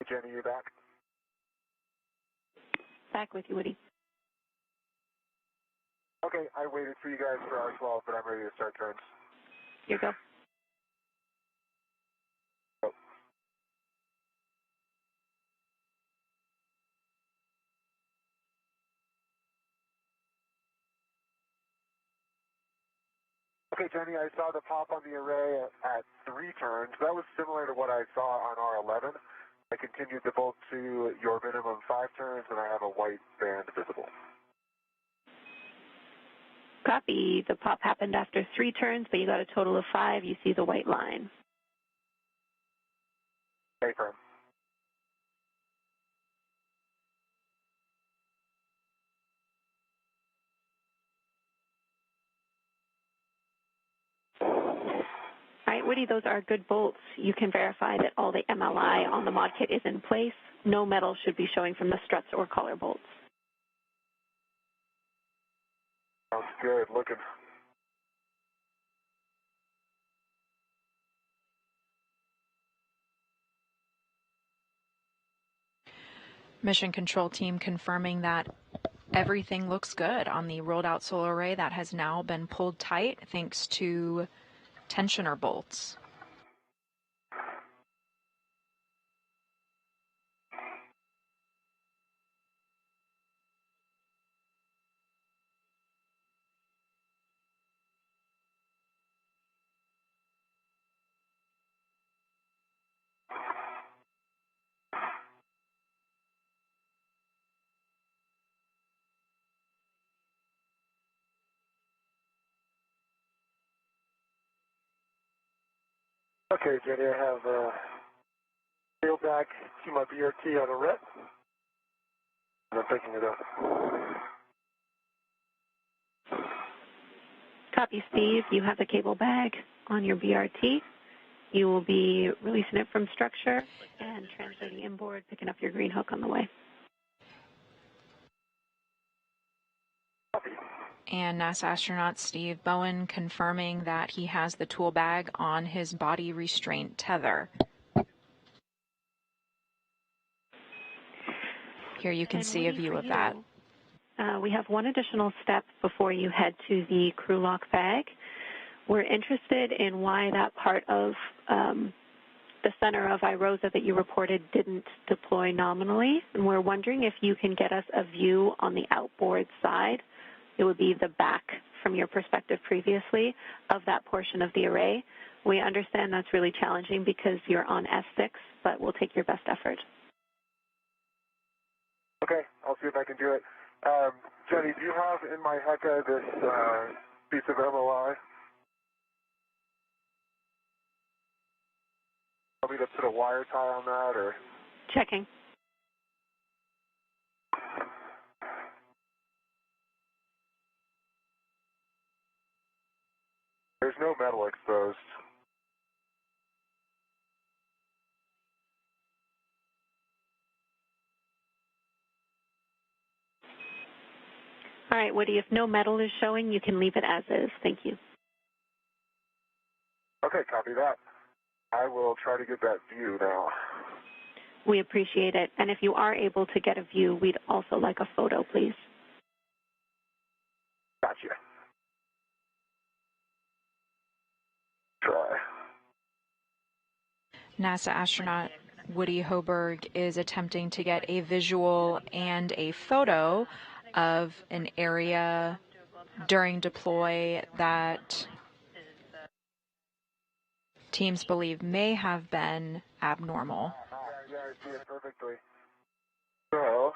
Jenny, you back? Back with you, Woody. Okay, I waited for you guys for R12, but I'm ready to start turns. Here you go. Oh. Okay, Jenny, I saw the pop on the array at 3 turns. That was similar to what I saw on R11. I continued the bolt to your minimum 5 turns, and I have a white band visible. Copy. The pop happened after 3 turns, but you got a total of 5. You see the white line. Confirm. All right, Woody, those are good bolts. You can verify that all the MLI on the mod kit is in place. No metal should be showing from the struts or collar bolts. Sounds good. Looking. Mission control team confirming that everything looks good on the rolled out solar array that has now been pulled tight thanks to tensioner bolts. Okay, Jenny, I have wheel back to my BRT on a rep, and I'm picking it up. Copy, Steve. You have the cable bag on your BRT. You will be releasing it from structure and translating inboard, picking up your green hook on the way. And NASA astronaut Steve Bowen confirming that he has the tool bag on his body restraint tether. Here you can see a view of that. We have one additional step before you head to the crew lock bag. We're interested in why that part of the center of IROSA that you reported didn't deploy nominally, and we're wondering if you can get us a view on the outboard side. It would be the back from your perspective previously of that portion of the array. We understand that's really challenging because you're on S6, but we'll take your best effort. Okay, I'll see if I can do it. Jenny, do you have in my HECA this piece of MOI? Want me to put a wire tie on that, or? Checking. There's no metal exposed. All right, Woody, if no metal is showing, you can leave it as is. Thank you. Okay, copy that. I will try to get that view now. We appreciate it. And if you are able to get a view, we'd also like a photo, please. Gotcha. Try. NASA astronaut Woody Hoburg is attempting to get a visual and a photo of an area during deploy that teams believe may have been abnormal. Yeah, I see it perfectly. So,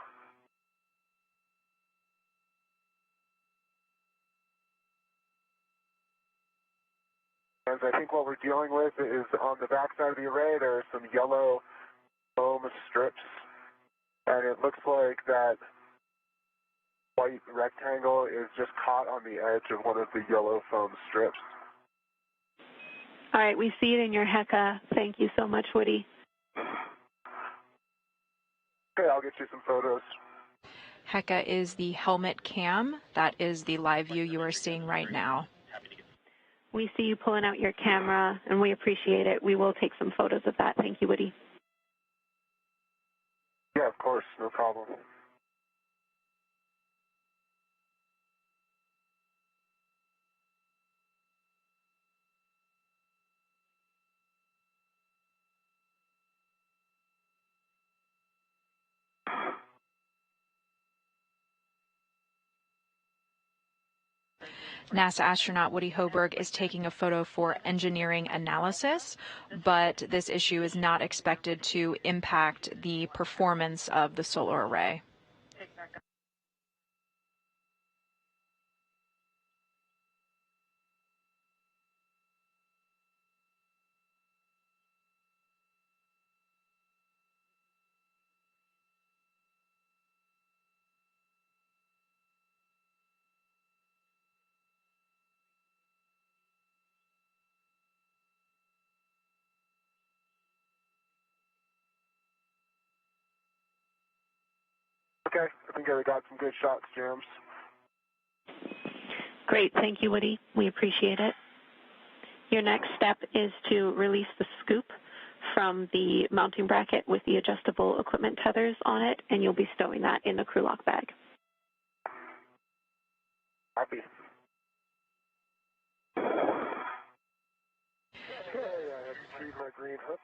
and I think what we're dealing with is on the back side of the array, there are some yellow foam strips, and it looks like that white rectangle is just caught on the edge of one of the yellow foam strips. All right, we see it in your HECA. Thank you so much, Woody. Okay, I'll get you some photos. HECA is the helmet cam. That is the live view you are seeing right now. We see you pulling out your camera, and we appreciate it. We will take some photos of that. Thank you, Woody. Yeah, of course, no problem. NASA astronaut Woody Hoburg is taking a photo for engineering analysis, but this issue is not expected to impact the performance of the solar array. Okay, I think I got some good shots, James. Great. Thank you, Woody. We appreciate it. Your next step is to release the scoop from the mounting bracket with the adjustable equipment tethers on it, and you'll be stowing that in the crew lock bag. Copy. Okay, I have retrieved my green hook.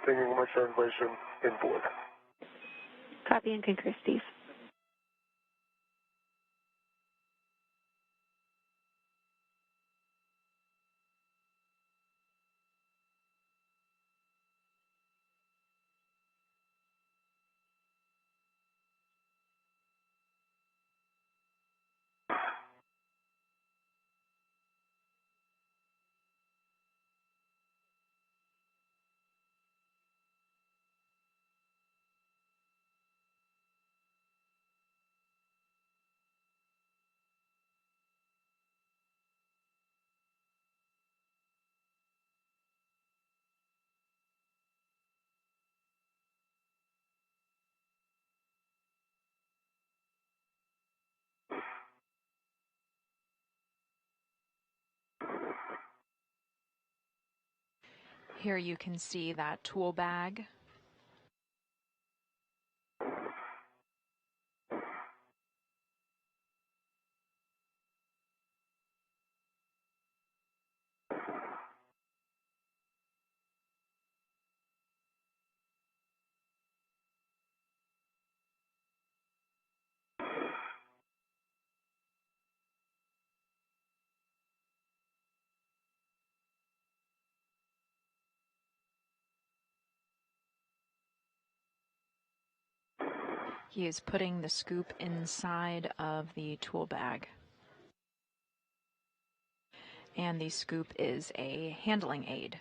Continuing my translation inboard. Copy and concur, Steve. Here you can see that tool bag. He is putting the scoop inside of the tool bag. And the scoop is a handling aid.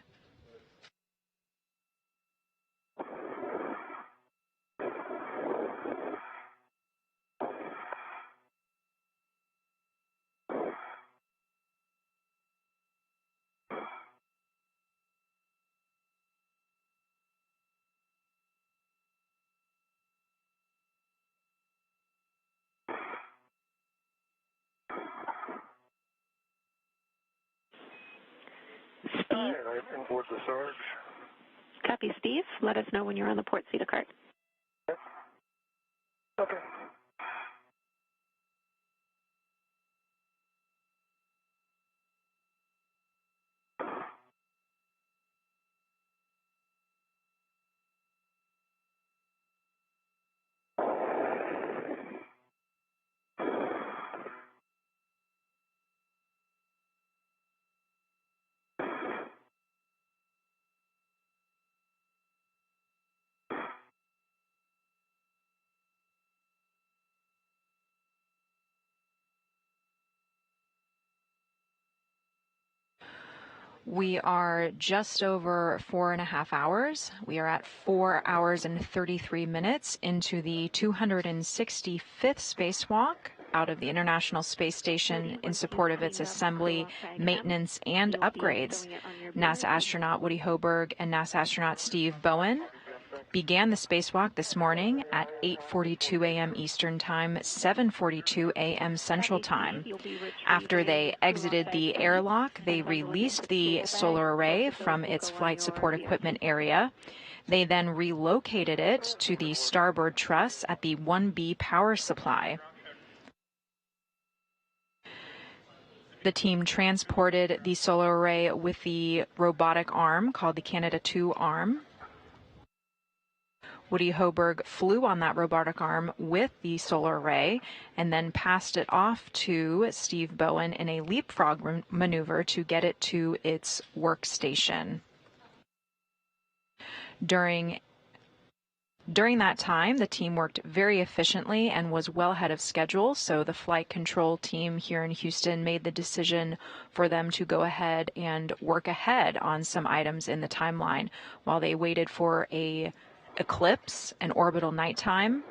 Steve? I'm inboard the Sarge. Copy, Steve. Let us know when you're on the port seat of cart. Okay. We are just over 4.5 hours. We are at 4 hours and 33 minutes into the 265th spacewalk out of the International Space Station in support of its assembly, maintenance, and upgrades. NASA astronaut Woody Hoburg and NASA astronaut Steve Bowen began the spacewalk this morning at 8:42 a.m. Eastern Time, 7:42 a.m. Central Time. After they exited the airlock, they released the solar array from its flight support equipment area. They then relocated it to the starboard truss at the 1B power supply. The team transported the solar array with the robotic arm called the Canada-2 arm. Woody Hoburg flew on that robotic arm with the solar array and then passed it off to Steve Bowen in a leapfrog maneuver to get it to its workstation. During that time, the team worked very efficiently and was well ahead of schedule, so the flight control team here in Houston made the decision for them to go ahead and work ahead on some items in the timeline while they waited for an eclipse, an orbital nighttime.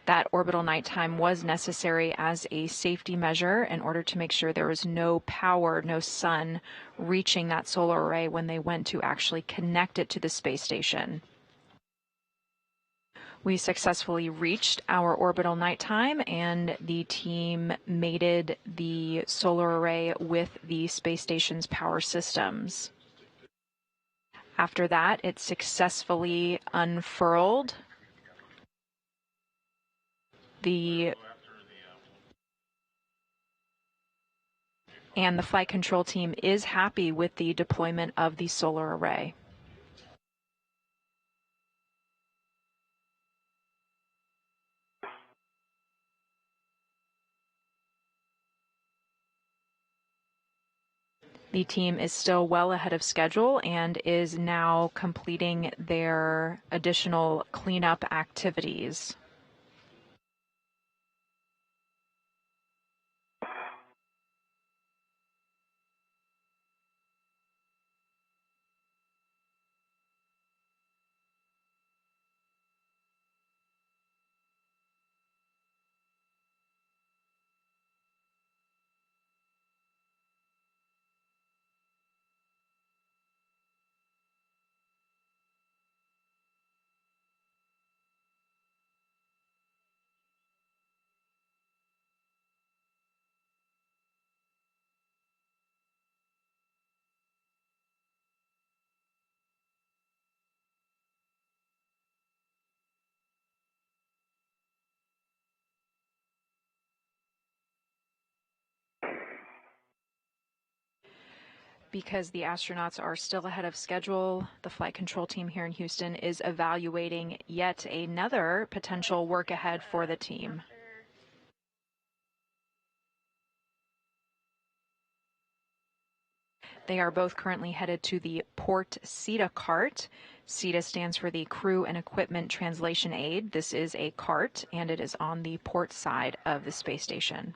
That orbital nighttime was necessary as a safety measure in order to make sure there was no power, no sun reaching that solar array when they went to actually connect it to the space station. We successfully reached our orbital nighttime, and the team mated the solar array with the space station's power systems. After that, it successfully unfurled. And the flight control team is happy with the deployment of the solar array. The team is still well ahead of schedule and is now completing their additional cleanup activities. Because the astronauts are still ahead of schedule, the flight control team here in Houston is evaluating yet another potential work ahead for the team. They are both currently headed to the Port CETA cart. CETA stands for the Crew and Equipment Translation Aid. This is a cart, and it is on the port side of the space station.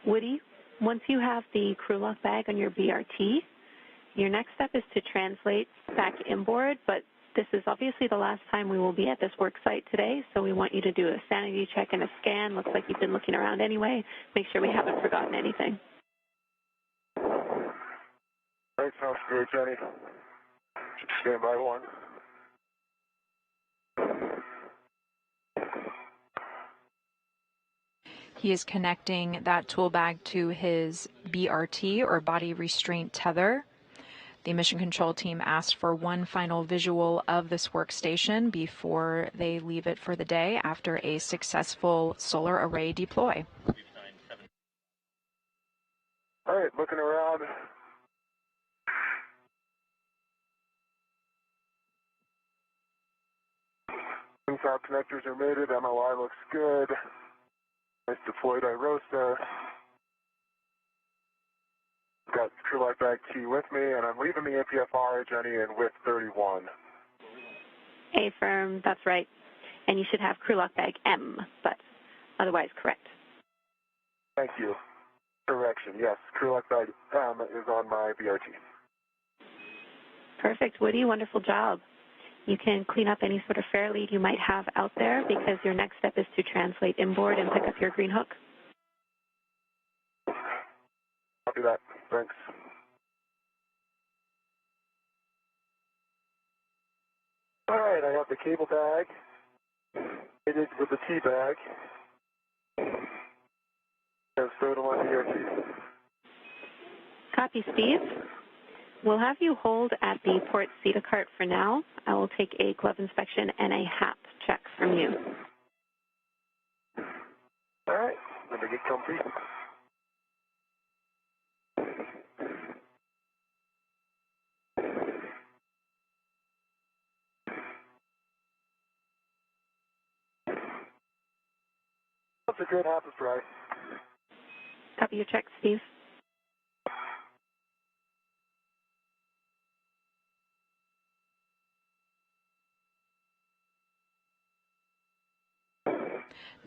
Woody, once you have the crew lock bag on your BRT, your next step is to translate back inboard, but this is obviously the last time we will be at this work site today, so we want you to do a sanity check and a scan. Looks like you've been looking around anyway. Make sure we haven't forgotten anything. Right, sounds good, Jenny. Stand by one. He is connecting that tool bag to his BRT, or body restraint tether. The mission control team asked for one final visual of this workstation before they leave it for the day after a successful solar array deploy. All right, looking around. Inside connectors are mated. MOI looks good. Nice deployed IROSA. Got crew lock bag T with me, and I'm leaving the APFR, Jenny, in with 31. Affirm, that's right. And you should have crew lock bag M, but otherwise correct. Thank you. Correction, yes. Crew lock bag M is on my BRT. Perfect, Woody. Wonderful job. You can clean up any sort of fair lead you might have out there because your next step is to translate inboard and pick up your green hook. Copy that. Thanks. All right, I have the cable bag fitted with the T bag. And so do my BRT. Copy, Steve. We'll have you hold at the Port CETA cart for now. I will take a glove inspection and a HAP check from you. All right, let me get comfy. That's a good half a fry. Copy your check, Steve.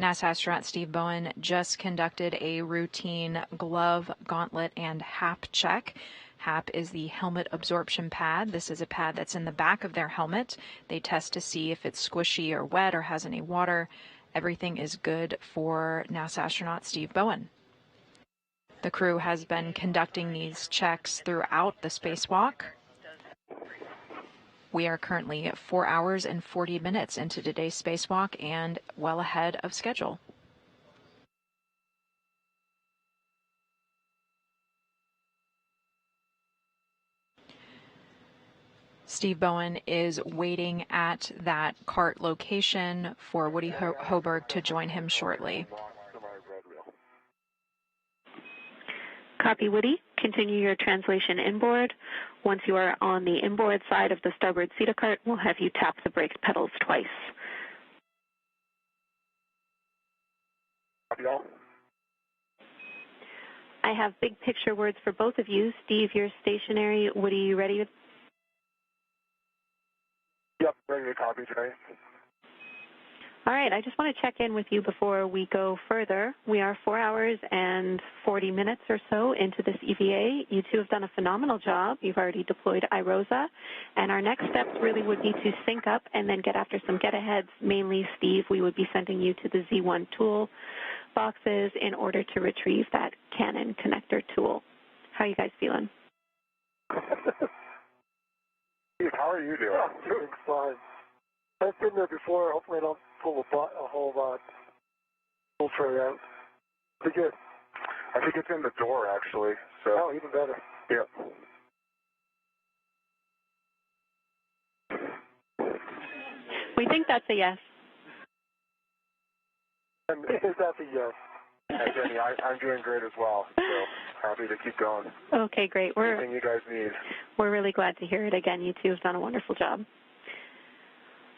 NASA astronaut Steve Bowen just conducted a routine glove, gauntlet, and HAP check. HAP is the helmet absorption pad. This is a pad that's in the back of their helmet. They test to see if it's squishy or wet or has any water. Everything is good for NASA astronaut Steve Bowen. The crew has been conducting these checks throughout the spacewalk. We are currently 4 hours and 40 minutes into today's spacewalk and well ahead of schedule. Steve Bowen is waiting at that CART location for Woody Hoburg to join him shortly. Copy, Woody. Continue your translation inboard. Once you are on the inboard side of the starboard Cedar cart, we'll have you tap the brake pedals twice. Copy all. I have big picture words for both of you. Steve, you're stationary. Woody, you ready? Yep, ready to copy, Jay. All right, I just want to check in with you before we go further. We are 4 hours and 40 minutes or so into this EVA. You two have done a phenomenal job. You've already deployed IROSA, and our next steps really would be to sync up and then get after some get-aheads. Mainly, Steve, we would be sending you to the Z1 tool boxes in order to retrieve that Canon connector tool. How are you guys feeling? Steve, how are you doing? I'm doing fine. I've been there before. Hopefully I don't pull a whole tool tray out. Pretty good. I think it's in the door, actually. So. Oh, even better. Yep. We think that's a yes. And is that the yes? Yeah, Jenny, I'm doing great as well. So happy to keep going. Okay, great. Anything you guys need. We're really glad to hear it again. You two have done a wonderful job.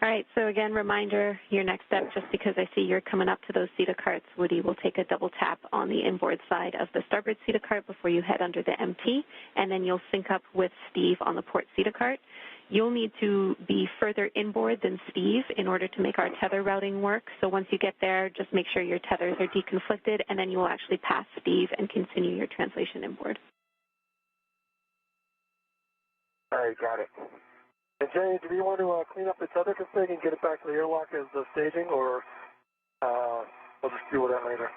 All right, so again, reminder, your next step, just because I see you're coming up to those Cedar carts, Woody will take a double tap on the inboard side of the starboard Cedar cart before you head under the MT, and then you'll sync up with Steve on the port Cedar cart. You'll need to be further inboard than Steve in order to make our tether routing work. So once you get there, just make sure your tethers are deconflicted, and then you will actually pass Steve and continue your translation inboard. All right, got it. And Jenny, do we want to clean up the tether config and get it back to the airlock as the staging, or we'll just deal with that later?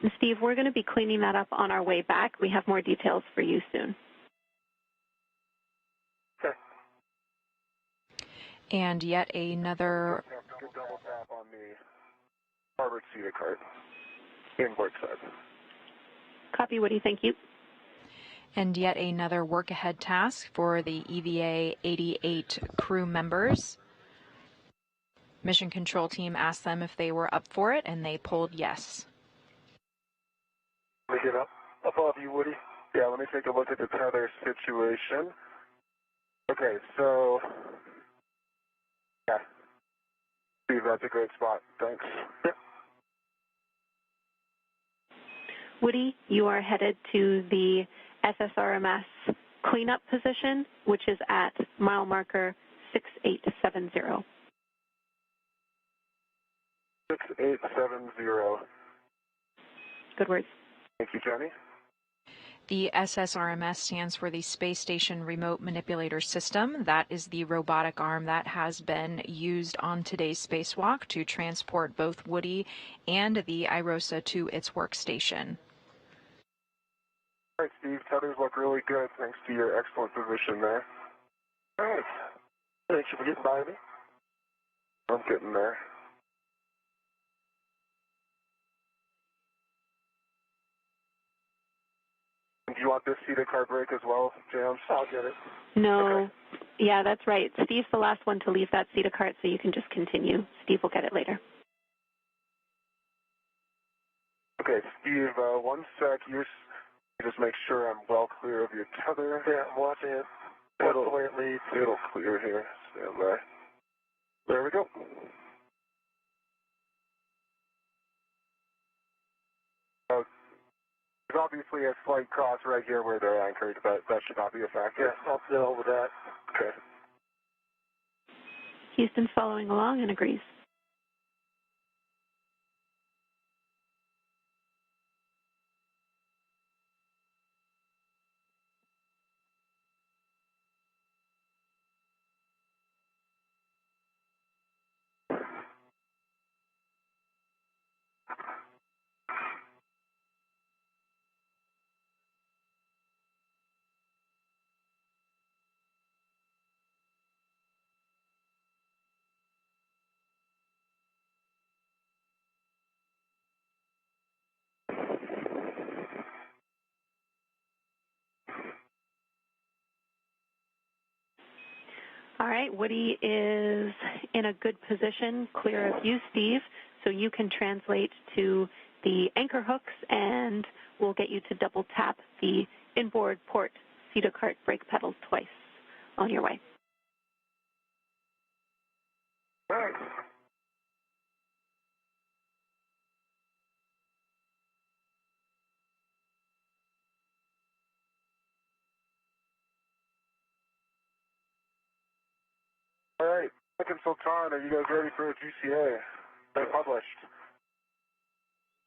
And Steve, we're going to be cleaning that up on our way back. We have more details for you soon. Okay. And yet another... Good double tap on the starboard Cedar cart. Inboard side. Copy, Woody. Thank you. And yet another work-ahead task for the EVA 88 crew members. Mission control team asked them if they were up for it, and they pulled yes. Let me get up above you, Woody. Yeah, let me take a look at the tether situation. Okay, so... Yeah. Steve, that's a great spot. Thanks. Yep. Woody, you are headed to the SSRMS cleanup position, which is at mile marker 6870. 6870. Good words. Thank you, Jenny. The SSRMS stands for the Space Station Remote Manipulator System. That is the robotic arm that has been used on today's spacewalk to transport both Woody and the IROSA to its workstation. All right, Steve, tethers look really good thanks to your excellent position there. All right. Thanks for getting by me. I'm getting there. Do you want this Cedar cart break as well, James? I'll get it. No. Okay. Yeah, that's right. Steve's the last one to leave that Cedar cart, so you can just continue. Steve will get it later. Okay, Steve, one sec. You just make sure I'm well clear of your tether. Yeah, I'm watching it. That's the way it leads. It'll clear here. Stand by. There we go. There's obviously a slight cross right here where they're anchored, but that should not be a factor. Yeah, I'll deal with that. Okay. Houston following along and agrees. All right, Woody is in a good position, clear of you, Steve, so you can translate to the anchor hooks and we'll get you to double tap the inboard port CETA cart brake pedal twice on your way. All right. All right, Mike and Sultan, are you guys ready for a GCA? They're published.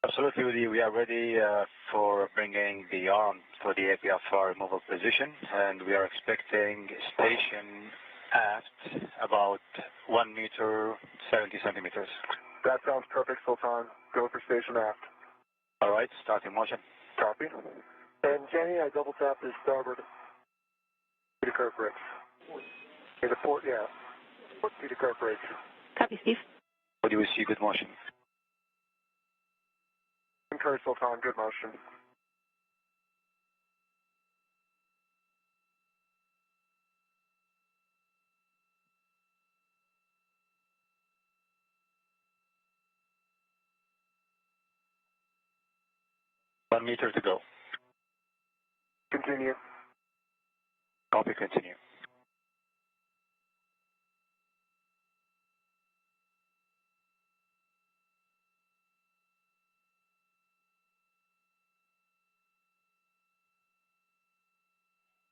Absolutely, Woody. We are ready for bringing the arm for the APFR removal position, and we are expecting station aft about 1 meter, 70 centimeters. That sounds perfect, Sultan. Go for station aft. All right, starting motion. Copy. And Jenny, I double tap the starboard. CETA cart brakes. Okay, the port, yeah. CETA cart brakes. Copy, Steve. What do we see? Good motion. Concur, Sultan. Good motion. One meter to go. Continue. Copy, continue.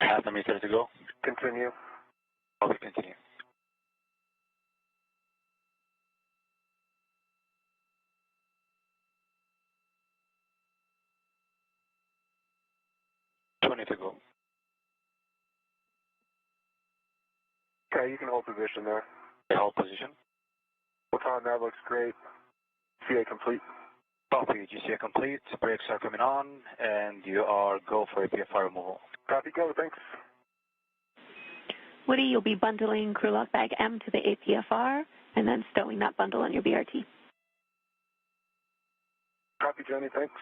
Half a meter to go. Continue. Copy, continue. To go. Okay, you can hold position there. Hold position. Sultan, that looks great. CA complete. Copy, GCA complete. Brakes are coming on, and you are go for APFR removal. Copy, go. Thanks. Woody, you'll be bundling crew lock bag M to the APFR and then stowing that bundle on your BRT. Copy, Jenny. Thanks.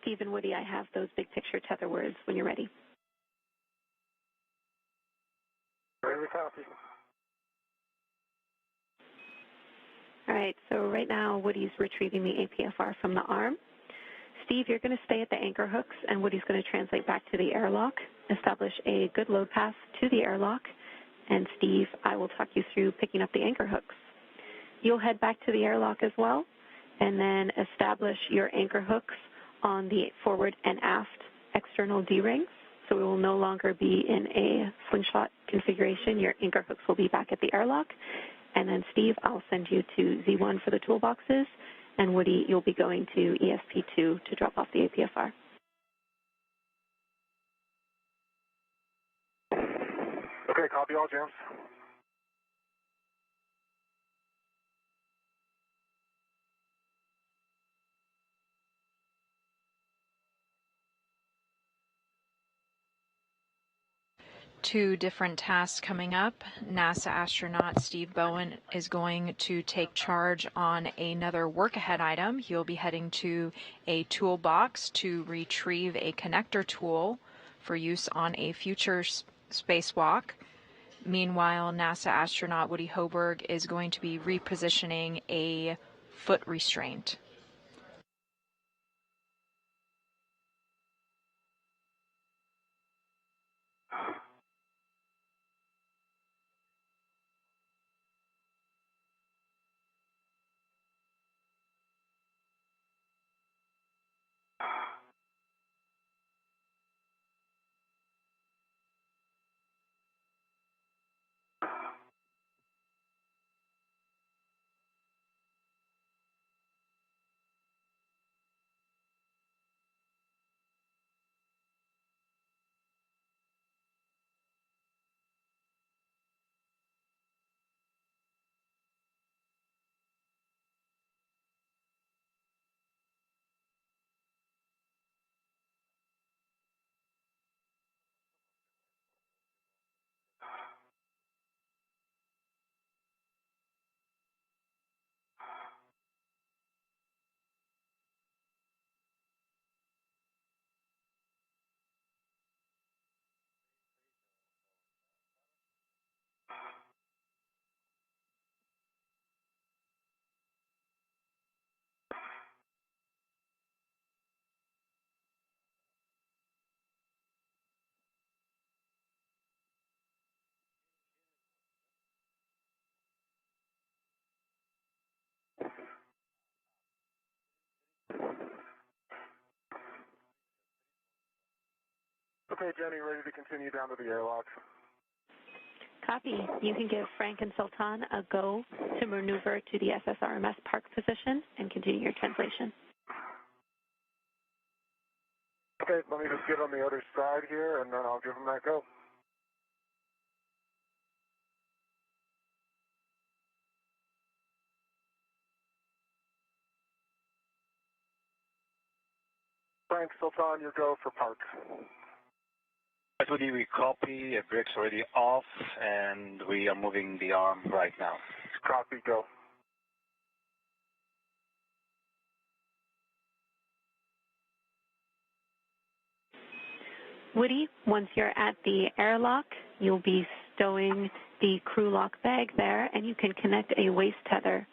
Steve and Woody, I have those big picture tether words when you're ready. Ready to copy. All right, so right now Woody's retrieving the APFR from the arm. Steve, you're going to stay at the anchor hooks, and Woody's going to translate back to the airlock, establish a good load path to the airlock, and Steve, I will talk you through picking up the anchor hooks. You'll head back to the airlock as well, and then establish your anchor hooks on the forward and aft external D-rings. So we will no longer be in a slingshot configuration. Your anchor hooks will be back at the airlock. And then Steve, I'll send you to Z1 for the toolboxes. And Woody, you'll be going to ESP2 to drop off the APFR. Okay, copy all, James. Two different tasks coming up. NASA astronaut Steve Bowen is going to take charge on another work ahead item. He'll be heading to a toolbox to retrieve a connector tool for use on a future spacewalk. Meanwhile, NASA astronaut Woody Hoburg is going to be repositioning a foot restraint. Okay, Jenny, ready to continue down to the airlock. Copy. You can give Frank and Sultan a go to maneuver to the SSRMS park position and continue your translation. Okay, let me just get on the other side here, and then I'll give them that go. Frank, Sultan, your go for park. Woody, we copy. Brakes already off, and we are moving the arm right now. Copy, go. Woody, once you're at the airlock, you'll be stowing the crew lock bag there, and you can connect a waist tether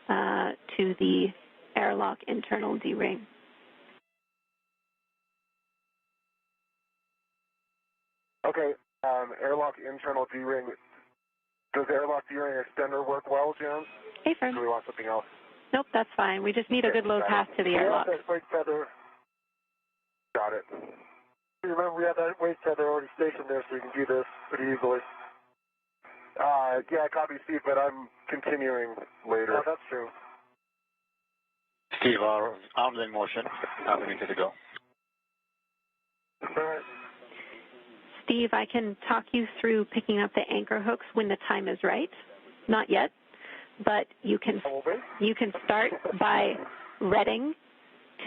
to the airlock internal D-ring. Okay, airlock internal D-ring. Does airlock D-ring extender work well, James? Hey, Fern. Do we want something else? Nope, that's fine. We just need a good low path to the airlock. Yeah, that waist tether. Got it. Remember, we have that waist tether already stationed there, so we can do this pretty easily. Yeah, copy, Steve, but I'm continuing later. Yeah, that's true. Steve, our arms in motion. Now we need to go. All right. Steve, I can talk you through picking up the anchor hooks when the time is right. Not yet, but you can start by reading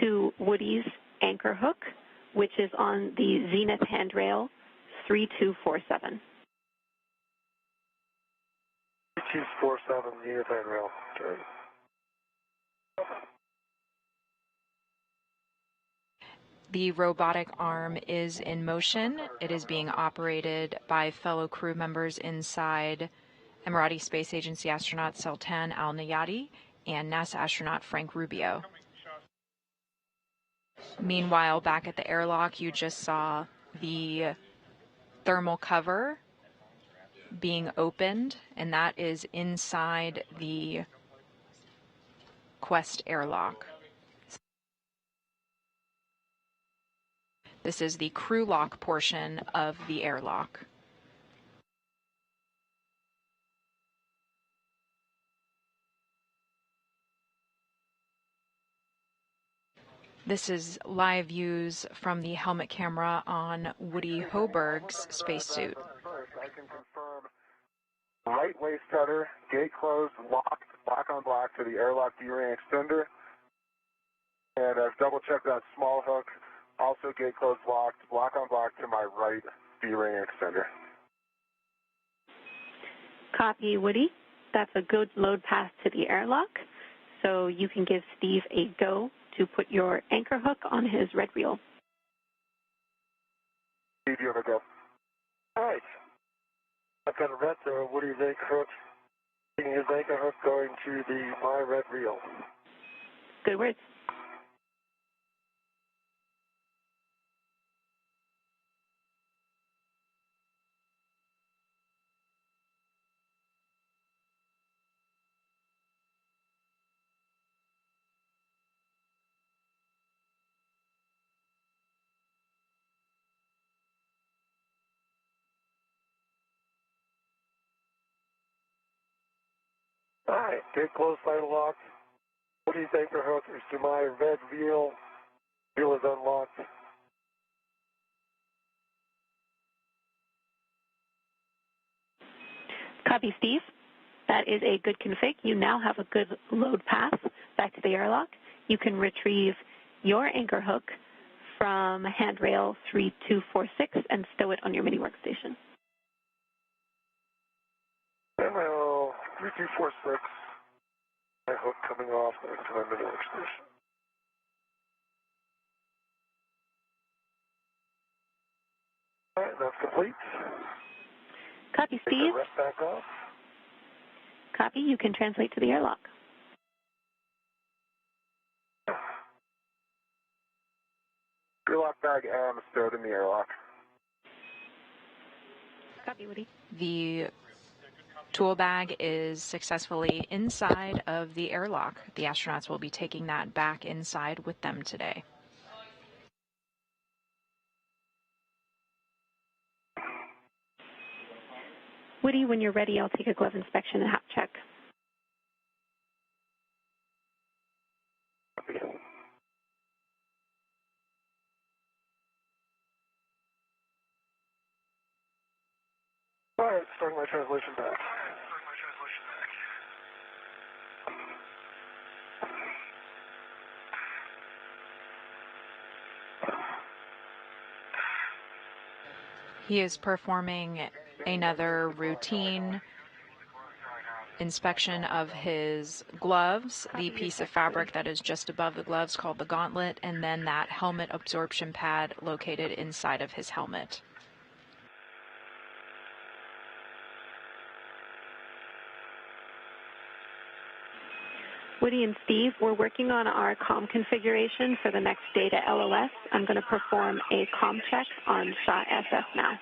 to Woody's anchor hook, which is on the Zenith handrail 3247. 3247 Zenith handrail. Okay. The robotic arm is in motion. It is being operated by fellow crew members inside Emirati Space Agency astronaut Sultan Al-Nayati and NASA astronaut Frank Rubio. Meanwhile, back at the airlock, you just saw the thermal cover being opened, and that is inside the Quest airlock. This is the crew lock portion of the airlock. This is live views from the helmet camera on Woody Hoburg's spacesuit. Right waist tether, gate closed, locked, black on black to the airlock D-ring extender. And I've double-checked that small hook, also gate closed, locked, black on black to my right D-ring extender. Copy, Woody. That's a good load pass to the airlock. So you can give Steve a go to put your anchor hook on his red reel. Steve, you have a go. All right. I've got a red to Woody's anchor hook, taking his anchor hook going to my red reel. Good words. All right, gate closed, final locked. Woody's anchor hook is to my red reel. Reel is unlocked. Copy, Steve. That is a good config. You now have a good load path back to the airlock. You can retrieve your anchor hook from handrail 3246 and stow it on your mini workstation. Handrail 3246. My hook coming off next to my mini workstation. All right, that's complete. Copy, Steve. Take the rest back off. Copy. You can translate to the airlock. Airlock bag M stowed in the airlock. Copy, Woody. The tool bag is successfully inside of the airlock. The astronauts will be taking that back inside with them today. Woody, when you're ready, I'll take a glove inspection and hop check. All right, starting my translation back. He is performing another routine inspection of his gloves, the piece of fabric that is just above the gloves called the gauntlet, and then that helmet absorption pad located inside of his helmet. Woody and Steve, we're working on our comm configuration for the next data LOS. I'm going to perform a comm check on Shaw SF now.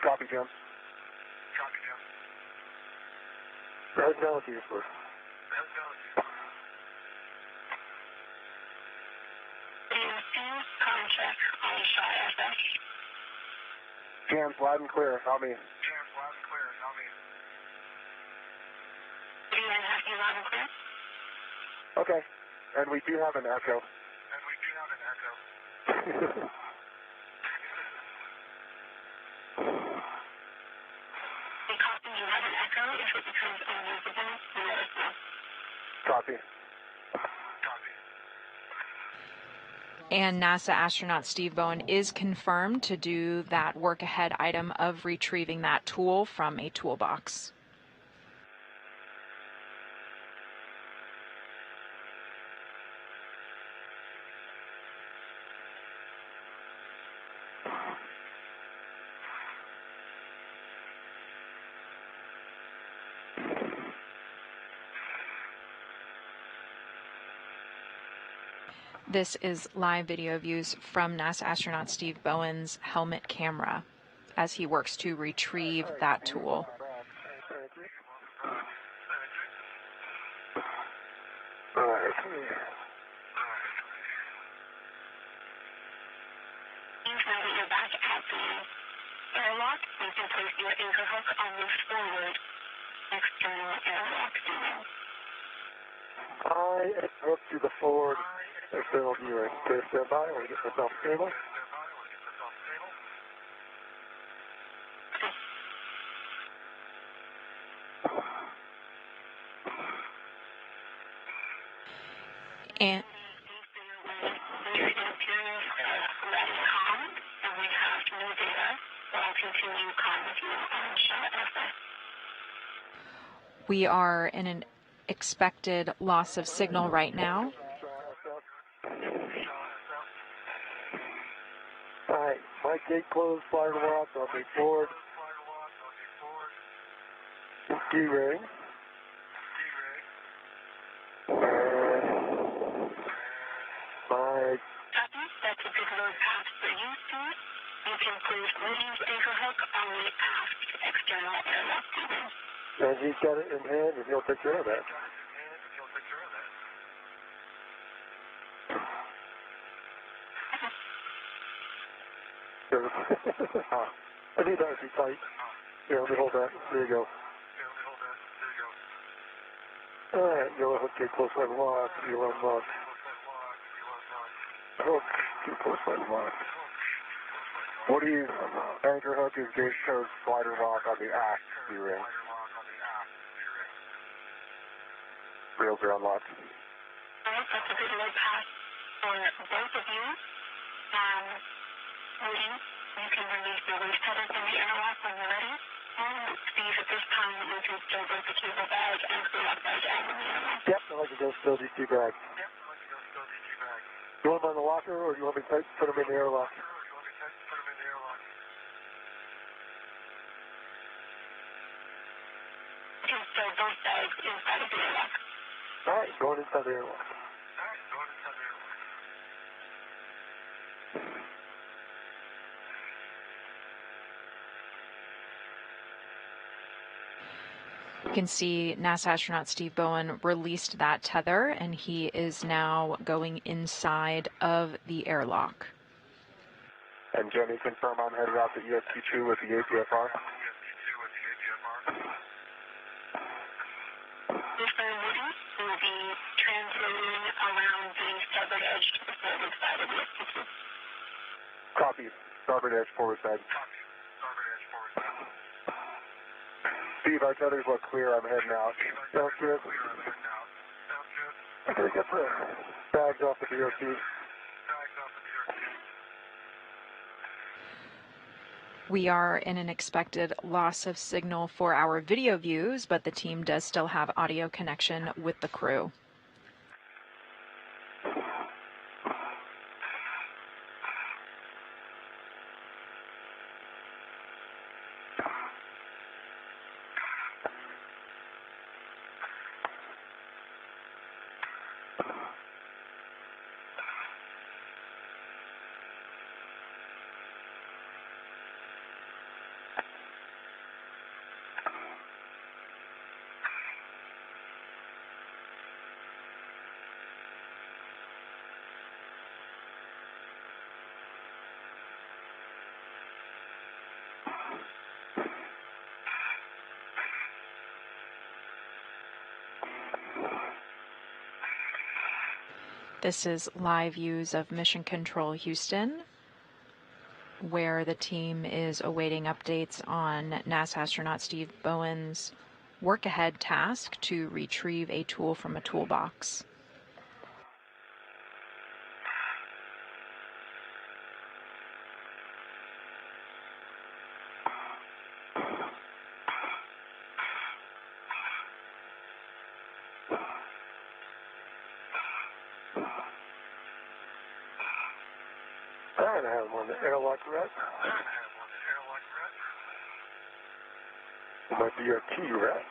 Copy, Jim. Red now to you, sir. Comm check on Shaw SF. Jams loud and clear. Help me. Do you have me loud and clear? Okay. And we do have an echo. Copy, you have an echo. If it becomes unusable, let us know. Copy. And NASA astronaut Steve Bowen is confirmed to do that work ahead item of retrieving that tool from a toolbox. This is live video views from NASA astronaut Steve Bowen's helmet camera as he works to retrieve that tool. Now that you're back at the airlock, you can place your anchor hook on the forward external airlock signal. I hook to the forward external D-ring. Okay, stand by. I'll get myself stable. And we are in an expected loss of signal right now. All right, my gate closed, flight locked, I'll be forward. D-ring. My... That's a good load path for you, Steve. You can place Williams anchor hook on the aft external airlock tubing. And he's got it in hand, and he'll take care of that. I need that to be tight. Yeah, let me hold that. There you go. All right, yellow hook, get close line lock, yellow lock. Hook, get close line lock. What do you, anchor hook is gate code slider lock on the aft D-ring. Rails are unlocked. All right, that's a good load path for both of you. William, you can release the waist tether from the airlock when you're ready. Steve, at this time, you can still break the cable bag and clear up that down in the airlock. Yep, I like to go still DT bag. You want them on the locker, or do you want me to put them in the airlock? You can stow both bags inside of the airlock. All right, going inside the airlock. You can see NASA astronaut Steve Bowen released that tether, and he is now going inside of the airlock. And Jenny, confirm I'm headed out to ESP2 with the APFR. Mr. Woody will be translating around the starboard edge to the forward side of ESP2. Copy. Starboard edge, forward side. Steve, our tethers look clear. I'm heading out. Sounds good. I'm going to get the bags off the BOT. We are in an expected loss of signal for our video views, but the team does still have audio connection with the crew. This is live views of Mission Control Houston, where the team is awaiting updates on NASA astronaut Steve Bowen's work ahead task to retrieve a tool from a toolbox. And I have one airlock rep. My BRT rep.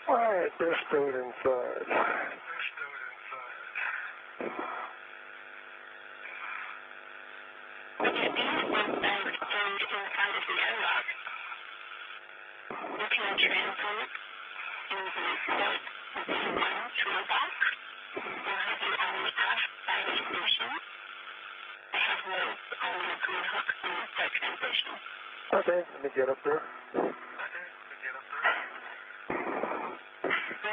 All right, they're stowed inside. Once bags with the airlock. You can translate into the flight Z1 toolbox. We'll have you on the aft side of the station. I have notes on the green hook in the flight translation. Okay, let me get up there. We'll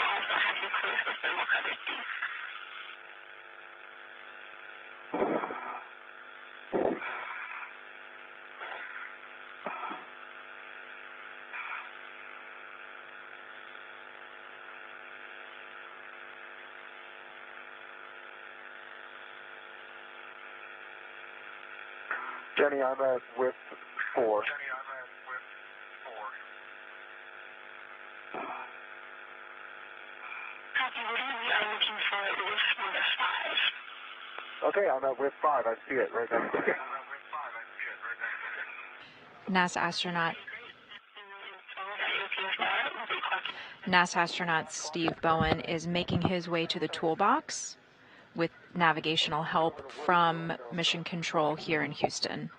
also have you close the thermal cover, Steve. Jenny, I'm at width 4. Copy, we are looking for width number 5. Okay, I'm at width 5. I see it right next to me. NASA astronaut Steve Bowen is making his way to the toolbox with navigational help from Mission Control here in Houston.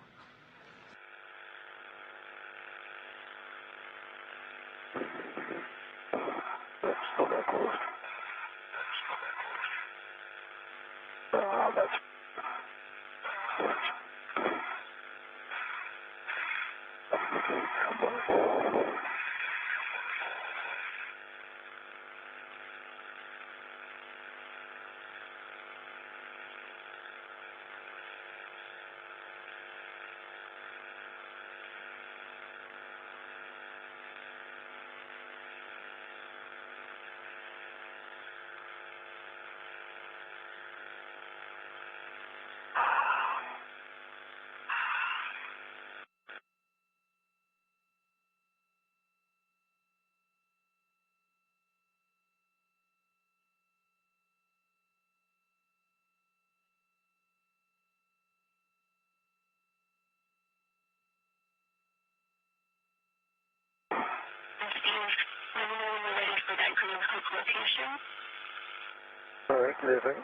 All right, leaving.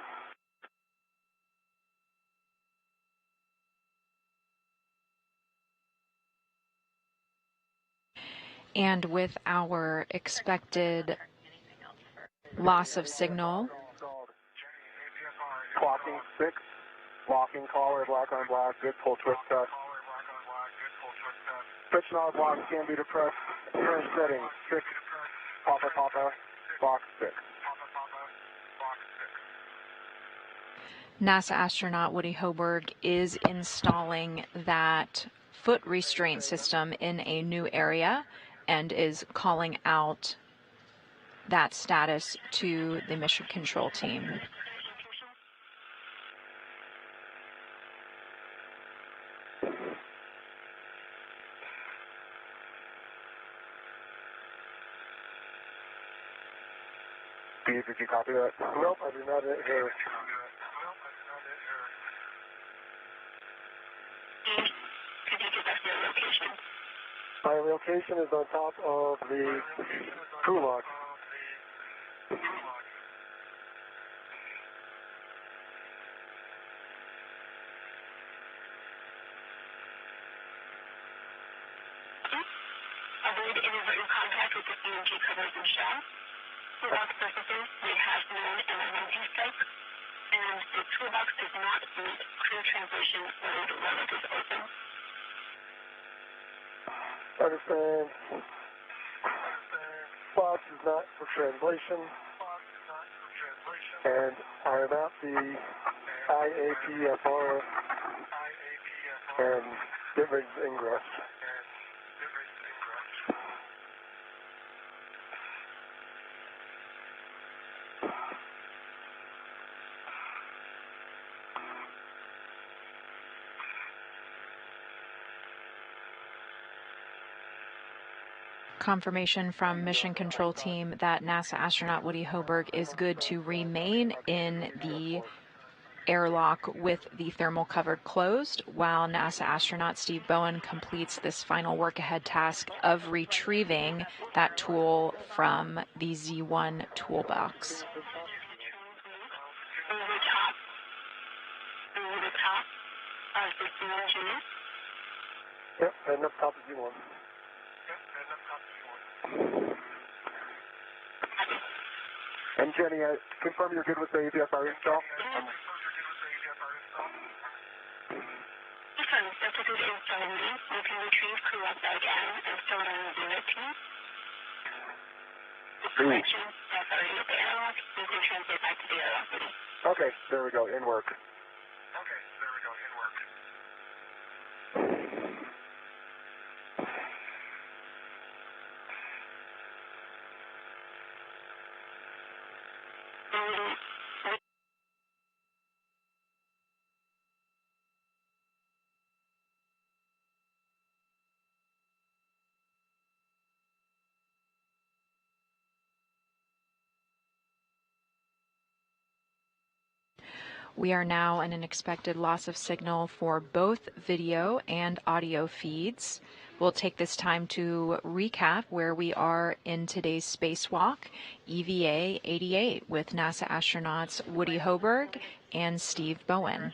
And with our expected loss of signal, Clocking 6, locking collar, black on black, good pull twist test. Switch knob block can be depressed. Current setting 6, Papa Papa, box 6. NASA astronaut Woody Hoburg is installing that foot restraint system in a new area and is calling out that status to the mission control team. Steve, did you copy that? Nope, I do not hear. My location is on top of the toolbox. Avoid inadvertent contact with the CNG covers and shell. Toolbox surfaces may have known environmental strikes, and the toolbox does not meet crew translation mode while it is open. Understand. Box is not for translation. And I am at the IAPFR and different ingress. Confirmation from mission control team that NASA astronaut Woody Hoburg is good to remain in the airlock with the thermal cover closed while NASA astronaut Steve Bowen completes this final work ahead task of retrieving that tool from the Z1 toolbox. Over the top of the CNG, Yep, heading up top of Z1. And Jenny, confirm you're good with the AVFR install? Confirm, Certificate is installing this. You can retrieve crew upside down and store it on the unit team. Correction, that's already at the airlock. You can transit back to the airlock. Okay, there we go, in work. We are now in an expected loss of signal for both video and audio feeds. We'll take this time to recap where we are in today's spacewalk, EVA 88, with NASA astronauts Woody Hoburg and Steve Bowen.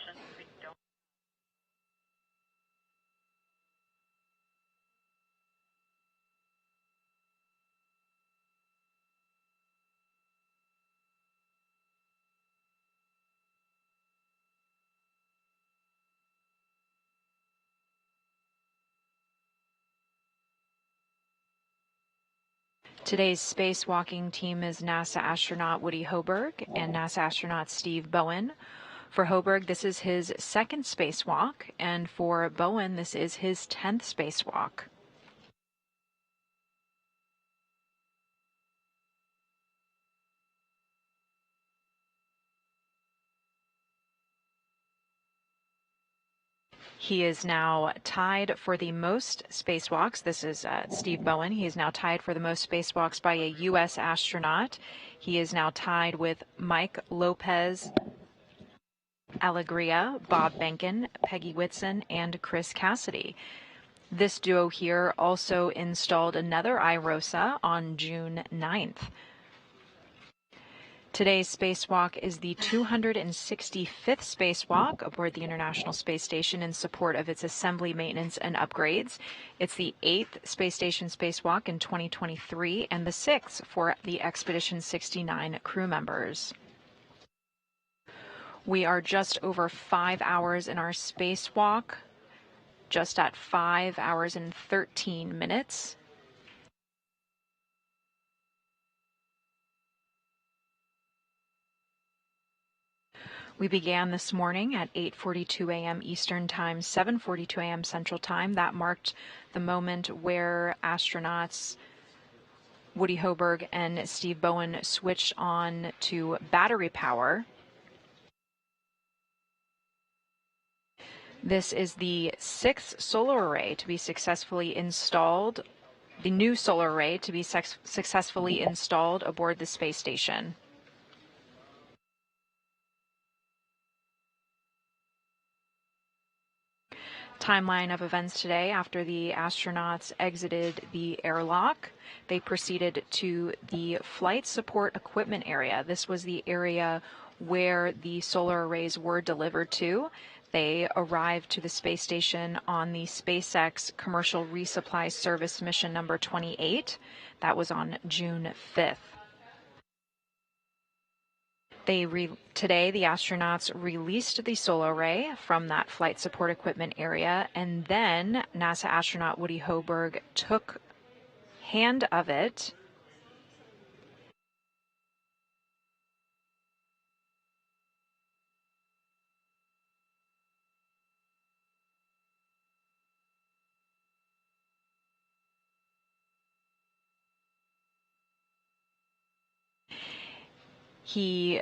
Today's spacewalking team is NASA astronaut Woody Hoburg and NASA astronaut Steve Bowen. For Hoburg, this is his second spacewalk, and for Bowen, this is his 10th spacewalk. He is now tied for the most spacewalks. This is Steve Bowen. He is now tied for the most spacewalks by a U.S. astronaut. He is now tied with Mike Lopez Alegria, Bob Behnken, Peggy Whitson, and Chris Cassidy. This duo here also installed another IROSA on June 9th. Today's spacewalk is the 265th spacewalk aboard the International Space Station in support of its assembly, maintenance, and upgrades. It's the 8th Space Station spacewalk in 2023 and the 6th for the Expedition 69 crew members. We are just over 5 hours in our spacewalk, just at 5 hours and 13 minutes. We began this morning at 8:42 a.m. Eastern Time, 7:42 a.m. Central Time. That marked the moment where astronauts Woody Hoburg and Steve Bowen switched on to battery power. This is the 6th solar array to be successfully installed, the new solar array to be successfully installed aboard the space station. Timeline of events today: after the astronauts exited the airlock, they proceeded to the flight support equipment area. This was the area where the solar arrays were delivered to. They arrived to the space station on the SpaceX Commercial Resupply Service mission number 28. That was on June 5th. Today, the astronauts released the solar array from that flight support equipment area, and then NASA astronaut Woody Hoburg took hand of it He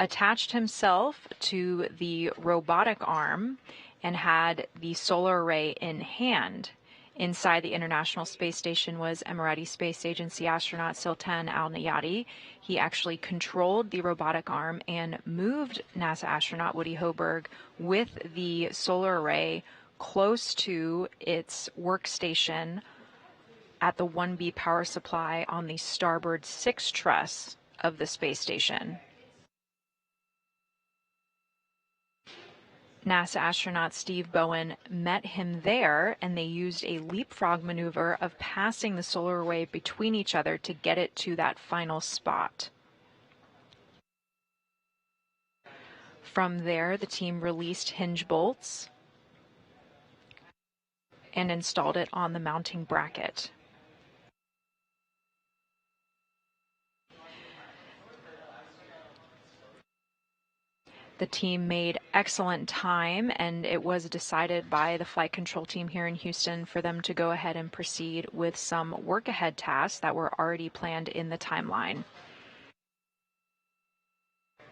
attached himself to the robotic arm and had the solar array in hand. Inside the International Space Station was Emirati Space Agency astronaut Sultan Al-Nayati. He actually controlled the robotic arm and moved NASA astronaut Woody Hoburg with the solar array close to its workstation at the 1B power supply on the starboard 6 truss of the space station. NASA astronaut Steve Bowen met him there, and they used a leapfrog maneuver of passing the solar array between each other to get it to that final spot. From there, the team released hinge bolts and installed it on the mounting bracket. The team made excellent time, and it was decided by the flight control team here in Houston for them to go ahead and proceed with some work ahead tasks that were already planned in the timeline.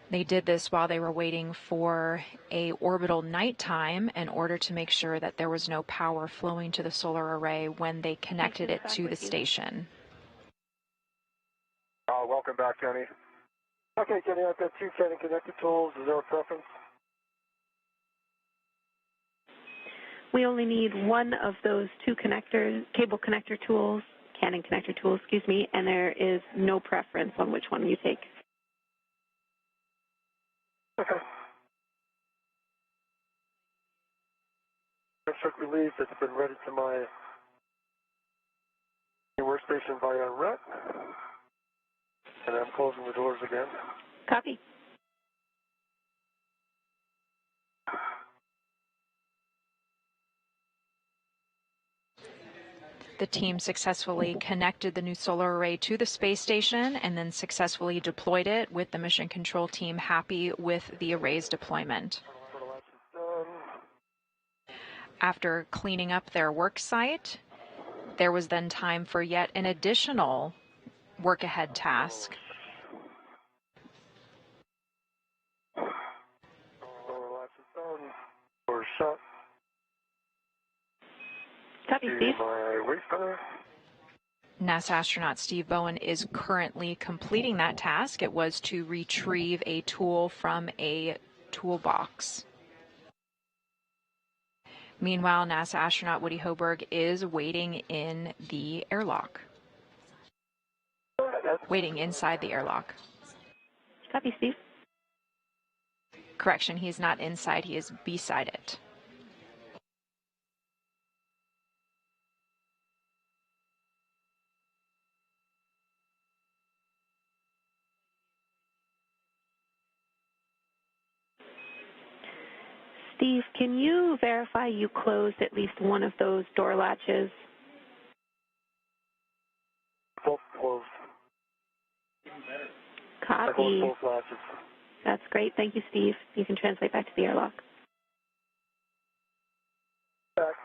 They did this while they were waiting for a orbital nighttime in order to make sure that there was no power flowing to the solar array when they connected it to the station. Welcome back, Kenny. Okay, Kenny, I've got 2 Canon connector tools. Is there a preference? We only need one of those 2 cable connector tools, Canon connector tools, excuse me, and there is no preference on which one you take. Okay. Check release. It's been ready to my workstation via RET. And I'm closing the doors again. Copy. The team successfully connected the new solar array to the space station and then successfully deployed it, with the mission control team happy with the array's deployment. After cleaning up their work site, there was then time for yet an additional work ahead task. Door shut. Copy, Steve. My waist center. NASA astronaut Steve Bowen is currently completing that task. It was to retrieve a tool from a toolbox. Meanwhile, NASA astronaut Woody Hoburg is waiting in the airlock. Waiting inside the airlock. Copy, Steve. Correction, he is not inside, he is beside it. Steve, can you verify you closed at least one of those door latches? Both closed. Copy. I closed both latches. That's great. Thank you, Steve. You can translate back to the airlock. Back.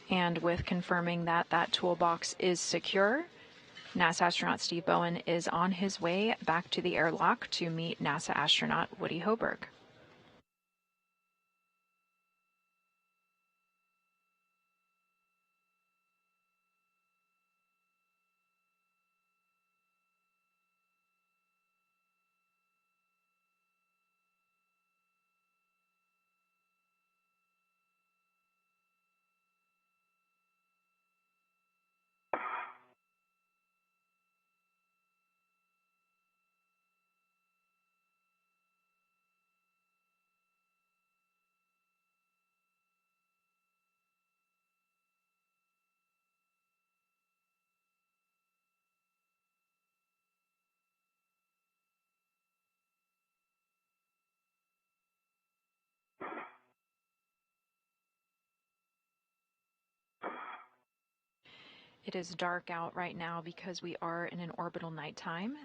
And with confirming that that toolbox is secure, NASA astronaut Steve Bowen is on his way back to the airlock to meet NASA astronaut Woody Hoburg. It is dark out right now because we are in an orbital nighttime.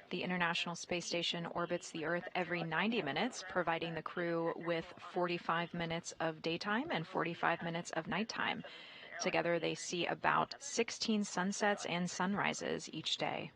The International Space Station orbits the Earth every 90 minutes, providing the crew with 45 minutes of daytime and 45 minutes of nighttime. Together, they see about 16 sunsets and sunrises each day.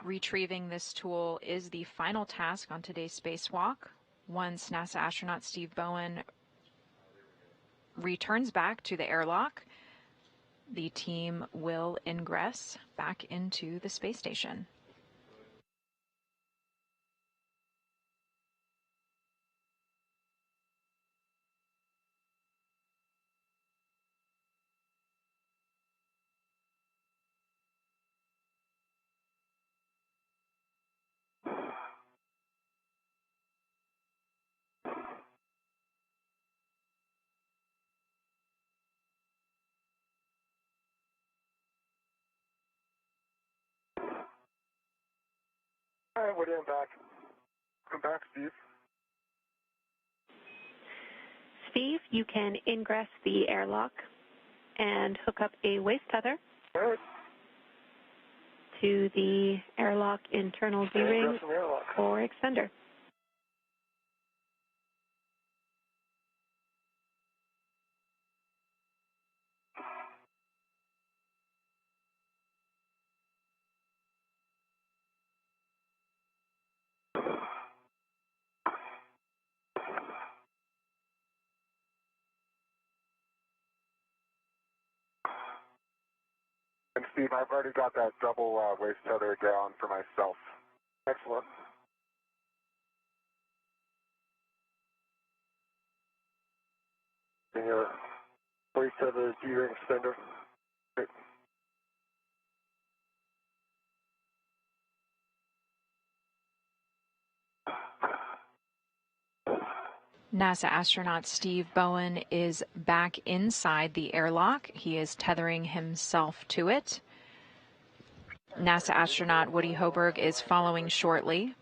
Retrieving this tool is the final task on today's spacewalk. Once NASA astronaut Steve Bowen returns back to the airlock, the team will ingress back into the space station. All right, we're in back. Come back, Steve. Steve, you can ingress the airlock and hook up a waist tether to the airlock internal D-ring or extender. And Steve, I've already got that double waist tether down for myself. Excellent. And your waist tether D-ring extender. Great. NASA astronaut Steve Bowen is back inside the airlock. He is tethering himself to it. NASA astronaut Woody Hoburg is following shortly.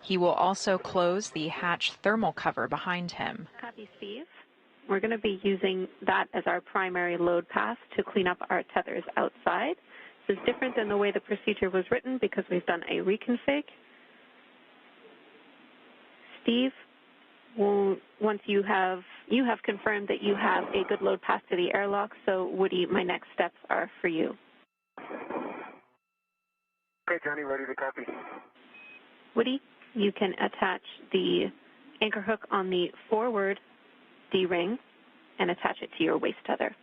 He will also close the hatch thermal cover behind him. Copy, Steve. We're going to be using that as our primary load path to clean up our tethers outside. This is different than the way the procedure was written because we've done a reconfig. Steve, once you have confirmed that you have a good load path to the airlock, so Woody, my next steps are for you. Okay, Johnny, ready to copy. Woody, you can attach the anchor hook on the forward D-ring and attach it to your waist tether.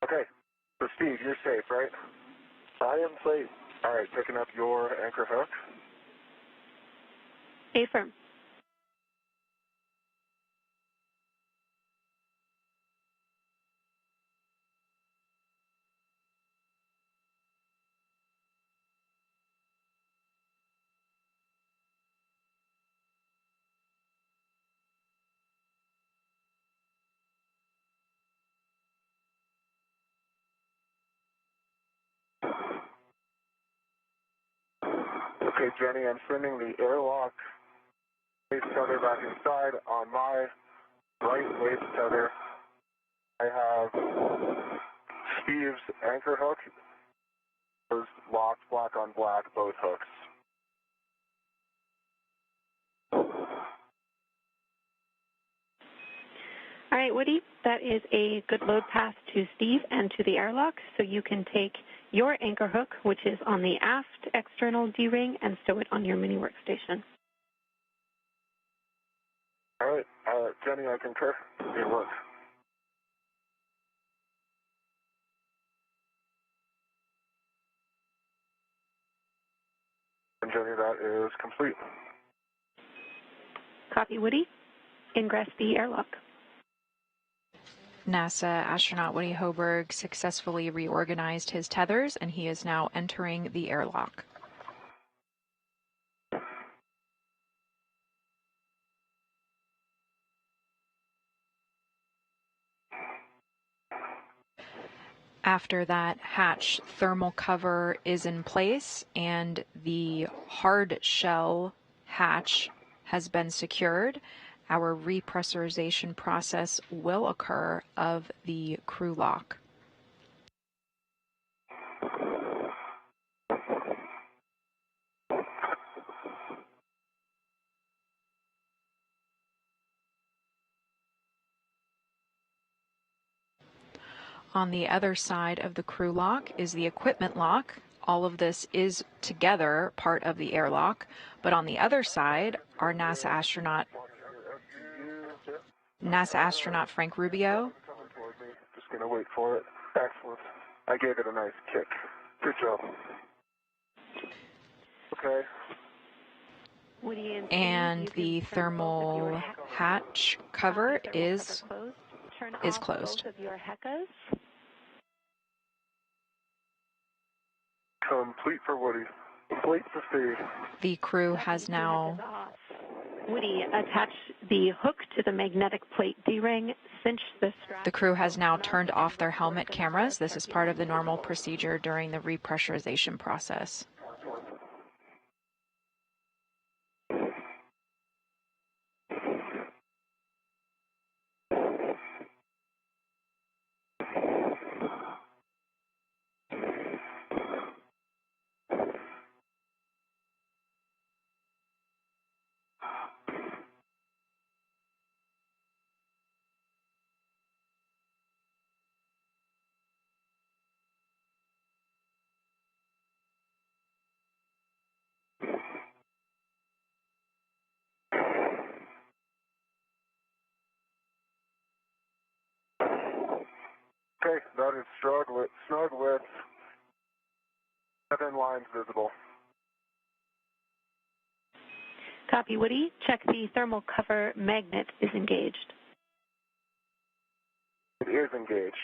Okay, so Steve, you're safe, right? I am safe. All right, picking up your anchor hook. Affirm. Okay, Jenny, I'm sending the airlock waist tether back inside. On my right waist tether, I have Steve's anchor hook. Those locked black on black, both hooks. All right, Woody, that is a good load path to Steve and to the airlock, so you can take your anchor hook, which is on the aft external D-ring, and stow it on your mini workstation. All right, Jenny, I concur. It works. And Jenny, that is complete. Copy, Woody. Ingress the airlock. NASA astronaut Woody Hoburg successfully reorganized his tethers, and he is now entering the airlock. After that hatch thermal cover is in place and the hard shell hatch has been secured, our repressurization process will occur of the crew lock. On the other side of the crew lock is the equipment lock. All of this is together part of the airlock, but on the other side, our NASA astronaut Frank Rubio. Coming toward me. Just going to wait for it. Excellent. I gave it a nice kick. Good job. Okay. And the thermal hatch cover is closed. Complete for Woody. Complete for Steve. The crew has now... Woody, attach the hook to the magnetic plate D-ring, cinch the strap. The crew has now turned off their helmet cameras. This is part of the normal procedure during the repressurization process. Okay, that is snug with 7 lines visible. Copy, Woody. Check the thermal cover magnet is engaged. It is engaged.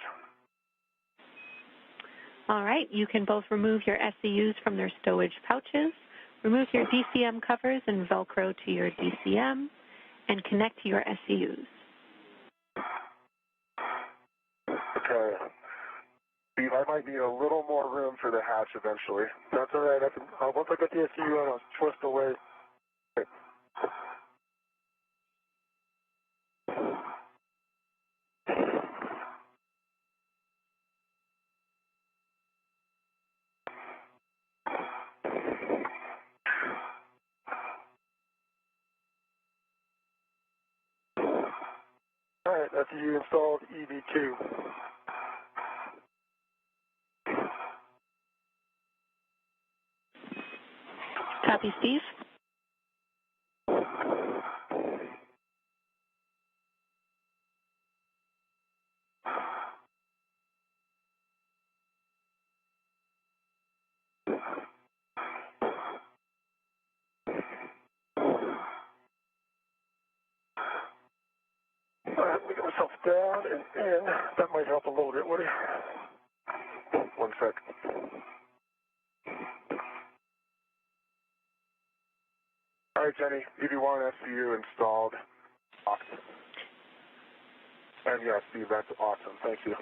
All right, you can both remove your SCUs from their stowage pouches, remove your DCM covers and Velcro to your DCM, and connect to your SCUs. Okay. Steve, I might need a little more room for the hatch eventually. That's all right. Once I get the SCU on, I'll twist away. Okay. All right, SCU installed, EV2. Copy, Steve. All right, let me get myself down and in. That might help a little bit, Woody. 1 sec. All right, Jenny, EV1 SCU installed. Awesome. And yeah, Steve, that's awesome. Thank you.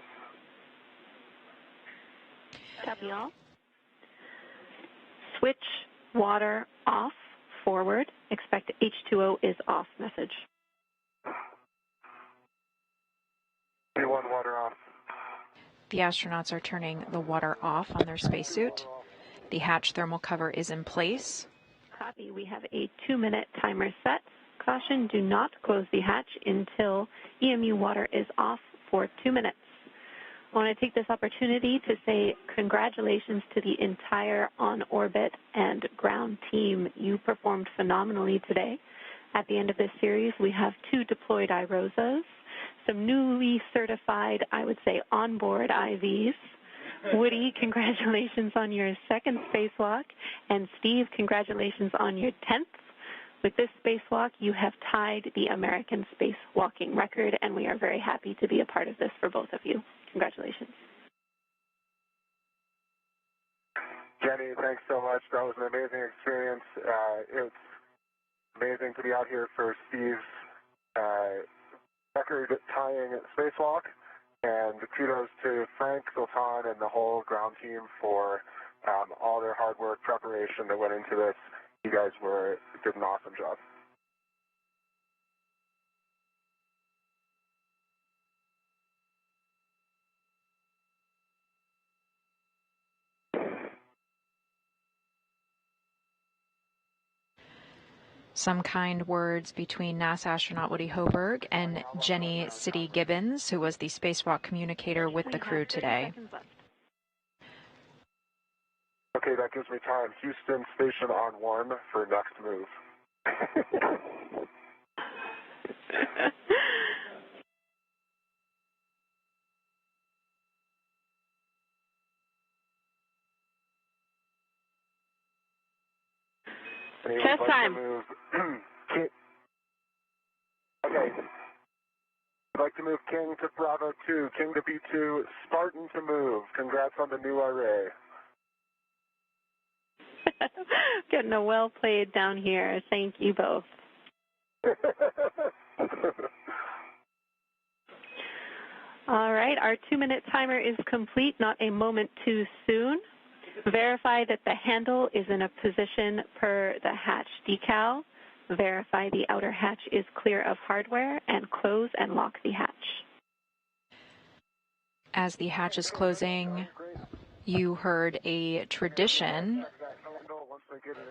Copy all. Switch water off, forward. Expect H2O is off message. EV1 water off. The astronauts are turning the water off on their spacesuit. The hatch thermal cover is in place. Copy. We have a 2-minute timer set. Caution, do not close the hatch until EMU water is off for 2 minutes. I want to take this opportunity to say congratulations to the entire on-orbit and ground team. You performed phenomenally today. At the end of this series, we have 2 deployed IROSAs, some newly certified, I would say, onboard IVs. Woody, congratulations on your 2nd spacewalk, and Steve, congratulations on your 10th. With this spacewalk, you have tied the American spacewalking record, and we are very happy to be a part of this for both of you. Congratulations. Jenny, thanks so much. That was an amazing experience. It's amazing to be out here for Steve's record-tying spacewalk. And kudos to Frank, Sultan, and the whole ground team for all their hard work, preparation that went into this. You guys did an awesome job. some kind words between NASA astronaut Woody Hoberg and Jenny City Gibbons, who was the spacewalk communicator with the crew today. Okay, that gives me time. Houston, station on 1 for next move. Test time. Okay. I'd like to move King to Bravo 2, King to B2, Spartan to move. Congrats on the new array. Getting a well played down here. Thank you both. All right, our 2-minute timer is complete, not a moment too soon. Verify that the handle is in a position per the hatch decal. Verify the outer hatch is clear of hardware, and close and lock the hatch. As the hatch is closing, you heard a tradition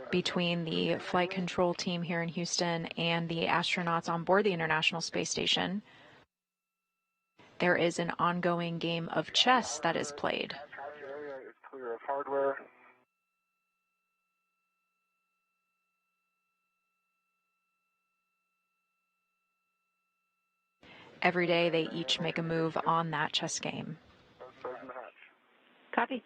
between the flight control team here in Houston and the astronauts on board the International Space Station. There is an ongoing game of chess that is played. Area is clear of hardware. Every day they each make a move on that chess game. Copy.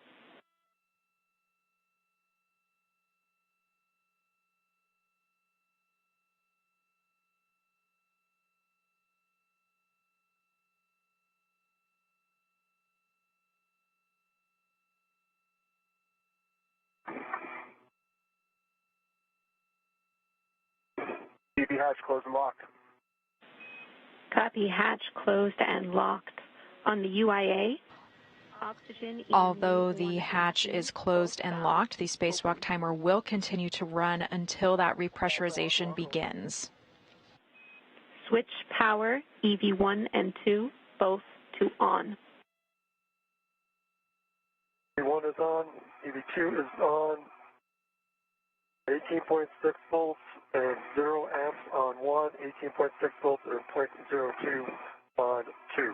EV hatch closed and locked. Copy. Hatch closed and locked. On the UIA, oxygen. Although the hatch is closed and locked, the spacewalk timer will continue to run until that repressurization begins. Switch power, EV1 and 2, both to on. EV1 is on, EV2 is on, 18.6 volts and 0 amps on 1, 18.6 volts and 0.02 on 2.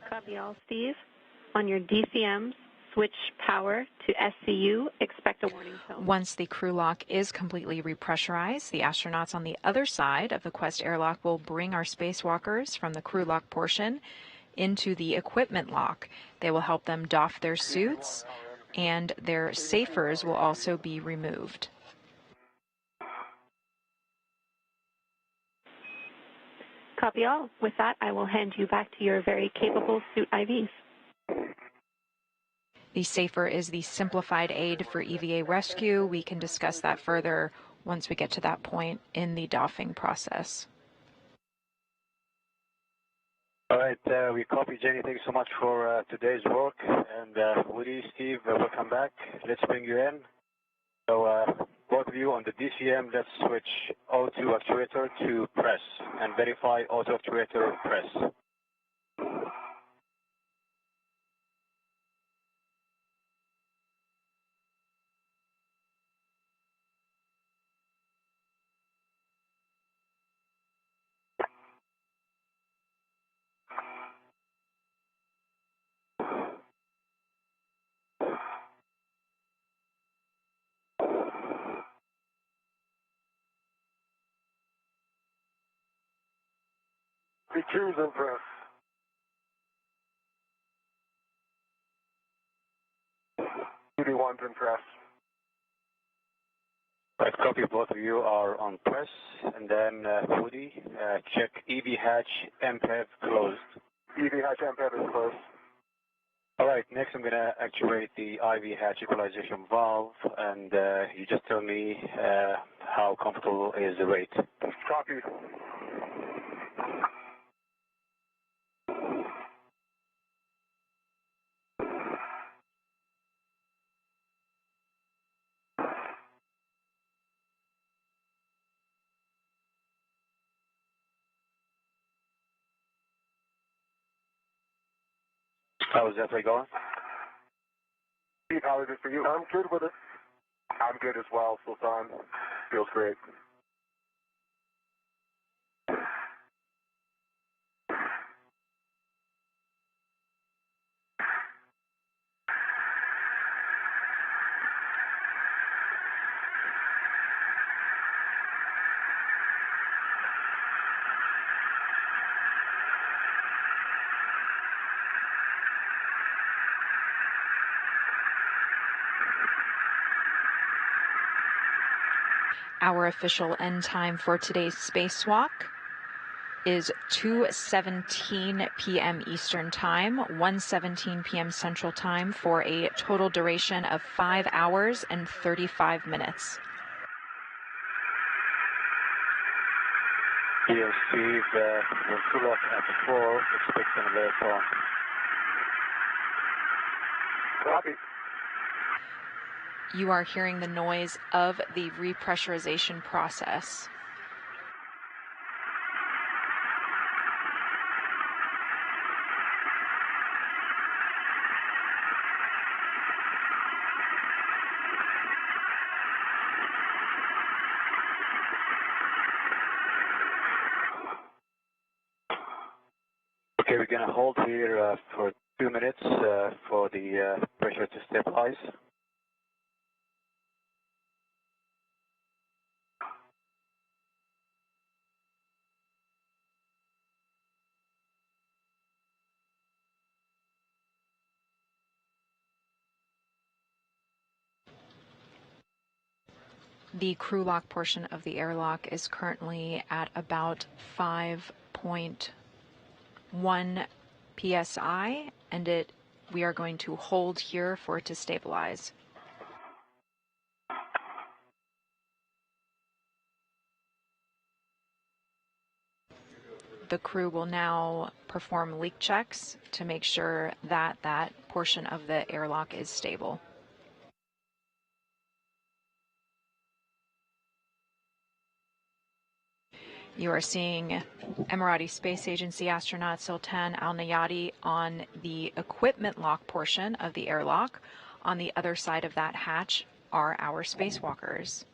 Copy all, Steve. On your DCMs, switch power to SCU. Expect a warning tone. Once the crew lock is completely repressurized, the astronauts on the other side of the Quest airlock will bring our spacewalkers from the crew lock portion into the equipment lock. They will help them doff their suits, and their safers will also be removed. Copy all. With that, I will hand you back to your very capable suit IVs. The SAFER is the simplified aid for EVA rescue. We can discuss that further once we get to that point in the doffing process. All right, we copy, Jenny. Thanks so much for today's work. And Woody, Steve, welcome back. Let's bring you in. So both of you on the DCM, let's switch O2 actuator to press and verify auto actuator press. EV2's in press. EV1's in press. Right, copy. Both of you are on press. And then Woody, check EV hatch MPEV closed. EV hatch MPEV is closed. All right, next I'm going to actuate the IV hatch equalization valve, and you just tell me how comfortable is the rate. Copy. How is that going? Steve, how is it for you? I'm good with it. I'm good as well, Sultan. Feels great. Our official end time for today's spacewalk is 2:17 p.m. Eastern Time, 1:17 p.m. Central Time, for a total duration of 5 hours and 35 minutes. Here, Steve, we're full up at 4, expecting a left on. Copy. You are hearing the noise of the repressurization process. Okay, we're going to hold here for 2 minutes for the pressure to stabilize. The crew lock portion of the airlock is currently at about 5.1 psi, and we are going to hold here for it to stabilize. The crew will now perform leak checks to make sure that that portion of the airlock is stable. You are seeing Emirati Space Agency astronaut Sultan Al Nayati on the equipment lock portion of the airlock. On the other side of that hatch are our spacewalkers.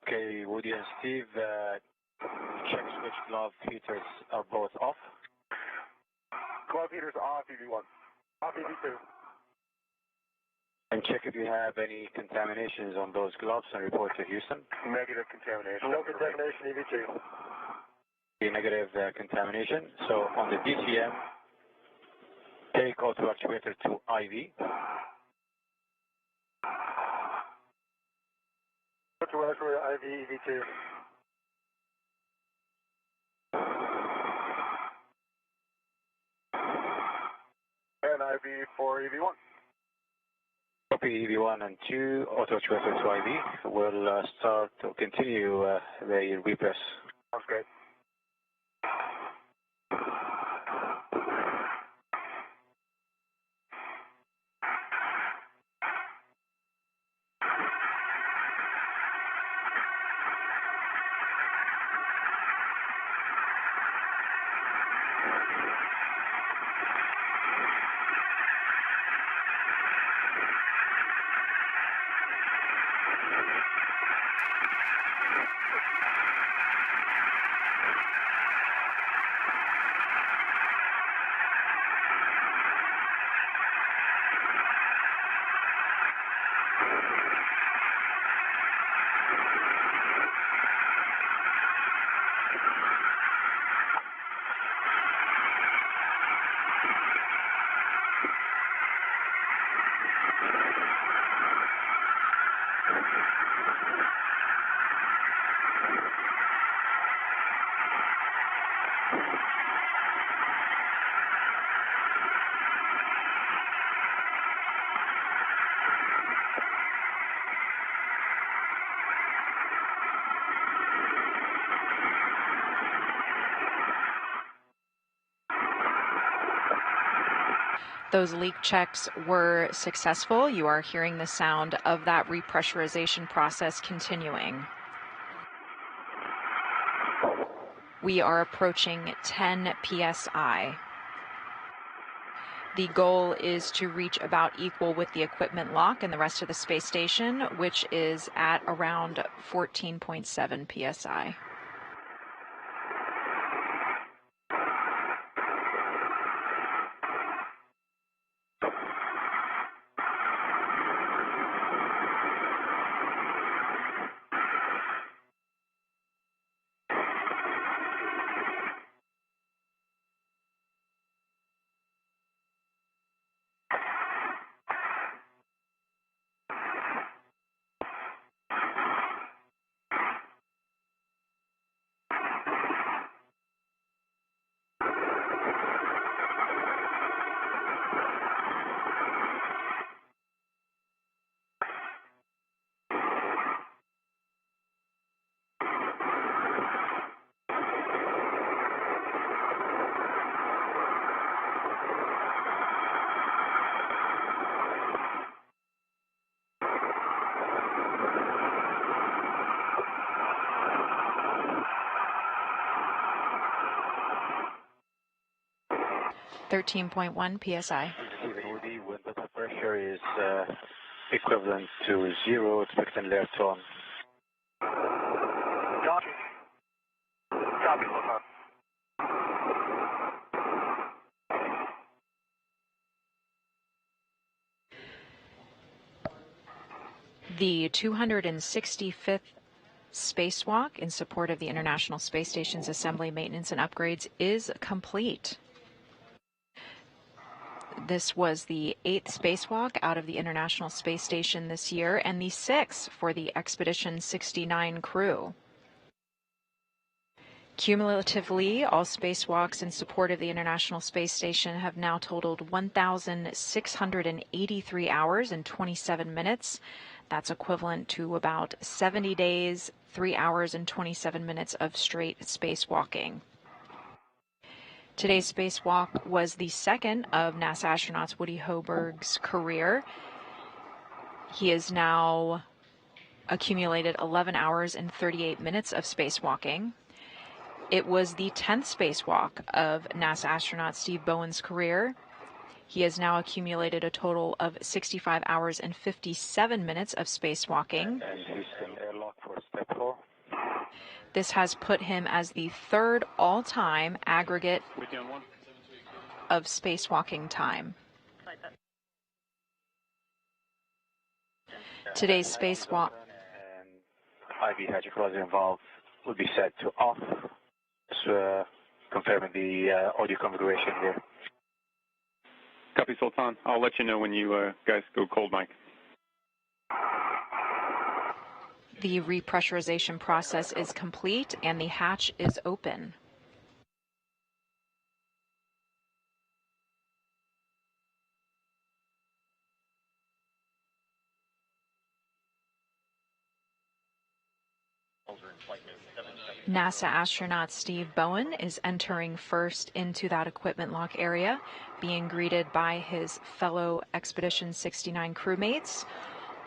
Okay, Woody and Steve, Check switch glove heaters are both off. Glove heaters off, EV1. Off, EV2. And check if you have any contaminations on those gloves and report to Houston. Negative contamination. No contamination, EV2. The negative contamination. So on the DCM, take auto actuator to IV. Auto actuator IV, EV2. And IV for EV1. Copy EV1 and 2, auto actuator to IV. We'll start to continue the repress. Sounds great. Those leak checks were successful. You are hearing the sound of that repressurization process continuing. We are approaching 10 psi. The goal is to reach about equal with the equipment lock and the rest of the space station, which is at around 14.7 psi. .1 psi. When the pressure is equivalent to 0, expect an alert on. Copy. Copy, Sultan. The 265th spacewalk in support of the International Space Station's assembly, maintenance, and upgrades is complete. This was the 8th spacewalk out of the International Space Station this year and the 6th for the Expedition 69 crew. Cumulatively, all spacewalks in support of the International Space Station have now totaled 1,683 hours and 27 minutes. That's equivalent to about 70 days, 3 hours and 27 minutes of straight spacewalking. Today's spacewalk was the second of NASA astronaut Woody Hoburg's career. He has now accumulated 11 hours and 38 minutes of spacewalking. It was the 10th spacewalk of NASA astronaut Steve Bowen's career. He has now accumulated a total of 65 hours and 57 minutes of spacewalking. And Houston airlock for step 4. This has put him as the third all-time aggregate of spacewalking time. Today's spacewalk. And IV hydrophilizer involved would be set to off, confirming the audio configuration here. Copy, Sultan. I'll let you know when you guys go cold, Mike. The repressurization process is complete and the hatch is open. NASA astronaut Steve Bowen is entering first into that equipment lock area, being greeted by his fellow Expedition 69 crewmates.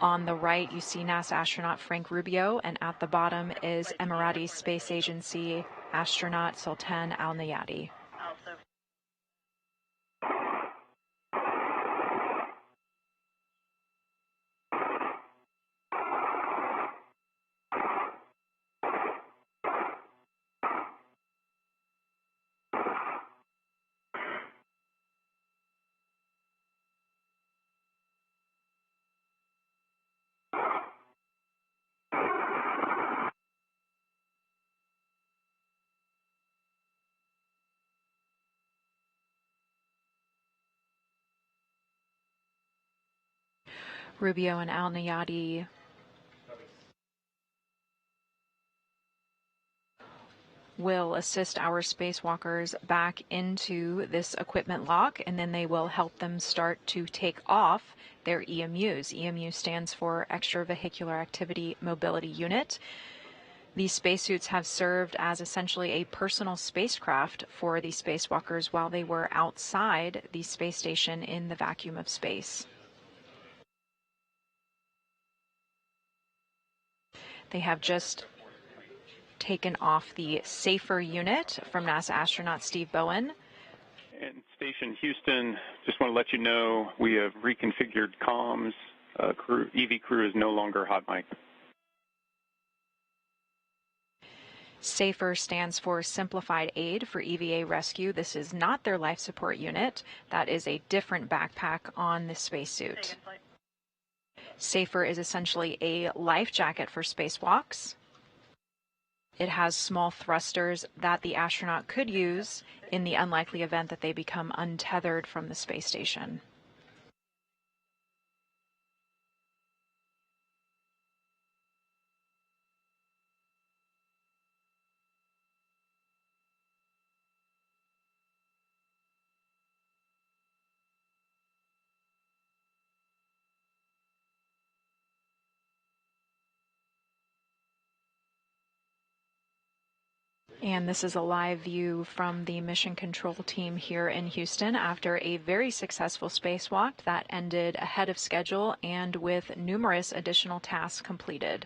On the right, you see NASA astronaut Frank Rubio, and at the bottom is Emirati Space Agency astronaut Sultan Al Nayati. Rubio and Al Nayati will assist our spacewalkers back into this equipment lock, and then they will help them start to take off their EMUs. EMU stands for Extravehicular Activity Mobility Unit. These spacesuits have served as essentially a personal spacecraft for the spacewalkers while they were outside the space station in the vacuum of space. They have just taken off the SAFER unit from NASA astronaut Steve Bowen. And Station Houston, just want to let you know we have reconfigured comms. EV crew is no longer hot mic. SAFER stands for Simplified Aid for EVA Rescue. This is not their life support unit. That is a different backpack on the spacesuit. SAFER is essentially a life jacket for spacewalks. It has small thrusters that the astronaut could use in the unlikely event that they become untethered from the space station. And this is a live view from the mission control team here in Houston after a very successful spacewalk that ended ahead of schedule and with numerous additional tasks completed.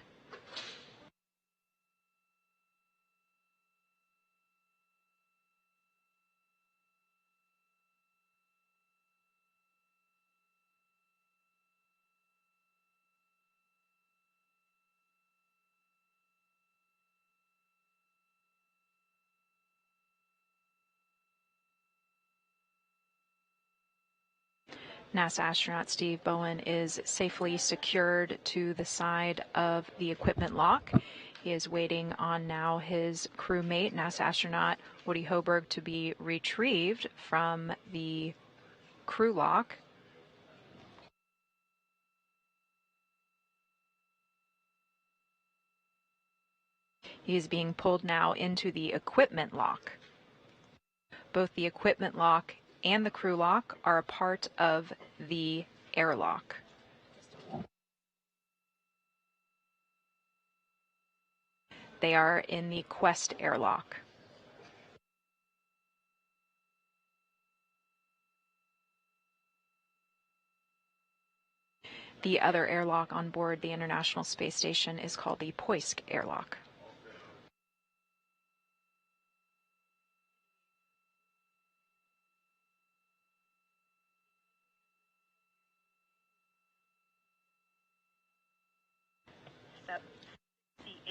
NASA astronaut Steve Bowen is safely secured to the side of the equipment lock. He is waiting on now his crewmate, NASA astronaut Woody Hoburg, to be retrieved from the crew lock. He is being pulled now into the equipment lock. Both the equipment lock and the crew lock are a part of the airlock. They are in the Quest airlock. The other airlock on board the International Space Station is called the Poisk airlock.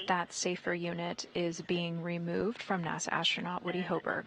That SAFER unit is being removed from NASA astronaut Woody Hoburg.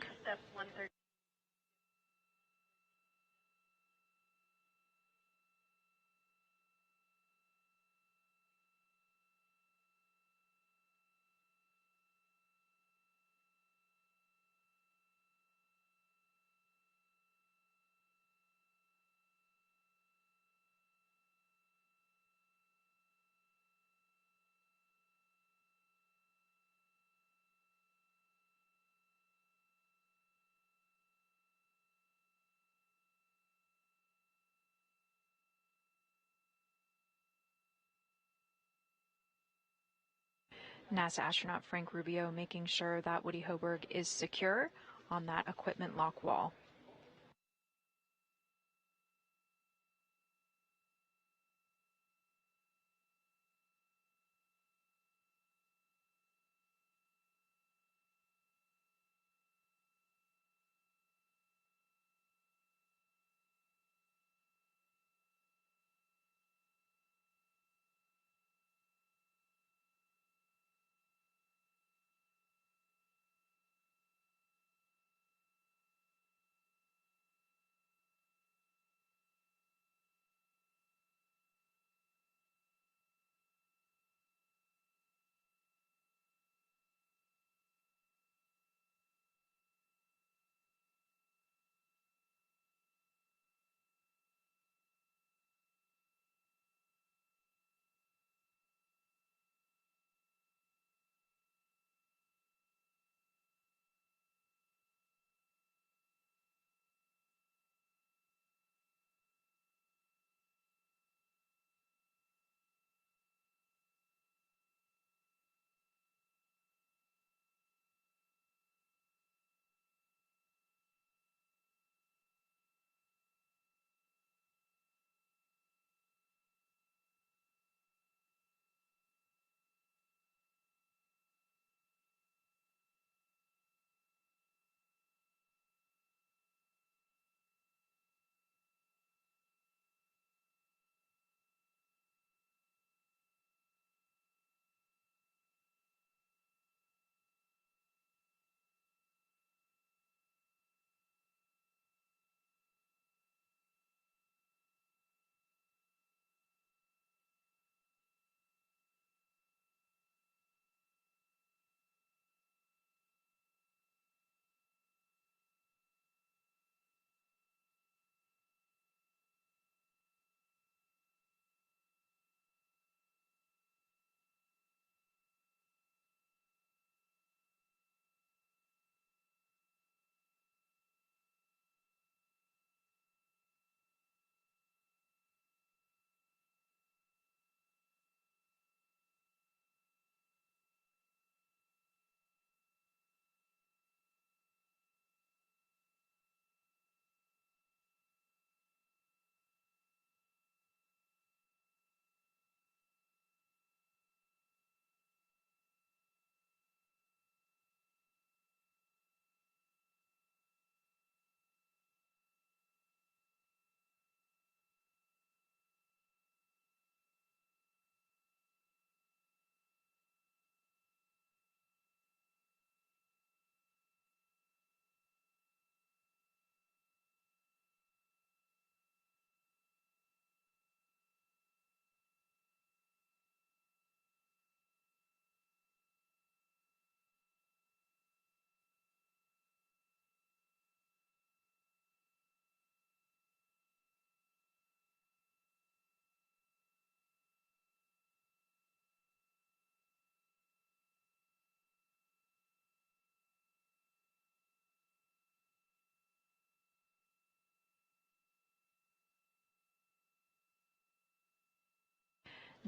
NASA astronaut Frank Rubio making sure that Woody Hoburg is secure on that equipment lock wall.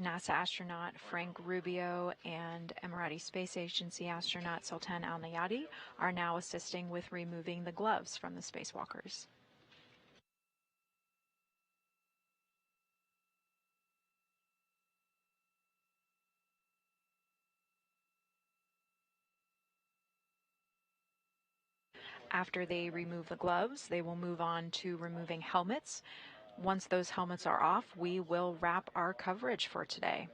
NASA astronaut Frank Rubio and Emirati Space Agency astronaut Sultan Al Nayati are now assisting with removing the gloves from the spacewalkers. After they remove the gloves, they will move on to removing helmets. Once those helmets are off, we will wrap our coverage for today.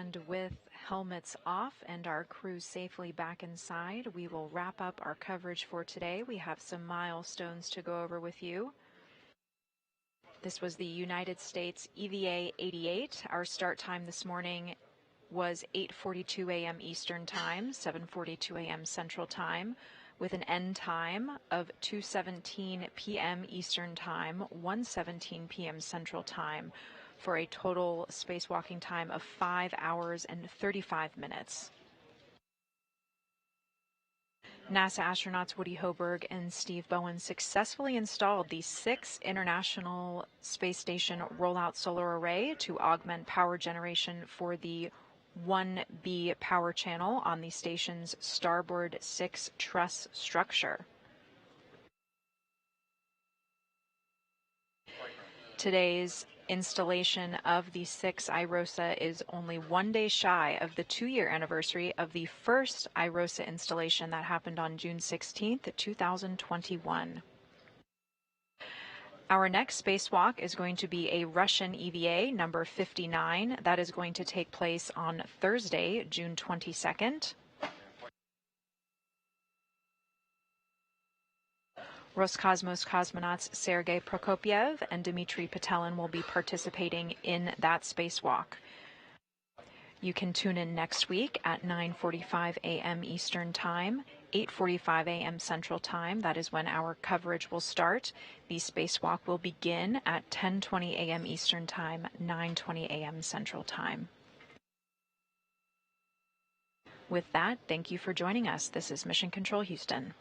And with helmets off and our crew safely back inside, we will wrap up our coverage for today. We have some milestones to go over with you. This was the United States EVA 88. Our start time this morning was 8:42 a.m. Eastern Time, 7:42 a.m. Central Time, with an end time of 2:17 p.m. Eastern Time, 1:17 p.m. Central Time, for a total spacewalking time of 5 hours and 35 minutes. NASA astronauts Woody Hoburg and Steve Bowen successfully installed the 6th International Space Station Rollout Solar Array to augment power generation for the 1B power channel on the station's starboard 6 truss structure. Today's installation of the 6 IROSA is only 1 day shy of the 2-year anniversary of the first IROSA installation that happened on June 16th, 2021. Our next spacewalk is going to be a Russian EVA number 59. That is going to take place on Thursday, June 22nd. Roscosmos cosmonauts Sergei Prokopyev and Dmitry Petelin will be participating in that spacewalk. You can tune in next week at 9:45 a.m. Eastern Time, 8:45 a.m. Central Time. That is when our coverage will start. The spacewalk will begin at 10:20 a.m. Eastern Time, 9:20 a.m. Central Time. With that, thank you for joining us. This is Mission Control Houston.